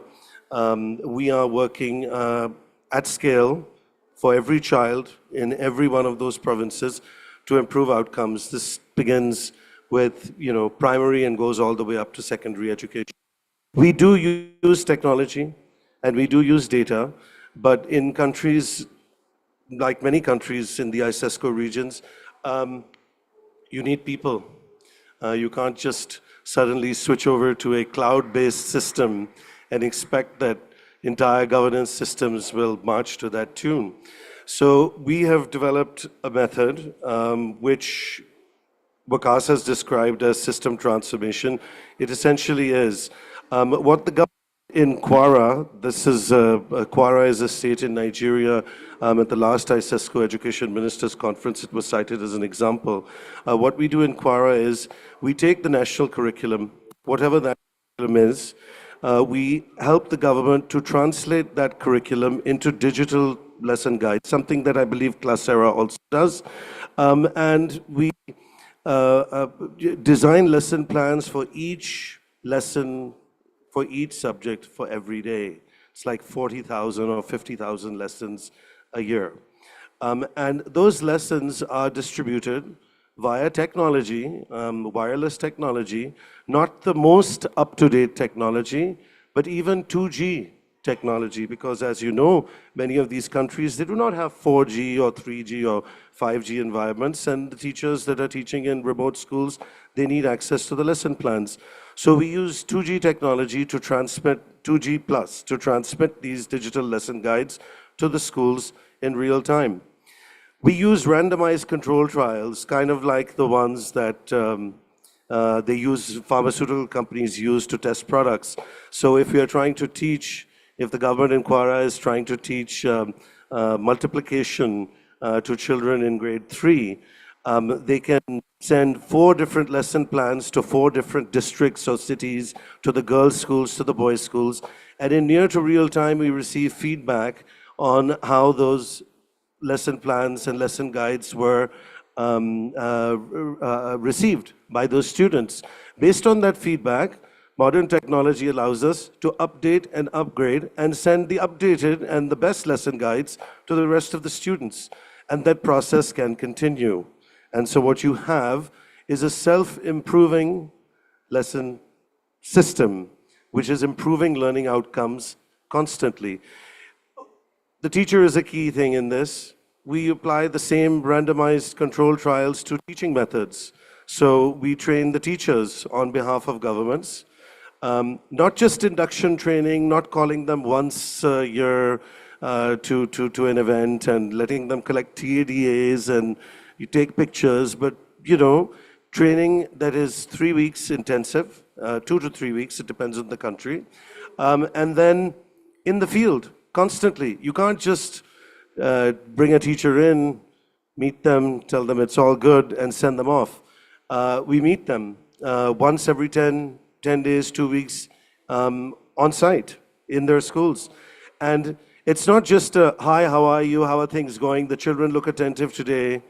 We are working at scale for every child in every one of those provinces to improve outcomes. This begins with primary and goes all the way up to secondary education. We do use technology and we do use data, but in countries, like many countries in the ICESCO regions, you need people. You can't just suddenly switch over to a cloud-based system and expect that entire governance systems will march to that tune. So we have developed a method which Waqas has described as system transformation. It essentially is what the government in Kwara, Kwara is a state in Nigeria. At the last ICESCO Education Ministers Conference, it was cited as an example. What we do in Kwara is we take the national curriculum, whatever that curriculum is, we help the government to translate that curriculum into digital lesson guides, something that I believe Classera also does. And we design lesson plans for each lesson, for each subject for every day. It's like 40,000 or 50,000 lessons a year. And those lessons are distributed via technology, wireless technology, not the most up-to-date technology, but even 2G technology, because as you know, many of these countries, they do not have 4G or 3G or 5G environments, and the teachers that are teaching in remote schools, they need access to the lesson plans. So we use 2G technology to transmit, 2G plus, to transmit these digital lesson guides to the schools in real time. We use randomized control trials, kind of like the ones that pharmaceutical companies use to test products. So if we are trying to teach, if the government in Kwara is trying to teach multiplication to children in grade 3, they can send 4 different lesson plans to 4 different districts or cities, to the girls' schools, to the boys' schools. And in near to real time, we receive feedback on how those lesson plans and lesson guides were received by those students. Based on that feedback, modern technology allows us to update and upgrade and send the updated and the best lesson guides to the rest of the students. And that process can continue. And so what you have is a self-improving lesson system, which is improving learning outcomes constantly. The teacher is a key thing in this. We apply the same randomized control trials to teaching methods. So we train the teachers on behalf of governments, not just induction training, not calling them once a year to an event and letting them collect TADAs and you take pictures, but training that is 3 weeks intensive, 2 to 3 weeks, it depends on the country. And then in the field, constantly. You can't just bring a teacher in, meet them, tell them it's all good, and send them off. We meet them once every 10 days, 2 weeks, on site in their schools. And it's not just a, hi, how are you, how are things going? The children look attentive today.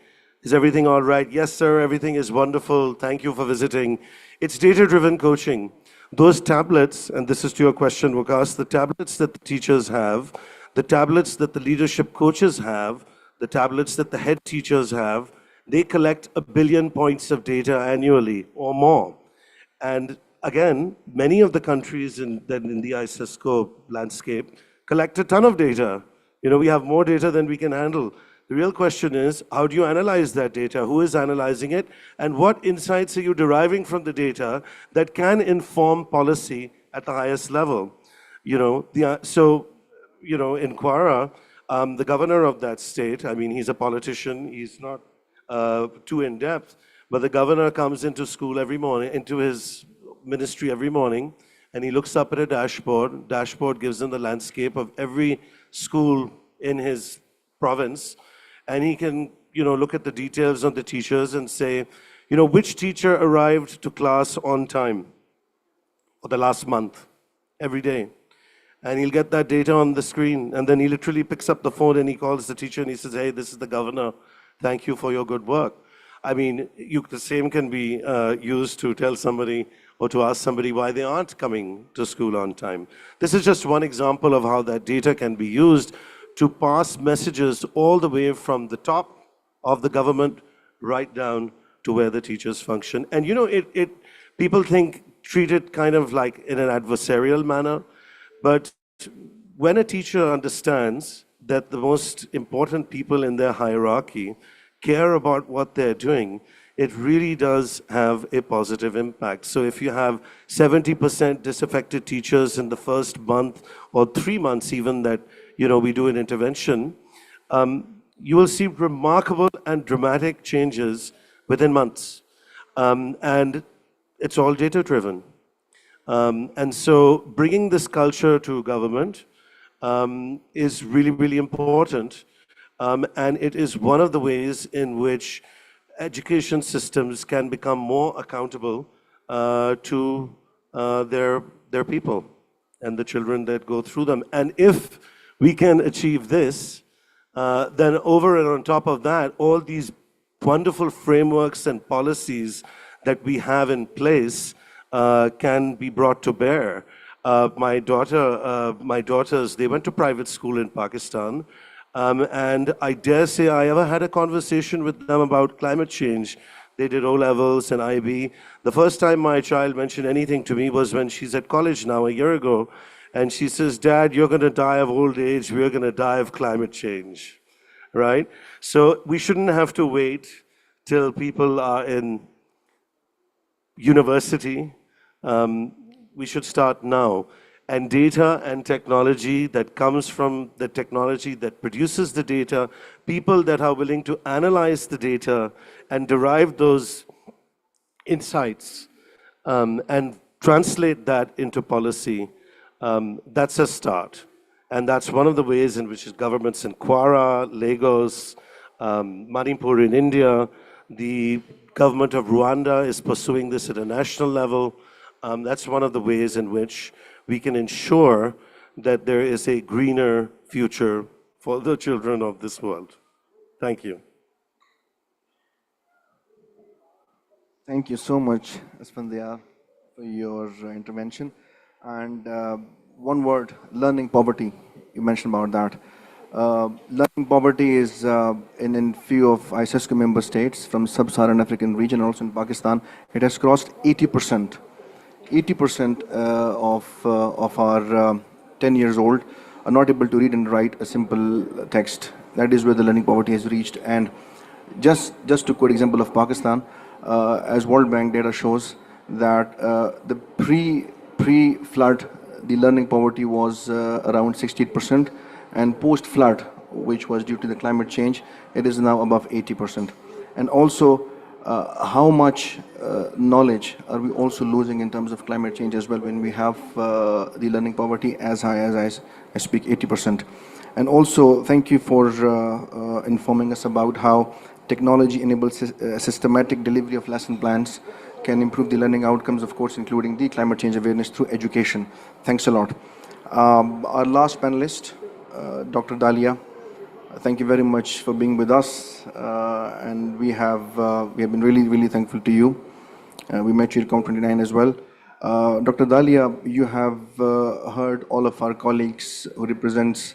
Is everything all right? Yes, sir, everything is wonderful. Thank you for visiting. It's data-driven coaching. Those tablets, and this is to your question, Waqas, the tablets that the teachers have, the tablets that the leadership coaches have, the tablets that the head teachers have, they collect 1 billion points of data annually or more. And again, many of the countries in the ICESCO landscape collect a ton of data. We have more data than we can handle. The real question is, how do you analyze that data? Who is analyzing it? And what insights are you deriving from the data that can inform policy at the highest level? In Kwara, the governor of that state, I mean, he's a politician, he's not too in-depth, but the governor comes into school every morning, into his ministry every morning, and he looks up at a dashboard. Dashboard gives him the landscape of every school in his province, and he can, look at the details on the teachers and say, which teacher arrived to class on time for the last month, every day. And he'll get that data on the screen, and then he literally picks up the phone and he calls the teacher and he says, hey, this is the governor. Thank you for your good work. I mean, the same can be used to tell somebody or to ask somebody why they aren't coming to school on time. This is just one example of how that data can be used to pass messages all the way from the top of the government right down to where the teachers function. And people treat it kind of like in an adversarial manner, but when a teacher understands that the most important people in their hierarchy care about what they're doing, it really does have a positive impact. So if you have 70% disaffected teachers in the first month or 3 months even that we do an intervention, you will see remarkable and dramatic changes within months. And it's all data-driven. And so bringing this culture to government is really, really important. And it is one of the ways in which education systems can become more accountable to their people and the children that go through them. And if we can achieve this, then over and on top of that, all these wonderful frameworks and policies that we have in place can be brought to bear. My daughters, they went to private school in Pakistan, and I dare say I ever had a conversation with them about climate change. They did O-levels and IB. The first time my child mentioned anything to me was when she's at college now, a year ago, and she says, "Dad, you're going to die of old age, we're going to die of climate change," right? So we shouldn't have to wait till people are in university. We should start now. And data and technology that comes from the technology that produces the data, people that are willing to analyze the data and derive those insights and translate that into policy, that's a start. And that's one of the ways in which governments in Kwara, Lagos, Manipur in India, the government of Rwanda is pursuing this at a national level. That's one of the ways in which we can ensure that there is a greener future for the children of this world. Thank you. Thank you so much, Asfandiar, for your intervention. And one word, learning poverty. You mentioned about that. Learning poverty is in few of ICESCO member states from sub-Saharan African region, also in Pakistan. It has crossed 80%. 80% of our 10 years old are not able to read and write a simple text. That is where the learning poverty has reached. And just to quote example of Pakistan, as World Bank data shows that the pre-flood, the learning poverty was around 68%, and post-flood, which was due to the climate change, it is now above 80%. And also, how much knowledge are we also losing in terms of climate change as well when we have the learning poverty as high as I speak 80%. And also thank you for informing us about how technology enables systematic delivery of lesson plans can improve the learning outcomes, of course, including the climate change awareness through education. Thanks a lot. Our last panelist, Dr. Dalia. Thank you very much for being with us, and we have been really thankful to you. We met you at COP29 as well. Dr. Dalia, you have heard all of our colleagues who represents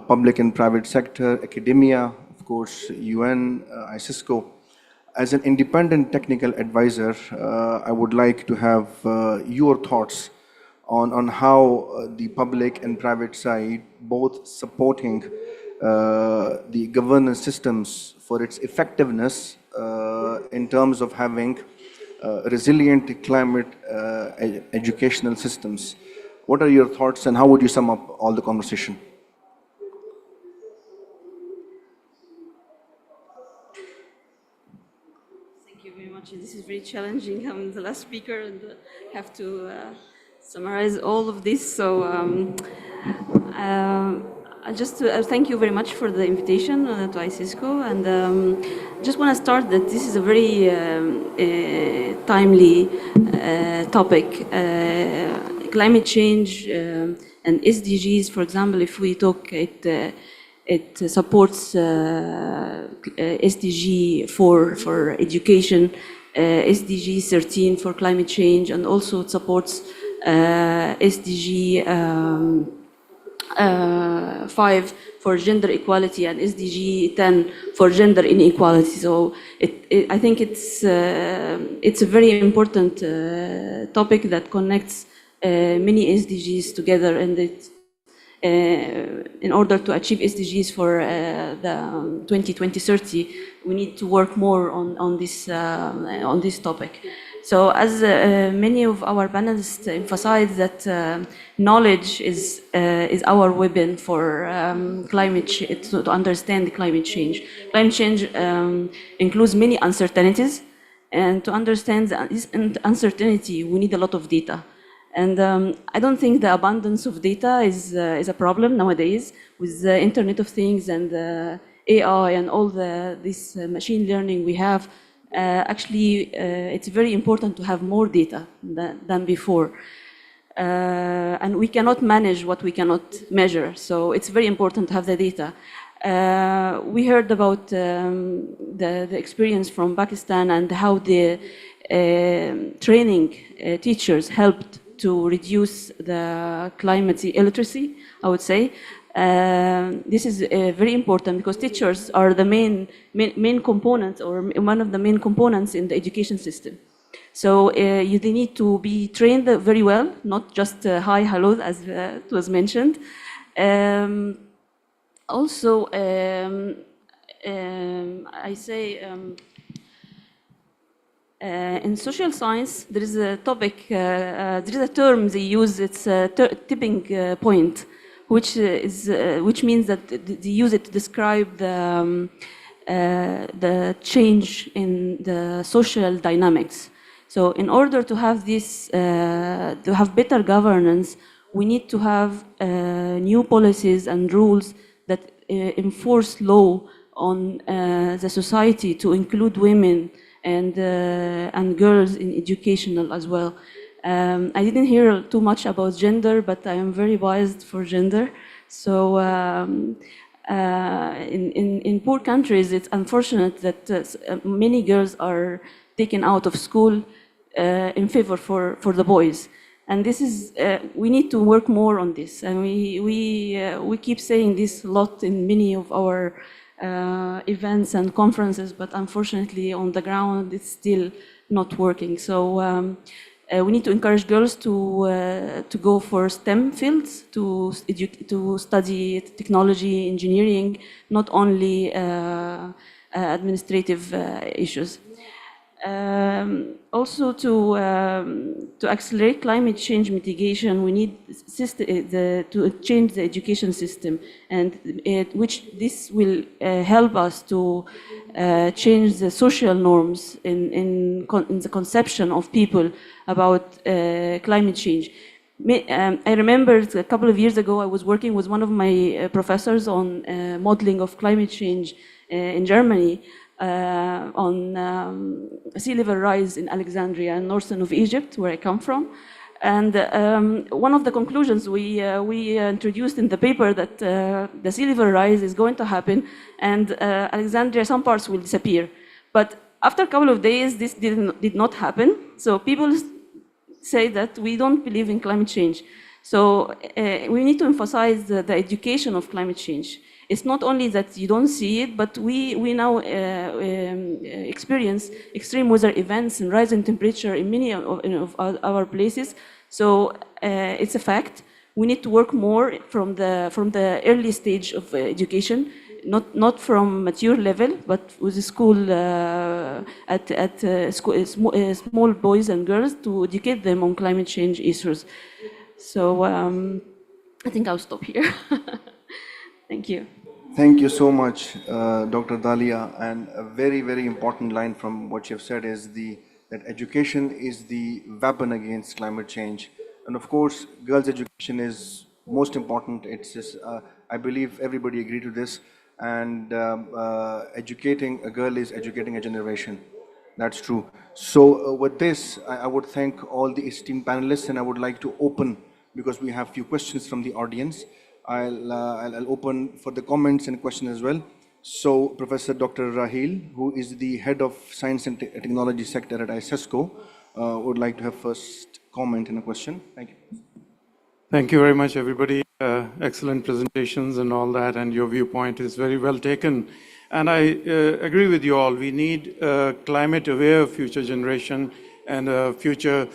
public and private sector, academia, of course, UN, ICESCO. As an independent technical advisor, I would like to have your thoughts on how the public and private side both supporting the governance systems for its effectiveness in terms of having resilient climate educational systems. What are your thoughts and how would you sum up all the conversation? Thank you very much. This is very challenging. I'm the last speaker and have to summarize all of this. So I just thank you very much for the invitation to ICESCO, and just want to start that this is a very timely topic. Climate change and SDGs, for example, if we talk, it supports SDG 4 for education, SDG 13 for climate change, and also it supports SDG 5 for gender equality and SDG 10 for gender inequality. So I think it's a very important topic that connects many SDGs together, and in order to achieve SDGs for the 2020-30, we need to work more on this topic. So as many of our panelists emphasize that knowledge is our weapon for to understand climate change. Climate change includes many uncertainties, and to understand this uncertainty, we need a lot of data. And I don't think the abundance of data is a problem nowadays with the Internet of Things and AI and all this machine learning we have. Actually, it's very important to have more data than before. And we cannot manage what we cannot measure. So it's very important to have the data. We heard about the experience from Pakistan and how the training teachers helped to reduce the climate illiteracy, I would say. This is very important because teachers are the main component or one of the main components in the education system. So they need to be trained very well, not just hi, hello, as it was mentioned. Also, I say in social science, there is a topic, there is a term they use, it's a tipping point, which means that they use it to describe the change in the social dynamics. So in order to have this, to have better governance, we need to have new policies and rules that enforce law on the society to include women and girls in educational as well. I didn't hear too much about gender, but I am very biased for gender. So in poor countries, it's unfortunate that many girls are taken out of school in favor for the boys. And this is, we need to work more on this. And we keep saying this a lot in many of our events and conferences, but unfortunately on the ground it's still not working. So we need to encourage girls to go for STEM fields, to study technology, engineering, not only administrative issues. Also to accelerate climate change mitigation, we need to change the education system, and which this will help us to change the social norms in the conception of people about climate change. I remember a couple of years ago I was working with one of my professors on modeling of climate change in Germany. On sea level rise in Alexandria, northern of Egypt, where I come from. And one of the conclusions we introduced in the paper that the sea level rise is going to happen and Alexandria, some parts will disappear. But after a couple of days, this did not happen. So people say that we don't believe in climate change. So we need to emphasize the education of climate change. It's not only that you don't see it, but we now experience extreme weather events and rise in temperature in many of our places. So it's a fact. We need to work more from the early stage of education, not from mature level, but with the school small boys and girls to educate them on climate change issues. So I think I'll stop here. Thank you. Thank you so much, Dr. Dalia. And a very, very important line from what you've said is that education is the weapon against climate change. And of course, girls' education is most important. It's just, I believe everybody agree to this. And educating a girl is educating a generation. That's true. So with this, I would thank all the esteemed panelists, and I would like to open, because we have few questions from the audience. I'll open for the comments and questions as well. So Professor Dr. Rahil, who is the head of Science and Technology sector at ICESCO, would like to have first comment and a question. Thank you. Thank you very much, everybody. Excellent presentations and all that, and your viewpoint is very well taken. And I agree with you all. We need a climate-aware future generation and future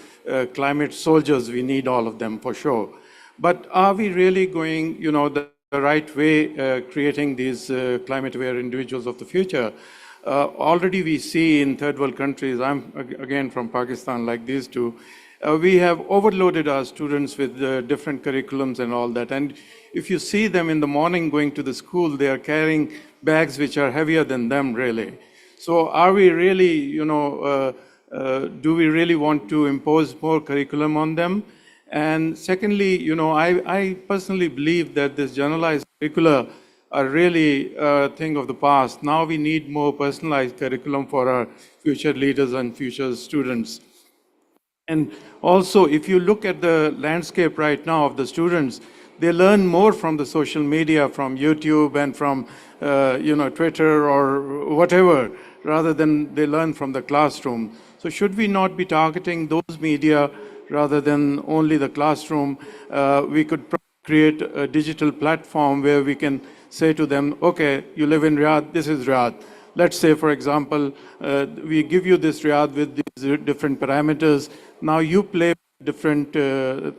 climate soldiers. We need all of them for sure. But are we really going, the right way, creating these climate-aware individuals of the future? Already we see in third world countries, I'm again from Pakistan like these two, we have overloaded our students with different curriculums and all that. And if you see them in the morning going to the school, they are carrying bags which are heavier than them really. So are we really, do we really want to impose more curriculum on them? And secondly, I personally believe that this generalized curricula are really a thing of the past. Now we need more personalized curriculum for our future leaders and future students. And also, if you look at the landscape right now of the students, they learn more from the social media, from YouTube and from Twitter or whatever, rather than they learn from the classroom. So should we not be targeting those media rather than only the classroom? We could create a digital platform where we can say to them, okay, you live in Riyadh, this is Riyadh. Let's say, for example, we give you this Riyadh with these different parameters. Now you play different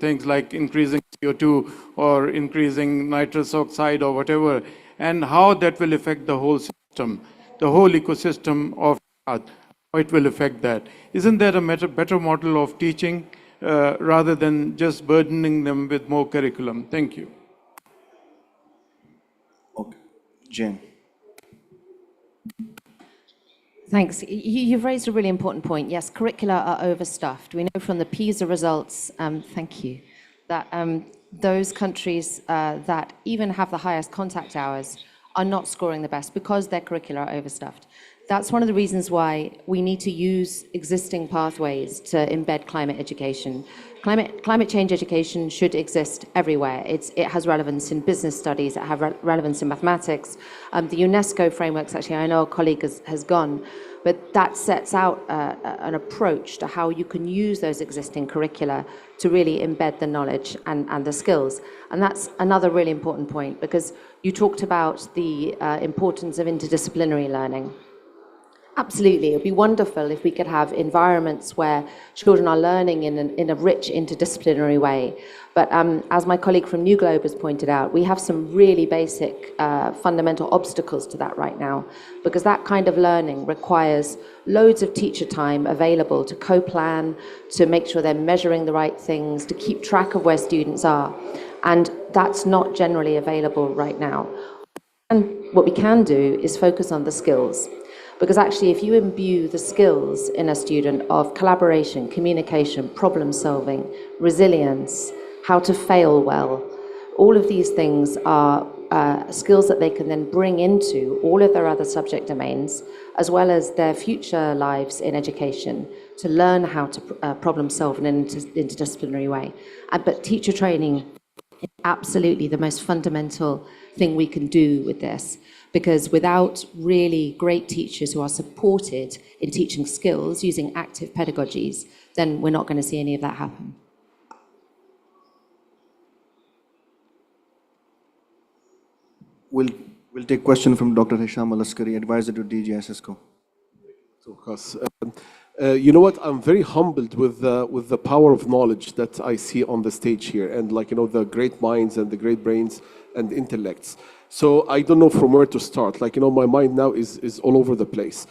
things like increasing CO2 or increasing nitrous oxide or whatever, and how that will affect the whole system, the whole ecosystem of Riyadh, how it will affect that. Isn't that a better model of teaching rather than just burdening them with more curriculum? Thank you. Okay. Jane. Thanks. You've raised a really important point. Yes, curricula are overstuffed. We know from the PISA results, thank you, that those countries that even have the highest contact hours are not scoring the best because their curricula are overstuffed. That's one of the reasons why we need to use existing pathways to embed climate education. Climate change education should exist everywhere. It has relevance in business studies, it has relevance in mathematics. The UNESCO frameworks, actually, I know a colleague has gone, but that sets out an approach to how you can use those existing curricula to really embed the knowledge and the skills. And that's another really important point, because you talked about the importance of interdisciplinary learning. Absolutely, it would be wonderful if we could have environments where children are learning in a rich interdisciplinary way. But as my colleague from New Globe has pointed out, we have some really basic fundamental obstacles to that right now, because that kind of learning requires loads of teacher time available to co-plan, to make sure they're measuring the right things, to keep track of where students are. And that's not generally available right now. And what we can do is focus on the skills. Because actually, if you imbue the skills in a student of collaboration, communication, problem solving, resilience, how to fail well, all of these things are skills that they can then bring into all of their other subject domains, as well as their future lives in education, to learn how to problem solve in an interdisciplinary way. But teacher training is absolutely the most fundamental thing we can do with this. Because without really great teachers who are supported in teaching skills using active pedagogies, then we're not going to see any of that happen. We'll take a question from Dr. Hisham Al-Askari, advisor to DG ICESCO. You know what? I'm very humbled with the power of knowledge that I see on the stage here, and the great minds and the great brains and intellects. So I don't know from where to start. My mind now is all over the place.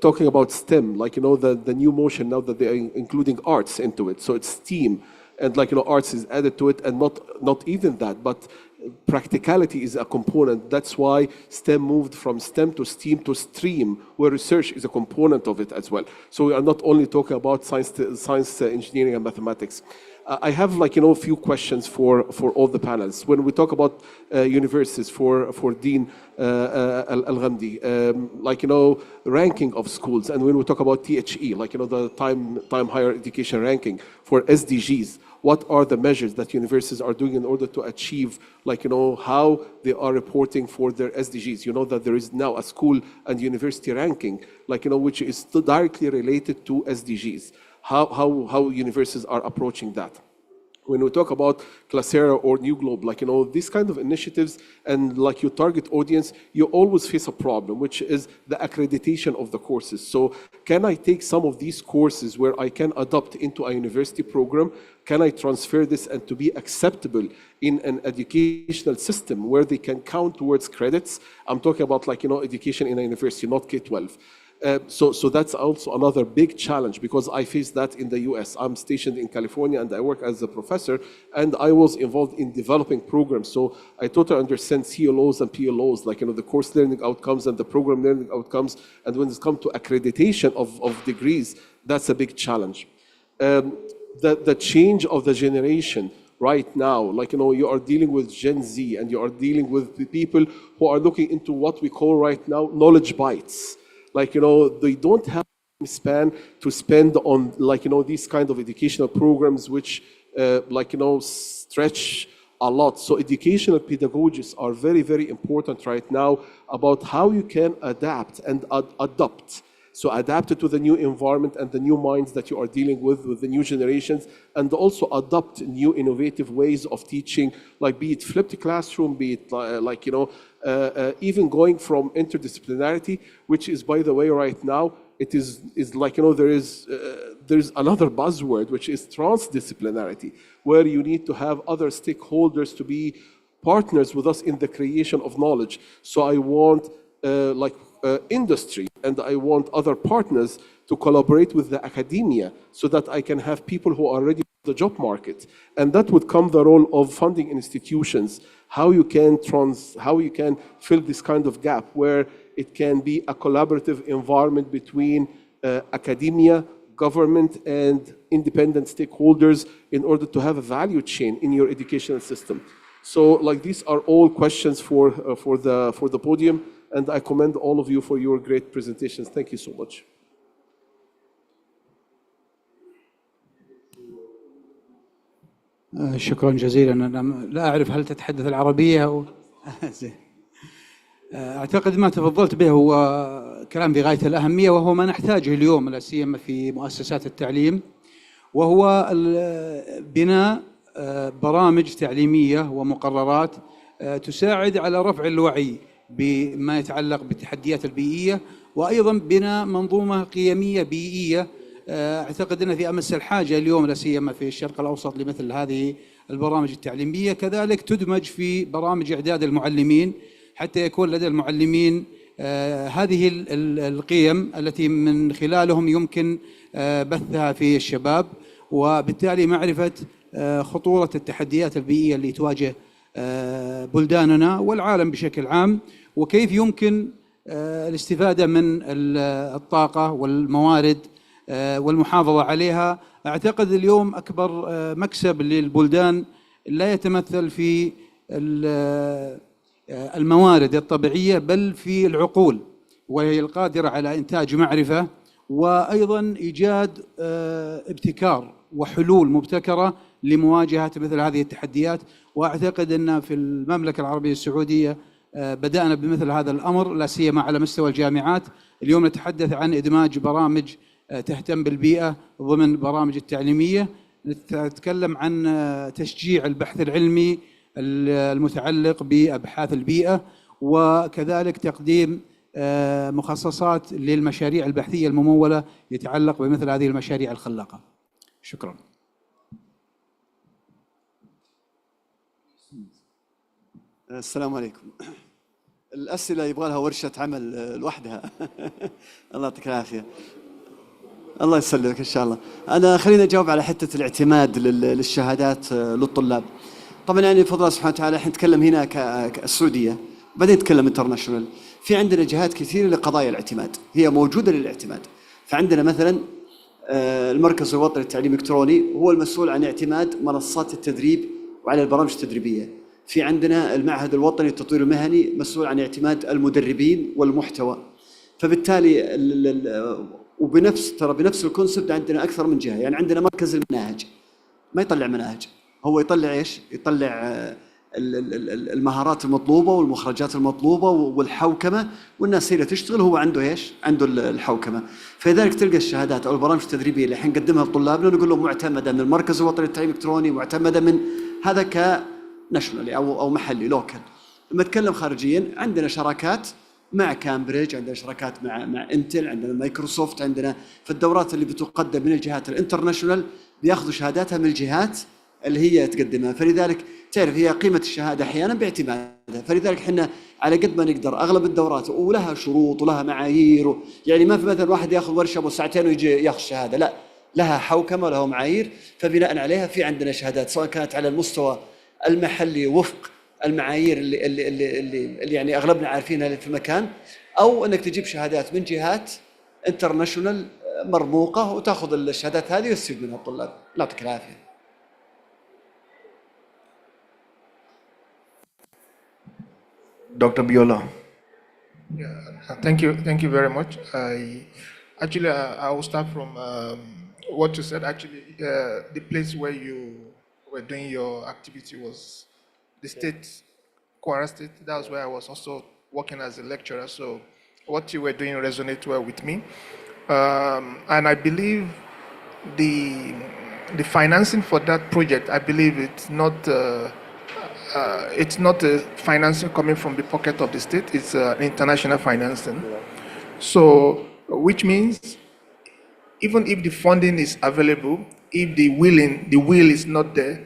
Talking about STEM, the new motion now that they are including arts into it. So it's STEAM, and arts is added to it, and not even that, but practicality is a component. That's why STEM moved from STEM to STEAM to STREAM, where research is a component of it as well. So we are not only talking about science, engineering, and mathematics. I have a few questions for all the panels. When we talk about universities, for Dean Al-Ghamdi, ranking of schools, and when we talk about THE, the time higher education ranking for SDGs, what are the measures that universities are doing in order to achieve, how they are reporting for their SDGs? You know that there is now a school and university ranking, which is directly related to SDGs. How universities are approaching that. when we talk about Classera or New Globe, like, these kind of initiatives and like your target audience, you always face a problem, which is the accreditation of the courses. So can I take some of these courses where I can adopt into a university program? Can I transfer this and to be acceptable in an educational system where they can count towards credits? I'm talking about like, education in a university, not K-12. So that's also another big challenge because I face that in the US. I'm stationed in California and I work as a professor and I was involved in developing programs. So I totally understand CLOs and PLOs, like, the course learning outcomes and the program learning outcomes. And when it comes to accreditation of degrees, that's a big challenge. The change of the generation right now, like, you are dealing with Gen Z and you are dealing with the people who are looking into what we call right now knowledge bites. Like, they don't have span to spend on, like, these kind of educational programs which, like, stretch a lot. So educational pedagogists are very, very important right now about how you can adapt and adopt. So adapt it to the new environment and the new minds that you are dealing with the new generations, and also adopt new innovative ways of teaching, like be it flipped classroom, be it like, even going from interdisciplinarity, which is, by the way, right now, it is like, there's another buzzword, which is transdisciplinarity, where you need to have other stakeholders to be partners with us in the creation of knowledge. So I want industry and I want other partners to collaborate with the academia so that I can have people who are ready for the job market. And that would come the role of funding institutions, how you can fill this kind of gap where it can be a collaborative environment between academia, government, and independent stakeholders in order to have a value chain in your educational system. So like these are all questions for the podium, and I commend all of you for your great presentations. Thank you so much. شكرا جزيلا. أنا لا أعرف هل تتحدث العربية أو زين. أعتقد ما تفضلت به هو كلام بغاية الأهمية، وهو ما نحتاجه اليوم لا سيما في مؤسسات التعليم، وهو بناء برامج تعليمية ومقررات تساعد على رفع الوعي بما يتعلق بالتحديات البيئية، وأيضا بناء منظومة قيمية بيئية. أعتقد أن في أمس الحاجة اليوم لا سيما في الشرق الأوسط لمثل هذه البرامج التعليمية، كذلك تدمج في برامج إعداد المعلمين حتى يكون لدى المعلمين هذه القيم التي من خلالهم يمكن بثها في الشباب، وبالتالي معرفة خطورة التحديات البيئية اللي تواجه بلداننا والعالم بشكل عام، وكيف يمكن الاستفادة من الطاقة والموارد والمحافظة عليها. أعتقد اليوم أكبر مكسب للبلدان لا يتمثل في الموارد الطبيعية بل في العقول، وهي القادرة على إنتاج معرفة وأيضا إيجاد ابتكار وحلول مبتكرة لمواجهة مثل هذه التحديات. وأعتقد أن في المملكة العربية السعودية بدأنا بمثل هذا الأمر لا سيما على مستوى الجامعات. اليوم نتحدث عن إدماج برامج تهتم بالبيئة ضمن برامج التعليمية، نتكلم عن تشجيع البحث العلمي المتعلق بأبحاث البيئة، وكذلك تقديم مخصصات للمشاريع البحثية الممولة يتعلق بمثل هذه المشاريع الخلاقة. شكرا. السلام عليكم. الأسئلة يبغى لها ورشة عمل لوحدها. الله يعطيك العافية. الله يسلمك إن شاء الله. أنا خليني أجاوب على حتة الاعتماد للشهادات للطلاب. طبعا يعني بفضل الله سبحانه وتعالى احنا نتكلم هنا كالسعودية، بعدين نتكلم انترناشونال. في عندنا جهات كثيرة لقضايا الاعتماد، هي موجودة للاعتماد. فعندنا مثلا المركز الوطني للتعليم الإلكتروني هو المسؤول عن اعتماد منصات التدريب وعلى البرامج التدريبية. في عندنا المعهد الوطني للتطوير المهني مسؤول عن اعتماد المدربين والمحتوى. فبالتالي بنفس الكونسبت عندنا أكثر من جهة. يعني عندنا مركز المناهج ما يطلع مناهج، هو يطلع إيش؟ يطلع المهارات المطلوبة والمخرجات المطلوبة والحوكمة، والناس هي اللي تشتغل، هو عنده ايش؟ عنده الحوكمة. فلذلك تلقى الشهادات او البرامج التدريبية اللي الحين نقدمها لطلابنا نقول لهم معتمدة من المركز الوطني للتعليم الالكتروني، معتمدة من هذا كناشونالي او محلي لوكال. لما نتكلم خارجيا عندنا شراكات مع كامبريدج، عندنا شراكات مع انتل، عندنا مايكروسوفت، عندنا في الدورات اللي بتقدم من الجهات الانترناشونال بياخذوا شهاداتها من الجهات اللي هي تقدمها. فلذلك تعرف هي قيمة الشهادة أحيانا باعتمادها. فلذلك احنا على قد ما نقدر أغلب الدورات ولها شروط ولها معايير، يعني ما في مثلا واحد ياخذ ورشة أبو ساعتين ويجي ياخذ شهادة، لا، لها حوكمة ولها معايير. فبناء عليها في عندنا شهادات سواء كانت على المستوى المحلي وفق المعايير اللي يعني أغلبنا عارفينها في مكان، أو أنك تجيب شهادات من جهات انترناشونال مرموقة وتأخذ الشهادات هذه وتستفيد منها الطلاب. الله يعطيك العافية. Dr. Biola. Yeah, thank you very much. I will start from what you said. Actually, the place where you were doing your activity was the state, Kwara State. That was where I was also working as a lecturer. So what you were doing resonated well with me, and I believe the financing for that project. I believe it's not a financing coming from the pocket of the state, it's international financing. So, which means even if the funding is available, if the will is not there,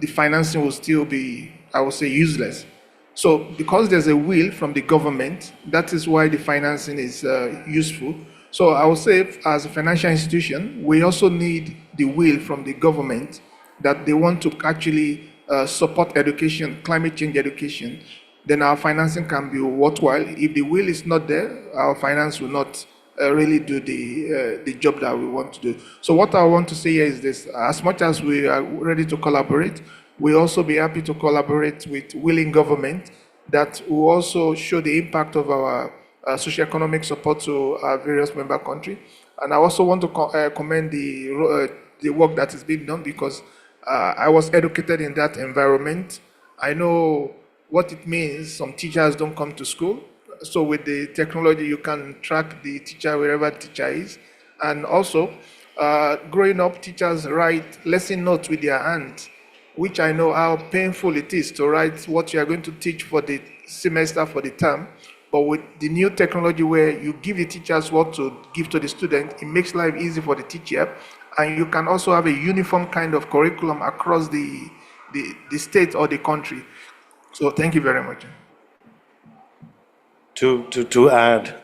the financing will still be, I would say, useless. So, because there's a will from the government, that is why the financing is useful. So, I would say, as a financial institution, we also need the will from the government that they want to actually support education, climate change education, then our financing can be worthwhile. If the will is not there, our finance will not really do the job that we want to do. So what I want to say here is this: as much as we are ready to collaborate, we'll also be happy to collaborate with willing government that will also show the impact of our socio-economic support to our various member countries. And I also want to commend the work that is being done, because I was educated in that environment. I know what it means. Some teachers don't come to school. So with the technology, you can track the teacher wherever the teacher is. And also, growing up, teachers write lesson notes with their hands, which I know how painful it is to write what you are going to teach for the semester, for the term. But with the new technology where you give the teachers what to give to the student, it makes life easy for the teacher. And you can also have a uniform kind of curriculum across the state or the country. So thank you very much. To add,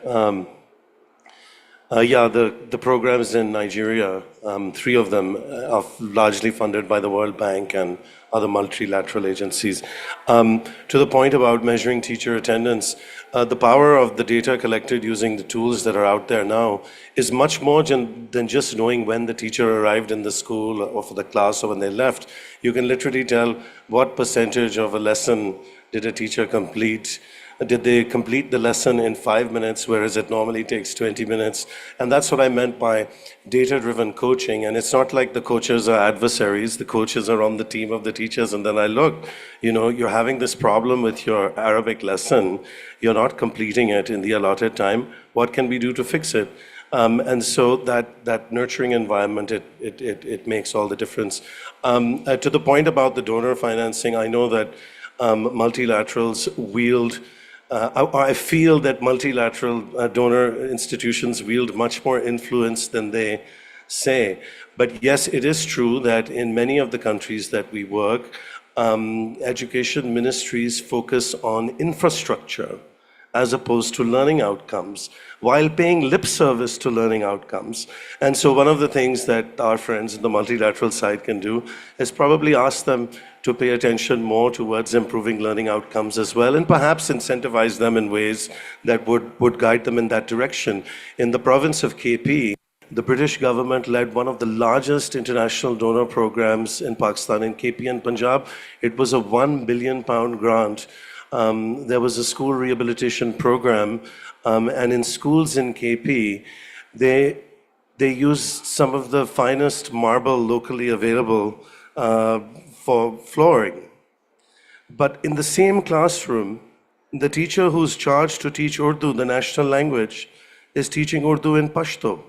the programs in Nigeria, 3 of them are largely funded by the World Bank and other multilateral agencies. To the point about measuring teacher attendance, the power of the data collected using the tools that are out there now is much more than just knowing when the teacher arrived in the school or for the class or when they left. You can literally tell what percentage of a lesson did a teacher complete. Did they complete the lesson in 5 minutes, whereas it normally takes 20 minutes? And that's what I meant by data-driven coaching. And it's not like the coaches are adversaries. The coaches are on the team of the teachers. And then I look, you're having this problem with your Arabic lesson. You're not completing it in the allotted time. What can we do to fix it? And so that nurturing environment, it makes all the difference. To the point about the donor financing, I know that multilaterals wield I feel that multilateral donor institutions wield much more influence than they say. But yes, it is true that in many of the countries that we work, education ministries focus on infrastructure as opposed to learning outcomes, while paying lip service to learning outcomes. And so one of the things that our friends in the multilateral side can do is probably ask them to pay attention more towards improving learning outcomes as well, and perhaps incentivize them in ways that would guide them in that direction. In the province of KP, the British government led one of the largest international donor programs in Pakistan, in KP and Punjab. It was a £1 billion grant. There was a school rehabilitation program, and in schools in KP, they used some of the finest marble locally available for flooring. But in the same classroom, the teacher who's charged to teach Urdu, the national language, is teaching Urdu in Pashto,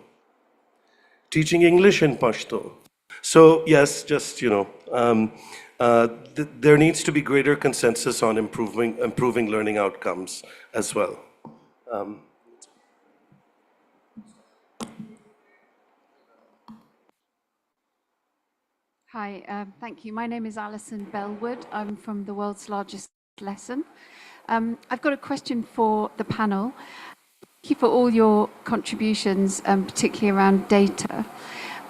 teaching English in Pashto. So yes, just, there needs to be greater consensus on improving learning outcomes as well. Hi, thank you. My name is Alison Bellwood. I'm from the world's largest lesson. I've got a question for the panel. Thank you for all your contributions, particularly around data.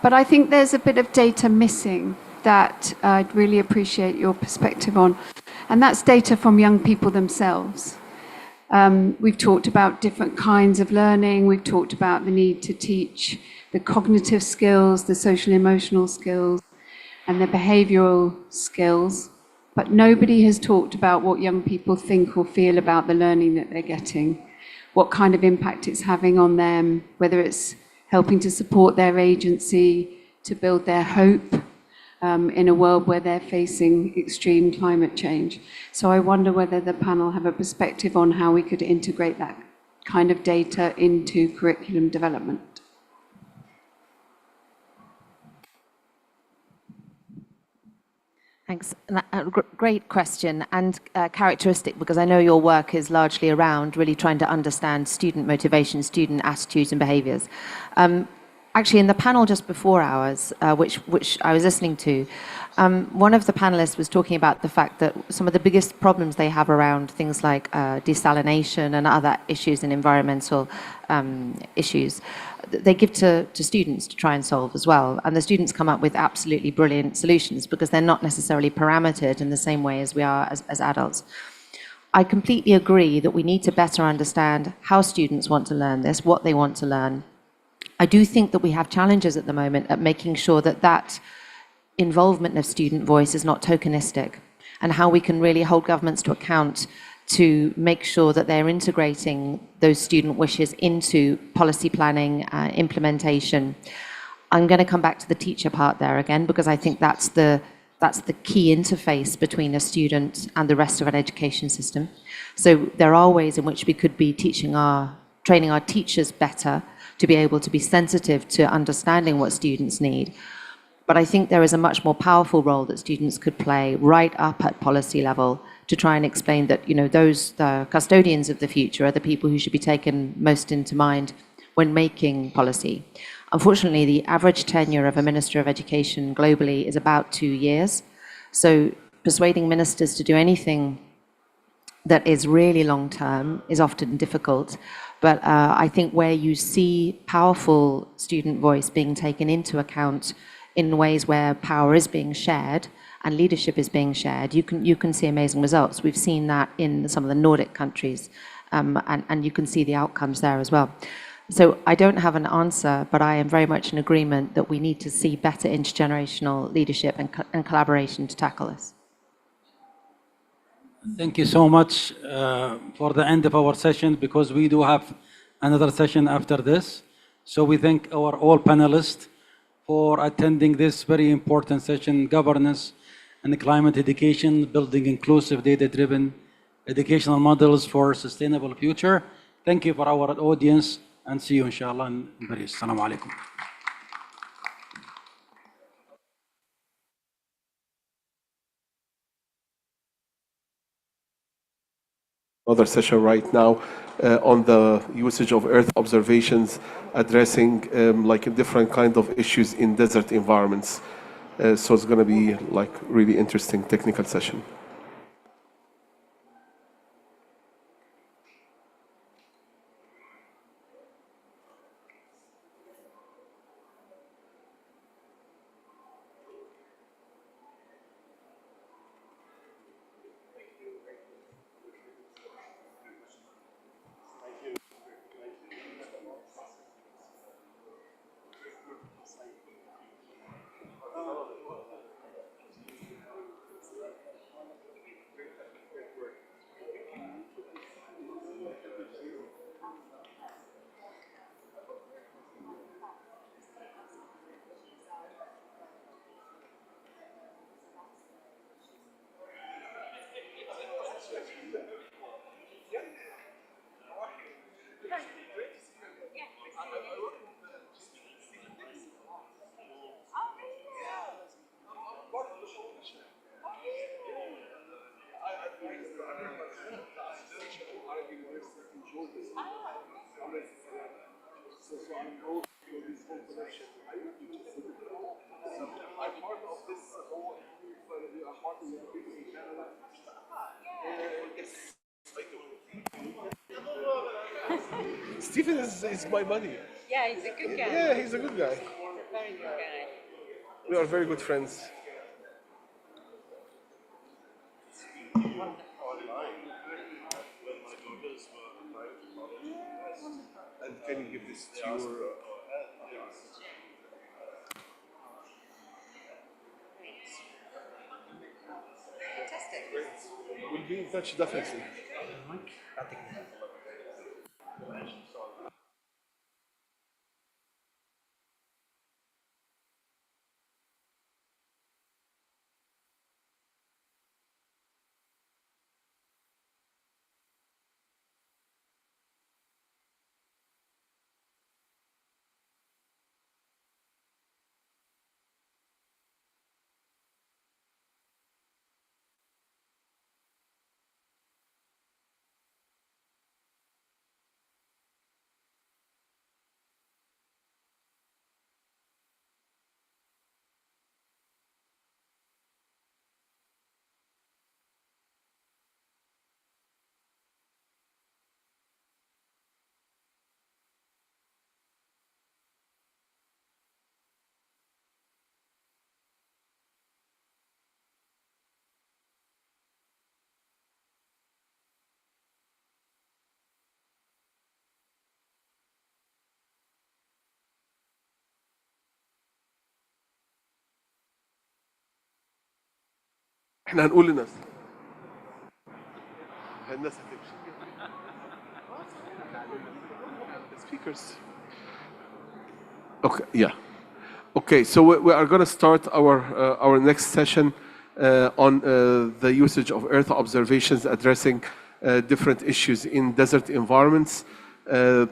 But I think there's a bit of data missing that I'd really appreciate your perspective on, and that's data from young people themselves. We've talked about different kinds of learning. We've talked about the need to teach the cognitive skills, the social emotional skills, and the behavioral skills, but nobody has talked about what young people think or feel about the learning that they're getting, what kind of impact it's having on them, whether it's helping to support their agency, to build their hope in a world where they're facing extreme climate change. So I wonder whether the panel have a perspective on how we could integrate that kind of data into curriculum development. Thanks. Great question and characteristic, because I know your work is largely around really trying to understand student motivation, student attitudes and behaviours. Actually, in the panel just before ours, which I was listening to, one of the panelists was talking about the fact that some of the biggest problems they have around things like desalination and other issues and environmental issues, they give to students to try and solve as well. And the students come up with absolutely brilliant solutions because they're not necessarily parametered in the same way as we are as adults. I completely agree that we need to better understand how students want to learn this, what they want to learn. I do think that we have challenges at the moment at making sure that that involvement of student voice is not tokenistic, and how we can really hold governments to account to make sure that they're integrating those student wishes into policy planning, implementation. I'm going to come back to the teacher part there again, because I think that's the key interface between a student and the rest of an education system. So there are ways in which we could be training our teachers better to be able to be sensitive to understanding what students need. But I think there is a much more powerful role that students could play right up at policy level to try and explain that, the custodians of the future are the people who should be taken most into mind when making policy. Unfortunately, the average tenure of a Minister of Education globally is about 2 years. So persuading ministers to do anything that is really long term is often difficult. But I think where you see powerful student voice being taken into account in ways where power is being shared and leadership is being shared, you can see amazing results. We've seen that in some of the Nordic countries, and you can see the outcomes there as well. So I don't have an answer, but I am very much in agreement that we need to see better intergenerational leadership and collaboration to tackle this. Thank you so much for the end of our session, because we do have another session after this. So we thank our all panelists for attending this very important session, governance and climate education, building inclusive data-driven educational models for a sustainable future. Thank you for our audience, and see you inshallah in Paris. Assalamu alaikum. Another session right now on the usage of Earth observations, addressing like a different kind of issues in desert environments. So it's going to be like really interesting technical session. Stephen is my buddy. Yeah, he's a good guy. Yeah, he's a good guy. He's a very good guy. We are very good friends. And can you give this to your... Fantastic. We'll be in touch, definitely. احنا هنقول للناس الناس هتمشي speakers. Okay, yeah. Okay, so we are going to start our next session on the usage of Earth observations addressing different issues in desert environments,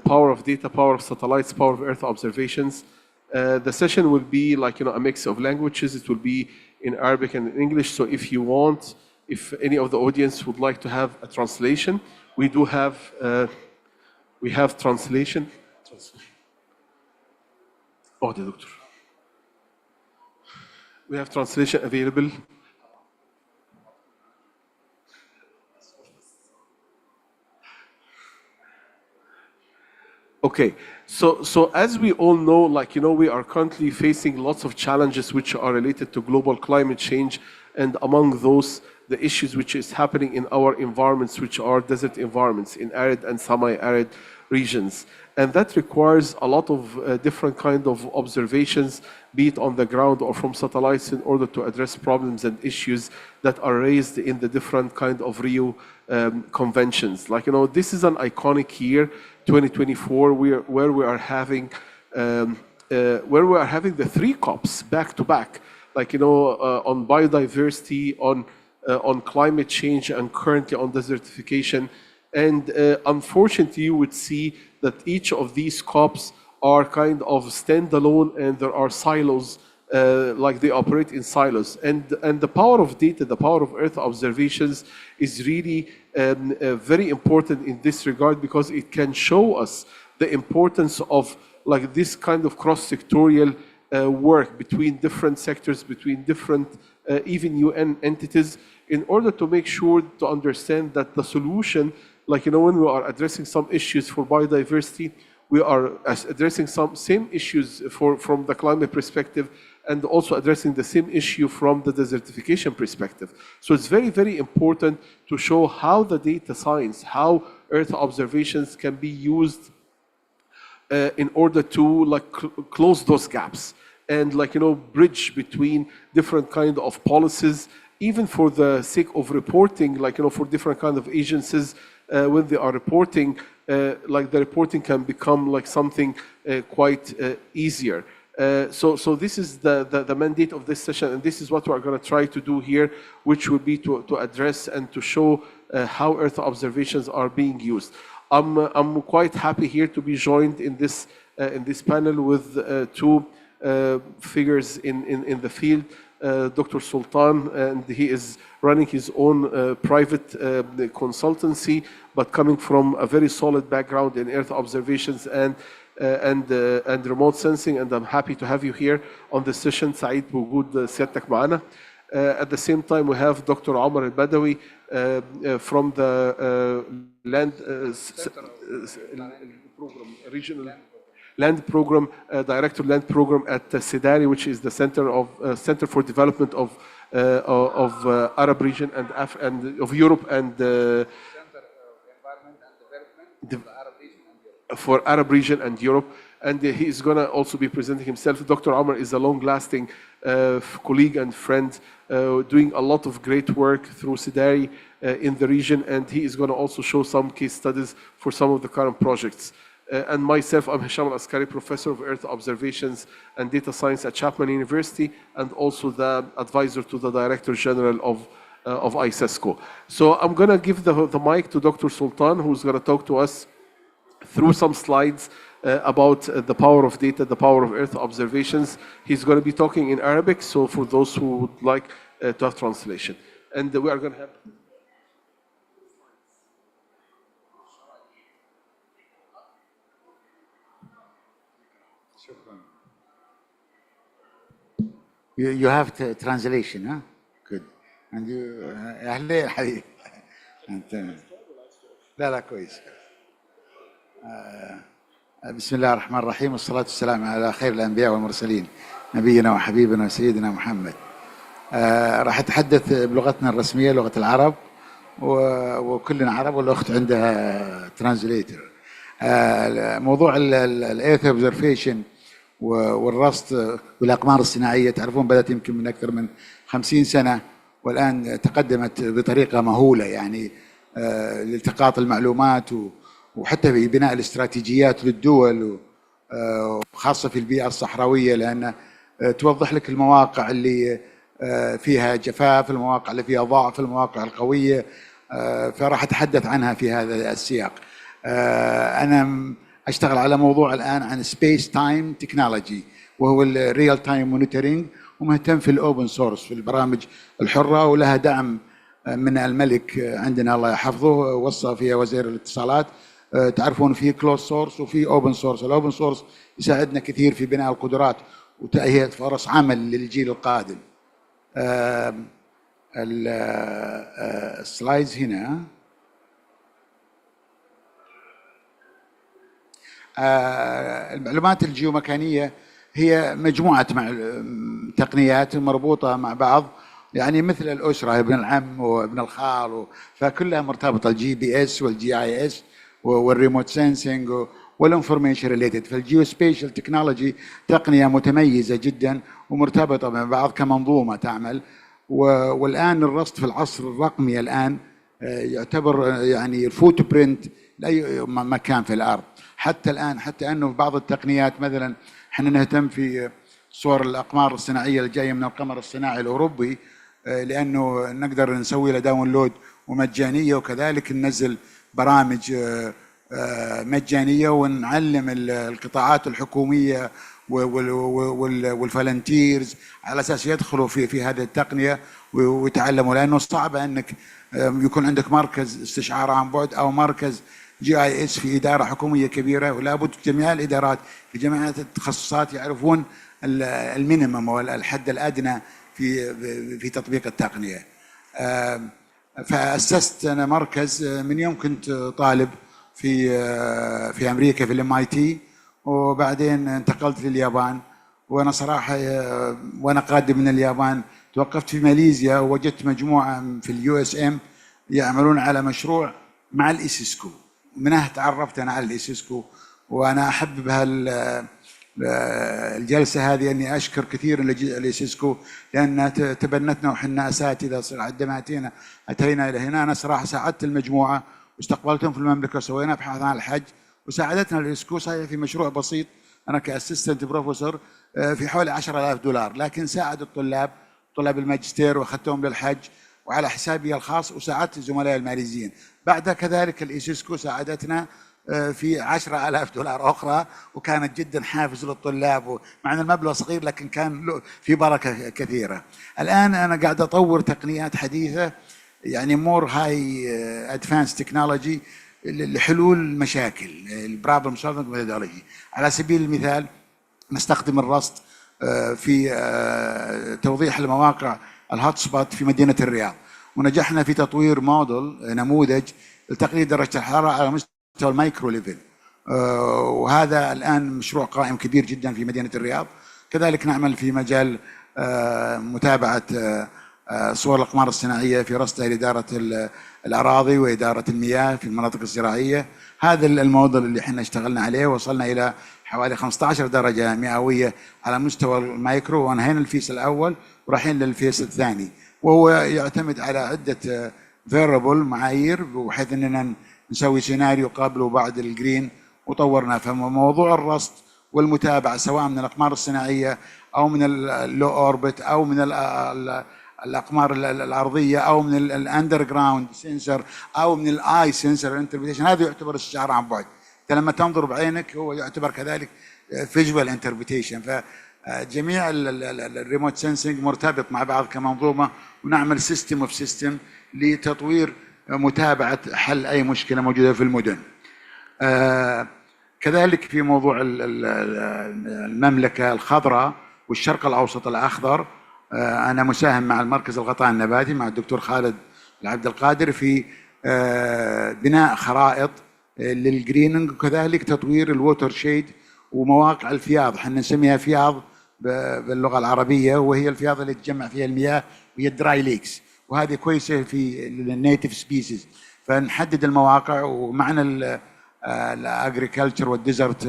power of data, power of satellites, power of Earth observations. The session will be like, you know, a mix of languages. It will be in Arabic and in English. So if you want, if any of the audience would like to have a translation, we do have, translation. Oh, the doctor. We have translation available. Okay, so as we all know, like, you know, we are currently facing lots of challenges which are related to global climate change, and among those, the issues which is happening in our environments, which are desert environments in arid and semi-arid regions. And that requires a lot of different kind of observations, be it on the ground or from satellites, in order to address problems and issues that are raised in the different kind of Rio conventions. Like, you know, this is an iconic year, 2024, where we are having the 3 COPs back to back, like, you know, on biodiversity, on climate change, and currently on desertification. And unfortunately, you would see that each of these COPs are kind of standalone, and there are silos, like they operate in silos. And the power of data, the power of Earth observations is really very important in this regard, because it can show us the importance of like this kind of cross-sectorial work between different sectors, between different even UN entities, in order to make sure to understand that the solution, like, you know, when we are addressing some issues for biodiversity, we are addressing some same issues from the climate perspective, and also addressing the same issue from the desertification perspective. So it's very, very important to show how the data science, how Earth observations can be used in order to like close those gaps, and like, you know, bridge between different kind of policies, even for the sake of reporting, like, you know, for different kind of agencies, when they are reporting, like the reporting can become like something quite easier. So this is the mandate of this session, and this is what we're going to try to do here, which will be to address and to show how Earth observations are being used. I'm quite happy here to be joined in this panel with 2 figures in the field. Dr. Sultan, and he is running his own private consultancy, but coming from a very solid background in Earth observations and remote sensing. And I'm happy to have you here on this session. سعيد بوجود سيادتك معنا. At the same time, we have Dr. Omar al-Badawi from the land regional land program, director land program at SIDARI, which is the Center for Development of Arab region and of Europe and for Arab region and Europe. And he is going to also be presenting himself. Dr. Omar is a long-lasting colleague and friend, doing a lot of great work through SIDARI in the region, and he is going to also show some case studies for some of the current projects. And myself, I'm Hisham Al-Askari, Professor of Earth Observations and Data Science at Chapman University, and also the advisor to the Director General of ICESCO. So I'm going to give the mic to Dr. Sultan, who's going to talk to us through some slides about the power of data, the power of Earth observations. He's going to be talking in Arabic, so for those who would like to have translation. And we are going to have... You have translation, huh? Good. And you, أهلين حبيبي. أنت لا كويس. بسم الله الرحمن الرحيم والصلاة والسلام على خير الأنبياء والمرسلين نبينا وحبيبنا وسيدنا محمد. راح أتحدث بلغتنا الرسمية لغة العرب وكلنا عرب والأخت عندها ترانزليتر. موضوع الإيرث أوبزرفيشن والرصد والأقمار الصناعية تعرفون بدأت يمكن من أكثر من 50 سنة والآن تقدمت بطريقة مهولة يعني لالتقاط المعلومات وحتى في بناء الاستراتيجيات للدول وخاصة في البيئة الصحراوية لأن توضح لك المواقع اللي فيها جفاف، المواقع اللي فيها ضعف، المواقع القوية، فراح أتحدث عنها في هذا السياق. أنا أشتغل على موضوع الآن عن سبيس تايم تكنولوجي وهو الريال تايم مونيتورينج، ومهتم في الأوبن سورس في البرامج الحرة ولها دعم من الملك عندنا الله يحفظه، وصى فيها وزير الاتصالات. تعرفون في كلوز سورس وفي اوبن سورس. الاوبن سورس يساعدنا كثير في بناء القدرات وتأهية فرص عمل للجيل القادم. السلايدز هنا. المعلومات الجيومكانية هي مجموعة تقنيات مربوطة مع بعض، يعني مثل الأسرة، ابن العم وابن الخال، فكلها مرتبطة، الجي بي اس والجي اي اس والريموت سينسينج والانفورميشن ريليتد. فالجيو سبيشال تكنولوجي تقنية متميزة جدا ومرتبطة مع بعض كمنظومة تعمل. والآن الرصد في العصر الرقمي الآن يعتبر يعني الفوت برنت لأي مكان في الأرض. حتى الآن حتى أنه في بعض التقنيات مثلا احنا نهتم في صور الأقمار الصناعية اللي جاية من القمر الصناعي الأوروبي، لأنه نقدر نسوي له داونلود ومجانية، وكذلك ننزل برامج مجانية ونعلم القطاعات الحكومية والفالنتيرز على أساس يدخلوا في هذه التقنية ويتعلموا، لأنه صعب أنك يكون عندك مركز استشعار عن بعد أو مركز جي اي اس في إدارة حكومية كبيرة، ولا بد جميع الإدارات في جميع التخصصات يعرفون المينيمم والحد الأدنى في تطبيق التقنية. فأسست أنا مركز من يوم كنت طالب في أمريكا في MIT، وبعدين انتقلت لليابان. وأنا صراحة وأنا قادم من اليابان توقفت في ماليزيا ووجدت مجموعة في USM يعملون على مشروع مع الإيسيسكو. منها تعرفت أنا على الإيسيسكو، وأنا أحب الجلسة هذه أني أشكر كثير الإيسيسكو لأنها تبنتنا وحنا أساتذة عندما أتينا إلى هنا. أنا صراحة ساعدت المجموعة واستقبلتهم في المملكة وسوينا أبحاث عن الحج، وساعدتنا الإيسيسكو صحيح في مشروع بسيط أنا كأسيستنت بروفيسور في حوالي $10,000، لكن ساعد طلاب الماجستير وأخذتهم للحج وعلى حسابي الخاص، وساعدت زملائي الماليزيين. بعد كذلك الإيسيسكو ساعدتنا في 10,000 دولار أخرى، وكانت جدا حافز للطلاب، مع أن المبلغ صغير لكن كان له في بركة كثيرة. الآن أنا قاعد أطور تقنيات حديثة يعني more high advanced technology لحلول المشاكل، البروبلم سولفنج ميثودولوجي. على سبيل المثال نستخدم الرصد في توضيح المواقع الهوت سبوت في مدينة الرياض، ونجحنا في تطوير موديل نموذج لتقليل درجة الحرارة على مستوى المايكرو ليفل، وهذا الآن مشروع قائم كبير جدا في مدينة الرياض. كذلك نعمل في مجال متابعة صور الأقمار الصناعية في رصدها لإدارة الأراضي وإدارة المياه في المناطق الزراعية. هذا الموديل اللي احنا اشتغلنا عليه وصلنا إلى حوالي 15 درجة مئوية على مستوى المايكرو، وانهينا الفيس الأول ورايحين للفيس الثاني، وهو يعتمد على عدة فيربل معايير، بحيث أننا نسوي سيناريو قبل وبعد الجرين، وطورنا. فموضوع الرصد والمتابعة سواء من الأقمار الصناعية أو من اللو أوربت أو من الأقمار الأرضية أو من الأندر جراوند سنسر أو من الآي سنسر انتربريتيشن، هذا يعتبر استشعار عن بعد. أنت لما تنظر بعينك هو يعتبر كذلك فيجوال انتربريتيشن. فجميع الريموت سنسنج مرتبط مع بعض كمنظومة، ونعمل سيستم اوف سيستم لتطوير متابعة حل أي مشكلة موجودة في المدن. كذلك في موضوع المملكة الخضراء والشرق الأوسط الأخضر، أنا مساهم مع المركز الغطاء النباتي مع الدكتور خالد العبد القادر في بناء خرائط للجريننج، وكذلك تطوير الووتر شيد ومواقع الفياض. احنا نسميها فياض باللغة العربية، وهي الفياض اللي تجمع فيها المياه، وهي الدراي ليكس، وهذه كويسة في النيتيف سبيسيز. فنحدد المواقع، ومعنا الاجريكلتشر والديزرت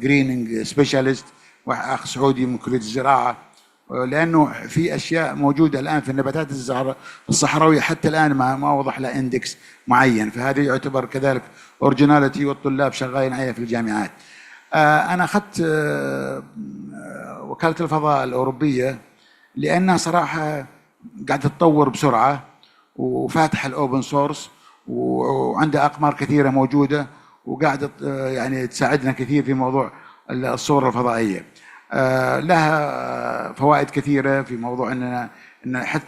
جريننج سبيشاليست واخ سعودي من كلية الزراعة، لانه في اشياء موجودة الان في النباتات الصحراوية حتى الان ما وضح لها اندكس معين، فهذا يعتبر كذلك اوريجيناليتي، والطلاب شغالين عليها في الجامعات. انا اخذت وكالة الفضاء الأوروبية لأنها صراحة قاعدة تتطور بسرعة، وفاتحة الأوبن سورس، وعندها أقمار كثيرة موجودة، وقاعدة يعني تساعدنا كثير في موضوع الصور الفضائية. لها فوائد كثيرة في موضوع أن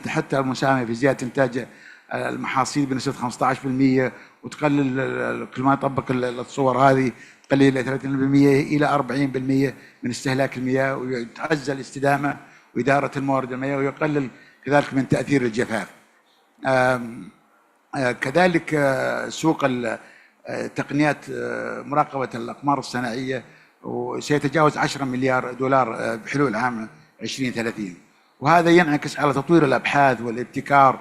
حتى المساهمة في زيادة إنتاج المحاصيل بنسبة 15%، وتقلل كل ما تطبق الصور هذه تقلل إلى 30% إلى 40% من استهلاك المياه، ويتعزز الاستدامة وإدارة الموارد المائية، ويقلل كذلك من تأثير الجفاف. كذلك سوق تقنيات مراقبة الأقمار الصناعية وسيتجاوز 10 مليار دولار بحلول عام 2030، وهذا ينعكس على تطوير الأبحاث والابتكار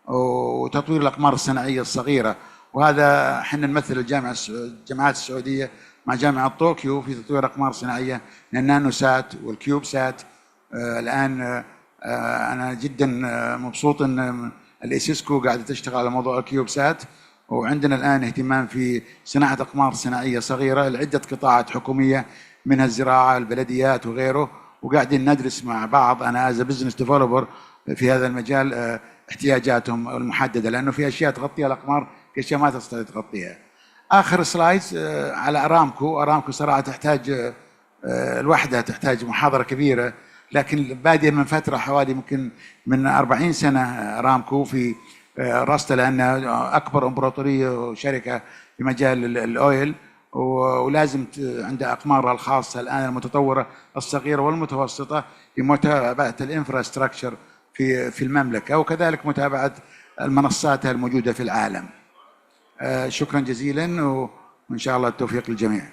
وتطوير الأقمار الصناعية الصغيرة. وهذا احنا نمثل الجامعات السعودية مع جامعة طوكيو في تطوير أقمار صناعية للنانو سات والكيوب سات. الآن أنا جدا مبسوط أن الإيسيسكو قاعدة تشتغل على موضوع الكيوب سات، وعندنا الآن اهتمام في صناعة أقمار صناعية صغيرة لعدة قطاعات حكومية منها الزراعة، البلديات وغيره، وقاعدين ندرس مع بعض أنا از بزنس ديفلوبر في هذا المجال احتياجاتهم المحددة، لأنه في أشياء تغطيها الأقمار، في أشياء ما تستطيع تغطيها. آخر سلايدز على أرامكو صراحة تحتاج الوحدة تحتاج محاضرة كبيرة، لكن بادية من فترة حوالي ممكن من 40 سنة أرامكو في راسته، لأنها أكبر إمبراطورية وشركة في مجال الأويل، ولازم عندها أقمارها الخاصة الآن المتطورة الصغيرة والمتوسطة في متابعة الانفراستراكشر في المملكة، وكذلك متابعة المنصات الموجودة في العالم. شكرا جزيلا، وإن شاء الله التوفيق للجميع.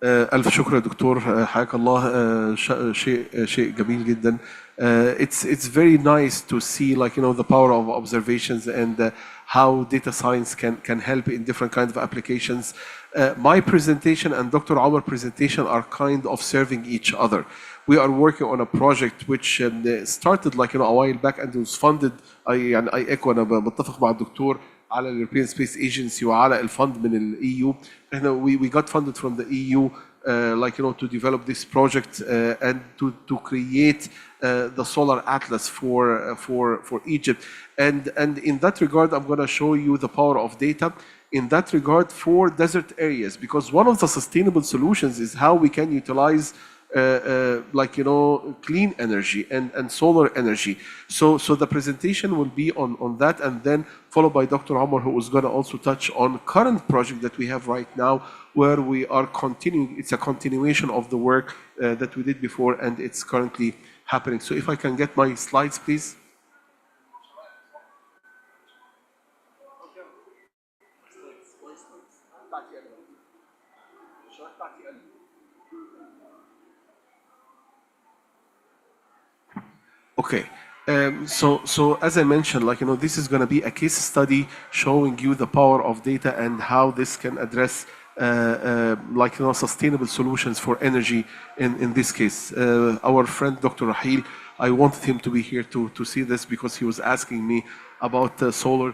ألف شكر يا دكتور، حياك الله. شيء جميل جدا. It's very nice to see the power of observations and how data science can help in different kinds of applications. My presentation and Dr. Omar's presentation are kind of serving each other. We are working on a project which started a while back and was funded. I echo أنا بتفق مع الدكتور على European Space Agency وعلى الفند من EU. We got funded from the EU to develop this project and to create the solar atlas for Egypt. And in that regard, I'm going to show you the power of data in that regard for desert areas, because one of the sustainable solutions is how we can utilize clean energy and solar energy. So the presentation will be on that, and then followed by Dr. Omar, who is going to also touch on current project that we have right now, where we are continuing. It's a continuation of the work that we did before, and it's currently happening. So if I can get my slides, please. Okay, so as I mentioned, this is going to be a case study showing you the power of data and how this can address sustainable solutions for energy in this case. Our friend Dr. Rahil, I wanted him to be here to see this because he was asking me about solar.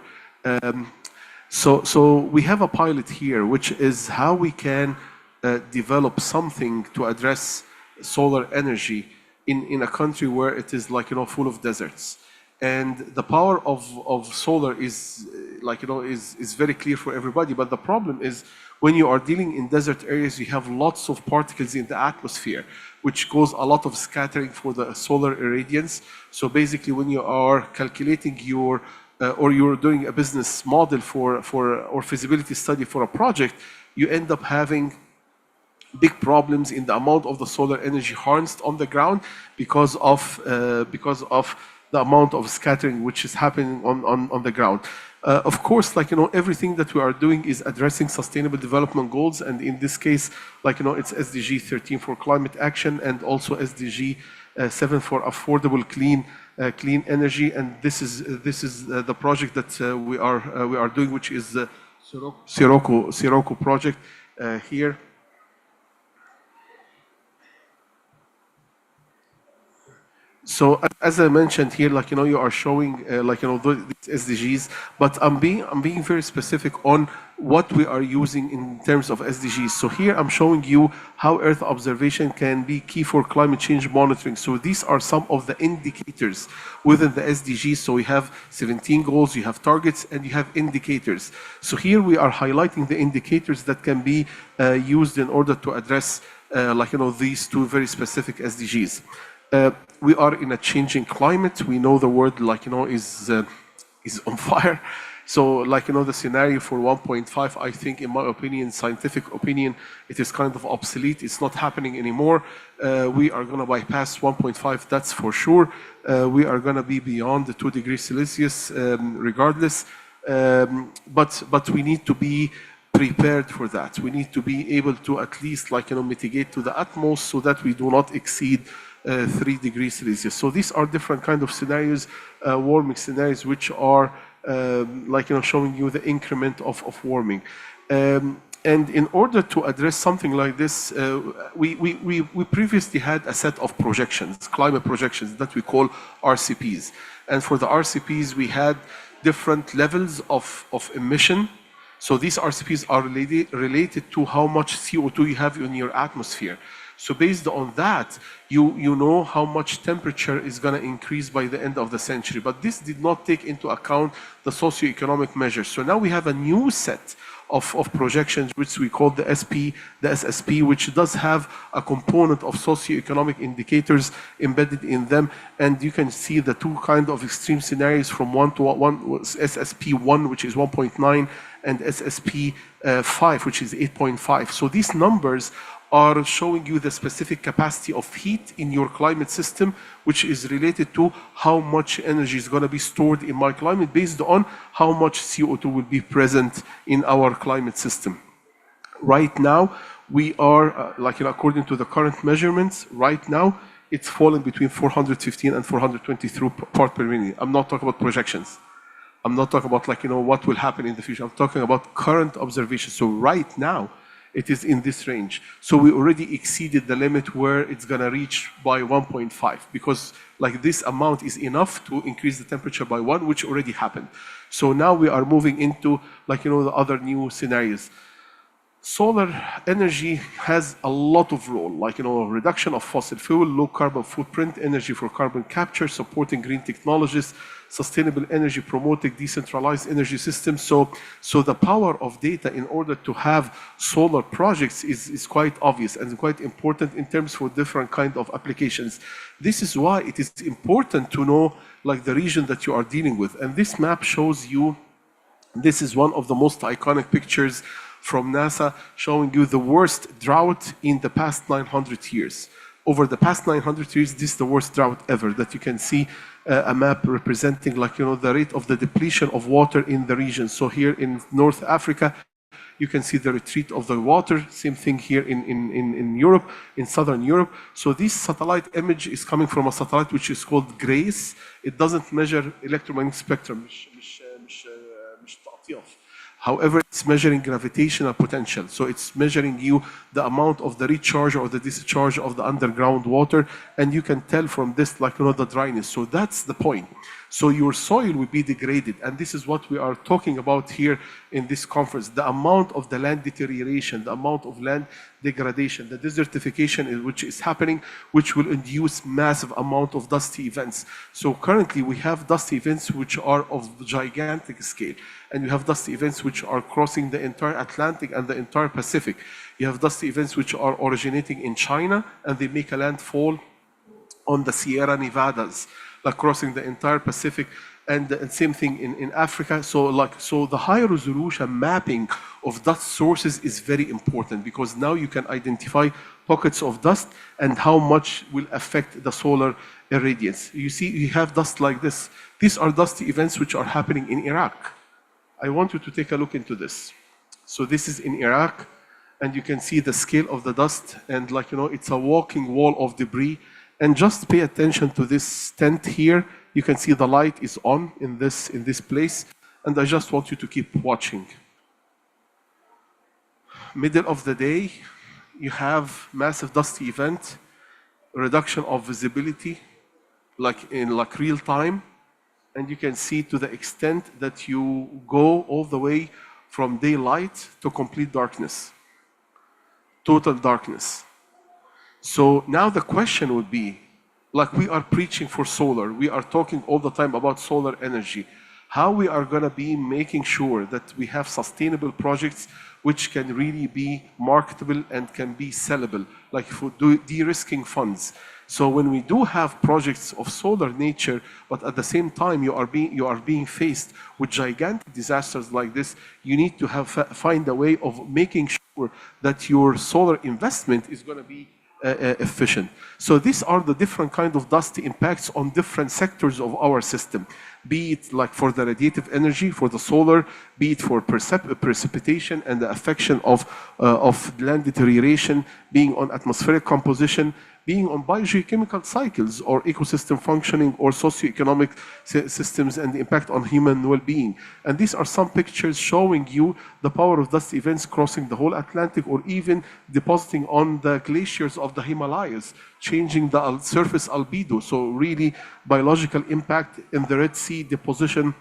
So we have a pilot here, which is how we can develop something to address solar energy in a country where it is full of deserts. And the power of solar is is very clear for everybody. But the problem is when you are dealing in desert areas, you have lots of particles in the atmosphere, which cause a lot of scattering for the solar irradiance. So basically, when you are calculating your or you're doing a business model or feasibility study for a project, you end up having big problems in the amount of the solar energy harnessed on the ground because of the amount of scattering which is happening on the ground. Of course, everything that we are doing is addressing sustainable development goals, and in this case, it's SDG 13 for climate action and also SDG 7 for affordable clean energy. And this is the project that we are doing, which is the Sirocco project here. So as I mentioned here, you are showing these SDGs, but I'm being very specific on what we are using in terms of SDGs. So here I'm showing you how Earth observation can be key for climate change monitoring. So these are some of the indicators within the SDGs. So we have 17 goals, you have targets, and you have indicators. So here we are highlighting the indicators that can be used in order to address these two very specific SDGs. We are in a changing climate. We know the world, is on fire. So, the scenario for 1.5, I think, in my opinion, scientific opinion, it is kind of obsolete. It's not happening anymore. We are going to bypass 1.5, that's for sure. We are going to be beyond the 2 degrees Celsius, regardless. But we need to be prepared for that. We need to be able to at least, mitigate to the utmost so that we do not exceed 3 degrees Celsius. So these are different kind of scenarios, warming scenarios, which are showing you the increment of warming. And in order to address something like this, we previously had a set of projections, climate projections that we call RCPs. And for the RCPs, we had different levels of emission. So these RCPs are related to how much CO2 you have in your atmosphere. So based on that, you know how much temperature is going to increase by the end of the century. But this did not take into account the socioeconomic measures. So now we have a new set of projections, which we call the SSP, which does have a component of socioeconomic indicators embedded in them. And you can see the two kind of extreme scenarios from one SSP1, which is 1.9, and SSP 5, which is 8.5. So these numbers are showing you the specific capacity of heat in your climate system, which is related to how much energy is going to be stored in my climate based on how much CO2 will be present in our climate system. Right now, we are, according to the current measurements, right now, it's fallen between 415 and 423 parts per million. I'm not talking about projections. I'm not talking about what will happen in the future. I'm talking about current observations. So right now, it is in this range. So we already exceeded the limit where it's going to reach by 1.5, because this amount is enough to increase the temperature by 1, which already happened. So now we are moving into the other new scenarios. solar energy has a lot of role, like, reduction of fossil fuel, low carbon footprint, energy for carbon capture, supporting green technologies, sustainable energy, promoting decentralized energy systems. So the power of data in order to have solar projects is quite obvious and quite important in terms for different kind of applications. This is why it is important to know like the region that you are dealing with. And this map shows you, this is one of the most iconic pictures from NASA showing you the worst drought in the past 900 years. Over the past 900 years, this is the worst drought ever that you can see a map representing like, the rate of the depletion of water in the region. So here in North Africa, you can see the retreat of the water. Same thing here in Europe, in Southern Europe. So this satellite image is coming from a satellite which is called GRACE. It doesn't measure electromagnetic spectrum. However, it's measuring gravitational potential. So it's measuring you the amount of the recharge or the discharge of the underground water. And you can tell from this, like, the dryness. So that's the point. So your soil will be degraded. And this is what we are talking about here in this conference. The amount of the land deterioration, the amount of land degradation, the desertification which is happening, which will induce massive amount of dusty events. So currently we have dusty events which are of gigantic scale. And you have dusty events which are crossing the entire Atlantic and the entire Pacific. You have dusty events which are originating in China and they make a landfall on the Sierra Nevadas, like crossing the entire Pacific, and same thing in Africa. So the high resolution mapping of dust sources is very important because now you can identify pockets of dust and how much will affect the solar irradiance. You see, you have dust like this. These are dusty events which are happening in Iraq. I want you to take a look into this. So this is in Iraq, and you can see the scale of the dust, and like, it's a walking wall of debris. And just pay attention to this tent here. You can see the light is on in this place, and I just want you to keep watching. Middle of the day, you have massive dusty event, reduction of visibility, like in real time. And you can see to the extent that you go all the way from daylight to complete darkness, total darkness. So now the question would be, like we are preaching for solar, we are talking all the time about solar energy, how we are going to be making sure that we have sustainable projects which can really be marketable and can be sellable, like for de-risking funds. So when we do have projects of solar nature, but at the same time you are being faced with gigantic disasters like this, you need to find a way of making sure that your solar investment is going to be efficient. So these are the different kind of dusty impacts on different sectors of our system, be it like for the radiative energy, for the solar, be it for precipitation and the affection of land deterioration, being on atmospheric composition, being on biogeochemical cycles or ecosystem functioning or socioeconomic systems and the impact on human well-being. And these are some pictures showing you the power of dust events crossing the whole Atlantic or even depositing on the glaciers of the Himalayas, changing the surface albedo. So really biological impact in the Red Sea, deposition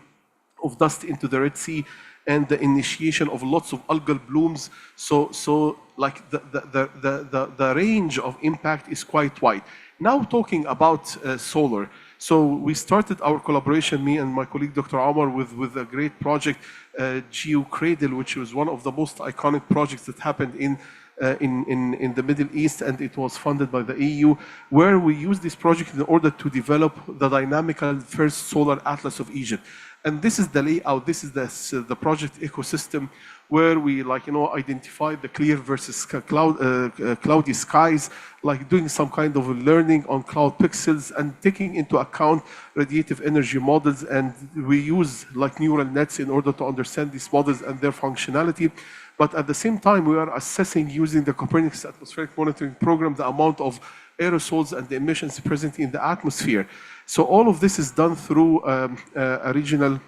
of dust into the Red Sea, and the initiation of lots of algal blooms. So like the range of impact is quite wide. Now talking about solar. So we started our collaboration, me and my colleague Dr. Omar, with a great project, GeoCradle, which was one of the most iconic projects that happened in the Middle East, and it was funded by the EU, where we used this project in order to develop the dynamical first solar atlas of Egypt. And this is the layout, this is the project ecosystem where we identify the clear versus cloudy skies, like doing some kind of learning on cloud pixels and taking into account radiative energy models. And we use neural nets in order to understand these models and their functionality. But at the same time, we are assessing using the Copernicus Atmospheric Monitoring Program the amount of aerosols and the emissions present in the atmosphere. So all of this is done through a regional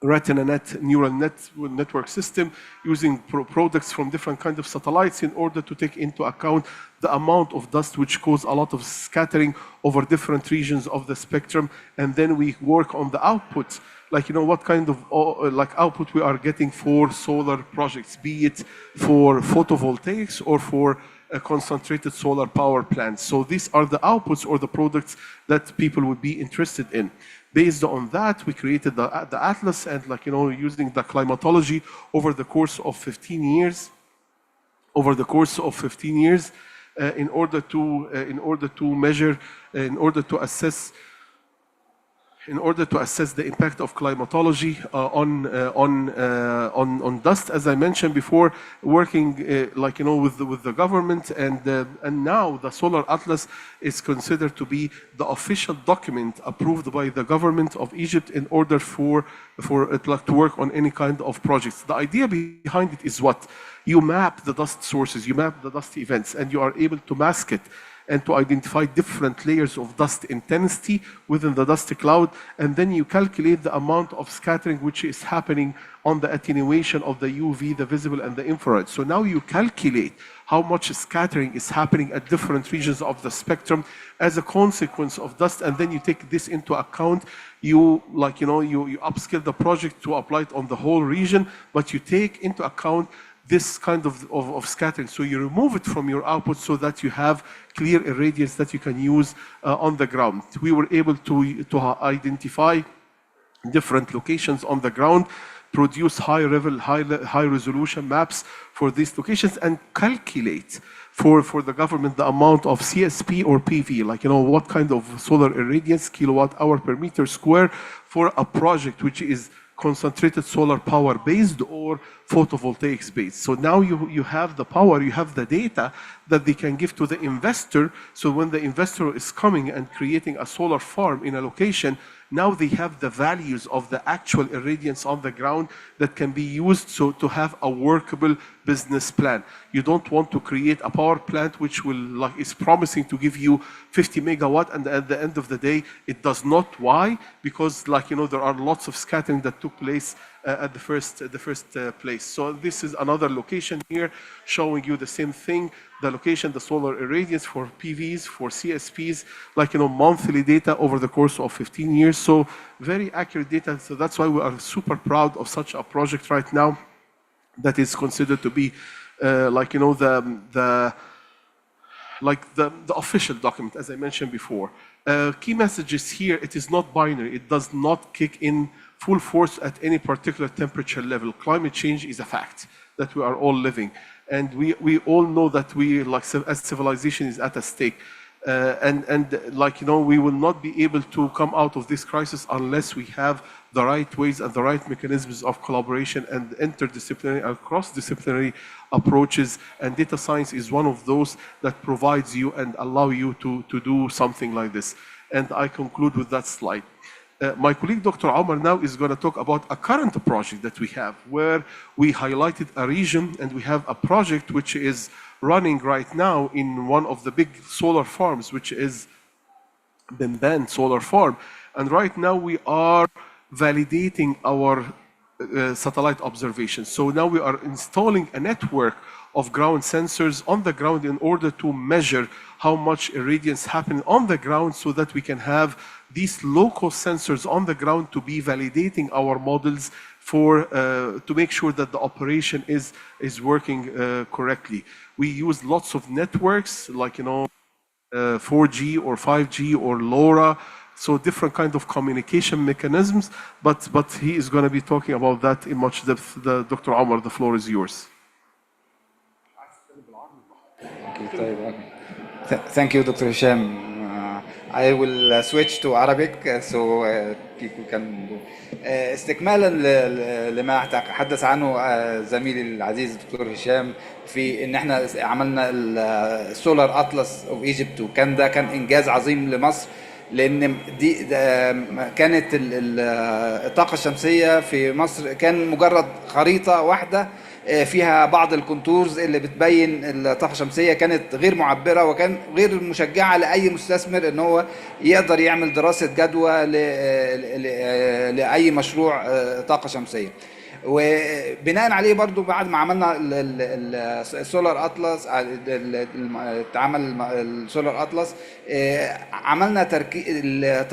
retina net, neural network system using products from different kinds of satellites in order to take into account the amount of dust which cause a lot of scattering over different regions of the spectrum. And then we work on the output, like, you know, what kind of like output we are getting for solar projects, be it for photovoltaics or for concentrated solar power plants. So these are the outputs or the products that people would be interested in. Based on that, we created the atlas, and, like, you know, using the climatology over the course of 15 years, in order to measure, in order to assess the impact of climatology on dust, as I mentioned before, working like, you know, with the government, and now the Solar Atlas is considered to be the official document approved by the government of Egypt in order for it, like, to work on any kind of projects. The idea behind it is what? You map the dust sources, you map the dust events, and you are able to mask it and to identify different layers of dust intensity within the dust cloud, and then you calculate the amount of scattering which is happening on the attenuation of the UV, the visible, and the infrared. So now you calculate how much scattering is happening at different regions of the spectrum as a consequence of dust, and then you take this into account. You, like, you know, you upscale the project to apply it on the whole region, but you take into account this kind of scattering. So you remove it from your output so that you have clear irradiance that you can use on the ground. We were able to identify different locations on the ground, produce high resolution maps for these locations, and calculate for the government the amount of CSP or PV, like, you know, what kind of solar irradiance, kilowatt hour per meter square, for a project which is concentrated solar power based or photovoltaics based. So now you have the power, you have the data that they can give to the investor. So when the investor is coming and creating a solar farm in a location, now they have the values of the actual irradiance on the ground that can be used so to have a workable business plan. You don't want to create a power plant which will, like, is promising to give you 50 megawatt, and at the end of the day it does not. Why? Because, like, you know, there are lots of scattering that took place at the first place. So this is another location here showing you the same thing. The location, the solar irradiance for PVs, for CSPs, like, you know, monthly data over the course of 15 years. So very accurate data. So that's why we are super proud of such a project right now that is considered to be like, you know, the official document, as I mentioned before. Key messages here: it is not binary. It does not kick in full force at any particular temperature level. Climate change is a fact that we are all living. And we all know that we, like, as civilization, is at a stake. And like, you know, we will not be able to come out of this crisis unless we have the right ways and the right mechanisms of collaboration and interdisciplinary and cross-disciplinary approaches. And data science is one of those that provides you and allow you to do something like this. And I conclude with that slide. My colleague, Dr. Omar, now is going to talk about a current project that we have, where we highlighted a region, and we have a project which is running right now in one of the big solar farms, which is Bimban Solar Farm. And right now we are validating our satellite observations. So now we are installing a network of ground sensors on the ground in order to measure how much irradiance happening on the ground, so that we can have these local sensors on the ground to be validating our models for to make sure that the operation is working correctly. We use lots of networks, like, you know, 4G or 5G or LoRa, so different kind of communication mechanisms. But he is going to be talking about that in much depth. Dr. Omar, the floor is yours. Thank you, Dr. Hisham. I will switch to Arabic so people can do. استكمالا لما تحدث عنه زميلي العزيز الدكتور هشام في ان احنا عملنا السولار اطلس اوف ايجيبت، وكان ده كان انجاز عظيم لمصر، لان دي كانت الطاقه الشمسيه في مصر كان مجرد خريطه واحده فيها بعض الكونتورز اللي بتبين الطاقه الشمسيه، كانت غير معبره وكان غير مشجعه لاي مستثمر ان هو يقدر يعمل دراسه جدوى لاي مشروع طاقه شمسيه. وبناء عليه برضو بعد ما عملنا السولار اطلس، اتعمل السولار اطلس، عملنا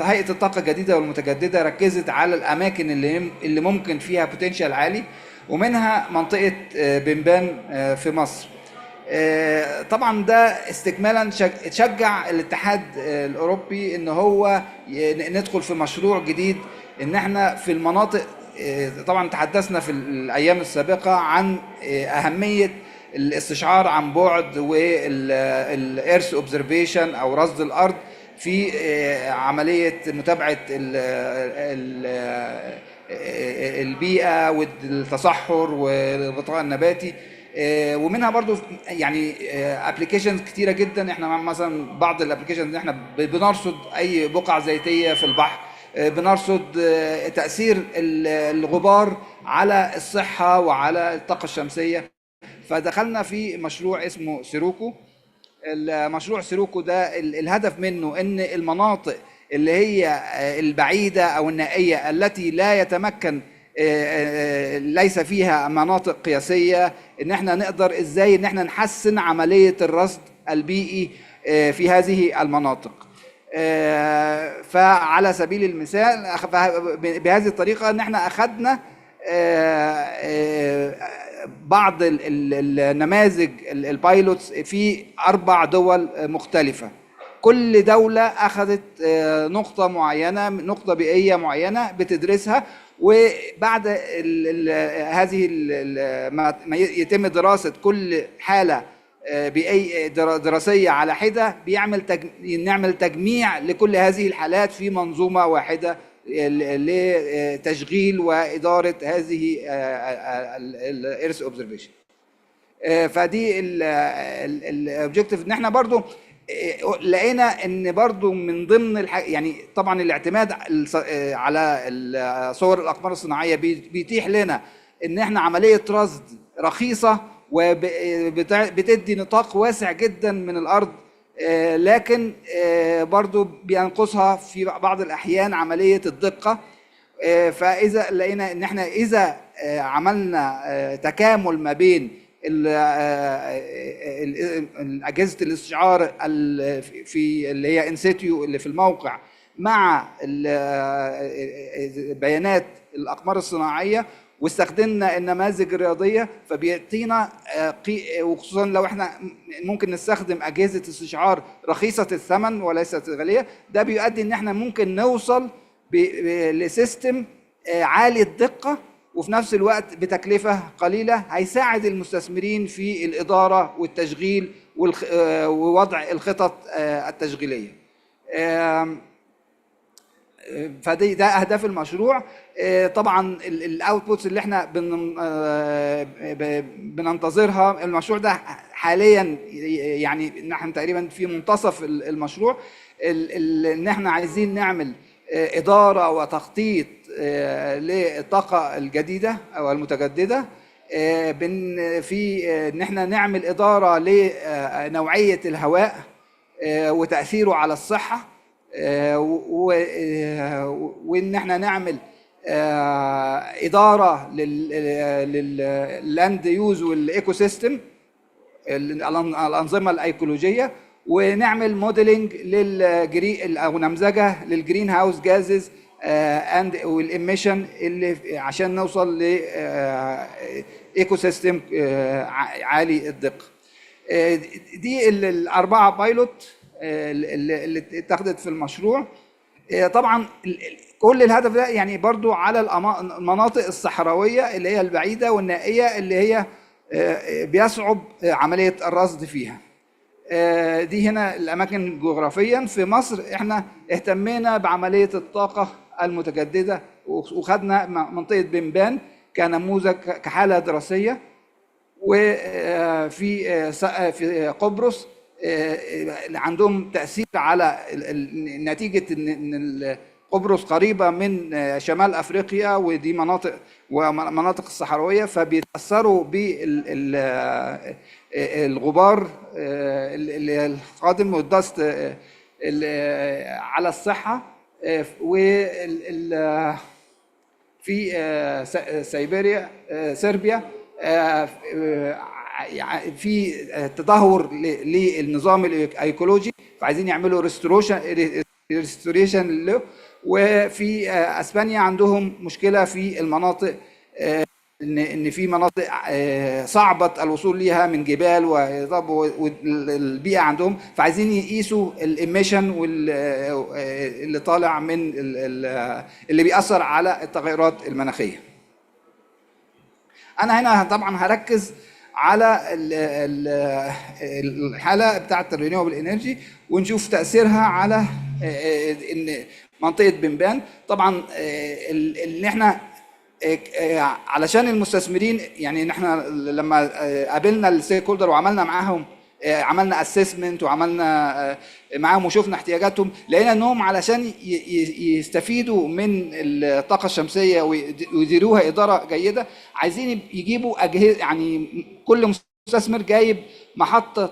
هيئه الطاقه الجديده والمتجدده ركزت على الاماكن اللي ممكن فيها بوتنشال عالي، ومنها منطقه بنبان في مصر. طبعا ده استكمالا شجع الاتحاد الاوروبي ان هو ندخل في مشروع جديد، ان احنا في المناطق، طبعا تحدثنا في الايام السابقه عن اهميه الاستشعار عن بعد والإيرث اوبزرفيشن او رصد الارض في عمليه متابعه البيئه والتصحر والغطاء النباتي. ومنها برضو يعني ابلكيشنز كتيره جدا. احنا مثلا بعض الابلكيشنز احنا بنرصد اي بقع زيتيه في البحر، بنرصد تاثير الغبار على الصحه وعلى الطاقه الشمسيه. فدخلنا في مشروع اسمه سيروكو. المشروع سيروكو ده الهدف منه ان المناطق اللي هي البعيده او النائيه التي لا يتمكن ليس فيها مناطق قياسيه، ان احنا نقدر ازاي ان احنا نحسن عمليه الرصد البيئي في هذه المناطق. فعلى سبيل المثال بهذه الطريقه ان احنا اخذنا بعض النماذج البايلوتس في 4 دول مختلفه. كل دولة أخذت نقطة معينة، نقطة بيئية معينة بتدرسها، وبعد هذه ما يتم دراسة كل حالة بيئية دراسية على حدة، نعمل تجميع لكل هذه الحالات في منظومة واحدة لتشغيل وإدارة هذه الإيرث أوبزرفيشن. فدي الأوبجيكتيف ان احنا برضو لقينا ان برضو من ضمن يعني طبعا الاعتماد على صور الاقمار الصناعيه بيتيح لنا ان احنا عمليه رصد رخيصه وبتدي نطاق واسع جدا من الارض، لكن برضو بينقصها في بعض الاحيان عمليه الدقه. فاذا لقينا ان احنا اذا عملنا تكامل ما بين أجهزة الاستشعار في اللي هي انسيتيو اللي في الموقع مع بيانات الأقمار الصناعية، واستخدمنا النماذج الرياضية، فبيعطينا وخصوصا لو احنا ممكن نستخدم أجهزة استشعار رخيصة الثمن وليست غالية، ده بيؤدي ان احنا ممكن نوصل لسيستم عالي الدقة وفي نفس الوقت بتكلفة قليلة، هيساعد المستثمرين في الإدارة والتشغيل ووضع الخطط التشغيلية. ده أهداف المشروع. طبعا الأوتبوتس اللي احنا بننتظرها، المشروع ده حاليا يعني نحن تقريبا في منتصف المشروع، ان احنا عايزين نعمل إدارة وتخطيط للطاقة الجديدة أو المتجددة، في إن احنا نعمل إدارة لنوعية الهواء وتأثيره على الصحة، وإن احنا نعمل إدارة لللاند يوز والإيكو سيستم، الأنظمة الأيكولوجية، ونعمل موديلنج او نمذجه للجرين هاوس جازز والإميشن اللي عشان نوصل ل ايكو سيستم عالي الدقه. دي ال4 بايلوت اللي اتخذت في المشروع. طبعا كل الهدف ده يعني برضو على المناطق الصحراويه اللي هي البعيده والنائيه اللي هي بيصعب عمليه الرصد فيها. دي هنا الأماكن جغرافيا في مصر. احنا اهتمينا بعملية الطاقة المتجددة وخدنا منطقة بنبان كنموذج كحالة دراسية، وفي قبرص عندهم تأثير على نتيجة إن قبرص قريبة من شمال أفريقيا، ودي مناطق الصحراوية، فبيتأثروا بالغبار القادم والدست على الصحة. في صربيا في تدهور للنظام الايكولوجي، فعايزين يعملوا ريستوريشن له. وفي اسبانيا عندهم مشكله في المناطق، ان في مناطق صعبه الوصول ليها من جبال والبيئه عندهم، فعايزين يقيسوا الاميشن اللي طالع من اللي بيأثر على التغيرات المناخيه. انا هنا طبعا هركز على الحاله بتاعه الرينيوبل انرجي ونشوف تاثيرها على ان منطقه بنبان. طبعا اللي احنا علشان المستثمرين، يعني احنا لما قابلنا الستيك هولدر وعملنا معاهم، عملنا اسسمنت وعملنا معاهم وشفنا احتياجاتهم، لقينا انهم علشان يستفيدوا من الطاقه الشمسيه ويديروها اداره جيده عايزين يجيبوا اجهزه. يعني كل مستثمر جايب محطه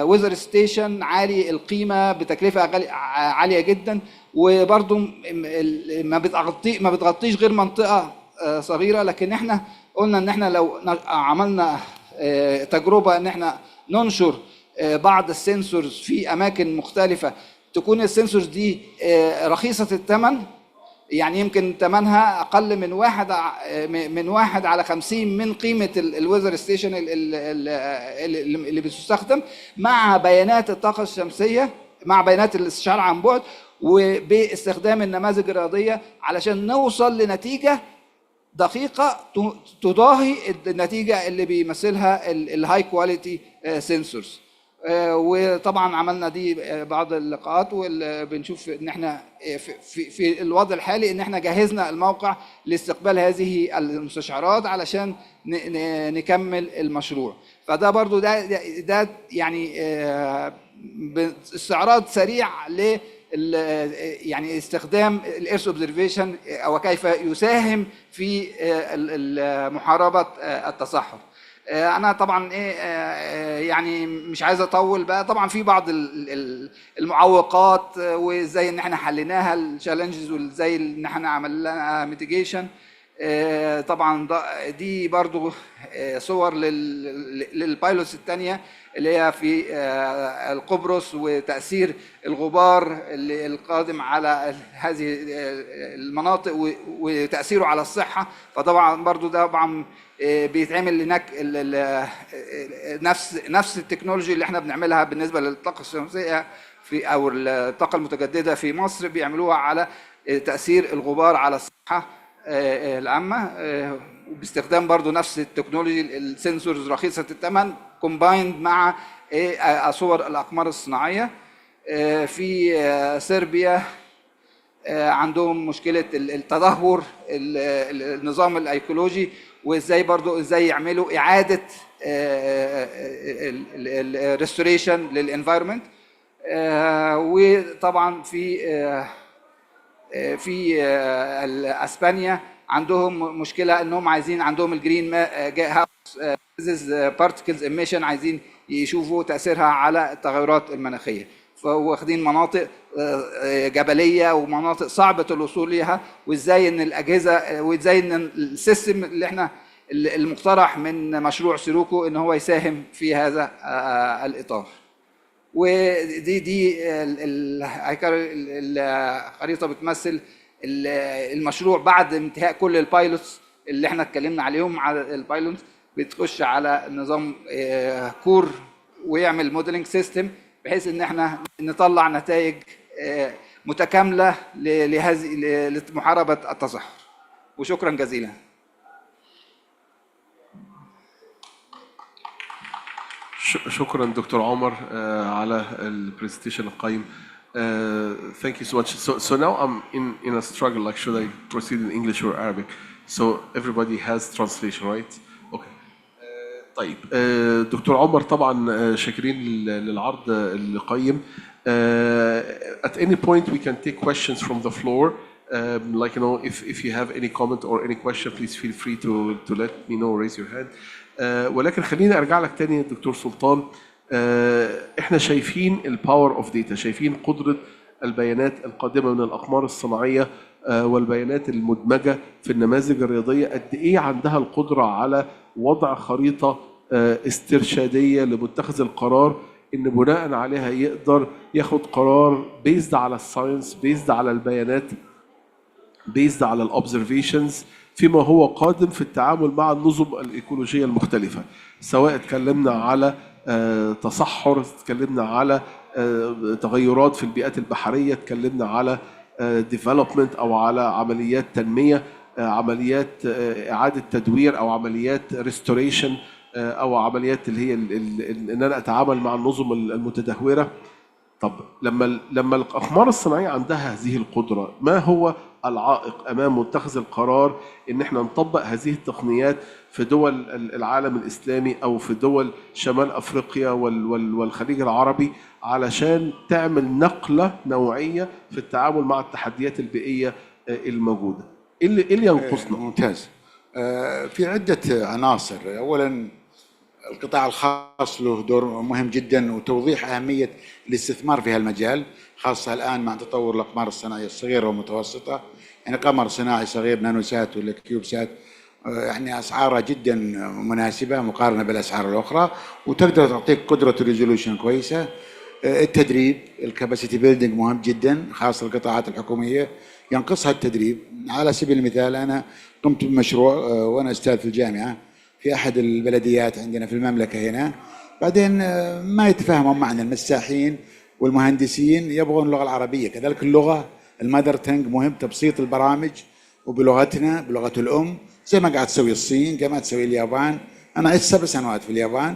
ويزر ستيشن عالي القيمه بتكلفه عاليه جدا، وبرضه ما بتغطيش غير منطقه صغيره. لكن احنا قلنا ان احنا لو عملنا تجربه ان احنا ننشر بعض السنسورز في اماكن مختلفه، تكون السنسورز دي رخيصه الثمن، يعني يمكن ثمنها اقل من 1 على 50 من قيمه الويزر ستيشن اللي بتستخدم، مع بيانات الطاقه الشمسيه، مع بيانات الاستشعار عن بعد، وباستخدام النماذج الرياضيه علشان نوصل لنتيجه دقيقه تضاهي النتيجه اللي بيمثلها الهاي كواليتي سنسورز. وطبعا عملنا دي بعض اللقاءات، وبنشوف ان احنا في الوضع الحالي ان احنا جهزنا الموقع لاستقبال هذه المستشعرات علشان نكمل المشروع. فده برضو ده يعني استعراض سريع ل يعني استخدام الايرث اوبزرفيشن او كيف يساهم في محاربه التصحر. انا طبعا يعني مش عايز اطول بقى. طبعا في بعض المعوقات وازاي ان احنا حليناها التشالنجز، وازاي ان احنا عملنا ميتيجيشن. طبعا دي برضو صور للبايلوتس الثانيه اللي هي في القبرص، وتأثير الغبار القادم على هذه المناطق وتأثيره على الصحة. فطبعا برضو ده طبعا بيتعمل هناك نفس التكنولوجي اللي احنا بنعملها بالنسبة للطاقة الشمسية او الطاقة المتجددة في مصر، بيعملوها على تأثير الغبار على الصحة العامة، وباستخدام برضو نفس التكنولوجي السنسورز رخيصة الثمن كومبايند مع صور الأقمار الصناعية. في صربيا عندهم مشكلة التدهور النظام الأيكولوجي، وإزاي برضو إزاي يعملوا إعادة الريستوريشن للإنفايرمنت. وطبعا في اسبانيا عندهم مشكله انهم عندهم الجرين هاوس بارتكلز ايميشن، عايزين يشوفوا تاثيرها على التغيرات المناخيه. فواخدين مناطق جبليه ومناطق صعبه الوصول ليها، وازاي ان الاجهزه وازاي ان السيستم اللي احنا المقترح من مشروع سيروكو ان هو يساهم في هذا الاطار. ودي الخريطه بتمثل المشروع بعد انتهاء كل البايلوتس اللي احنا اتكلمنا عليهم. على البايلوتس بتخش على نظام كور ويعمل موديلنج سيستم بحيث ان احنا نطلع نتائج متكامله لمحاربه التصحر. وشكرا جزيلا. شكرا دكتور عمر على البرزنتيشن القيم. Thank you so much. So now I'm in a struggle, like should I proceed in English or Arabic? So everybody has translation, right? Okay. طيب دكتور عمر طبعا شاكرين للعرض القيم. At any point we can take questions from the floor. Like if you have any comment or any question, please feel free to let me know, raise your hand. ولكن خليني ارجع لك تاني دكتور سلطان. احنا شايفين الباور اوف داتا، شايفين قدرة البيانات القادمة من الأقمار الصناعية والبيانات المدمجة في النماذج الرياضية قد إيه عندها القدرة على وضع خريطة استرشادية لمتخذ القرار إن بناء عليها يقدر ياخد قرار بيزد على الساينس، بيزد على البيانات، بيزد على الأوبزرفيشنز فيما هو قادم في التعامل مع النظم الإيكولوجية المختلفة، سواء اتكلمنا على تصحر، اتكلمنا على تغيرات في البيئات البحرية، اتكلمنا على development أو على عمليات تنمية، عمليات إعادة تدوير أو عمليات restoration أو عمليات اللي هي إن أنا أتعامل مع النظم المتدهورة. طب لما الأقمار الصناعية عندها هذه القدرة، ما هو العائق أمام متخذ القرار إن إحنا نطبق هذه التقنيات في دول العالم الإسلامي أو في دول شمال أفريقيا والخليج العربي علشان تعمل نقلة نوعية في التعامل مع التحديات البيئية الموجودة؟ إيه اللي ينقصنا؟ ممتاز. في عدة عناصر. أولاً القطاع الخاص له دور مهم جدا وتوضيح أهمية الاستثمار في هالمجال، خاصة الآن مع تطور الأقمار الصناعية الصغيرة والمتوسطة. يعني قمر صناعي صغير نانوسات ولا كيوبسات يعني أسعارها جدا مناسبة مقارنة بالأسعار الأخرى وتقدر تعطيك قدرة ريزولوشن كويسة. التدريب، الكاباسيتي بيلدينج مهم جدا، خاصة القطاعات الحكومية ينقصها التدريب. على سبيل المثال أنا قمت بمشروع وأنا أستاذ في الجامعة في أحد البلديات عندنا في المملكة هنا، بعدين ما يتفاهمون معنا المساحين والمهندسين، يبغون اللغة العربية، كذلك اللغة المادر تنج مهم، تبسيط البرامج وبلغتنا بلغة الأم، زي ما قاعد تسوي الصين، كما تسوي اليابان. أنا عشت 7 سنوات في اليابان،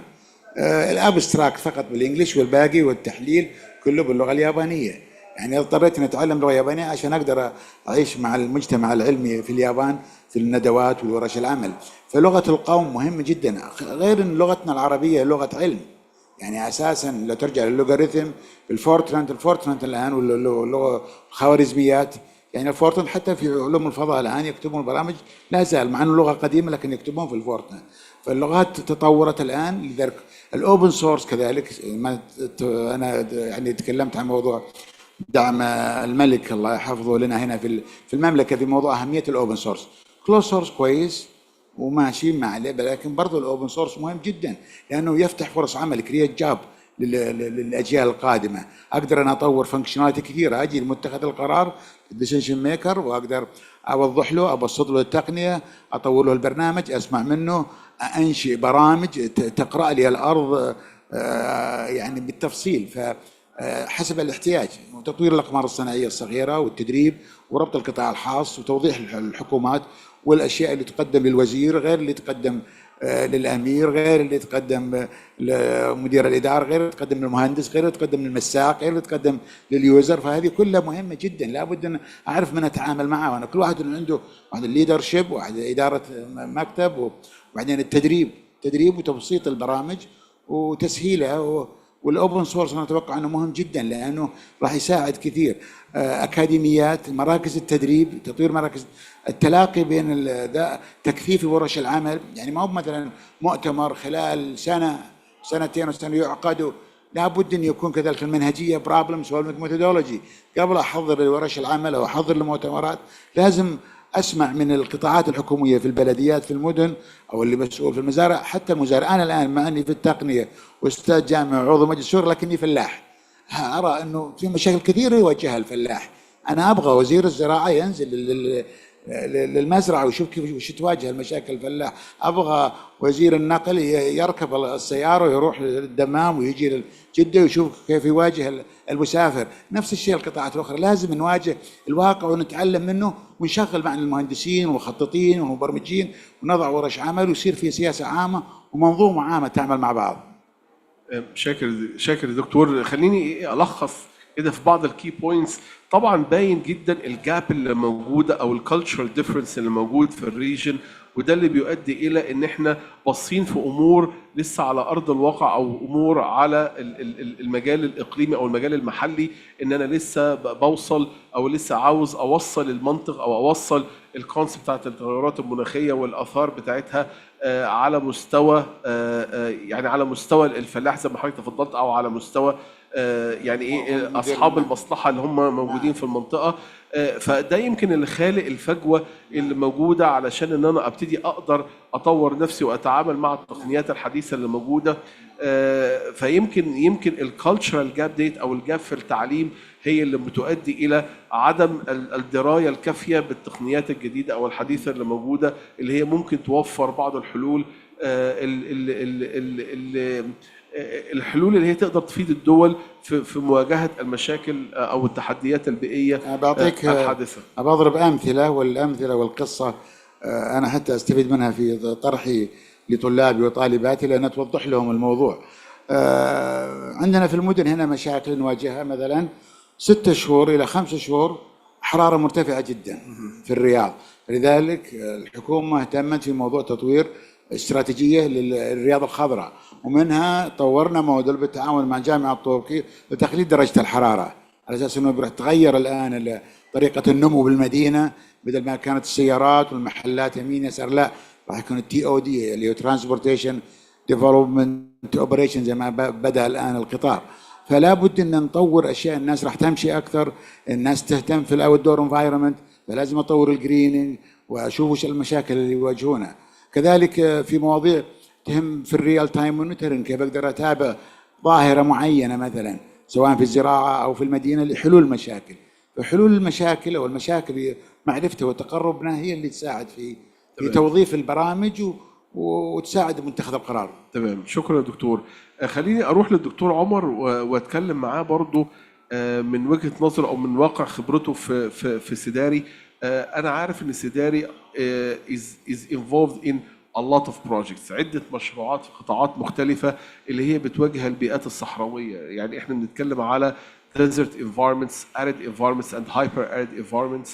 الابستراكت فقط بالإنجليش والباقي والتحليل كله باللغة اليابانية. يعني اضطريت أن أتعلم لغة يابانية عشان أقدر أعيش مع المجتمع العلمي في اليابان في الندوات والورش العمل. فلغة القوم مهمة جدا، غير أن لغتنا العربية لغة علم. يعني أساسا لو ترجع لللوغاريتم الفورترانت الآن واللغة الخوارزميات، يعني الفورترانت حتى في علوم الفضاء الآن يكتبون البرامج لا زال مع أنه لغة قديمة لكن يكتبون في الفورترانت. فاللغات تطورت الآن، لذلك الأوبن سورس كذلك. أنا يعني تكلمت عن موضوع دعم الملك الله يحفظه لنا هنا في المملكة في موضوع أهمية الأوبن سورس. كلوز سورس كويس وماشي مع لكن برضو الأوبن سورس مهم جدا لأنه يفتح فرص عمل، كرييت جاب للأجيال القادمة. أقدر أنا أطور فانكشناليتي كثيرة، أجي لمتخذ القرار ديسيشن ميكر وأقدر أوضح له، أبسط له التقنية، أطور له البرنامج، أسمع منه، أنشئ برامج تقرأ لي الأرض يعني بالتفصيل. حسب الاحتياج، وتطوير الأقمار الصناعية الصغيرة والتدريب وربط القطاع الخاص وتوضيح الحكومات والأشياء اللي تقدم للوزير غير اللي تقدم للأمير، غير اللي تقدم لمدير الإدارة، غير اللي تقدم للمهندس، غير اللي تقدم للمساق، غير اللي تقدم لليوزر. فهذه كلها مهمة جدا، لابد أن أعرف من أتعامل معها. وأنا كل واحد عنده واحد الليدرشيب، واحد إدارة مكتب، وبعدين التدريب وتبسيط البرامج وتسهيلها. والاوبن سورس انا اتوقع انه مهم جدا لانه راح يساعد كثير. اكاديميات، مراكز التدريب، تطوير مراكز التلاقي بين تكثيف ورش العمل. يعني ما هو مثلا مؤتمر خلال سنه سنتين وسنه يعقد، لابد ان يكون كذلك المنهجيه بروبلم سولفنج ميثودولوجي. قبل احضر لورش العمل او احضر لمؤتمرات لازم اسمع من القطاعات الحكوميه في البلديات في المدن او اللي مسؤول في المزارع، حتى المزارع. انا الان مع اني في التقنيه واستاذ جامعه وعضو مجلس الشورى لكني فلاح، ارى انه في مشاكل كثيره يواجهها الفلاح. انا ابغى وزير الزراعه ينزل للمزرعه ويشوف كيف وش تواجه المشاكل الفلاح. ابغى وزير النقل يركب السياره ويروح للدمام ويجي لجده ويشوف كيف يواجه المسافر. نفس الشيء القطاعات الاخرى، لازم نواجه الواقع ونتعلم منه ونشغل مع المهندسين والمخططين والمبرمجين ونضع ورش عمل ويصير في سياسه عامه ومنظومه عامه تعمل مع بعض. شاكر دكتور. خليني الخص كده في بعض الكي بوينتس. طبعا باين جدا الجاب اللي موجوده او الكالتشرال ديفرنس اللي موجود في الريجن وده اللي بيؤدي الى ان احنا باصين في امور لسه على ارض الواقع او امور على المجال الاقليمي او المجال المحلي، ان انا لسه بوصل او لسه عاوز اوصل المنطق او اوصل الكونسبت بتاعت التغيرات المناخيه والاثار بتاعتها على مستوى يعني على مستوى الفلاح زي ما حضرتك تفضلت، او على مستوى يعني ايه اصحاب المصلحه اللي هم موجودين في المنطقه. فده يمكن اللي خالق الفجوه اللي موجوده علشان ان انا ابتدي اقدر اطور نفسي واتعامل مع التقنيات الحديثه اللي موجوده. فيمكن الكالتشرال جاب ديت او الجاب في التعليم هي اللي بتؤدي الى عدم الدرايه الكافيه بالتقنيات الجديده او الحديثه اللي موجوده، اللي هي ممكن توفر بعض الحلول الحلول اللي هي تقدر تفيد الدول في مواجهه المشاكل او التحديات البيئيه الحادثه. بضرب امثله، والامثله والقصه انا حتى استفيد منها في طرحي لطلابي وطالباتي لان توضح لهم الموضوع. عندنا في المدن هنا مشاكل نواجهها، مثلا 6 شهور الى 5 شهور حراره مرتفعه جدا في الرياض، لذلك الحكومه اهتمت في موضوع تطوير استراتيجيه للرياض الخضراء، ومنها طورنا موديل بالتعاون مع جامعه طوكي لتقليل درجه الحراره، على اساس انه تغير الان طريقه النمو بالمدينه، بدل ما كانت السيارات والمحلات يمين يسار لا راح يكون TOD اللي هو ترانسبورتيشن ديفلوبمنت اوبريشن زي ما بدا الان القطار. فلا بد ان نطور اشياء، الناس راح تمشي اكثر، الناس تهتم في الاوت دور انفايرمنت، فلازم اطور الجريننج واشوف وش المشاكل اللي يواجهونها. كذلك في مواضيع تهم في الريال تايم مونيتورنج، كيف اقدر اتابع ظاهره معينه مثلا سواء في الزراعه او في المدينه لحلول المشاكل. فحلول المشاكل او المشاكل معرفتها وتقربنا هي اللي تساعد في توظيف البرامج وتساعد متخذ القرار. تمام، شكرا يا دكتور. خليني اروح للدكتور عمر واتكلم معاه برضو من وجهه نظر او من واقع خبرته في سداري. انا عارف ان سداري is involved in a lot of projects، عده مشروعات في قطاعات مختلفه اللي هي بتواجه البيئات الصحراويه. يعني احنا بنتكلم على desert environments, arid environments and hyper arid environments.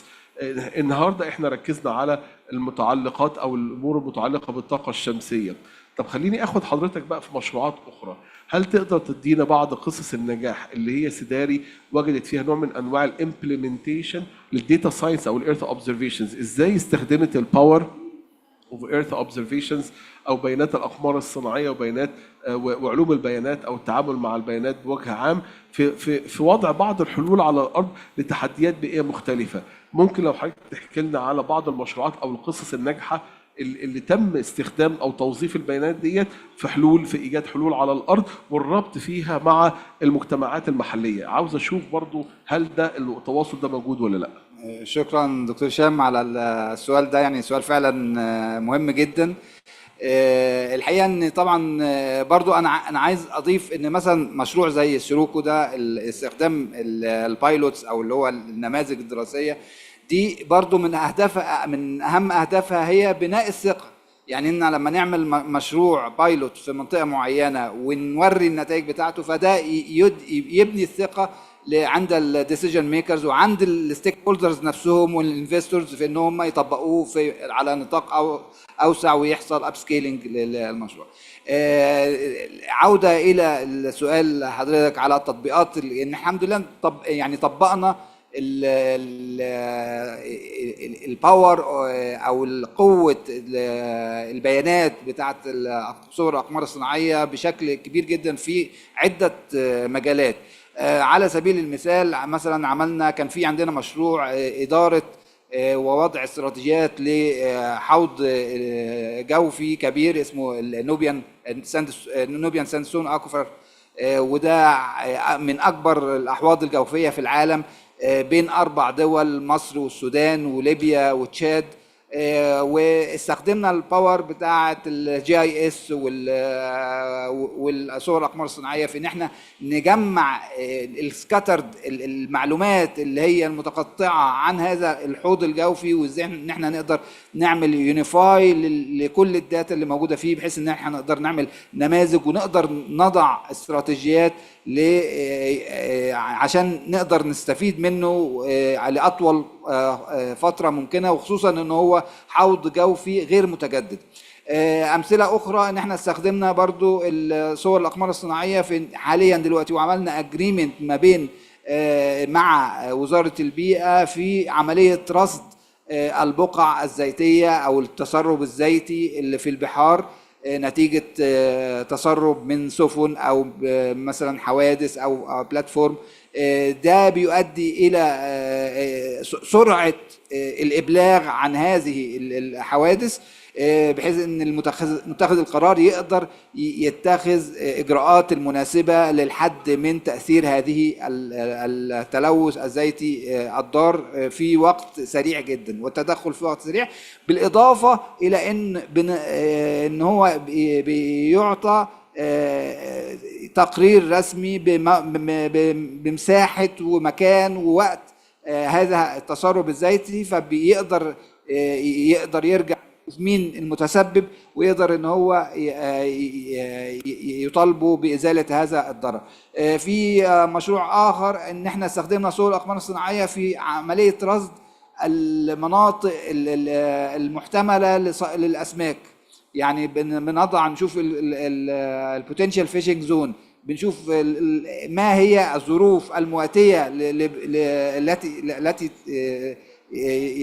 النهارده احنا ركزنا على المتعلقات او الامور المتعلقه بالطاقه الشمسيه. طب خليني اخد حضرتك بقى في مشروعات اخرى، هل تقدر تدينا بعض قصص النجاح اللي هي سداري وجدت فيها نوع من انواع الامبلمنتيشن للديتا ساينس او الايرث اوبزرفيشنز؟ ازاي استخدمت الباور اوف ايرث اوبزرفيشنز او بيانات الاقمار الصناعيه وبيانات وعلوم البيانات او التعامل مع البيانات بوجه عام في وضع بعض الحلول على الارض لتحديات بيئيه مختلفه؟ ممكن لو حضرتك تحكي لنا على بعض المشروعات او القصص الناجحه اللي تم استخدام او توظيف البيانات ديت في ايجاد حلول على الارض والربط فيها مع المجتمعات المحليه. عاوز اشوف برضو هل ده التواصل ده موجود ولا لا. شكرا دكتور هشام على السؤال ده، يعني سؤال فعلا مهم جدا. الحقيقه ان طبعا برضو انا عايز اضيف ان مثلا مشروع زي السيروكو ده، استخدام البايلوتس او اللي هو النماذج الدراسيه دي، برضو من اهم اهدافها هي بناء الثقه. يعني ان لما نعمل مشروع بايلوت في منطقه معينه ونوري النتائج بتاعته، فده يبني الثقه عند الديسيجن ميكرز وعند الستيك هولدرز نفسهم والانفستورز في ان هم يطبقوه على نطاق اوسع ويحصل اب سكيلينج للمشروع. عوده الى السؤال حضرتك على التطبيقات، ان الحمد لله يعني طبقنا الباور او قوه البيانات بتاعه صور الاقمار الصناعيه بشكل كبير جدا في عده مجالات. على سبيل المثال مثلا كان في عندنا مشروع اداره ووضع استراتيجيات لحوض جوفي كبير اسمه النوبيان ساندستون اكوفر، وده من اكبر الاحواض الجوفيه في العالم بين 4 دول، مصر والسودان وليبيا وتشاد. واستخدمنا الباور بتاعه GIS والصور الاقمار الصناعيه في ان احنا نجمع السكاترد المعلومات اللي هي المتقطعه عن هذا الحوض الجوفي، وازاي ان احنا نقدر نعمل يونيفاي لكل الداتا اللي موجوده فيه، بحيث ان احنا نقدر نعمل نماذج ونقدر نضع استراتيجيات عشان نقدر نستفيد منه لأطول فترة ممكنة، وخصوصا ان هو حوض جوفي غير متجدد. امثله اخرى ان احنا استخدمنا برضو صور الاقمار الصناعيه في حاليا دلوقتي، وعملنا اجريمنت ما بين مع وزاره البيئه في عمليه رصد البقع الزيتيه او التسرب الزيتي اللي في البحار نتيجه تسرب من سفن او مثلا حوادث او بلاتفورم. ده بيؤدي الى سرعه الابلاغ عن هذه الحوادث، بحيث ان متخذ القرار يقدر يتخذ اجراءات المناسبه للحد من تاثير هذه التلوث الزيتي الضار في وقت سريع جدا، والتدخل في وقت سريع، بالاضافه الى ان هو بيعطى تقرير رسمي بمساحه ومكان ووقت هذا التسرب الزيتي، فبيقدر يرجع مين المتسبب ويقدر ان هو يطالبه بازاله هذا الضرر. في مشروع اخر ان احنا استخدمنا صور الاقمار الصناعيه في عمليه رصد المناطق المحتمله للاسماك. يعني بنضع نشوف البوتنشال فيشنج زون، بنشوف ما هي الظروف المواتيه التي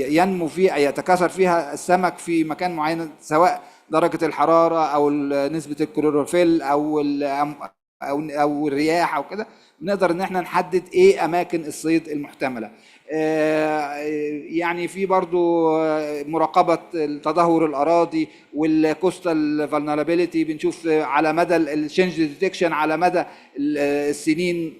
ينمو فيها يتكاثر فيها السمك في مكان معين، سواء درجة الحرارة أو نسبة الكلوروفيل أو الرياح أو كده. بنقدر إن احنا نحدد إيه أماكن الصيد المحتملة. يعني في برضو مراقبة تدهور الأراضي والكوستال فالنرابيليتي، بنشوف على مدى الشينج ديتكشن على مدى السنين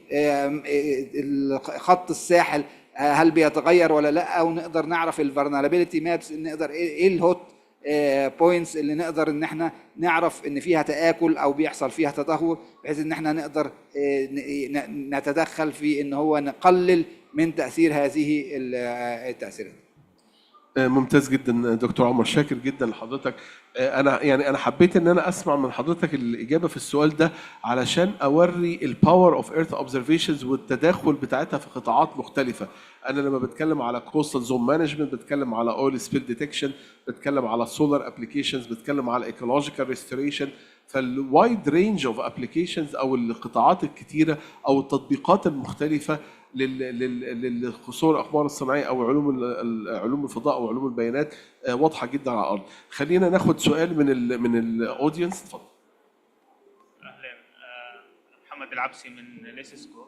خط الساحل هل بيتغير ولا لا، ونقدر نعرف الفولنربيلتي مابس، نقدر ايه الهوت بوينتس اللي نقدر ان احنا نعرف ان فيها تآكل او بيحصل فيها تدهور، بحيث ان احنا نقدر نتدخل في ان هو نقلل من تأثير هذه التأثيرات. ممتاز جدا دكتور عمر، شاكر جدا لحضرتك. انا حبيت ان انا اسمع من حضرتك الاجابه في السؤال ده علشان اوري الباور اوف ايرث اوبزرفيشنز والتداخل بتاعتها في قطاعات مختلفه. انا لما بتكلم على كوستال زون مانجمنت، بتكلم على اويل سبيل ديتكشن، بتكلم على سولار ابلكيشنز، بتكلم على ايكولوجيكال ريستوريشن، فالوايد رينج اوف ابلكيشنز او القطاعات الكتيره او التطبيقات المختلفه للصور الاقمار الصناعيه او علوم الفضاء او علوم البيانات واضحه جدا على الارض. خلينا ناخد سؤال من الاودينس. اتفضل. اهلا، محمد العبسي من الإيسيسكو.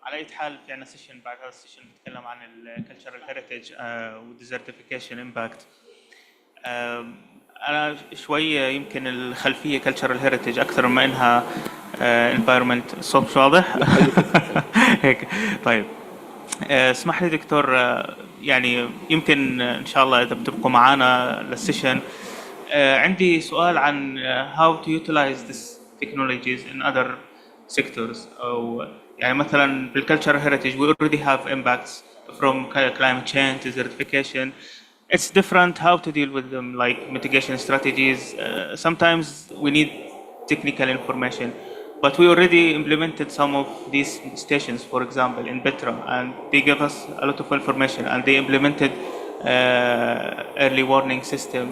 على اي حال في عندنا سيشن بعد هذا السيشن بنتكلم عن الكالتشرال هيريتج والديزرتيفيكيشن امباكت. انا شويه يمكن الخلفيه كالتشرال هيريتج اكثر ما انها انفايرمنت. الصوت مش واضح؟ هيك طيب. اسمح لي دكتور، يعني يمكن ان شاء الله اذا بتبقوا معنا للسيشن، عندي سؤال عن how to utilize these technologies in other sectors. او يعني مثلا بالcultural heritage we already have impacts from climate change, desertification. It's different how to deal with them, like mitigation strategies. Sometimes we need technical information, but we already implemented some of these stations, for example, in Petra, and they gave us a lot of information, and they implemented early warning system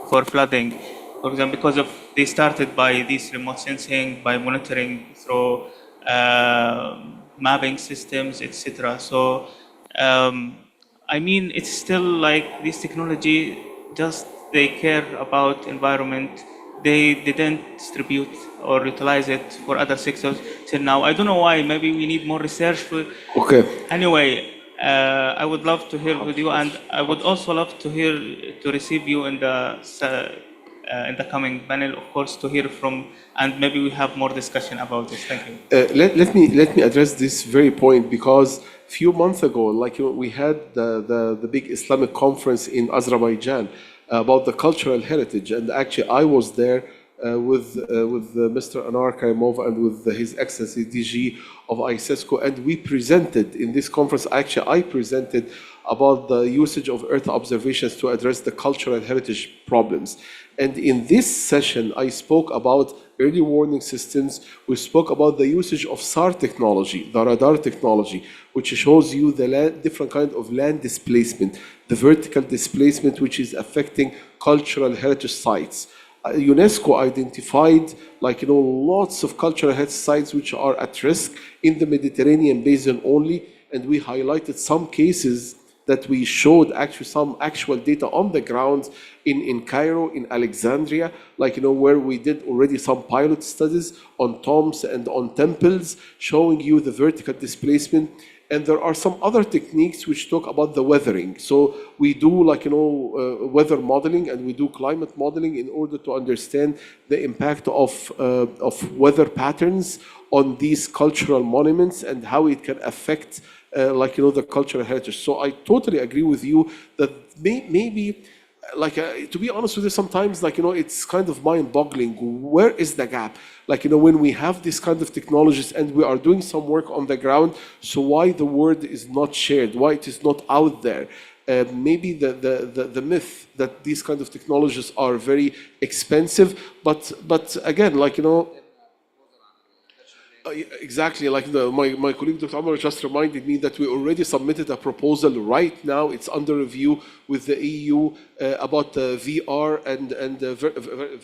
for flooding, for example, because of they started by this remote sensing, by monitoring through mapping systems, etc. So I mean, it's still like this technology, just they care about environment. They didn't distribute or utilize it for other sectors till now. I don't know why. Maybe we need more research. Okay. Anyway, I would love to hear with you, and I would also love to receive you in the coming panel, of course, to hear from, and maybe we have more discussion about this. Thank you. Let me address this very point, because few months ago, like we had the big Islamic conference in Azerbaijan about the cultural heritage, and actually I was there with Mr. Anar Karimov and with His Excellency DG of ICESCO, and we presented in this conference. Actually, I presented about the usage of Earth observations to address the cultural heritage problems. And in this session, I spoke about early warning systems. We spoke about the usage of SAR technology, the radar technology, which shows you the different kind of land displacement, the vertical displacement, which is affecting cultural heritage sites. UNESCO identified, lots of cultural heritage sites which are at risk in the Mediterranean basin only, and we highlighted some cases that we showed actually some actual data on the ground in Cairo, in Alexandria, where we did already some pilot studies on tombs and on temples, showing you the vertical displacement. And there are some other techniques which talk about the weathering. So we do weather modeling and we do climate modeling in order to understand the impact of weather patterns on these cultural monuments and how it can affect the cultural heritage. So I totally agree with you that maybe to be honest with you, sometimes it's kind of mind-boggling. Where is the gap? When we have this kind of technologies and we are doing some work on the ground, so why the word is not shared? Why it is not out there? Maybe the myth that these kind of technologies are very expensive, but again, exactly, my colleague Dr. Amar just reminded me that we already submitted a proposal right now. It's under review with the EU about VR and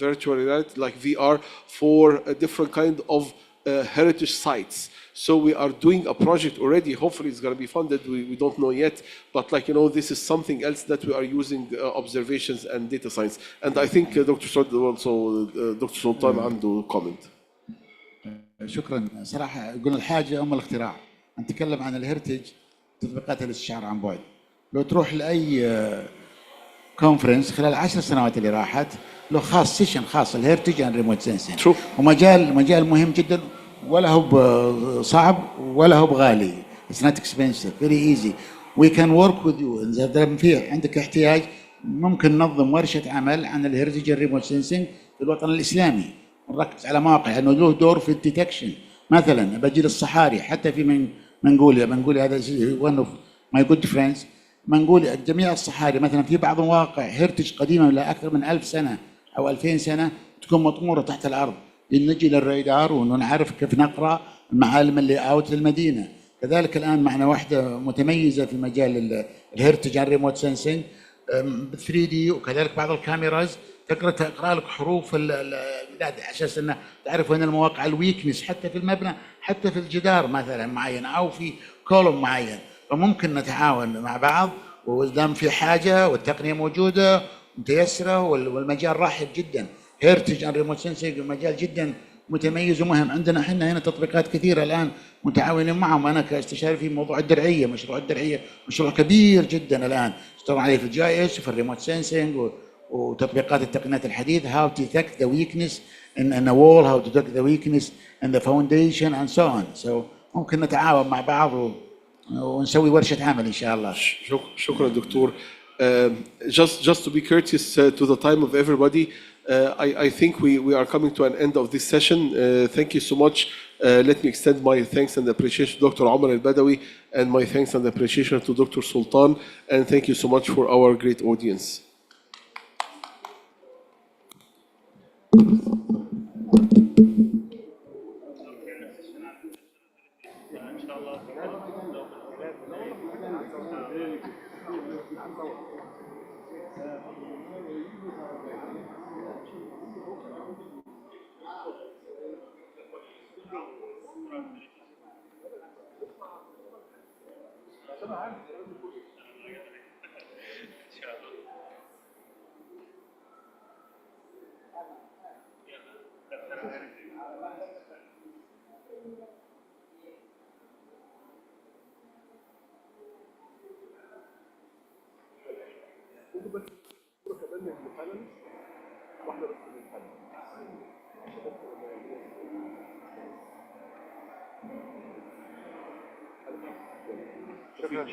virtual reality, like VR for a different kind of heritage sites. So we are doing a project already. Hopefully it's going to be funded. We don't know yet, but this is something else that we are using observations and data science. And I think Dr. Sultan عنده comment. شكرا صراحه قلنا الحاجه ام الاختراع. نتكلم عن الهيرتج تطبيقات الاستشعار عن بعد. لو تروح لاي كونفرنس خلال 10 سنوات اللي راحت له خاص سيشن خاص الهيرتج اند ريموت سنسنج. ومجال مهم جدا ولا هو صعب ولا هو غالي. It's not expensive, very easy. We can work with you. إذا في عندك احتياج ممكن ننظم ورشة عمل عن الهيرتج ريموت سنسنج في الوطن الإسلامي. نركز على مواقع انه له دور في الديتكشن. مثلا بجيل الصحاري حتى في منغوليا هذا one of my good friends. منغوليا جميع الصحاري مثلا في بعض المواقع هيرتج قديمه لاكثر من 1000 سنه او 2000 سنه تكون مطموره تحت الارض نجي للرادار ونعرف كيف نقرا المعالم اللي اوت للمدينه. كذلك الان معنا واحده متميزه في مجال الهيرتج عن ريموت سنسنج 3 دي وكذلك بعض الكاميراز تقرا لك حروف البلاد على اساس انه تعرف وين المواقع الويكنس حتى في المبنى حتى في الجدار مثلا معين او في كولوم معين. فممكن نتعاون مع بعض ودام في حاجه والتقنيه موجوده متيسره والمجال رحب جدا. هيرتج عن ريموت سنسنج مجال جدا متميز ومهم. عندنا احنا هنا تطبيقات كثيره الان متعاونين معهم. انا كاستشاري في موضوع الدرعيه مشروع الدرعيه مشروع كبير جدا الان اشتغل عليه في الجي اس وفي الريموت سنسنج وتطبيقات التقنيات الحديث how to detect the weakness in a wall, how to detect the weakness in the foundation and so on. So ممكن نتعاون مع بعض ونسوي ورشة عمل إن شاء الله. شكرا دكتور. Just to be courteous to the time of everybody, I think we are coming to an end of this session. Thank you so much. Let me extend my thanks and appreciation to Dr. Omar Al-Badawi and my thanks and appreciation to Dr. Sultan, and thank you so much for our great audience.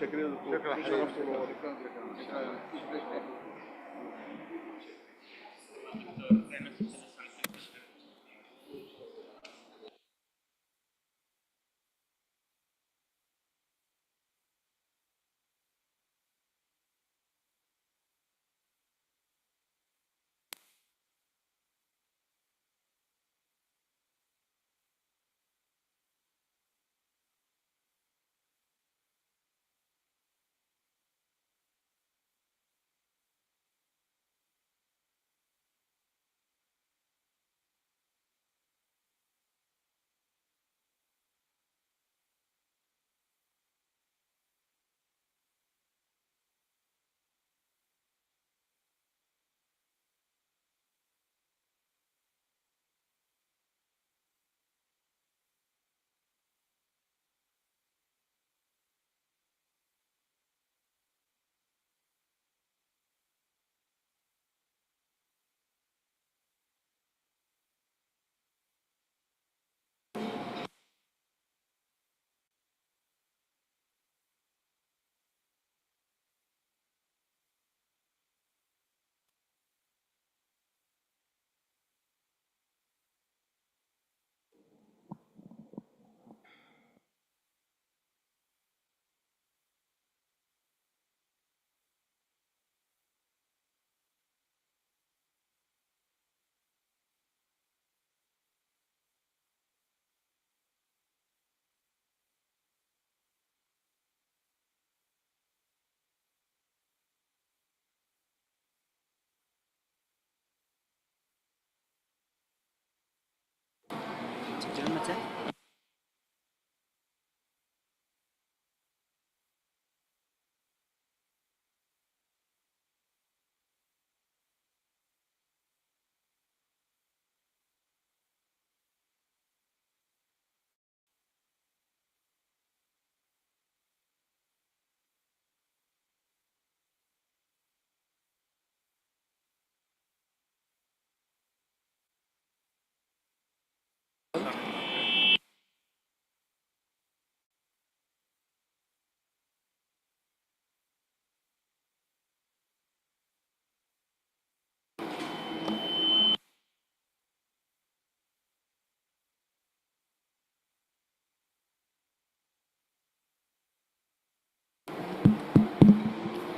شكرا.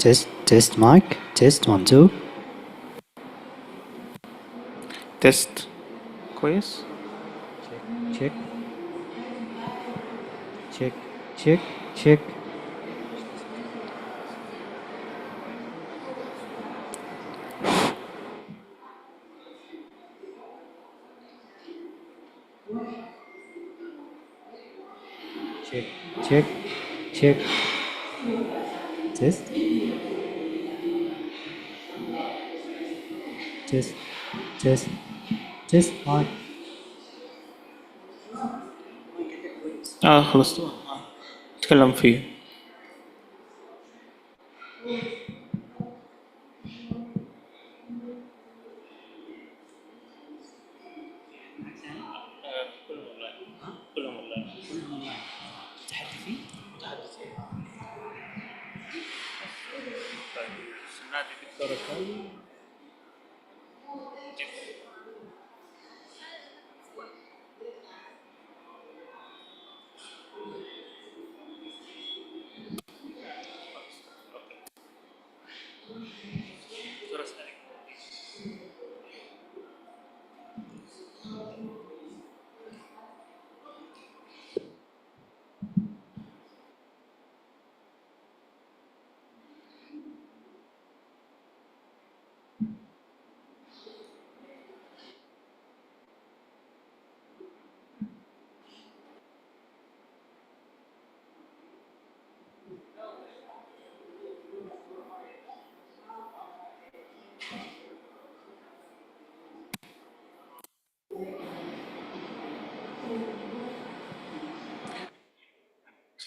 test mic, test 1 2. تيست كويس. Check. Check, check, check. Check, check, check. Test. Test, test, test mic. خلصت تكلم فيه.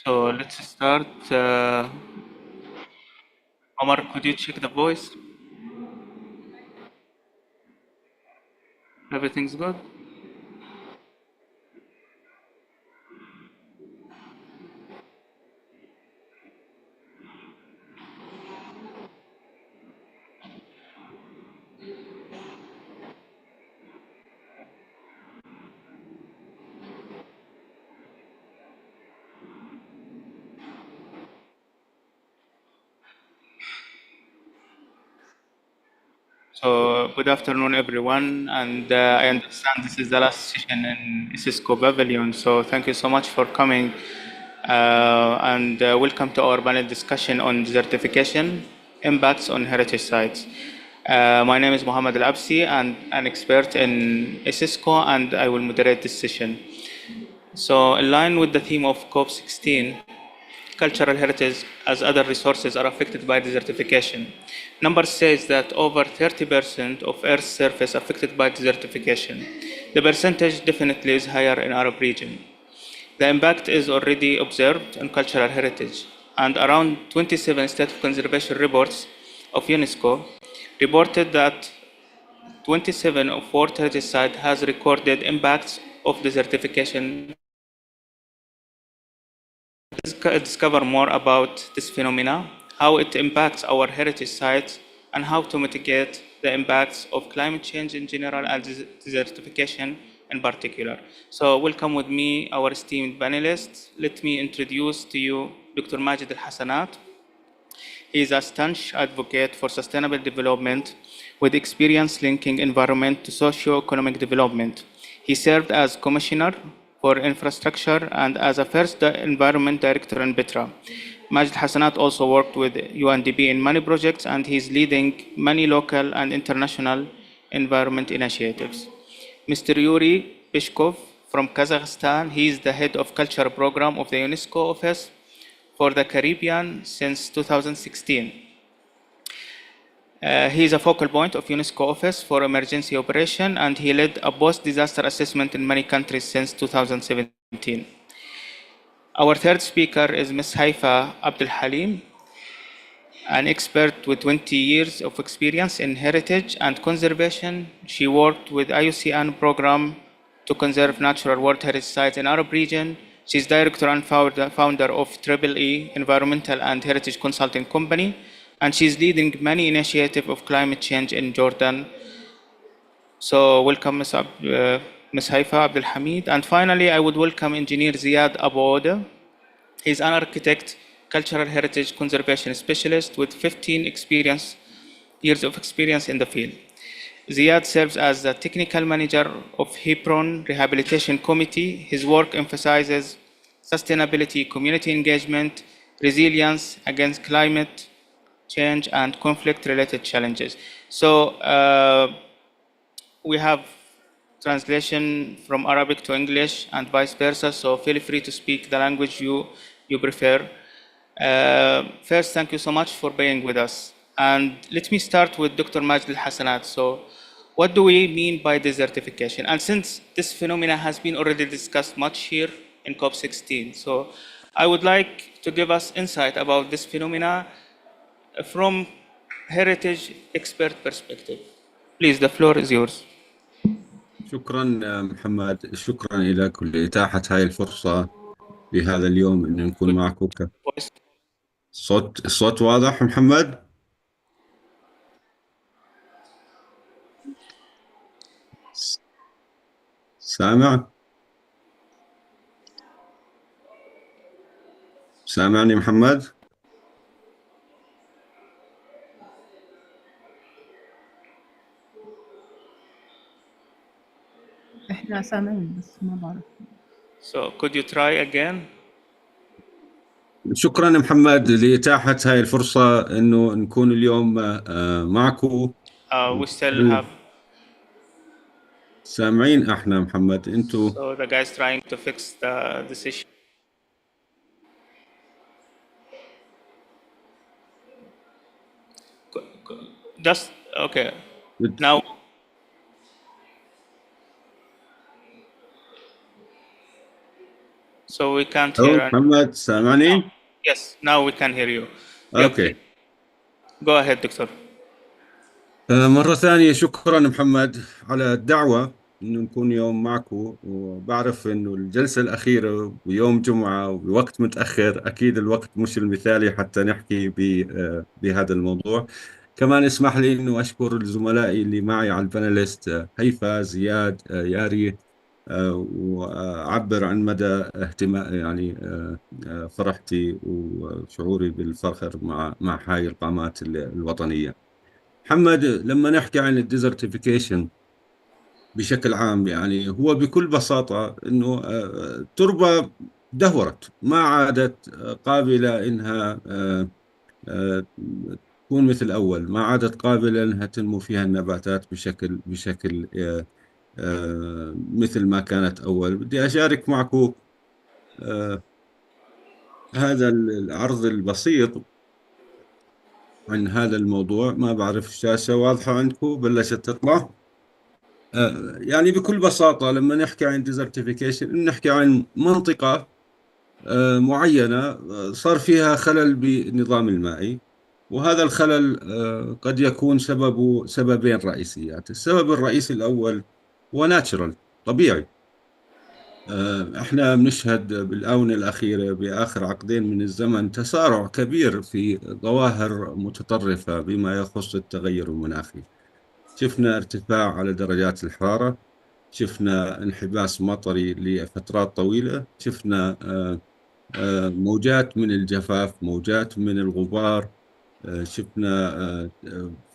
So let's start. Omar, could you check the voice? Everything's good? So good afternoon, everyone, and I understand this is the last session in ICESCO Pavilion. So thank you so much for coming, and welcome to our panel discussion on desertification impacts on heritage sites. My name is Mohammed Al Absi, and an expert in ICESCO, and I will moderate this session. So in line with the theme of COP16, cultural heritage as other resources are affected by desertification. Numbers says that over 30% of Earth's surface affected by desertification. The percentage definitely is higher in Arab region. The impact is already observed in cultural heritage, and around 27 state of conservation reports of UNESCO reported that 27 of World Heritage Sites has recorded impacts of desertification. Discover more about this phenomena, how it impacts our heritage sites, and how to mitigate the impacts of climate change in general and desertification in particular. So welcome with me our esteemed panelists. Let me introduce to you Dr. Majid Al-Hassanat. He is a staunch advocate for sustainable development with experience linking environment to socio-economic development. He served as commissioner for infrastructure and as a first environment director in Petra. Majid Hassanat also worked with UNDP in many projects, and he is leading many local and international environment initiatives. Mr. Yuri Peshkov from Kazakhstan, he is the head of culture program of the UNESCO Office for the Caribbean since 2016. He is a focal point of UNESCO Office for Emergency Operation, and he led a post-disaster assessment in many countries since 2017. Our third speaker is Ms. Haifa Abdul Halim, an expert with 20 years of experience in heritage and conservation. She worked with IUCN program to conserve natural World Heritage Sites in Arab region. She's director and founder of EEE Environmental and Heritage Consulting Company, and she's leading many initiatives of climate change in Jordan. So welcome, Ms. Haifa Abdul Hamid. And finally, I would welcome Engineer Ziad Abu Oda. He's an architect, cultural heritage conservation specialist with 15 years of experience in the field. Ziad serves as the technical manager of Hebron Rehabilitation Committee. His work emphasizes sustainability, community engagement, resilience against climate change, and conflict-related challenges. So we have translation from Arabic to English and vice versa, so feel free to speak the language you prefer. First, thank you so much for being with us. And let me start with Dr. Majd Al-Hassanat. So what do we mean by desertification? And since this phenomena has been already discussed much here in COP16, so I would like to give us insight about this phenomena from heritage expert perspective. Please, the floor is yours. شكرا محمد، شكرا لك لإتاحة هاي الفرصة بهذا اليوم أن نكون معكم. الصوت واضح محمد؟ سامعني محمد؟ احنا سامعين بس ما بعرف. So could you try again? شكرا محمد لإتاحة هاي الفرصة إنه نكون اليوم معكم. We still have. سامعين احنا محمد انتو. So the guy is trying to fix this issue. Just okay. Now. So we can't hear. محمد سامعني؟ Yes, now we can hear you. Okay. Go ahead, Doctor. مرة ثانية شكرا محمد على الدعوة إنه نكون يوم معكم، وبعرف إنه الجلسة الأخيرة ويوم جمعة وبوقت متأخر، أكيد الوقت مش المثالي حتى نحكي بهذا الموضوع. كمان اسمح لي إنه أشكر زملائي اللي معي على الباناليست، هيفا، زياد، ياري، وأعبر عن مدى اهتمام يعني فرحتي وشعوري بالفخر مع هاي القامات الوطنية. محمد، لما نحكي عن الديزرتيفيكيشن بشكل عام، يعني هو بكل بساطة إنه التربة دهورت، ما عادت قابلة إنها تكون مثل أول، ما عادت قابلة إنها تنمو فيها النباتات بشكل مثل ما كانت أول. بدي أشارك معكم هذا العرض البسيط عن هذا الموضوع. ما بعرف الشاشة واضحة عندكم؟ بلشت تطلع؟ يعني بكل بساطة لما نحكي عن ديزرتيفيكيشن نحكي عن منطقة معينة صار فيها خلل بالنظام المائي، وهذا الخلل قد يكون سببه سببين رئيسيات. السبب الرئيسي الأول هو ناتشرال، طبيعي. احنا بنشهد بالآونة الأخيرة بآخر عقدين من الزمن تسارع كبير في ظواهر متطرفة بما يخص التغير المناخي. شفنا ارتفاع على درجات الحرارة، شفنا انحباس مطري لفترات طويلة، شفنا موجات من الجفاف، موجات من الغبار، شفنا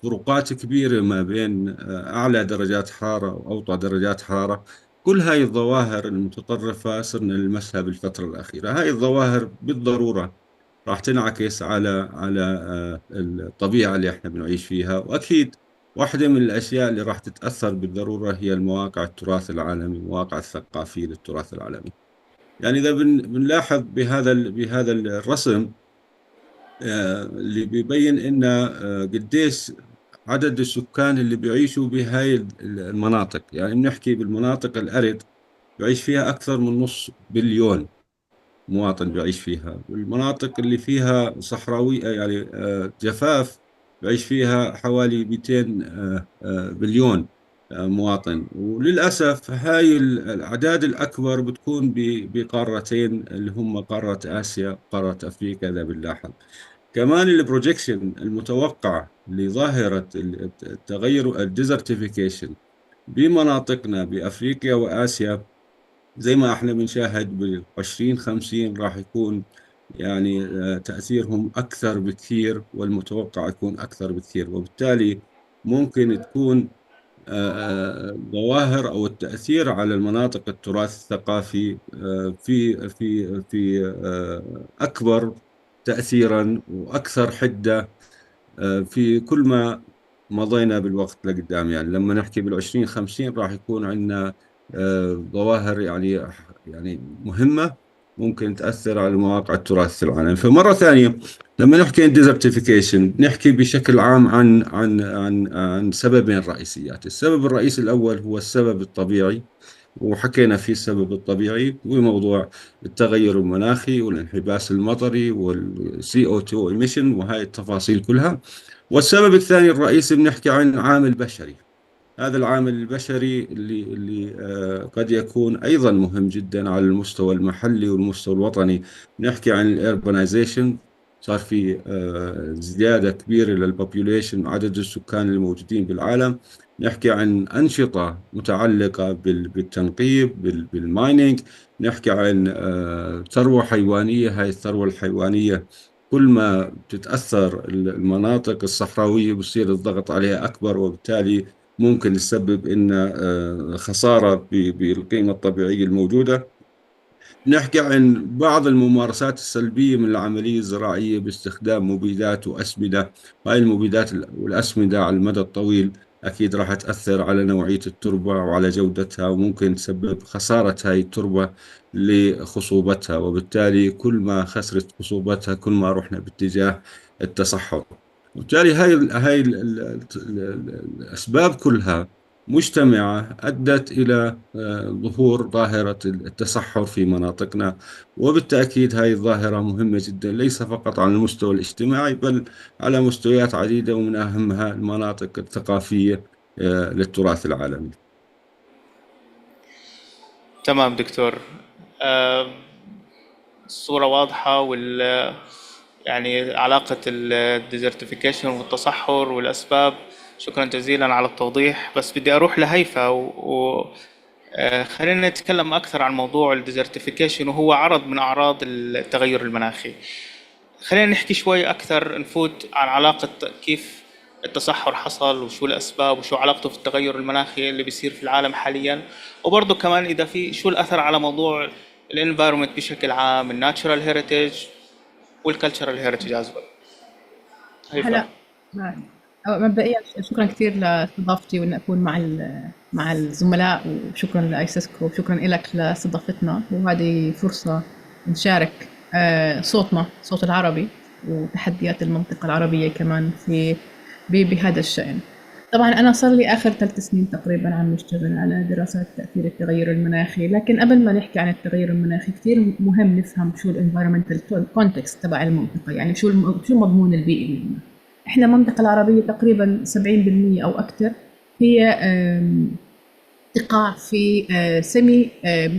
فروقات كبيرة ما بين أعلى درجات حرارة وأوطى درجات حرارة. كل هاي الظواهر المتطرفة صرنا نلمسها بالفترة الأخيرة. هاي الظواهر بالضرورة راح تنعكس على الطبيعة اللي احنا بنعيش فيها، وأكيد واحدة من الأشياء اللي راح تتأثر بالضرورة هي المواقع التراث العالمي، المواقع الثقافية للتراث العالمي. يعني إذا بنلاحظ بهذا الرسم اللي بيبين إن قديش عدد السكان اللي بيعيشوا بهاي المناطق. يعني بنحكي بالمناطق الأرض بيعيش فيها أكثر من 500 مليون مواطن بيعيش فيها، والمناطق اللي فيها صحراوية يعني جفاف بيعيش فيها حوالي 200 مليون مواطن. وللأسف هاي الأعداد الأكبر بتكون بقارتين اللي هم قارة آسيا وقارة أفريقيا. إذا بنلاحظ كمان البروجيكشن المتوقع لظاهرة التغير الديزرتيفيكيشن بمناطقنا بأفريقيا وآسيا، زي ما احنا بنشاهد بال2050 راح يكون يعني تأثيرهم أكثر بكثير، والمتوقع يكون أكثر بكثير، وبالتالي ممكن تكون ظواهر أو التأثير على المناطق التراث الثقافي في أكبر تأثيرا وأكثر حدة في كل ما مضينا بالوقت لقدام. يعني لما نحكي بال2050 راح يكون عندنا ظواهر يعني مهمة ممكن تأثر على مواقع التراث في العالم. فمرة ثانية لما نحكي عن ديزرتيفيكيشن نحكي بشكل عام عن سببين رئيسيات. السبب الرئيسي الأول هو السبب الطبيعي، وحكينا فيه السبب الطبيعي وموضوع التغير المناخي والانحباس المطري والCO2 emission وهاي التفاصيل كلها. والسبب الثاني الرئيسي بنحكي عن عامل بشري. هذا العامل البشري اللي قد يكون أيضا مهم جدا على المستوى المحلي والمستوى الوطني. نحكي عن الاربنايزيشن، صار في زيادة كبيرة للبوبوليشن، عدد السكان الموجودين بالعالم. نحكي عن أنشطة متعلقة بالتنقيب بالمايننج. نحكي عن ثروة حيوانية. هاي الثروة الحيوانية كل ما تتأثر المناطق الصحراوية بصير الضغط عليها أكبر، وبالتالي ممكن تسبب إن خسارة بالقيمة الطبيعية الموجودة. نحكي عن بعض الممارسات السلبية من العملية الزراعية باستخدام مبيدات وأسمدة. هاي المبيدات والأسمدة على المدى الطويل أكيد راح تأثر على نوعية التربة وعلى جودتها، وممكن تسبب خسارة هاي التربة لخصوبتها، وبالتالي كل ما خسرت خصوبتها كل ما رحنا باتجاه التصحر. وبالتالي هاي الأسباب كلها مجتمعة أدت إلى ظهور ظاهرة التصحر في مناطقنا. وبالتأكيد هذه الظاهرة مهمة جدا، ليس فقط على المستوى الاجتماعي بل على مستويات عديدة، ومن أهمها المناطق الثقافية للتراث العالمي. تمام دكتور. الصورة واضحة، يعني علاقة الديزرتيفيكيشن والتصحر والأسباب. شكرا جزيلا على التوضيح. بس بدي أروح لهيفا خلينا نتكلم أكثر عن موضوع الديزرتيفيكيشن، وهو عرض من أعراض التغير المناخي. خلينا نحكي شوي أكثر، نفوت عن علاقة كيف التصحر حصل وشو الأسباب وشو علاقته في التغير المناخي اللي بيصير في العالم حاليا، وبرضه كمان إذا في شو الأثر على موضوع الانفايرمنت بشكل عام، الناتشرال هيريتج والكالتشرال هيريتج از ويل. هلا مبدئيا شكرا كثير لاستضافتي وان اكون مع الزملاء، وشكرا لايسيسكو وشكرا لك لاستضافتنا، وهذه فرصه نشارك صوتنا، صوت العربي وتحديات المنطقه العربيه كمان بهذا الشأن. طبعا انا صار لي اخر 3 سنين تقريبا عم نشتغل على دراسات تاثير التغير المناخي، لكن قبل ما نحكي عن التغير المناخي كثير مهم نفهم شو الانفايرمنتال كونتكست تبع المنطقه، يعني شو المضمون البيئي لنا. احنا المنطقه العربيه تقريبا 70% او اكثر هي تقع في سيمي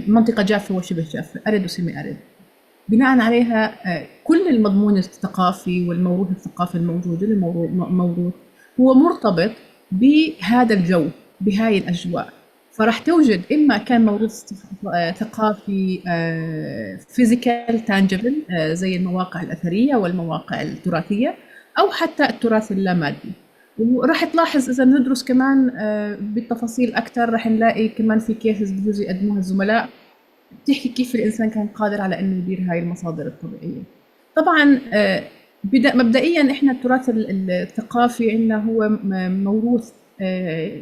منطقه جافه وشبه جافه، ارد وسيمي ارد. بناء عليها كل المضمون الثقافي والموروث الثقافي الموجود الموروث هو مرتبط بهذا الجو، بهاي الأجواء. فراح توجد إما كان موروث ثقافي فيزيكال تانجبل زي المواقع الأثرية والمواقع التراثية، أو حتى التراث اللامادي. وراح تلاحظ إذا ندرس كمان بالتفاصيل أكثر راح نلاقي كمان في كيسز بجوز يقدموها الزملاء بتحكي كيف الإنسان كان قادر على إنه يدير هاي المصادر الطبيعية. طبعا مبدئيا احنا التراث الثقافي عندنا هو موروث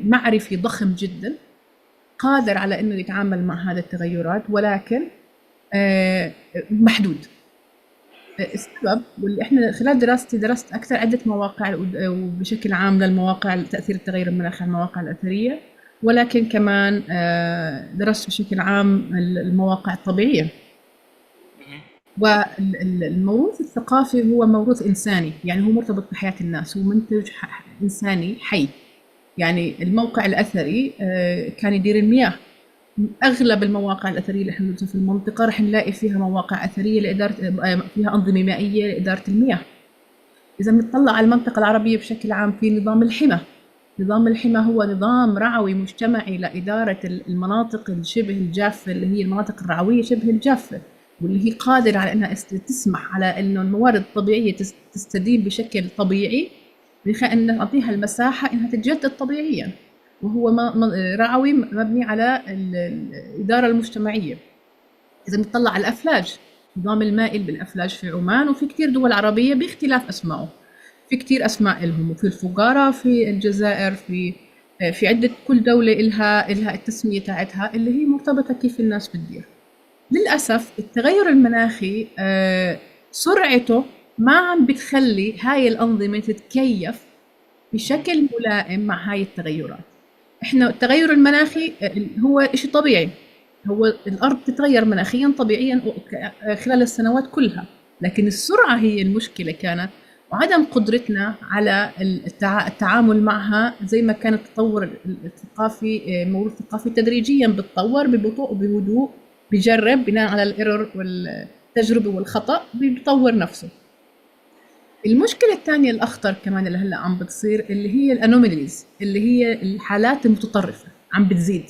معرفي ضخم جدا قادر على انه يتعامل مع هذه التغيرات، ولكن محدود. السبب واللي احنا خلال دراستي درست اكثر عده مواقع، وبشكل عام للمواقع تاثير التغير المناخي على المواقع الاثريه، ولكن كمان درست بشكل عام المواقع الطبيعيه. والموروث الثقافي هو موروث إنساني، يعني هو مرتبط بحياة الناس، هو منتج إنساني حي. يعني الموقع الأثري كان يدير المياه. أغلب المواقع الأثرية اللي احنا ندرسها في المنطقة رح نلاقي فيها مواقع أثرية لإدارة، فيها أنظمة مائية لإدارة المياه. إذا بنطلع على المنطقة العربية بشكل عام في نظام الحمى. نظام الحمى هو نظام رعوي مجتمعي لإدارة المناطق الشبه الجافة، اللي هي المناطق الرعوية شبه الجافة. واللي هي قادرة على أنها تسمح على أنه الموارد الطبيعية تستديم بشكل طبيعي، بخلال أن نعطيها المساحة أنها تتجدد طبيعيا، وهو رعوي مبني على الإدارة المجتمعية. إذا نطلع على الأفلاج، نظام المائل بالأفلاج في عمان وفي كتير دول عربية باختلاف أسمائه، في كتير أسماء لهم، وفي الفقارة في الجزائر، في عدة، كل دولة إلها التسمية تاعتها اللي هي مرتبطة كيف الناس بتدير. للأسف التغير المناخي سرعته ما عم بتخلي هاي الأنظمة تتكيف بشكل ملائم مع هاي التغيرات. إحنا التغير المناخي هو إشي طبيعي، هو الأرض تتغير مناخيا طبيعيا خلال السنوات كلها، لكن السرعة هي المشكلة كانت، وعدم قدرتنا على التعامل معها زي ما كان التطور الثقافي، الموروث الثقافي تدريجيا بتطور ببطء وبهدوء، بجرب بناء على الايرور والتجربة والخطأ بيطور نفسه. المشكلة الثانية الأخطر كمان اللي هلا عم بتصير اللي هي الانوميليز، اللي هي الحالات المتطرفة عم بتزيد،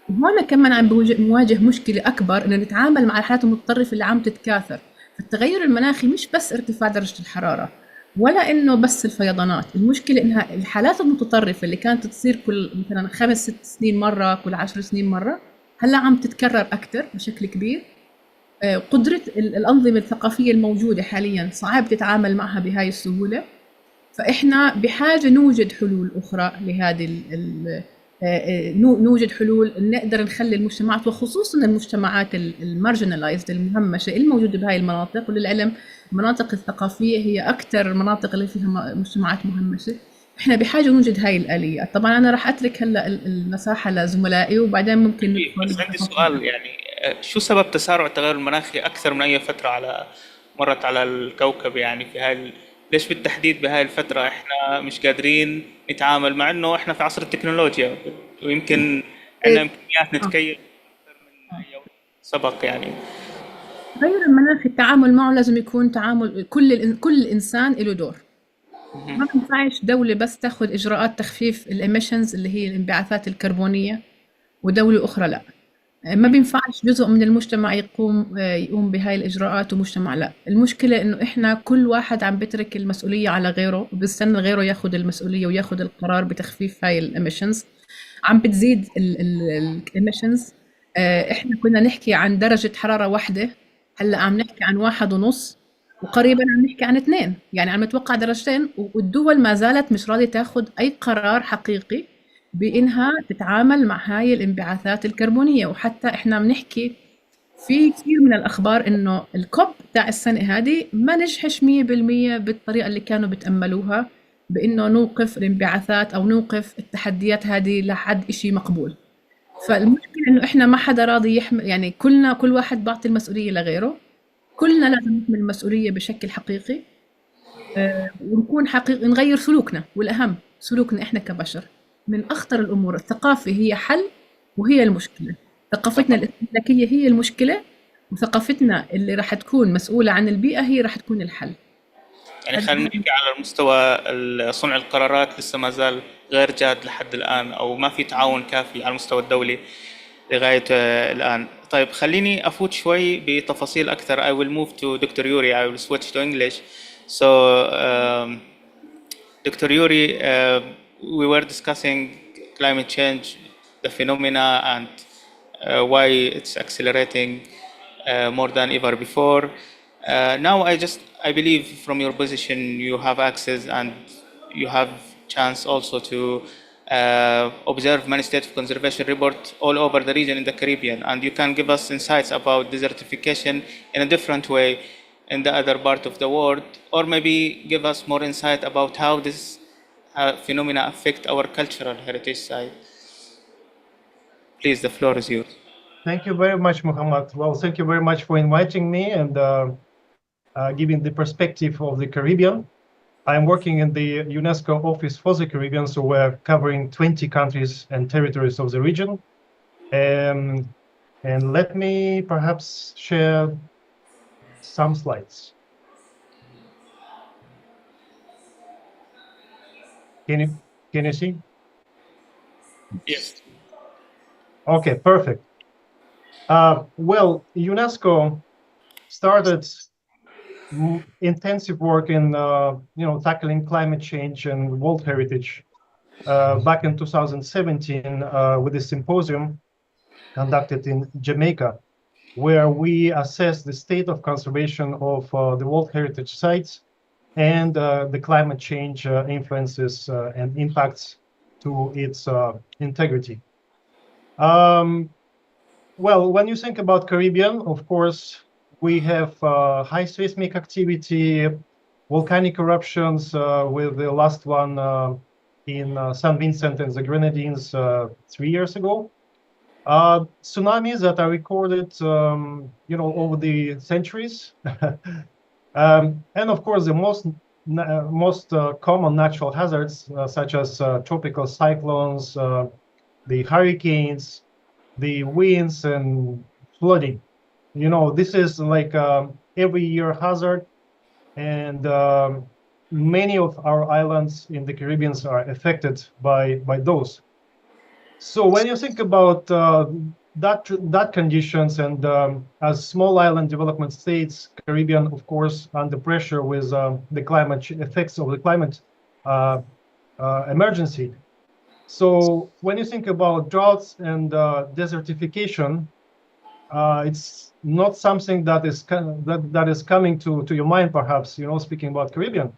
وهنا كمان عم نواجه مشكلة أكبر إنه نتعامل مع الحالات المتطرفة اللي عم تتكاثر. فالتغير المناخي مش بس ارتفاع درجة الحرارة ولا إنه بس الفيضانات، المشكلة إنها الحالات المتطرفة اللي كانت تصير كل مثلا 5-6 سنين مرة، كل 10 سنين مرة، هلا عم تتكرر أكثر بشكل كبير. قدرة الأنظمة الثقافية الموجودة حاليا صعب تتعامل معها بهاي السهولة، فإحنا بحاجة نوجد حلول أخرى لهذه نوجد حلول نقدر نخلي المجتمعات، وخصوصا المجتمعات المارجنالايزد المهمشة الموجودة بهاي المناطق، وللعلم المناطق الثقافية هي أكثر المناطق اللي فيها مجتمعات مهمشة. إحنا بحاجة نوجد هاي الآليات. طبعا أنا راح أترك هلا المساحة لزملائي وبعدين ممكن ندخل. بس عندي سؤال، يعني شو سبب تسارع التغير المناخي أكثر من أي فترة مرت على الكوكب؟ يعني ليش بالتحديد بهاي الفترة إحنا مش قادرين نتعامل، مع إنه إحنا في عصر التكنولوجيا ويمكن عندنا إمكانيات نتكيف أكثر من أي سبق يعني. التغير المناخي التعامل معه لازم يكون تعامل كل إنسان له دور. ما ينفعش دولة بس تاخذ إجراءات تخفيف الإيميشنز اللي هي الانبعاثات الكربونية ودولة أخرى لا. ما بينفعش جزء من المجتمع يقوم بهاي الإجراءات ومجتمع لا. المشكلة إنه إحنا كل واحد عم بترك المسؤولية على غيره وبيستنى غيره ياخذ المسؤولية وياخذ القرار بتخفيف هاي الإيميشنز. عم بتزيد الإيميشنز. إحنا كنا نحكي عن درجة حرارة واحدة، هلا عم نحكي عن 1.5، وقريبا عم نحكي عن 2، يعني عم نتوقع درجتين، والدول ما زالت مش راضية تاخذ أي قرار حقيقي بإنها تتعامل مع هاي الانبعاثات الكربونية. وحتى إحنا بنحكي في كثير من الأخبار إنه الكوب تاع السنة هذه ما نجحش 100% بالطريقة اللي كانوا بتأملوها، بإنه نوقف الانبعاثات أو نوقف التحديات هذه لحد إشي مقبول. فالمشكلة إنه إحنا ما حدا راضي يحمل، يعني كل واحد بعطي المسؤولية لغيره، كلنا لازم نحمل المسؤولية بشكل حقيقي، ونكون حقيقي نغير سلوكنا، والأهم سلوكنا إحنا كبشر. من أخطر الأمور الثقافة هي حل وهي المشكلة. ثقافتنا الاستهلاكية هي المشكلة، وثقافتنا اللي راح تكون مسؤولة عن البيئة هي راح تكون الحل. يعني خلينا نحكي على المستوى صنع القرارات لسه ما زال غير جاد لحد الآن، أو ما في تعاون كافي على المستوى الدولي لغاية الآن. طيب خليني أفوت شوي بتفاصيل أكثر. I will move to Dr. Yuri. I will switch to English. So Dr. Yuri, we were discussing climate change, the phenomena, and why it's accelerating more than ever before. Now I believe from your position you have access and you have chance also to observe many state of conservation reports all over the region in the Caribbean, and you can give us insights about desertification in a different way in the other part of the world, or maybe give us more insight about how this phenomena affect our cultural heritage side. Please, the floor is yours. Thank you very much, Muhammad. Well, thank you very much for inviting me and giving the perspective of the Caribbean. I'm working in the UNESCO Office for the Caribbean, so we're covering 20 countries and territories of the region. And let me perhaps share some slides. Can you see? Yes. Okay, perfect. Well, UNESCO started intensive work in tackling climate change and world heritage back in 2017 with a symposium conducted in Jamaica, where we assessed the state of conservation of the World Heritage sites and the climate change influences and impacts to its integrity. Well, when you think about Caribbean, of course, we have high seismic activity, volcanic eruptions, with the last one in St. Vincent and the Grenadines 3 years ago. Tsunamis that are recorded, over the centuries. And of course, the most common natural hazards, such as tropical cyclones, the hurricanes, the winds and flooding. This is like every year hazard, and many of our islands in the Caribbean are affected by those. So when you think about that conditions, and as small island development states, Caribbean, of course, under pressure with the climate effects of the climate emergency. So when you think about droughts and desertification, it's not something that is coming to your mind, perhaps, speaking about Caribbean.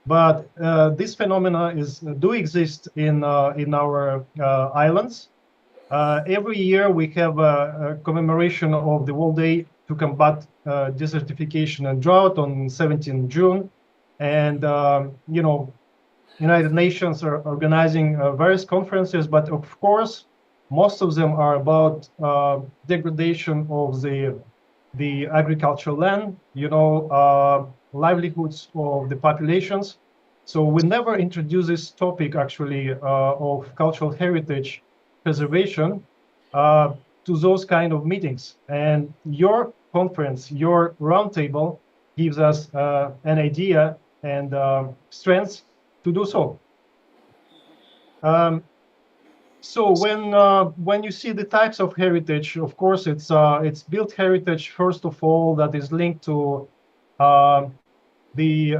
But this phenomena do exist in our islands. Every year we have a commemoration of the World Day to combat desertification and drought on 17 June. And, United Nations are organizing various conferences, but of course, most of them are about degradation of the agricultural land, livelihoods of the populations. So we never introduce this topic, actually, of cultural heritage preservation to those kind of meetings. And your conference, your roundtable, gives us an idea and strength to do so. So when you see the types of heritage, of course, it's built heritage, first of all, that is linked to the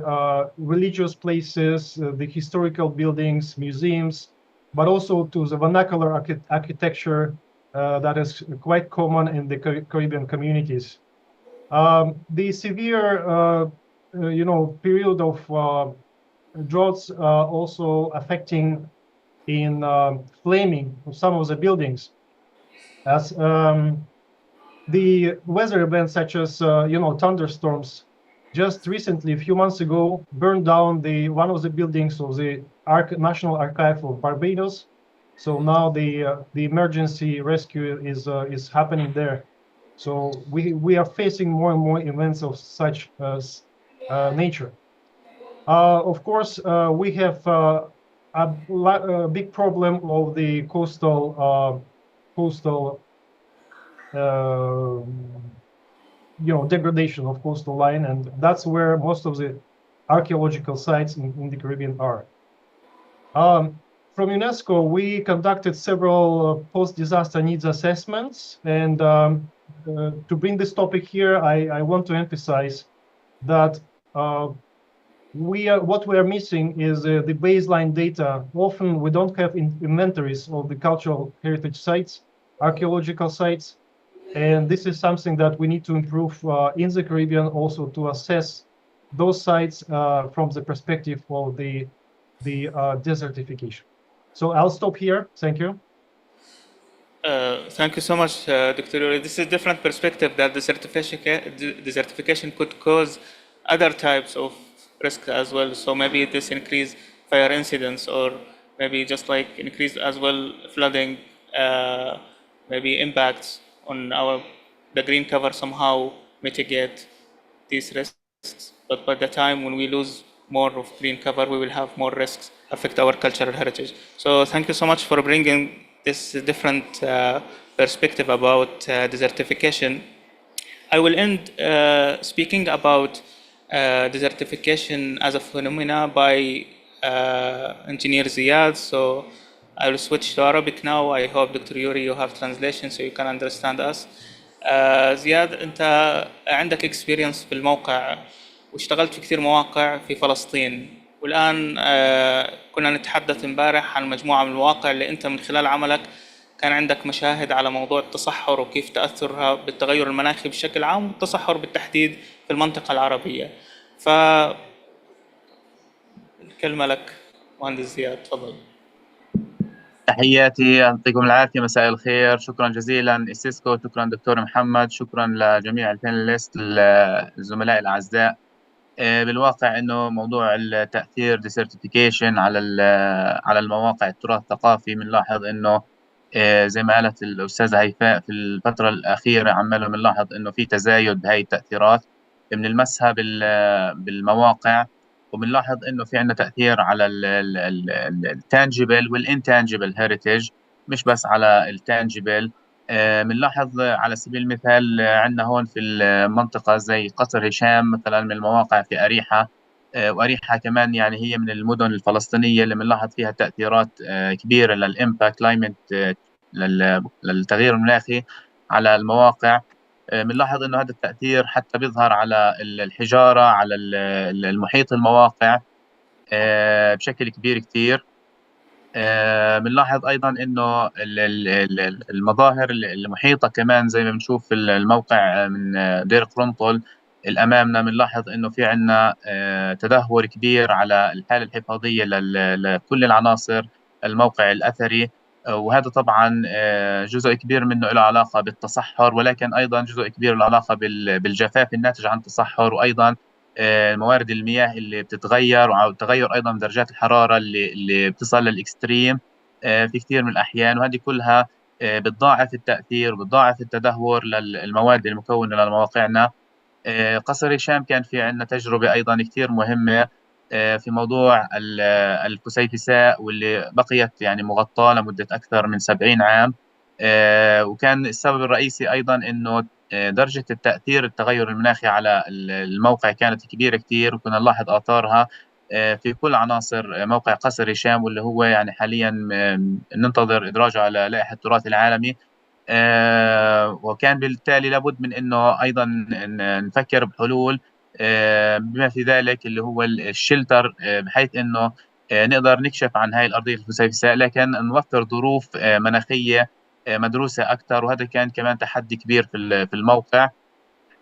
religious places, the historical buildings, museums, but also to the vernacular architecture that is quite common in the Caribbean communities. The severe, period of droughts also affecting in flaming of some of the buildings, as the weather events such as thunderstorms just recently, a few months ago, burned down one of the buildings of the National Archive of Barbados. So now the emergency rescue is happening there. So we are facing more and more events of such nature. Of course, we have a big problem of the coastal degradation of coastal line, and that's where most of the archaeological sites in the Caribbean are. From UNESCO, we conducted several post-disaster needs assessments, and to bring this topic here, I want to emphasize that what we are missing is the baseline data. Often we don't have inventories of the cultural heritage sites, archaeological sites, and this is something that we need to improve in the Caribbean, also to assess those sites from the perspective of the desertification. So I'll stop here. Thank you. Thank you so much, Dr. Yuri. This is a different perspective that desertification could cause other types of risk as well. So maybe this increase fire incidents, or maybe just like increase as well flooding, maybe impacts on the green cover somehow mitigate these risks. But by the time when we lose more of green cover, we will have more risks affect our cultural heritage. So thank you so much for bringing this different perspective about desertification. I will end speaking about desertification as a phenomena by engineer Ziad. So I will switch to Arabic now. I hope, Dr. Yuri, you have translation so you can understand us. زياد، أنت عندك experience في الموقع واشتغلت في كثير مواقع في فلسطين، والآن كنا نتحدث امبارح عن مجموعة من المواقع اللي أنت من خلال عملك كان عندك مشاهد على موضوع التصحر وكيف تأثرها بالتغير المناخي بشكل عام والتصحر بالتحديد في المنطقة العربية. فالكلمة لك مهندس زياد، تفضل. تحياتي، يعطيكم العافية، مساء الخير، شكرا جزيلا إيسيسكو، شكرا دكتور محمد، شكرا لجميع البانيلست الزملاء الأعزاء. بالواقع انه موضوع التاثير ديسرتيفيكيشن على المواقع التراث الثقافي بنلاحظ انه زي ما قالت الاستاذه هيفاء في الفتره الاخيره عمالنا بنلاحظ انه في تزايد بهي التاثيرات بنلمسها بالمواقع، وبنلاحظ انه في عندنا تاثير على التانجبل والانتانجبل هيريتج، مش بس على التانجبل. بنلاحظ على سبيل المثال عندنا هون في المنطقة زي قصر هشام مثلا من المواقع في أريحة، وأريحة كمان يعني هي من المدن الفلسطينية اللي بنلاحظ فيها تأثيرات كبيرة للإمباكت كلايمت، للتغيير المناخي على المواقع. بنلاحظ إنه هذا التأثير حتى بيظهر على الحجارة، على المحيط المواقع بشكل كبير كتير. بنلاحظ ايضا انه المظاهر المحيطه كمان زي ما بنشوف في الموقع من دير قرنطل الامامنا، بنلاحظ انه في عندنا تدهور كبير على الحاله الحفاظيه لكل العناصر الموقع الاثري. وهذا طبعا جزء كبير منه له علاقه بالتصحر، ولكن ايضا جزء كبير له علاقه بالجفاف الناتج عن التصحر، وايضا موارد المياه اللي بتتغير، وتغير ايضا درجات الحراره اللي بتصل للاكستريم في كثير من الاحيان، وهذه كلها بتضاعف التاثير وبتضاعف التدهور للمواد المكونه لمواقعنا. قصر هشام كان في عندنا تجربه ايضا كثير مهمه في موضوع الفسيفساء، واللي بقيت يعني مغطاه لمده اكثر من 70 عام. وكان السبب الرئيسي ايضا انه درجة التأثير التغير المناخي على الموقع كانت كبيرة كتير، وكنا نلاحظ آثارها في كل عناصر موقع قصر هشام، واللي هو يعني حاليا ننتظر إدراجه على لائحة التراث العالمي. وكان بالتالي لابد من أنه أيضا نفكر بحلول بما في ذلك اللي هو الشلتر، بحيث أنه نقدر نكشف عن هاي الأرضية الفسيفساء، لكن نوفر ظروف مناخية مدروسة أكثر. وهذا كان كمان تحدي كبير في الموقع.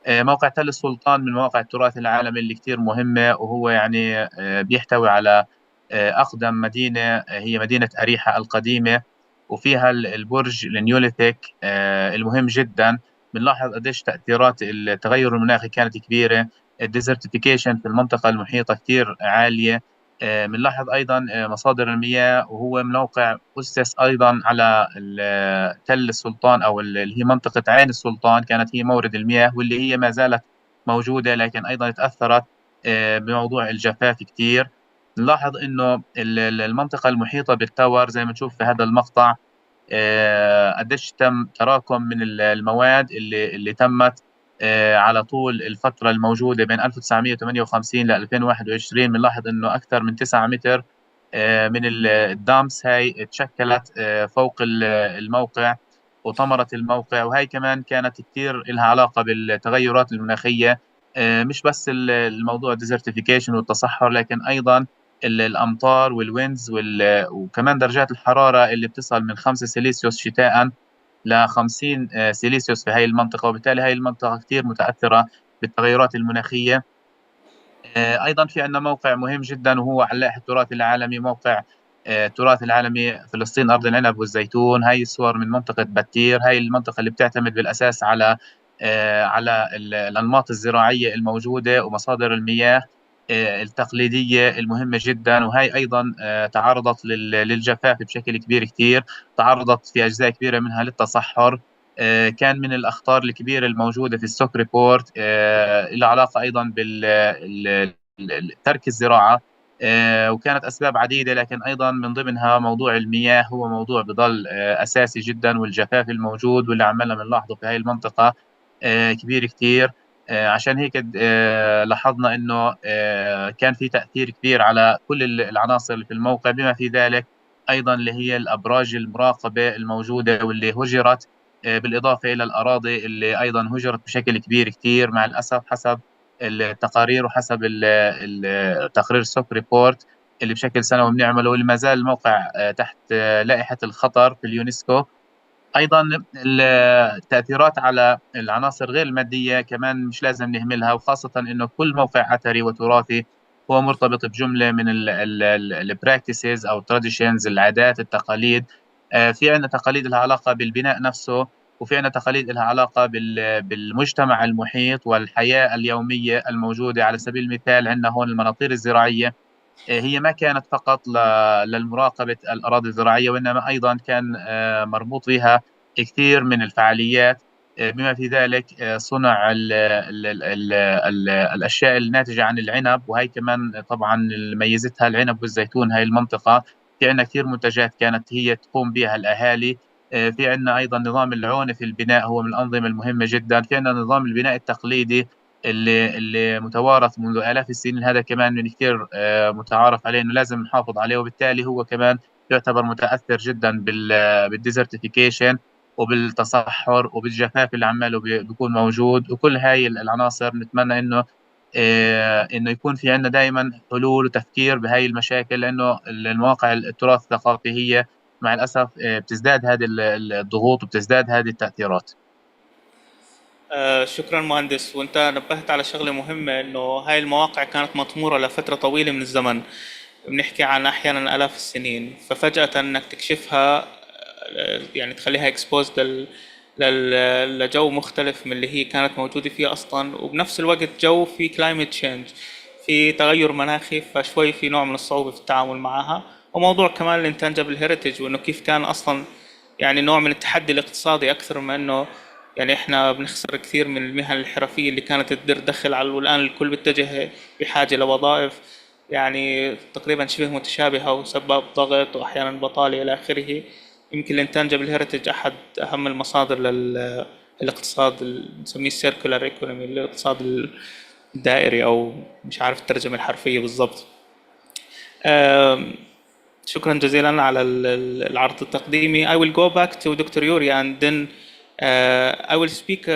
موقع تل السلطان من مواقع التراث العالمي اللي كتير مهمة، وهو يعني بيحتوي على أقدم مدينة، هي مدينة أريحة القديمة، وفيها البرج النيوليثيك المهم جدا. بنلاحظ قديش تأثيرات التغير المناخي كانت كبيرة. الديزرتيفيكيشن في المنطقة المحيطة كتير عالية. بنلاحظ أيضا مصادر المياه، وهو موقع أسس أيضا على تل السلطان، أو اللي هي منطقة عين السلطان كانت هي مورد المياه، واللي هي ما زالت موجودة، لكن أيضا تأثرت بموضوع الجفاف كتير. نلاحظ انه المنطقه المحيطه بالتاور زي ما نشوف في هذا المقطع قديش تم تراكم من المواد اللي تمت على طول الفتره الموجوده بين 1958 ل 2021. بنلاحظ انه اكثر من 9 متر من الدامس هاي تشكلت فوق الموقع وطمرت الموقع، وهي كمان كانت كثير لها علاقه بالتغيرات المناخيه. مش بس الموضوع ديزرتيفيكيشن والتصحر، لكن ايضا الامطار والويندز وكمان درجات الحراره اللي بتصل من 5 سيليسيوس شتاء ل 50 سيليسيوس في هاي المنطقه، وبالتالي هاي المنطقه كثير متاثره بالتغيرات المناخيه. ايضا في عندنا موقع مهم جدا وهو على لائحه التراث العالمي، موقع التراث العالمي فلسطين ارض العنب والزيتون. هاي الصور من منطقه بتير، هاي المنطقه اللي بتعتمد بالاساس على الانماط الزراعيه الموجوده ومصادر المياه التقليديه المهمه جدا، وهي ايضا تعرضت للجفاف بشكل كبير كثير، تعرضت في اجزاء كبيره منها للتصحر. كان من الاخطار الكبيره الموجوده في السوك ريبورت لها علاقه ايضا ترك الزراعه، وكانت اسباب عديده، لكن ايضا من ضمنها موضوع المياه هو موضوع بضل اساسي جدا، والجفاف الموجود واللي عمالنا بنلاحظه في هذه المنطقه كبير كثير. عشان هيك لاحظنا انه كان في تاثير كبير على كل العناصر اللي في الموقع، بما في ذلك ايضا اللي هي الابراج المراقبه الموجوده واللي هجرت بالإضافة إلى الأراضي اللي أيضا هجرت بشكل كبير كتير مع الأسف حسب التقارير وحسب تقرير ستوك ريبورت اللي بشكل سنوي بنعمله، واللي ما زال الموقع تحت لائحة الخطر في اليونسكو. أيضا التأثيرات على العناصر غير المادية كمان مش لازم نهملها، وخاصة أنه كل موقع أثري وتراثي هو مرتبط بجملة من البراكتسز أو تراديشنز، العادات التقاليد. في عندنا تقاليد لها علاقة بالبناء نفسه، وفي عندنا تقاليد لها علاقة بالمجتمع المحيط والحياة اليومية الموجودة. على سبيل المثال عندنا هون المناطير الزراعية، هي ما كانت فقط للمراقبة الأراضي الزراعية، وإنما أيضا كان مربوط بها كثير من الفعاليات، بما في ذلك صنع ال الأشياء الناتجة عن العنب، وهي كمان طبعا اللي ميزتها العنب والزيتون. هاي المنطقة في عندنا كثير منتجات كانت هي تقوم بها الأهالي. في عندنا أيضا نظام العونة في البناء، هو من الأنظمة المهمة جدا. في عندنا نظام البناء التقليدي اللي متوارث منذ آلاف السنين، هذا كمان من كثير متعارف عليه انه لازم نحافظ عليه، وبالتالي هو كمان يعتبر متأثر جدا بالديزرتيفيكيشن وبالتصحر وبالجفاف اللي عماله بيكون موجود. وكل هاي العناصر نتمنى انه يكون في عندنا دائما حلول وتفكير بهاي المشاكل، لانه المواقع التراث الثقافي هي مع الاسف بتزداد هذه الضغوط وبتزداد هذه التأثيرات. شكرا مهندس. وانت نبهت على شغله مهمه، انه هاي المواقع كانت مطموره لفتره طويله من الزمن، بنحكي عن احيانا الاف السنين، ففجاه انك تكشفها يعني تخليها اكسبوزد لجو مختلف من اللي هي كانت موجوده فيه اصلا، وبنفس الوقت جو في كلايمت تشينج، في تغير مناخي، فشوي في نوع من الصعوبه في التعامل معها. وموضوع كمان الانتنجبل هيريتج، وانه كيف كان اصلا يعني نوع من التحدي الاقتصادي اكثر من انه يعني احنا بنخسر كثير من المهن الحرفيه اللي كانت تدر دخل على، والان الكل بيتجه بحاجه لوظائف يعني تقريبا شبه متشابهه وسبب ضغط واحيانا بطاله الى اخره. يمكن الانتنجبل هيريتج احد اهم المصادر للاقتصاد اللي نسميه السيركولار ايكونومي، الاقتصاد الدائري، او مش عارف الترجمه الحرفيه بالضبط. شكرا جزيلا على العرض التقديمي. I will go back to Dr. Yuri and then I will speak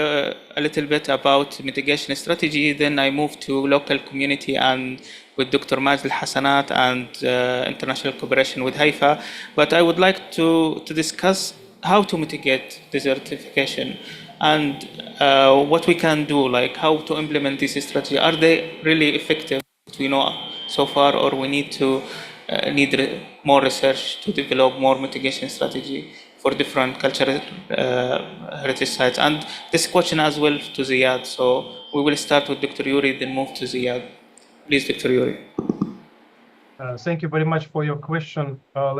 a little bit about mitigation strategy. Then I move to local community and with Dr. Majd Al-Hassanat and international cooperation with Haifa. But I would like to discuss how to mitigate desertification and what we can do, like how to implement this strategy. Are they really effective, we know so far, or we need more research to develop more mitigation strategy for different cultural heritage sites? And this question as well to Ziyad. So we will start with Dr. Yuri, then move to Ziyad. Please, Dr. Yuri. Thank you very much for your question.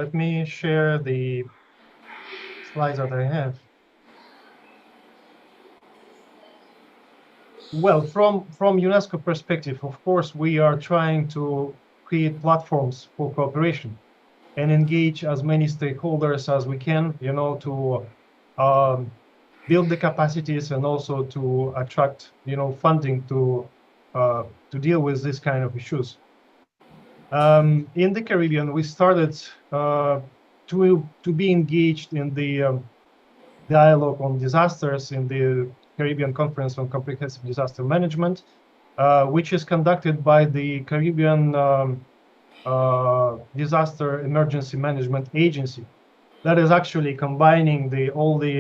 Let me share the slides that I have. Well, from UNESCO perspective, of course, we are trying to create platforms for cooperation and engage as many stakeholders as we can, you know, to build the capacities and also to attract, you know, funding to deal with this kind of issues. In the Caribbean, we started to be engaged in the dialogue on disasters in the Caribbean Conference on Comprehensive Disaster Management, which is conducted by the Caribbean Disaster Emergency Management Agency. That is actually combining all the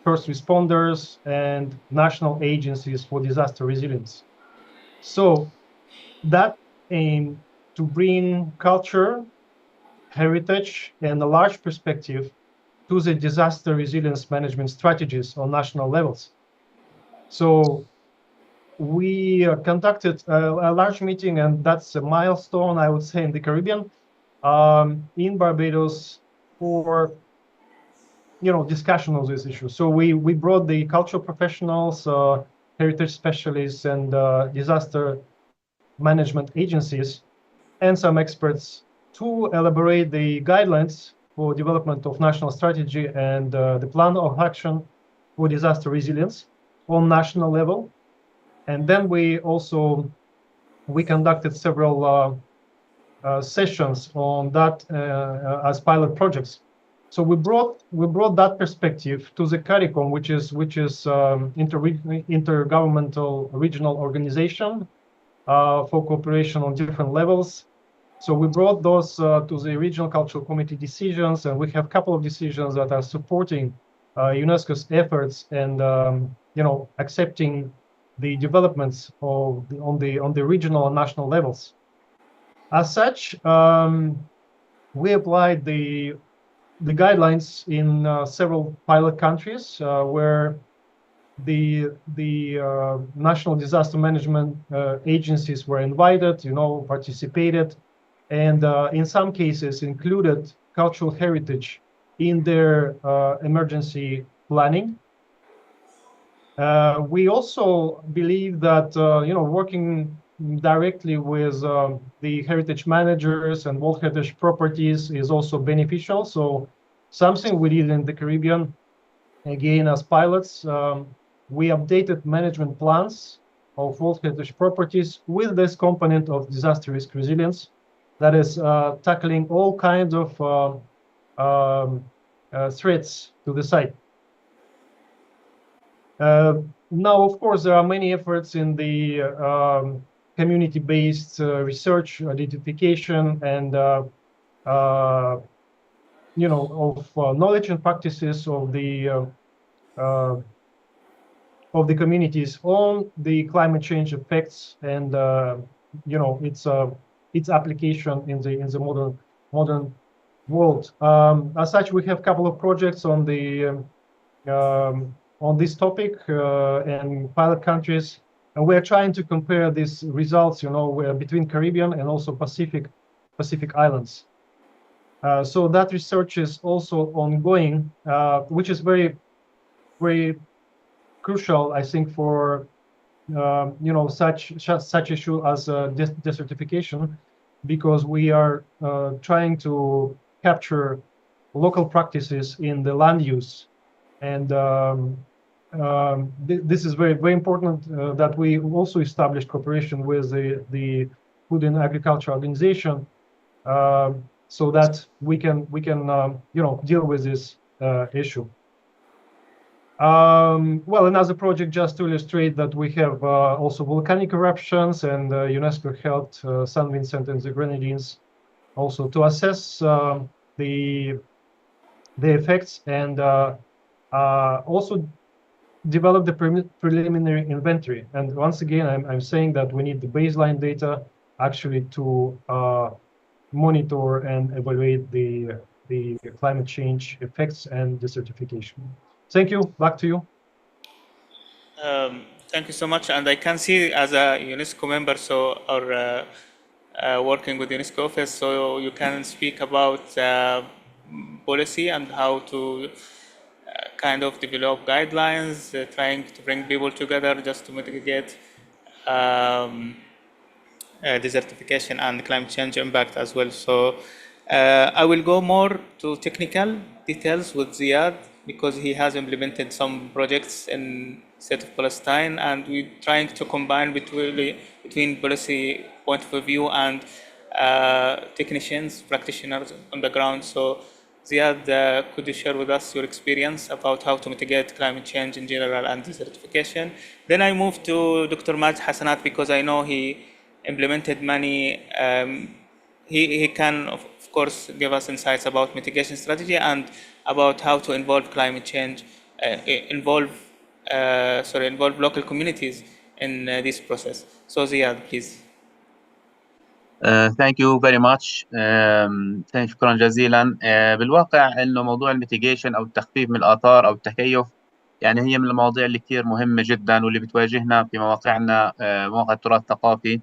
first responders and national agencies for disaster resilience. So that aim to bring culture, heritage, and a large perspective to the disaster resilience management strategies on national levels. So we conducted a large meeting, and that's a milestone, I would say, in the Caribbean, in Barbados, for discussion of this issue. So we brought the cultural professionals, heritage specialists, and disaster management agencies, and some experts to elaborate the guidelines for development of national strategy and the plan of action for disaster resilience on national level. And then we conducted several sessions on that as pilot projects. So we brought that perspective to the CARICOM, which is intergovernmental regional organization for cooperation on different levels. So we brought those to the regional cultural committee decisions, and we have a couple of decisions that are supporting UNESCO's efforts and accepting the developments on the regional and national levels. As such, we applied the guidelines in several pilot countries where the national disaster management agencies were invited, participated, and in some cases included cultural heritage in their emergency planning. We also believe that working directly with the heritage managers and World Heritage Properties is also beneficial. So something we did in the Caribbean, again as pilots, we updated management plans of World Heritage Properties with this component of disaster risk resilience, that is tackling all kinds of threats to the site. Now, of course, there are many efforts in the community-based research, identification, and of knowledge and practices of the communities on the climate change effects and its application in the modern world. As such, we have a couple of projects on the on this topic in pilot countries, and we are trying to compare these results, between Caribbean and also Pacific islands. So that research is also ongoing, which is very, very crucial, I think, for such issue as desertification, because we are trying to capture local practices in the land use. And this is very, very important that we also establish cooperation with the Food and Agriculture Organization so that we can deal with this issue. Well, another project, just to illustrate that we have also volcanic eruptions, and UNESCO helped San Vincent and the Grenadines also to assess the effects and also develop the preliminary inventory. And once again, I'm saying that we need the baseline data actually to monitor and evaluate the climate change effects and desertification. Thank you. Back to you. Thank you so much. And I can see as a UNESCO member, so or working with UNESCO office, so you can speak about policy and how to kind of develop guidelines, trying to bring people together just to mitigate desertification and climate change impact as well. So I will go more to technical details with Ziad, because he has implemented some projects in state of Palestine, and we're trying to combine between policy point of view and technicians, practitioners on the ground. So Ziad, could you share with us your experience about how to mitigate climate change in general and desertification? Then I move to Dr. Majd Hassanat, because I know he implemented many, he can of course give us insights about mitigation strategy and about how to involve climate change, involve local communities in this process. So Ziad, please. Thank you very much. شكرا جزيلا. بالواقع انه موضوع الميتيجيشن او التخفيف من الاثار او التكيف يعني هي من المواضيع اللي كثير مهمه جدا واللي بتواجهنا في مواقعنا مواقع التراث الثقافي.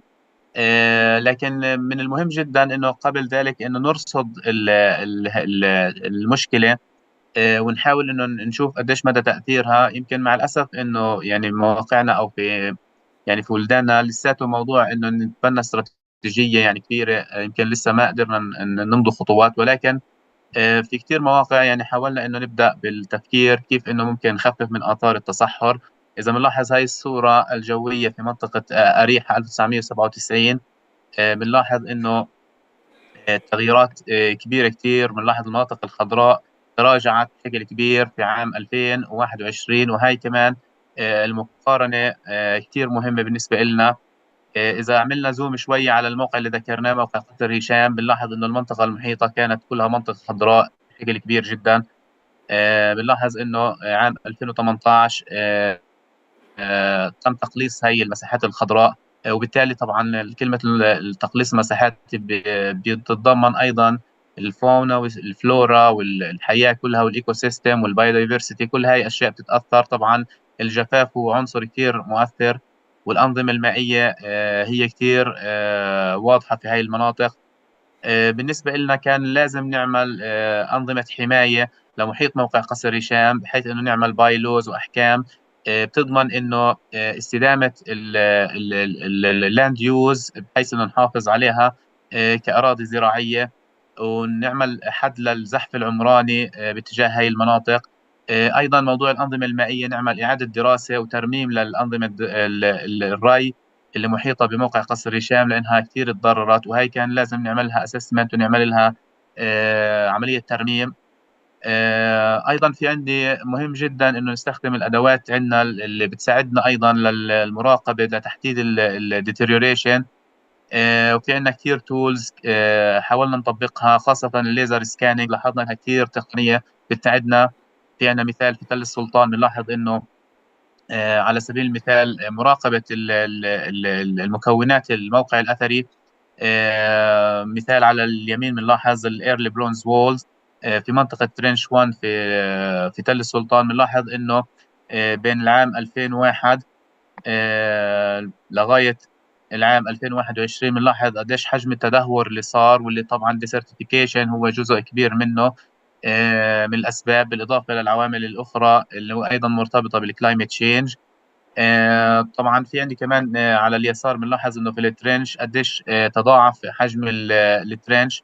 لكن من المهم جدا انه قبل ذلك انه نرصد المشكله ونحاول انه نشوف قديش مدى تاثيرها. يمكن مع الاسف انه يعني مواقعنا او في بلداننا لساته موضوع انه نتبنى استراتيجيه يعني كثيره، يمكن لسه ما قدرنا نمضي خطوات، ولكن في كثير مواقع يعني حاولنا انه نبدا بالتفكير كيف انه ممكن نخفف من اثار التصحر. اذا بنلاحظ هاي الصوره الجويه في منطقه اريحا 1997 بنلاحظ انه تغييرات كبيره كثير. بنلاحظ المناطق الخضراء تراجعت بشكل كبير في عام 2021، وهي كمان المقارنة كتير مهمة بالنسبة لنا. إذا عملنا زوم شوي على الموقع اللي ذكرناه، موقع قصر هشام، بنلاحظ إنه المنطقة المحيطة كانت كلها منطقة خضراء بشكل كبير جدا. بنلاحظ إنه عام 2018 تم تقليص هي المساحات الخضراء، وبالتالي طبعا كلمة التقليص المساحات بتتضمن أيضا الفونا والفلورا والحياة كلها والإيكو سيستم والبايودايفرسيتي، كل هاي أشياء بتتأثر. طبعا الجفاف هو عنصر كثير مؤثر، والأنظمة المائية هي كثير واضحة في هاي المناطق. بالنسبة لنا كان لازم نعمل أنظمة حماية لمحيط موقع قصر هشام، بحيث إنه نعمل بايلوز وأحكام بتضمن إنه استدامة اللاند يوز، بحيث إنه نحافظ عليها كأراضي زراعية، ونعمل حد للزحف العمراني باتجاه هاي المناطق. أيضا موضوع الأنظمة المائية نعمل إعادة دراسة وترميم للأنظمة الري اللي محيطة بموقع قصر هشام، لأنها كثير تضررت، وهي كان لازم نعملها أسسمنت ونعمل لها عملية ترميم. أيضا في عندي مهم جدا إنه نستخدم الأدوات عندنا اللي بتساعدنا أيضا للمراقبة لتحديد الديتيريوريشن. وفي عندنا كثير تولز حاولنا نطبقها، خاصة الليزر سكانينج، لاحظنا انها كثير تقنية بتساعدنا. في عندنا مثال في تل السلطان، بنلاحظ انه على سبيل المثال مراقبة المكونات الموقع الأثري. مثال على اليمين بنلاحظ الايرلي برونز وولز في منطقة ترنش 1 في تل السلطان. بنلاحظ انه بين العام 2001 لغاية العام 2021 بنلاحظ قديش حجم التدهور اللي صار، واللي طبعا ديسرتيفيكيشن هو جزء كبير منه من الأسباب، بالإضافة للعوامل الأخرى اللي هو أيضا مرتبطة بالكلايمت تشينج. طبعا في عندي كمان على اليسار بنلاحظ انه في الترنش قديش تضاعف حجم الترنش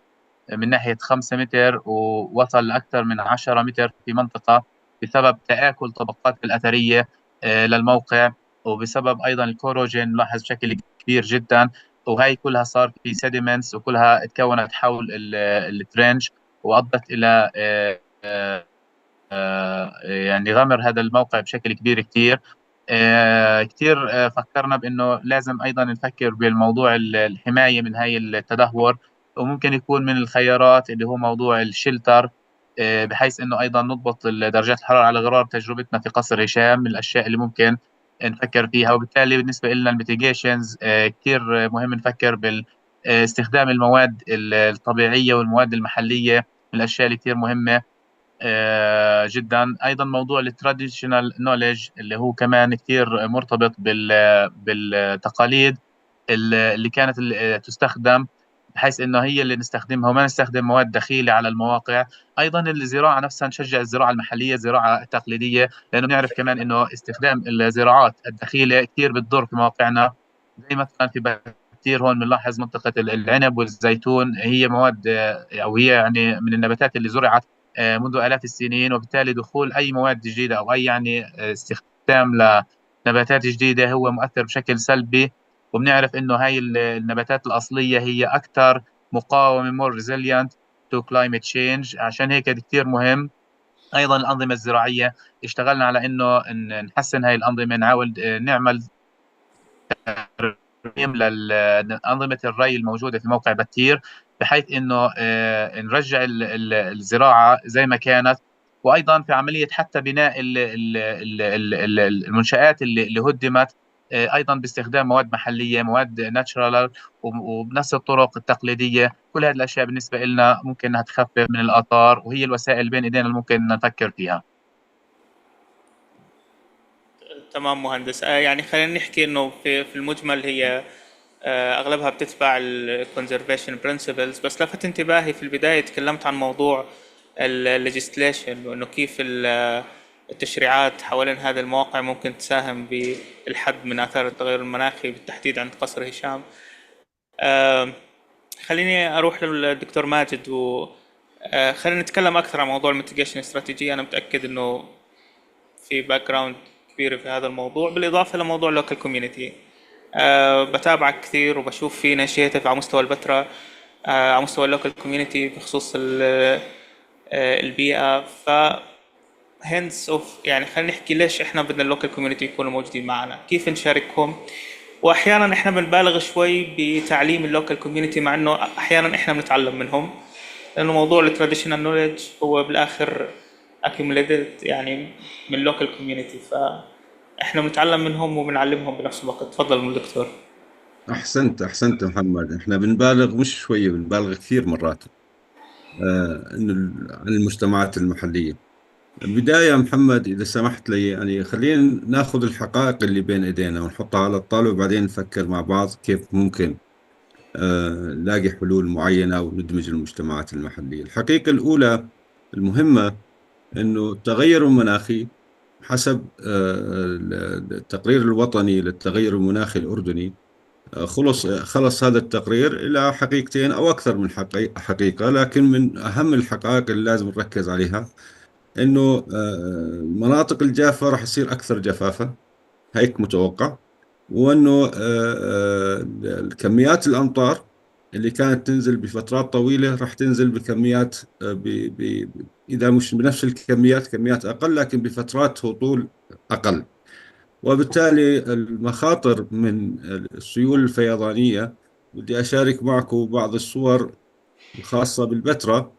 من ناحية 5 متر، ووصل لأكثر من 10 متر في منطقة، بسبب تآكل طبقات الأثرية للموقع، وبسبب أيضا الكوروجين نلاحظ بشكل كبير جدا. وهي كلها صار في سيديمنتس، وكلها تكونت حول الترنش، وأدت إلى يعني غمر هذا الموقع بشكل كبير كثير. كثير فكرنا بأنه لازم أيضا نفكر بالموضوع الحماية من هاي التدهور، وممكن يكون من الخيارات اللي هو موضوع الشلتر، بحيث أنه أيضا نضبط درجات الحرارة على غرار تجربتنا في قصر هشام، من الأشياء اللي ممكن نفكر فيها. وبالتالي بالنسبة لنا الميتيجيشنز كثير مهم نفكر باستخدام المواد الطبيعية والمواد المحلية، من الأشياء اللي كثير مهمة جدا. ايضا موضوع التراديشنال نوليدج اللي هو كمان كثير مرتبط بالتقاليد اللي كانت تستخدم، بحيث انه هي اللي نستخدمها وما نستخدم مواد دخيله على المواقع. ايضا الزراعه نفسها نشجع الزراعه المحليه، الزراعه التقليديه، لانه نعرف كمان انه استخدام الزراعات الدخيله كثير بتضر في مواقعنا. زي مثلا في كثير هون بنلاحظ منطقه العنب والزيتون، هي مواد او هي يعني من النباتات اللي زرعت منذ آلاف السنين، وبالتالي دخول أي مواد جديدة أو أي يعني استخدام لنباتات جديدة هو مؤثر بشكل سلبي. وبنعرف إنه هاي النباتات الأصلية هي أكثر مقاومة more resilient to climate change، عشان هيك كثير مهم. أيضا الأنظمة الزراعية اشتغلنا على إنه نحسن هاي الأنظمة، نحاول نعمل ترميم لأنظمة الري الموجودة في موقع بتير، بحيث انه نرجع الزراعه زي ما كانت. وايضا في عمليه حتى بناء المنشات اللي هدمت، ايضا باستخدام مواد محليه، مواد ناتشرال، وبنفس الطرق التقليديه. كل هذه الاشياء بالنسبه لنا ممكن انها تخفف من الاثار، وهي الوسائل بين ايدينا اللي ممكن نفكر فيها. تمام مهندس. يعني خلينا نحكي انه في المجمل هي اغلبها بتتبع الكونزرفيشن برنسبلز، بس لفت انتباهي في البدايه تكلمت عن موضوع الليجيسليشن، وانه كيف التشريعات حوالين هذه المواقع ممكن تساهم بالحد من اثار التغير المناخي، بالتحديد عند قصر هشام. خليني اروح للدكتور ماجد، وخلينا نتكلم اكثر عن موضوع الميتيجيشن استراتيجيه. انا متاكد انه في باك جراوند كبير في هذا الموضوع، بالاضافه لموضوع لوكال كوميونتي. بتابعك كثير وبشوف في انيشيتيف على مستوى البتراء، على مستوى اللوكال كوميونتي، بخصوص البيئة. ف hence of يعني خلينا نحكي ليش احنا بدنا اللوكال كوميونتي يكونوا موجودين معنا، كيف نشاركهم. واحيانا احنا بنبالغ شوي بتعليم اللوكال كوميونتي مع انه احيانا احنا بنتعلم منهم، لانه موضوع التراديشنال نوليدج هو بالاخر accumulated يعني من اللوكال كوميونتي، فاحنا بنتعلم منهم وبنعلمهم بنفس الوقت. تفضل دكتور. أحسنت محمد. إحنا بنبالغ مش شوية، بنبالغ كثير مرات إنه عن المجتمعات المحلية. بداية محمد إذا سمحت لي، يعني خلينا ناخذ الحقائق اللي بين إيدينا ونحطها على الطاولة، وبعدين نفكر مع بعض كيف ممكن نلاقي حلول معينة وندمج المجتمعات المحلية. الحقيقة الأولى المهمة إنه التغير المناخي حسب التقرير الوطني للتغير المناخي الأردني، خلص هذا التقرير إلى حقيقتين أو أكثر من حقيقة، لكن من أهم الحقائق اللي لازم نركز عليها إنه المناطق الجافة راح يصير أكثر جفافا، هيك متوقع. وإنه كميات الأمطار اللي كانت تنزل بفترات طويلة راح تنزل بكميات إذا مش بنفس الكميات، كميات أقل، لكن بفترات هطول أقل. وبالتالي المخاطر من السيول الفيضانية، بدي أشارك معكم بعض الصور الخاصة بالبتراء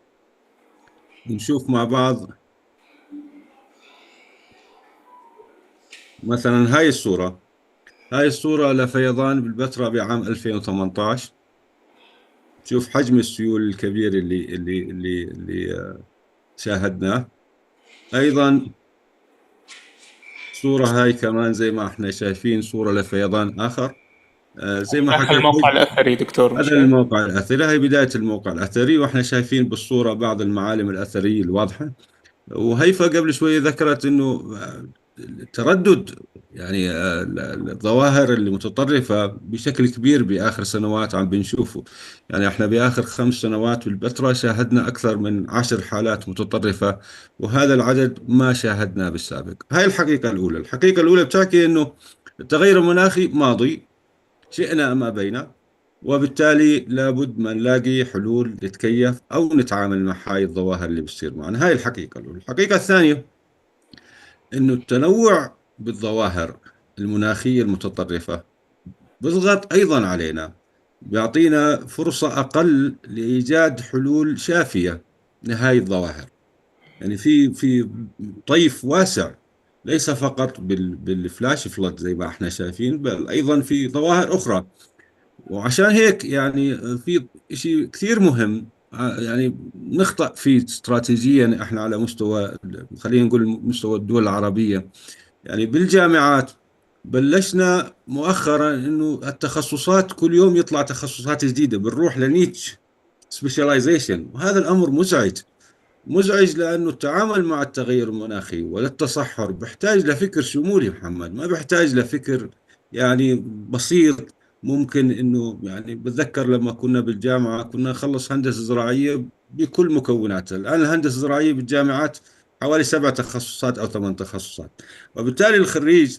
ونشوف مع بعض. مثلا هاي الصورة لفيضان بالبتراء بعام 2018. شوف حجم السيول الكبير اللي شاهدناه. أيضا صورة هاي كمان زي ما احنا شايفين، صورة لفيضان آخر. زي ما داخل حكيت الموقع الأثري دكتور هذا مشان. الموقع الأثري، هاي بداية الموقع الأثري، واحنا شايفين بالصورة بعض المعالم الأثرية الواضحة. وهيفا قبل شوي ذكرت انه تردد يعني الظواهر المتطرفة بشكل كبير بآخر سنوات عم بنشوفه. يعني احنا بآخر 5 سنوات بالبتراء شاهدنا أكثر من 10 حالات متطرفة، وهذا العدد ما شاهدناه بالسابق. هاي الحقيقة الأولى. الحقيقة الأولى بتحكي انه التغير المناخي ماضي، شئنا أم أبينا، وبالتالي لابد ما نلاقي حلول نتكيف أو نتعامل مع هاي الظواهر اللي بتصير معنا. هاي الحقيقة الأولى. الحقيقة الثانية إنه التنوع بالظواهر المناخية المتطرفة بيضغط أيضا علينا، بيعطينا فرصة أقل لإيجاد حلول شافية لهاي الظواهر. يعني في طيف واسع، ليس فقط بالفلاش فلود زي ما احنا شايفين، بل أيضا في ظواهر أخرى. وعشان هيك يعني في شيء كثير مهم يعني نخطأ فيه استراتيجيا احنا على مستوى، خلينا نقول مستوى الدول العربية. يعني بالجامعات بلشنا مؤخرا انه التخصصات كل يوم يطلع تخصصات جديدة، بنروح لنيتش سبيشاليزيشن، وهذا الامر مزعج لانه التعامل مع التغير المناخي والتصحر بيحتاج لفكر شمولي محمد، ما بيحتاج لفكر يعني بسيط. ممكن انه يعني بتذكر لما كنا بالجامعه كنا نخلص هندسه زراعيه بكل مكوناتها، الان الهندسه الزراعيه بالجامعات حوالي 7 تخصصات او 8 تخصصات. وبالتالي الخريج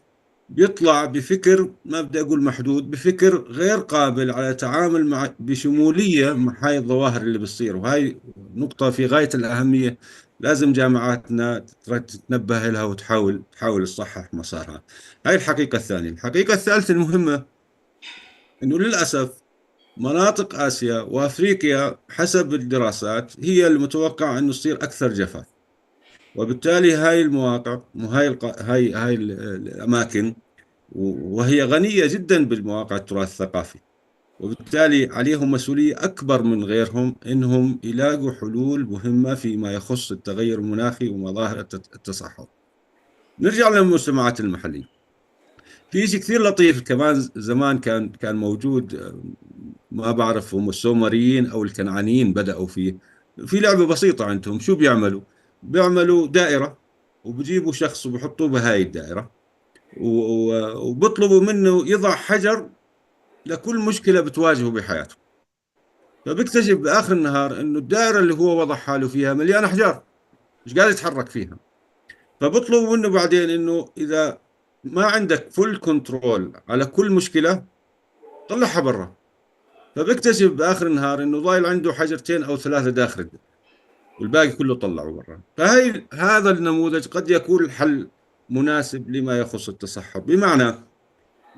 بيطلع بفكر، ما بدي اقول محدود، بفكر غير قابل على التعامل مع بشموليه مع هاي الظواهر اللي بتصير. وهاي نقطه في غايه الاهميه، لازم جامعاتنا تتنبه لها تحاول تصحح مسارها. هاي الحقيقه الثانيه. الحقيقه الثالثه المهمه انه للاسف مناطق اسيا وافريقيا حسب الدراسات هي المتوقع انه تصير اكثر جفاف. وبالتالي هاي المواقع هاي الاماكن وهي غنية جدا بالمواقع التراث الثقافي، وبالتالي عليهم مسؤولية أكبر من غيرهم إنهم يلاقوا حلول مهمة فيما يخص التغير المناخي ومظاهر التصحر. نرجع للمجتمعات المحلية. في شيء كثير لطيف كمان زمان كان موجود، ما بعرف هم السومريين أو الكنعانيين بدأوا فيه. في لعبة بسيطة عندهم، شو بيعملوا دائرة وبجيبوا شخص وبحطوه بهاي الدائرة وبطلبوا منه يضع حجر لكل مشكلة بتواجهه بحياته. فبيكتشف بآخر النهار إنه الدائرة اللي هو وضع حاله فيها مليانة أحجار، مش قادر يتحرك فيها. فبطلبوا منه بعدين إنه إذا ما عندك فول كنترول على كل مشكلة طلعها برا. فبيكتشف بآخر النهار إنه ضايل عنده حجرتين أو 3 داخل. والباقي كله طلعوا برا. هذا النموذج قد يكون الحل مناسب لما يخص التصحر، بمعنى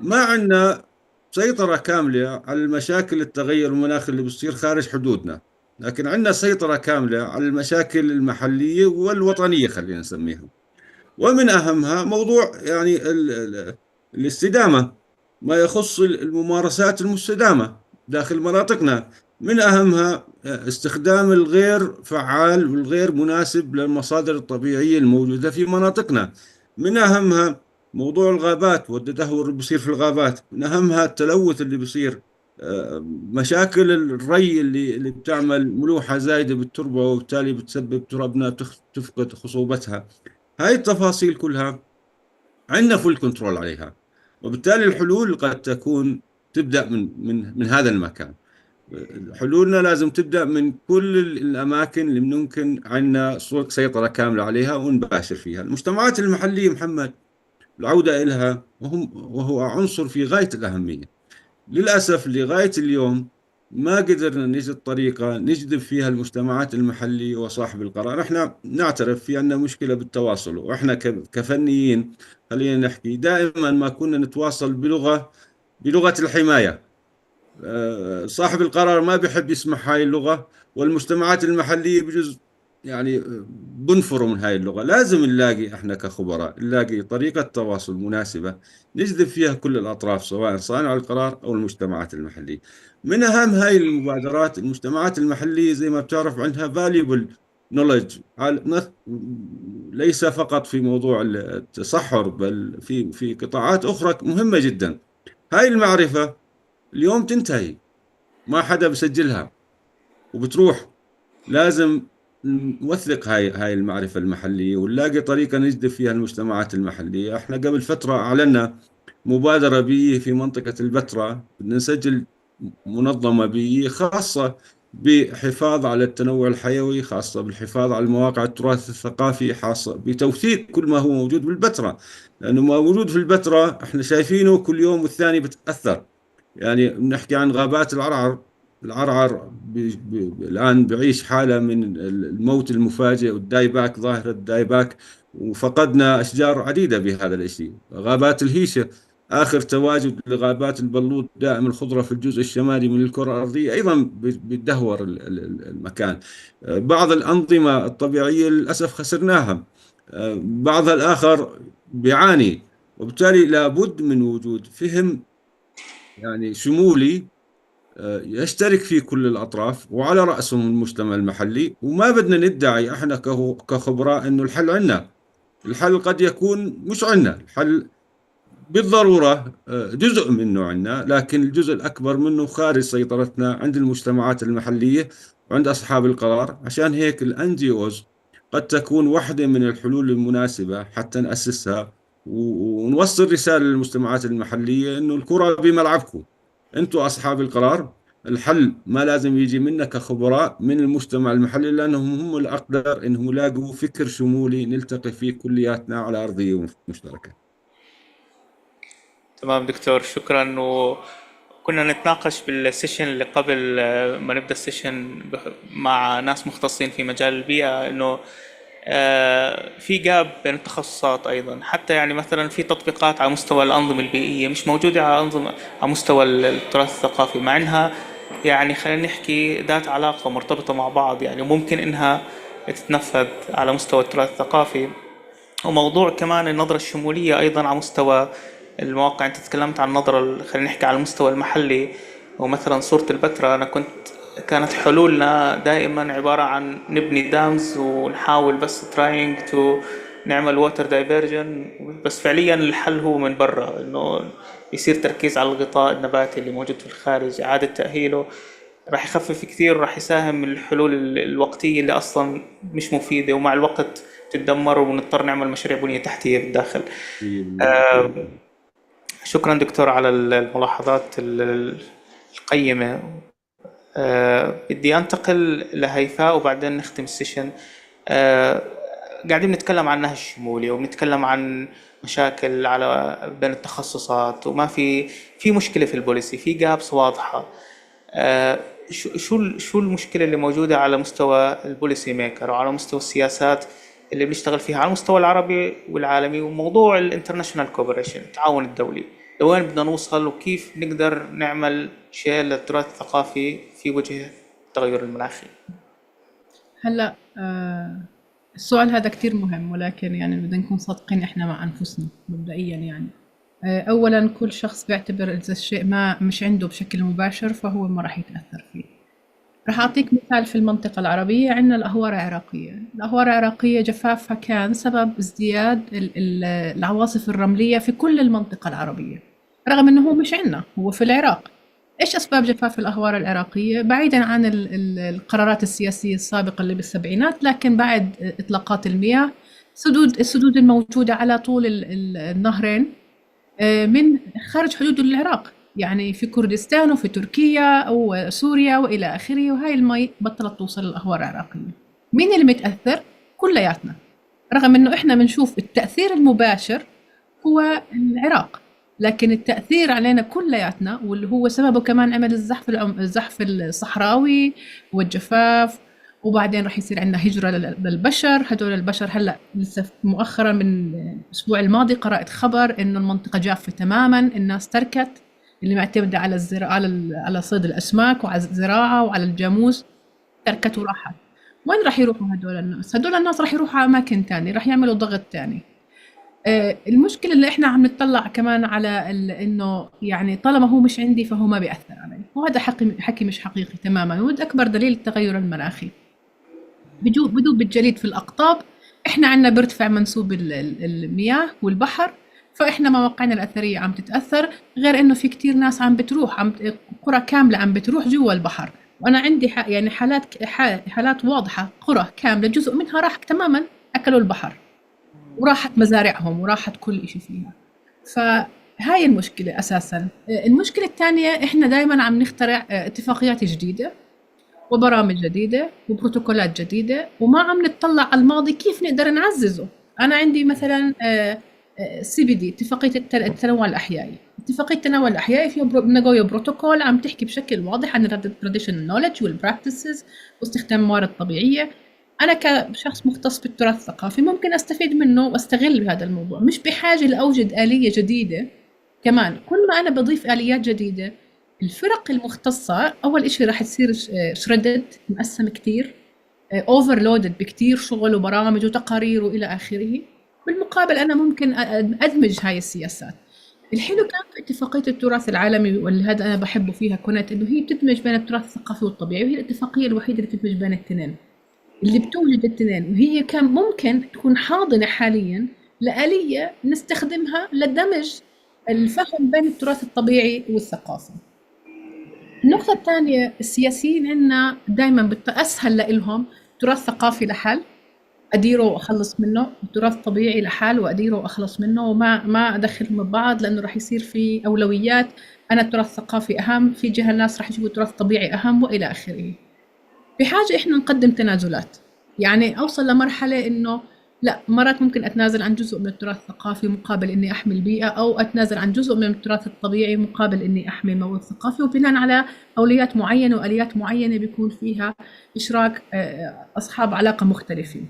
ما عندنا سيطرة كاملة على المشاكل التغير المناخي اللي بتصير خارج حدودنا، لكن عندنا سيطرة كاملة على المشاكل المحلية والوطنية خلينا نسميها. ومن أهمها موضوع يعني الاستدامة، ما يخص الممارسات المستدامة داخل مناطقنا. من أهمها استخدام الغير فعال والغير مناسب للمصادر الطبيعية الموجودة في مناطقنا. من أهمها موضوع الغابات والتدهور اللي بيصير في الغابات. من أهمها التلوث اللي بيصير، مشاكل الري اللي بتعمل ملوحة زايدة بالتربة وبالتالي بتسبب ترابنا تفقد خصوبتها. هاي التفاصيل كلها عندنا فول كنترول عليها، وبالتالي الحلول قد تكون تبدأ من هذا المكان. حلولنا لازم تبدأ من كل الأماكن اللي ممكن عندنا سيطرة كاملة عليها ونباشر فيها. المجتمعات المحلية محمد، العودة إلها وهو عنصر في غاية الأهمية. للأسف لغاية اليوم ما قدرنا نجد طريقة نجذب فيها المجتمعات المحلية وصاحب القرار. احنا نعترف في أن مشكلة بالتواصل، واحنا كفنيين خلينا نحكي دائما ما كنا نتواصل بلغة الحماية. صاحب القرار ما بيحب يسمع هاي اللغة، والمجتمعات المحلية بجزء يعني بنفروا من هاي اللغة. لازم نلاقي احنا كخبراء نلاقي طريقة تواصل مناسبة نجذب فيها كل الأطراف، سواء صانع القرار أو المجتمعات المحلية. من أهم هاي المبادرات، المجتمعات المحلية زي ما بتعرف عندها valuable knowledge ليس فقط في موضوع التصحر، بل في قطاعات أخرى مهمة جدا. هاي المعرفة اليوم تنتهي، ما حدا بسجلها وبتروح. لازم نوثق هاي المعرفة المحلية ونلاقي طريقة نجذب فيها المجتمعات المحلية. احنا قبل فترة أعلنا مبادرة بيئية في منطقة البتراء، بدنا نسجل منظمة بيئية خاصة بحفاظ على التنوع الحيوي، خاصة بالحفاظ على مواقع التراث الثقافي، خاصة بتوثيق كل ما هو موجود بالبتراء، لأنه ما موجود في البتراء احنا شايفينه كل يوم والثاني بتأثر. يعني بنحكي عن غابات العرعر. العرعر الآن بعيش حالة من الموت المفاجئ والداي باك، ظاهرة الداي باك، وفقدنا أشجار عديدة بهذا الشيء. غابات الهيشة، آخر تواجد لغابات البلوط دائم الخضرة في الجزء الشمالي من الكرة الأرضية أيضا بيدهور المكان. بعض الأنظمة الطبيعية للأسف خسرناها، بعضها الآخر بيعاني. وبالتالي لابد من وجود فهم يعني شمولي يشترك فيه كل الأطراف وعلى رأسهم المجتمع المحلي. وما بدنا ندعي احنا كخبراء انه الحل عندنا. الحل قد يكون مش عندنا، الحل بالضرورة جزء منه عندنا، لكن الجزء الأكبر منه خارج سيطرتنا عند المجتمعات المحلية وعند أصحاب القرار. عشان هيك الان جي اوز قد تكون واحدة من الحلول المناسبة حتى نأسسها ونوصل رسالة للمجتمعات المحلية انه الكرة بملعبكم، انتم اصحاب القرار. الحل ما لازم يجي منا كخبراء، من المجتمع المحلي، لانهم هم الاقدر انهم يلاقوا فكر شمولي نلتقي فيه كلياتنا على ارضيه مشتركه. تمام دكتور، شكرا. وكنا نتناقش بالسيشن اللي قبل ما نبدأ السيشن مع ناس مختصين في مجال البيئة انه في جاب بين التخصصات ايضا. حتى يعني مثلا في تطبيقات على مستوى الانظمه البيئيه مش موجوده على مستوى التراث الثقافي، مع انها يعني خلينا نحكي ذات علاقه مرتبطه مع بعض، يعني ممكن انها تتنفذ على مستوى التراث الثقافي. وموضوع كمان النظره الشموليه ايضا على مستوى المواقع. انت تكلمت عن النظره خلينا نحكي على المستوى المحلي، ومثلا صوره البتراء كانت حلولنا دائما عبارة عن نبني دامز ونحاول بس تراينج تو نعمل ووتر دايفرجن، بس فعليا الحل هو من برا، انه يصير تركيز على الغطاء النباتي اللي موجود في الخارج، إعادة تأهيله راح يخفف كثير، راح يساهم من الحلول الوقتية اللي أصلا مش مفيدة ومع الوقت تتدمر ونضطر نعمل مشاريع بنية تحتية في الداخل. شكرا دكتور على الملاحظات القيمة. بدي أنتقل لهيفاء وبعدين نختم السيشن. قاعدين نتكلم عن النهج الشمولي وبنتكلم عن مشاكل على بين التخصصات، وما في مشكلة في البوليسي، في جابس واضحة. شو المشكلة اللي موجودة على مستوى البوليسي ميكر وعلى مستوى السياسات اللي بنشتغل فيها على المستوى العربي والعالمي، وموضوع الانترناشونال كوبريشن، التعاون الدولي، لوين بدنا نوصل وكيف نقدر نعمل شيء للتراث الثقافي في وجه التغير المناخي؟ هلا السؤال هذا كتير مهم، ولكن يعني بدنا نكون صادقين احنا مع انفسنا مبدئيا. يعني اولا كل شخص بيعتبر اذا الشيء ما مش عنده بشكل مباشر فهو ما راح يتاثر فيه. راح اعطيك مثال في المنطقه العربيه، عندنا الاهوار العراقيه. الاهوار العراقيه جفافها كان سبب ازدياد العواصف الرمليه في كل المنطقه العربيه، رغم انه هو مش عندنا، هو في العراق. ايش اسباب جفاف الاهوار العراقيه؟ بعيدا عن القرارات السياسيه السابقه اللي بالسبعينات، لكن بعد اطلاقات المياه، السدود الموجوده على طول النهرين من خارج حدود العراق، يعني في كردستان وفي تركيا وسوريا والى اخره، وهاي المي بطلت توصل للاهوار العراقيه. مين اللي متاثر؟ كلياتنا، رغم انه احنا بنشوف التاثير المباشر هو العراق، لكن التاثير علينا كلياتنا، واللي هو سببه كمان عمل الزحف الصحراوي والجفاف، وبعدين راح يصير عندنا هجرة للبشر. هدول البشر هلأ لسه مؤخرا من الأسبوع الماضي قرأت خبر إنه المنطقة جافة تماما، الناس تركت، اللي معتمدة على الزراعة، على صيد الأسماك وعلى الزراعة وعلى الجاموس، تركت وراحت. وين راح يروحوا هدول الناس؟ هدول الناس راح يروحوا على أماكن تانية، راح يعملوا ضغط تاني. المشكلة اللي احنا عم نطلع كمان على انه يعني طالما هو مش عندي فهو ما بيأثر علي، وهذا حكي مش حقيقي تماما. وده أكبر دليل التغير المناخي. بدوب بالجليد في الأقطاب، احنا عندنا بيرتفع منسوب المياه والبحر، فاحنا مواقعنا الأثرية عم تتأثر، غير انه في كتير ناس عم بتروح، قرى كاملة عم بتروح جوا البحر. وانا عندي يعني حالات واضحة، قرى كاملة جزء منها راح تماما، أكلوا البحر وراحت مزارعهم وراحت كل إشي فيها. فهاي المشكلة أساساً. المشكلة الثانية، إحنا دايماً عم نخترع اتفاقيات جديدة وبرامج جديدة وبروتوكولات جديدة، وما عم نتطلع على الماضي كيف نقدر نعززه. أنا عندي مثلاً CBD، اتفاقية التنوع الأحيائي. اتفاقية التنوع الأحيائي فيها نغويا بروتوكول عم تحكي بشكل واضح عن التراديشنال نوليدج والبراكتسز واستخدام الموارد الطبيعية. أنا كشخص مختص بالتراث الثقافي ممكن أستفيد منه وأستغل بهذا الموضوع، مش بحاجة لأوجد آلية جديدة. كمان كل ما أنا بضيف آليات جديدة، الفرق المختصة أول إشي راح تصير شردد، مقسم كتير، overloaded بكتير شغل وبرامج وتقارير وإلى آخره. بالمقابل أنا ممكن أدمج هاي السياسات. الحلو كان في اتفاقية التراث العالمي، واللي هذا أنا بحبه فيها، كانت إنه هي بتدمج بين التراث الثقافي والطبيعي، وهي الاتفاقية الوحيدة اللي بتدمج بين الاثنين، اللي بتوجد الاثنين، وهي كان ممكن تكون حاضنة حاليا لآلية نستخدمها لدمج الفهم بين التراث الطبيعي والثقافي. النقطة الثانية، السياسيين عندنا دائما أسهل لهم تراث ثقافي لحال أديره وأخلص منه، وتراث طبيعي لحال وأديره وأخلص منه، وما أدخلهم ببعض، لأنه راح يصير في أولويات. أنا التراث الثقافي أهم، في جهة الناس راح يشوفوا التراث الطبيعي أهم، وإلى آخره. بحاجة إحنا نقدم تنازلات، يعني أوصل لمرحلة إنه لا، مرات ممكن أتنازل عن جزء من التراث الثقافي مقابل إني أحمي البيئة، أو أتنازل عن جزء من التراث الطبيعي مقابل إني أحمي الموروث الثقافي، وبناء على أولويات معينة وآليات معينة بيكون فيها إشراك أصحاب علاقة مختلفين.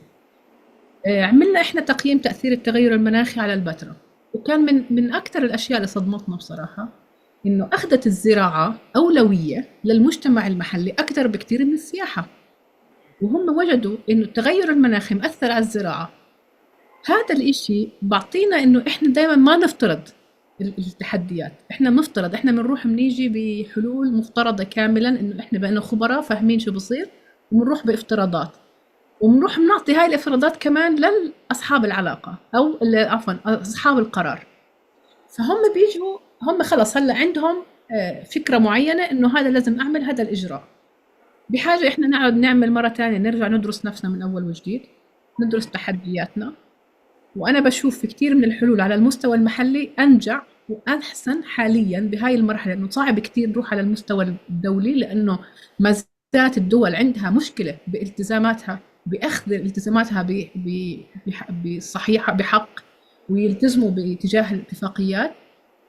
عملنا إحنا تقييم تأثير التغير المناخي على البتراء، وكان من أكثر الأشياء اللي صدمتنا بصراحة إنه أخذت الزراعة أولوية للمجتمع المحلي أكثر بكثير من السياحة، وهم وجدوا إنه التغير المناخي مأثر على الزراعة. هذا الإشي بعطينا إنه إحنا دائما ما نفترض التحديات، إحنا مفترض إحنا بنروح بنيجي بحلول مفترضة كاملا، إنه إحنا بقينا خبراء فاهمين شو بصير، وبنروح بافتراضات، وبنروح بنعطي هاي الإفرادات كمان لأصحاب العلاقة، أو عفوا أصحاب القرار. فهم بيجوا، هم خلص هلا عندهم فكرة معينة إنه هذا لازم أعمل هذا الإجراء. بحاجة إحنا نقعد نعمل مرة تانية، نرجع ندرس نفسنا من أول وجديد، ندرس تحدياتنا. وأنا بشوف في كتير من الحلول على المستوى المحلي أنجع وأحسن حاليا بهاي المرحلة، إنه صعب كتير نروح على المستوى الدولي، لأنه ما زالت الدول عندها مشكلة بالتزاماتها، بأخذ التزاماتها بصحيحة بحق، ويلتزموا باتجاه الاتفاقيات.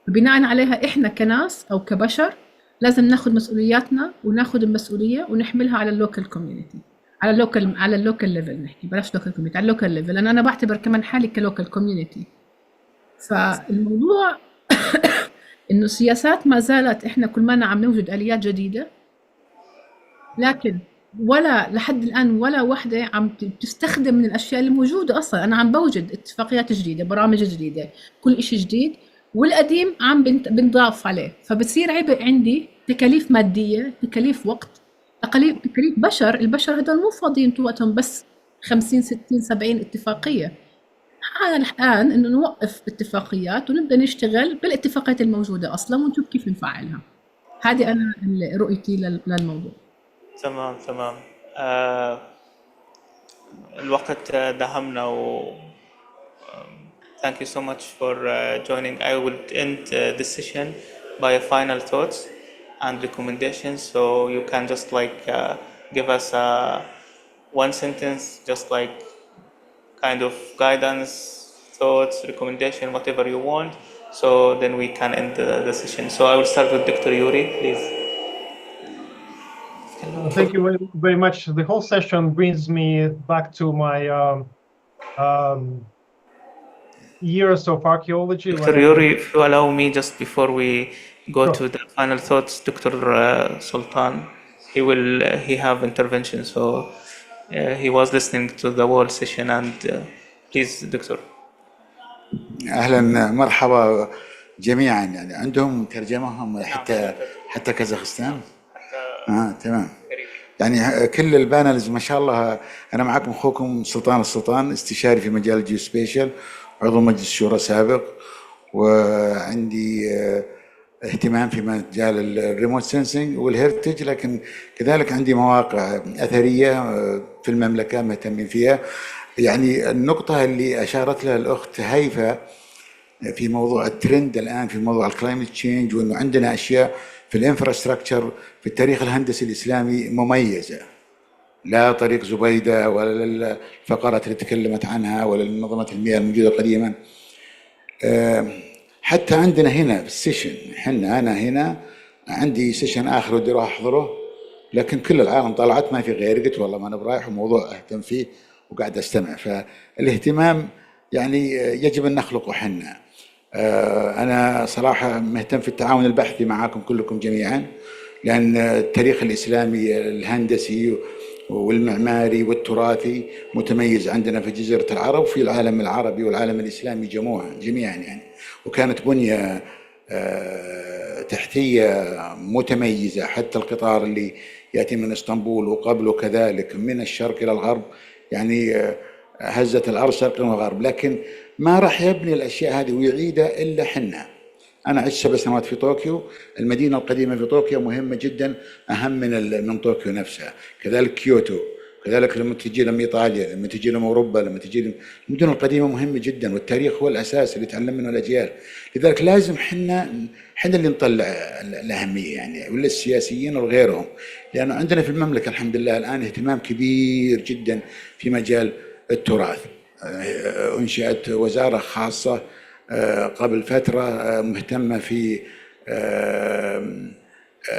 بناء عليها إحنا كناس أو كبشر لازم ناخذ مسؤولياتنا وناخذ المسؤوليه ونحملها على اللوكال كوميونتي، على اللوكال ليفل، نحكي بلاش لوكال كوميونتي، على اللوكال ليفل، لان انا بعتبر كمان حالي كلوكال كوميونتي. فالموضوع انه السياسات ما زالت، احنا كل ما عم نوجد اليات جديده، لكن ولا لحد الان ولا وحده عم تستخدم من الاشياء اللي موجوده اصلا. انا عم بوجد اتفاقيات جديده، برامج جديده، كل شيء جديد، والقديم عم بنضاف عليه، فبتصير عبء عندي، تكاليف ماديه، تكاليف وقت، تكاليف بشر. البشر هدول مو فاضيين طول وقتهم بس 50 60 70 اتفاقيه. على الآن إنه نوقف اتفاقيات ونبدأ نشتغل بالاتفاقيات الموجودة أصلا ونشوف كيف نفعلها. هذه أنا رؤيتي للموضوع. تمام تمام. الوقت دهمنا thank you so much for joining. I will end this session by a final thoughts and recommendations, so you can just like give us one sentence, just like kind of guidance, thoughts, recommendation, whatever you want, so then we can end the session. So I will start with Dr. Yuri, please. Thank you very much. The whole session brings me back to my years of archaeology. Dr. Yuri, if you allow me, just before we go to the final thoughts, Dr. Sultan, he have intervention, so he was listening to the whole session, and please, Doctor. اهلا مرحبا جميعا. يعني عندهم ترجمهم حتى كازاخستان؟ تمام. يعني كل البانلز ما شاء الله. انا معكم اخوكم سلطان السلطان، استشاري في مجال الجيوسبيشال، عضو مجلس الشورى سابق، وعندي اهتمام في مجال الريموت سنسنج والهيرتج، لكن كذلك عندي مواقع اثريه في المملكه مهتمين فيها. يعني النقطه اللي اشارت لها الاخت هيفا في موضوع الترند الان في موضوع الكلايمت تشينج، وانه عندنا اشياء في الانفراستراكشر في التاريخ الهندسي الاسلامي مميزه، لا طريق زبيده ولا الفقرات اللي تكلمت عنها ولا منظمه المياه الموجوده قديما. حتى عندنا هنا في السيشن، انا هنا عندي سيشن اخر ودي اروح احضره، لكن كل العالم طلعت ما في غيري، قلت والله ما انا برايح وموضوع اهتم فيه وقاعد استمع. فالاهتمام يعني يجب ان نخلقه حنا. انا صراحه مهتم في التعاون البحثي معاكم كلكم جميعا، لان التاريخ الاسلامي الهندسي والمعماري والتراثي متميز عندنا في جزيره العرب وفي العالم العربي والعالم الاسلامي جميعا يعني. وكانت بنيه تحتيه متميزه، حتى القطار اللي ياتي من اسطنبول وقبله كذلك من الشرق الى الغرب، يعني هزت الارض شرقا وغرب. لكن ما راح يبني الاشياء هذه ويعيدها الا حنا. انا عشت 7 سنوات في طوكيو، المدينه القديمه في طوكيو مهمه جدا، اهم من طوكيو نفسها. كذلك كيوتو، كذلك لما تجي لهم ايطاليا، لما تجي لهم اوروبا، لما تجي لهم المدن القديمه مهمه جدا، والتاريخ هو الاساس اللي يتعلم منه الاجيال. لذلك لازم حنا اللي نطلع الاهميه يعني، ولا السياسيين وغيرهم، لانه عندنا في المملكه الحمد لله الان اهتمام كبير جدا في مجال التراث. انشئت وزاره خاصه قبل فتره مهتمه في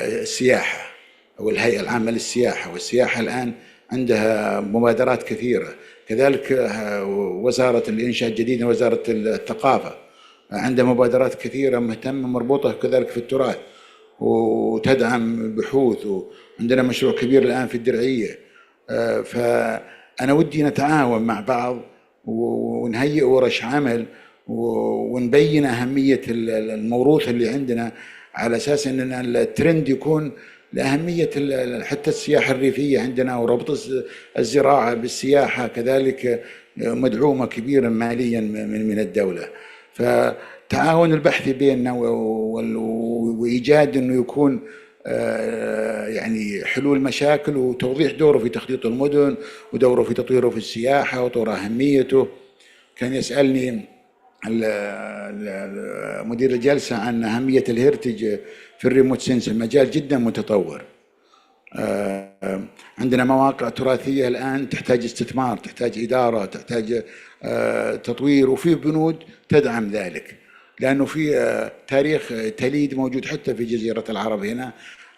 السياحه، والهيئه العامه للسياحه، والسياحه الان عندها مبادرات كثيره. كذلك وزاره الانشاء الجديده، وزاره الثقافه، عندها مبادرات كثيره مهتمه مربوطه كذلك في التراث وتدعم بحوث. وعندنا مشروع كبير الان في الدرعيه. فانا ودي نتعاون مع بعض ونهيئ ورش عمل ونبين أهمية الموروث اللي عندنا، على أساس أن الترند يكون لأهمية حتى السياحة الريفية عندنا، وربط الزراعة بالسياحة كذلك مدعومة كبيرا ماليا من الدولة. فتعاون البحث بيننا وإيجاد أنه يكون يعني حلول مشاكل، وتوضيح دوره في تخطيط المدن، ودوره في تطويره في السياحة، وطور أهميته. كان يسألني مدير الجلسة عن أهمية الهيرتج في الريموت سنس، مجال جدا متطور. عندنا مواقع تراثية الآن تحتاج استثمار، تحتاج إدارة، تحتاج تطوير، وفي بنود تدعم ذلك. لأنه في تاريخ تليد موجود حتى في جزيرة العرب هنا.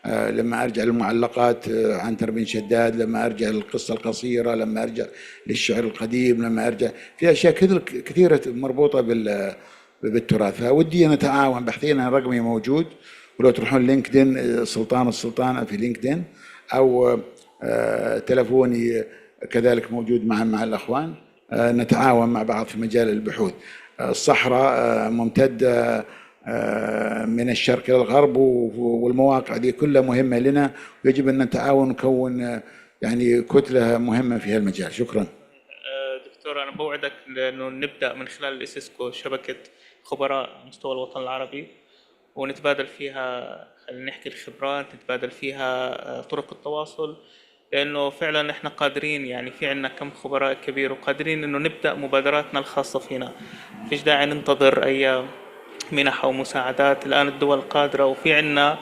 لما أرجع للمعلقات عنتر بن شداد، لما أرجع للقصة القصيرة، لما أرجع للشعر القديم، لما أرجع في أشياء كثيرة مربوطة بالتراث. فودي نتعاون. بحثينا رقمي موجود، ولو تروحون لينكدين سلطان السلطانة في لينكدين، أو تلفوني كذلك موجود مع الأخوان. نتعاون مع بعض في مجال البحوث. الصحراء ممتدة من الشرق إلى الغرب، والمواقع دي كلها مهمة لنا، ويجب أن نتعاون ونكون يعني كتلة مهمة في هالمجال. شكرا. دكتور، أنا بوعدك إنه نبدأ من خلال الإيسيسكو شبكة خبراء على مستوى الوطن العربي، ونتبادل فيها، خلينا نحكي الخبرات، نتبادل فيها طرق التواصل، لأنه فعلا إحنا قادرين، يعني في عنا كم خبراء كبير وقادرين إنه نبدأ مبادراتنا الخاصة فينا. فيش داعي ننتظر أي منح أو مساعدات. الآن الدول قادرة، وفي عنا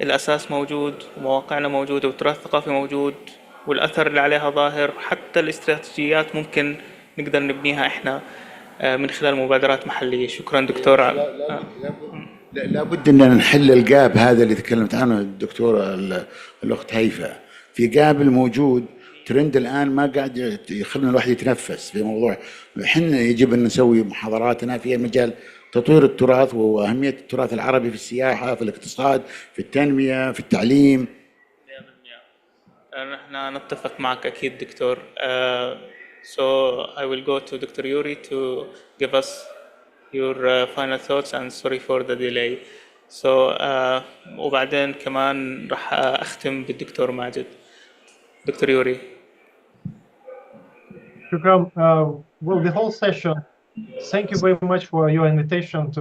الأساس موجود، ومواقعنا موجودة، والتراث الثقافي موجود، والأثر اللي عليها ظاهر. حتى الاستراتيجيات ممكن نقدر نبنيها إحنا من خلال مبادرات محلية. شكرا دكتور. لابد أن نحل الجاب هذا اللي تكلمت عنه الدكتورة الأخت هيفا. في جاب الموجود ترند الآن ما قاعد يخلينا الواحد يتنفس في موضوع. احنا يجب أن نسوي محاضراتنا في مجال تطوير التراث وأهمية التراث العربي في السياحة، في الاقتصاد، في التنمية، في التعليم. نحن نتفق معك أكيد دكتور. So I will go to Dr. Yuri to give us your final thoughts, and sorry for the delay. So وبعدين كمان راح أختم بالدكتور ماجد. دكتور يوري. Shukran. Well, the whole session, thank you very much for your invitation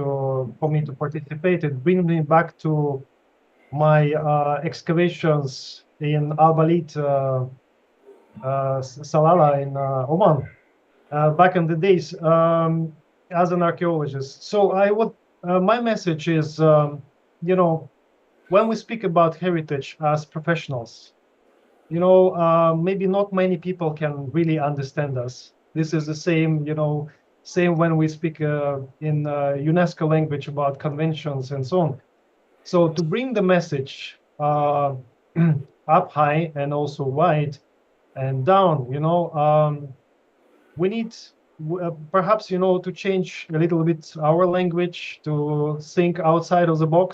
for me to participate. It brings me back to my excavations in Al-Balit, Salalah in Oman, back in the days as an archaeologist. So my message is, you know, when we speak about heritage as professionals, you know, maybe not many people can really understand us. This is the same, you know, same when we speak in UNESCO language about conventions and so on. So to bring the message up high and also wide and down, you know, we need perhaps, you know, to change a little bit our language, to think outside of the box,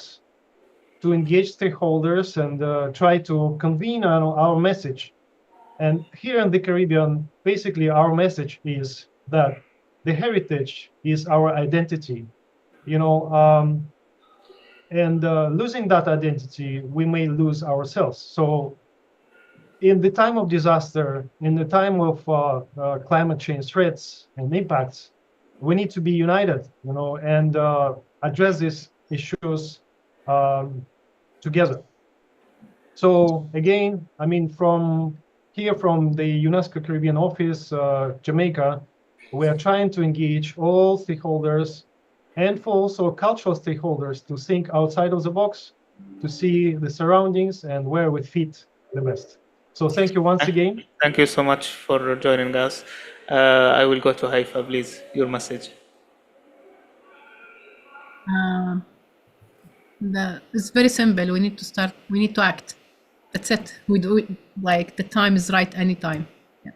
to engage stakeholders and try to convene our message. And here in the Caribbean, basically our message is that the heritage is our identity, you know, and losing that identity, we may lose ourselves. So in the time of disaster, in the time of climate change threats and impacts, we need to be united, you know, and address these issues together. So again, I mean, from the UNESCO Caribbean office, Jamaica, we are trying to engage all stakeholders and for also cultural stakeholders to think outside of the box, to see the surroundings and where we fit the best. So thank you once again. Thank you so much for joining us. I will go to Haifa, please, your message. It's very simple. We need to start, we need to act. That's it. We do it like the time is right anytime. Yeah.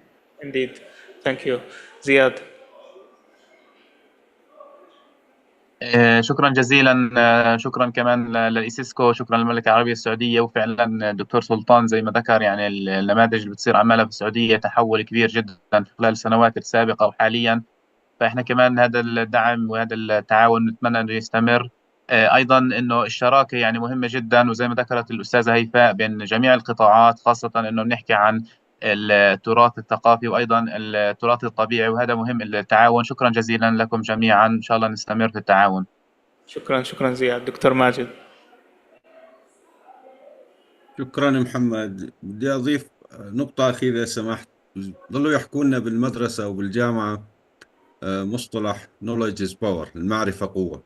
Indeed. Thank you. Ziad. شكرا جزيلا. شكرا كمان للإيسيسكو، شكرا للمملكة العربية السعودية. وفعلا دكتور سلطان زي ما ذكر، يعني النماذج اللي بتصير عمالها في السعودية تحول كبير جدا في خلال السنوات السابقة وحاليا. فإحنا كمان هذا الدعم وهذا التعاون نتمنى أنه يستمر. أيضا أنه الشراكة يعني مهمة جدا، وزي ما ذكرت الأستاذة هيفاء، بين جميع القطاعات، خاصة أنه نحكي عن التراث الثقافي وأيضا التراث الطبيعي، وهذا مهم التعاون. شكرا جزيلا لكم جميعا، إن شاء الله نستمر في التعاون. شكرا زياد. دكتور ماجد. شكرا محمد. بدي أضيف نقطة أخيرة إذا سمحت. ظلوا يحكوا لنا بالمدرسة وبالجامعة مصطلح knowledge is power، المعرفة قوة.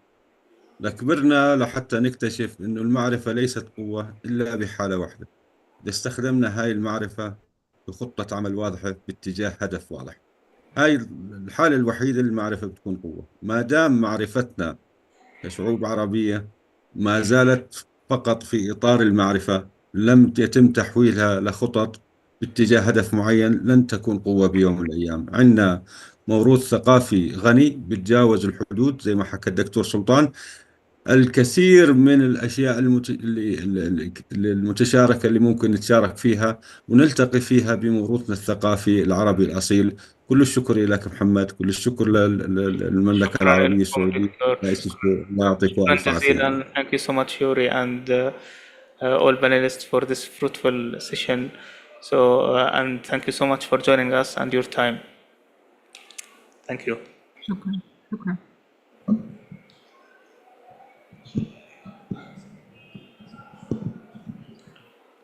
لكبرنا لحتى نكتشف إنه المعرفة ليست قوة إلا بحالة واحدة، إذا استخدمنا هاي المعرفة بخطة عمل واضحة باتجاه هدف واضح. هاي الحالة الوحيدة للمعرفة بتكون قوة. ما دام معرفتنا كشعوب عربية ما زالت فقط في إطار المعرفة، لم يتم تحويلها لخطط باتجاه هدف معين، لن تكون قوة بيوم من الأيام. عندنا موروث ثقافي غني بتجاوز الحدود زي ما حكى الدكتور سلطان. الكثير من الأشياء المتشاركة اللي ممكن نتشارك فيها ونلتقي فيها بموروثنا الثقافي العربي الأصيل. كل الشكر لك محمد، كل الشكر للمملكة شكرا العربية لكم السعودية. دكتور. الله يعطيك شكرا ألف عافية. جزيلا. Thank you so much Yuri and all panelists for this fruitful session. So and thank you so much for joining us and your time. Thank you. شكرا. شكرا.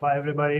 Bye everybody.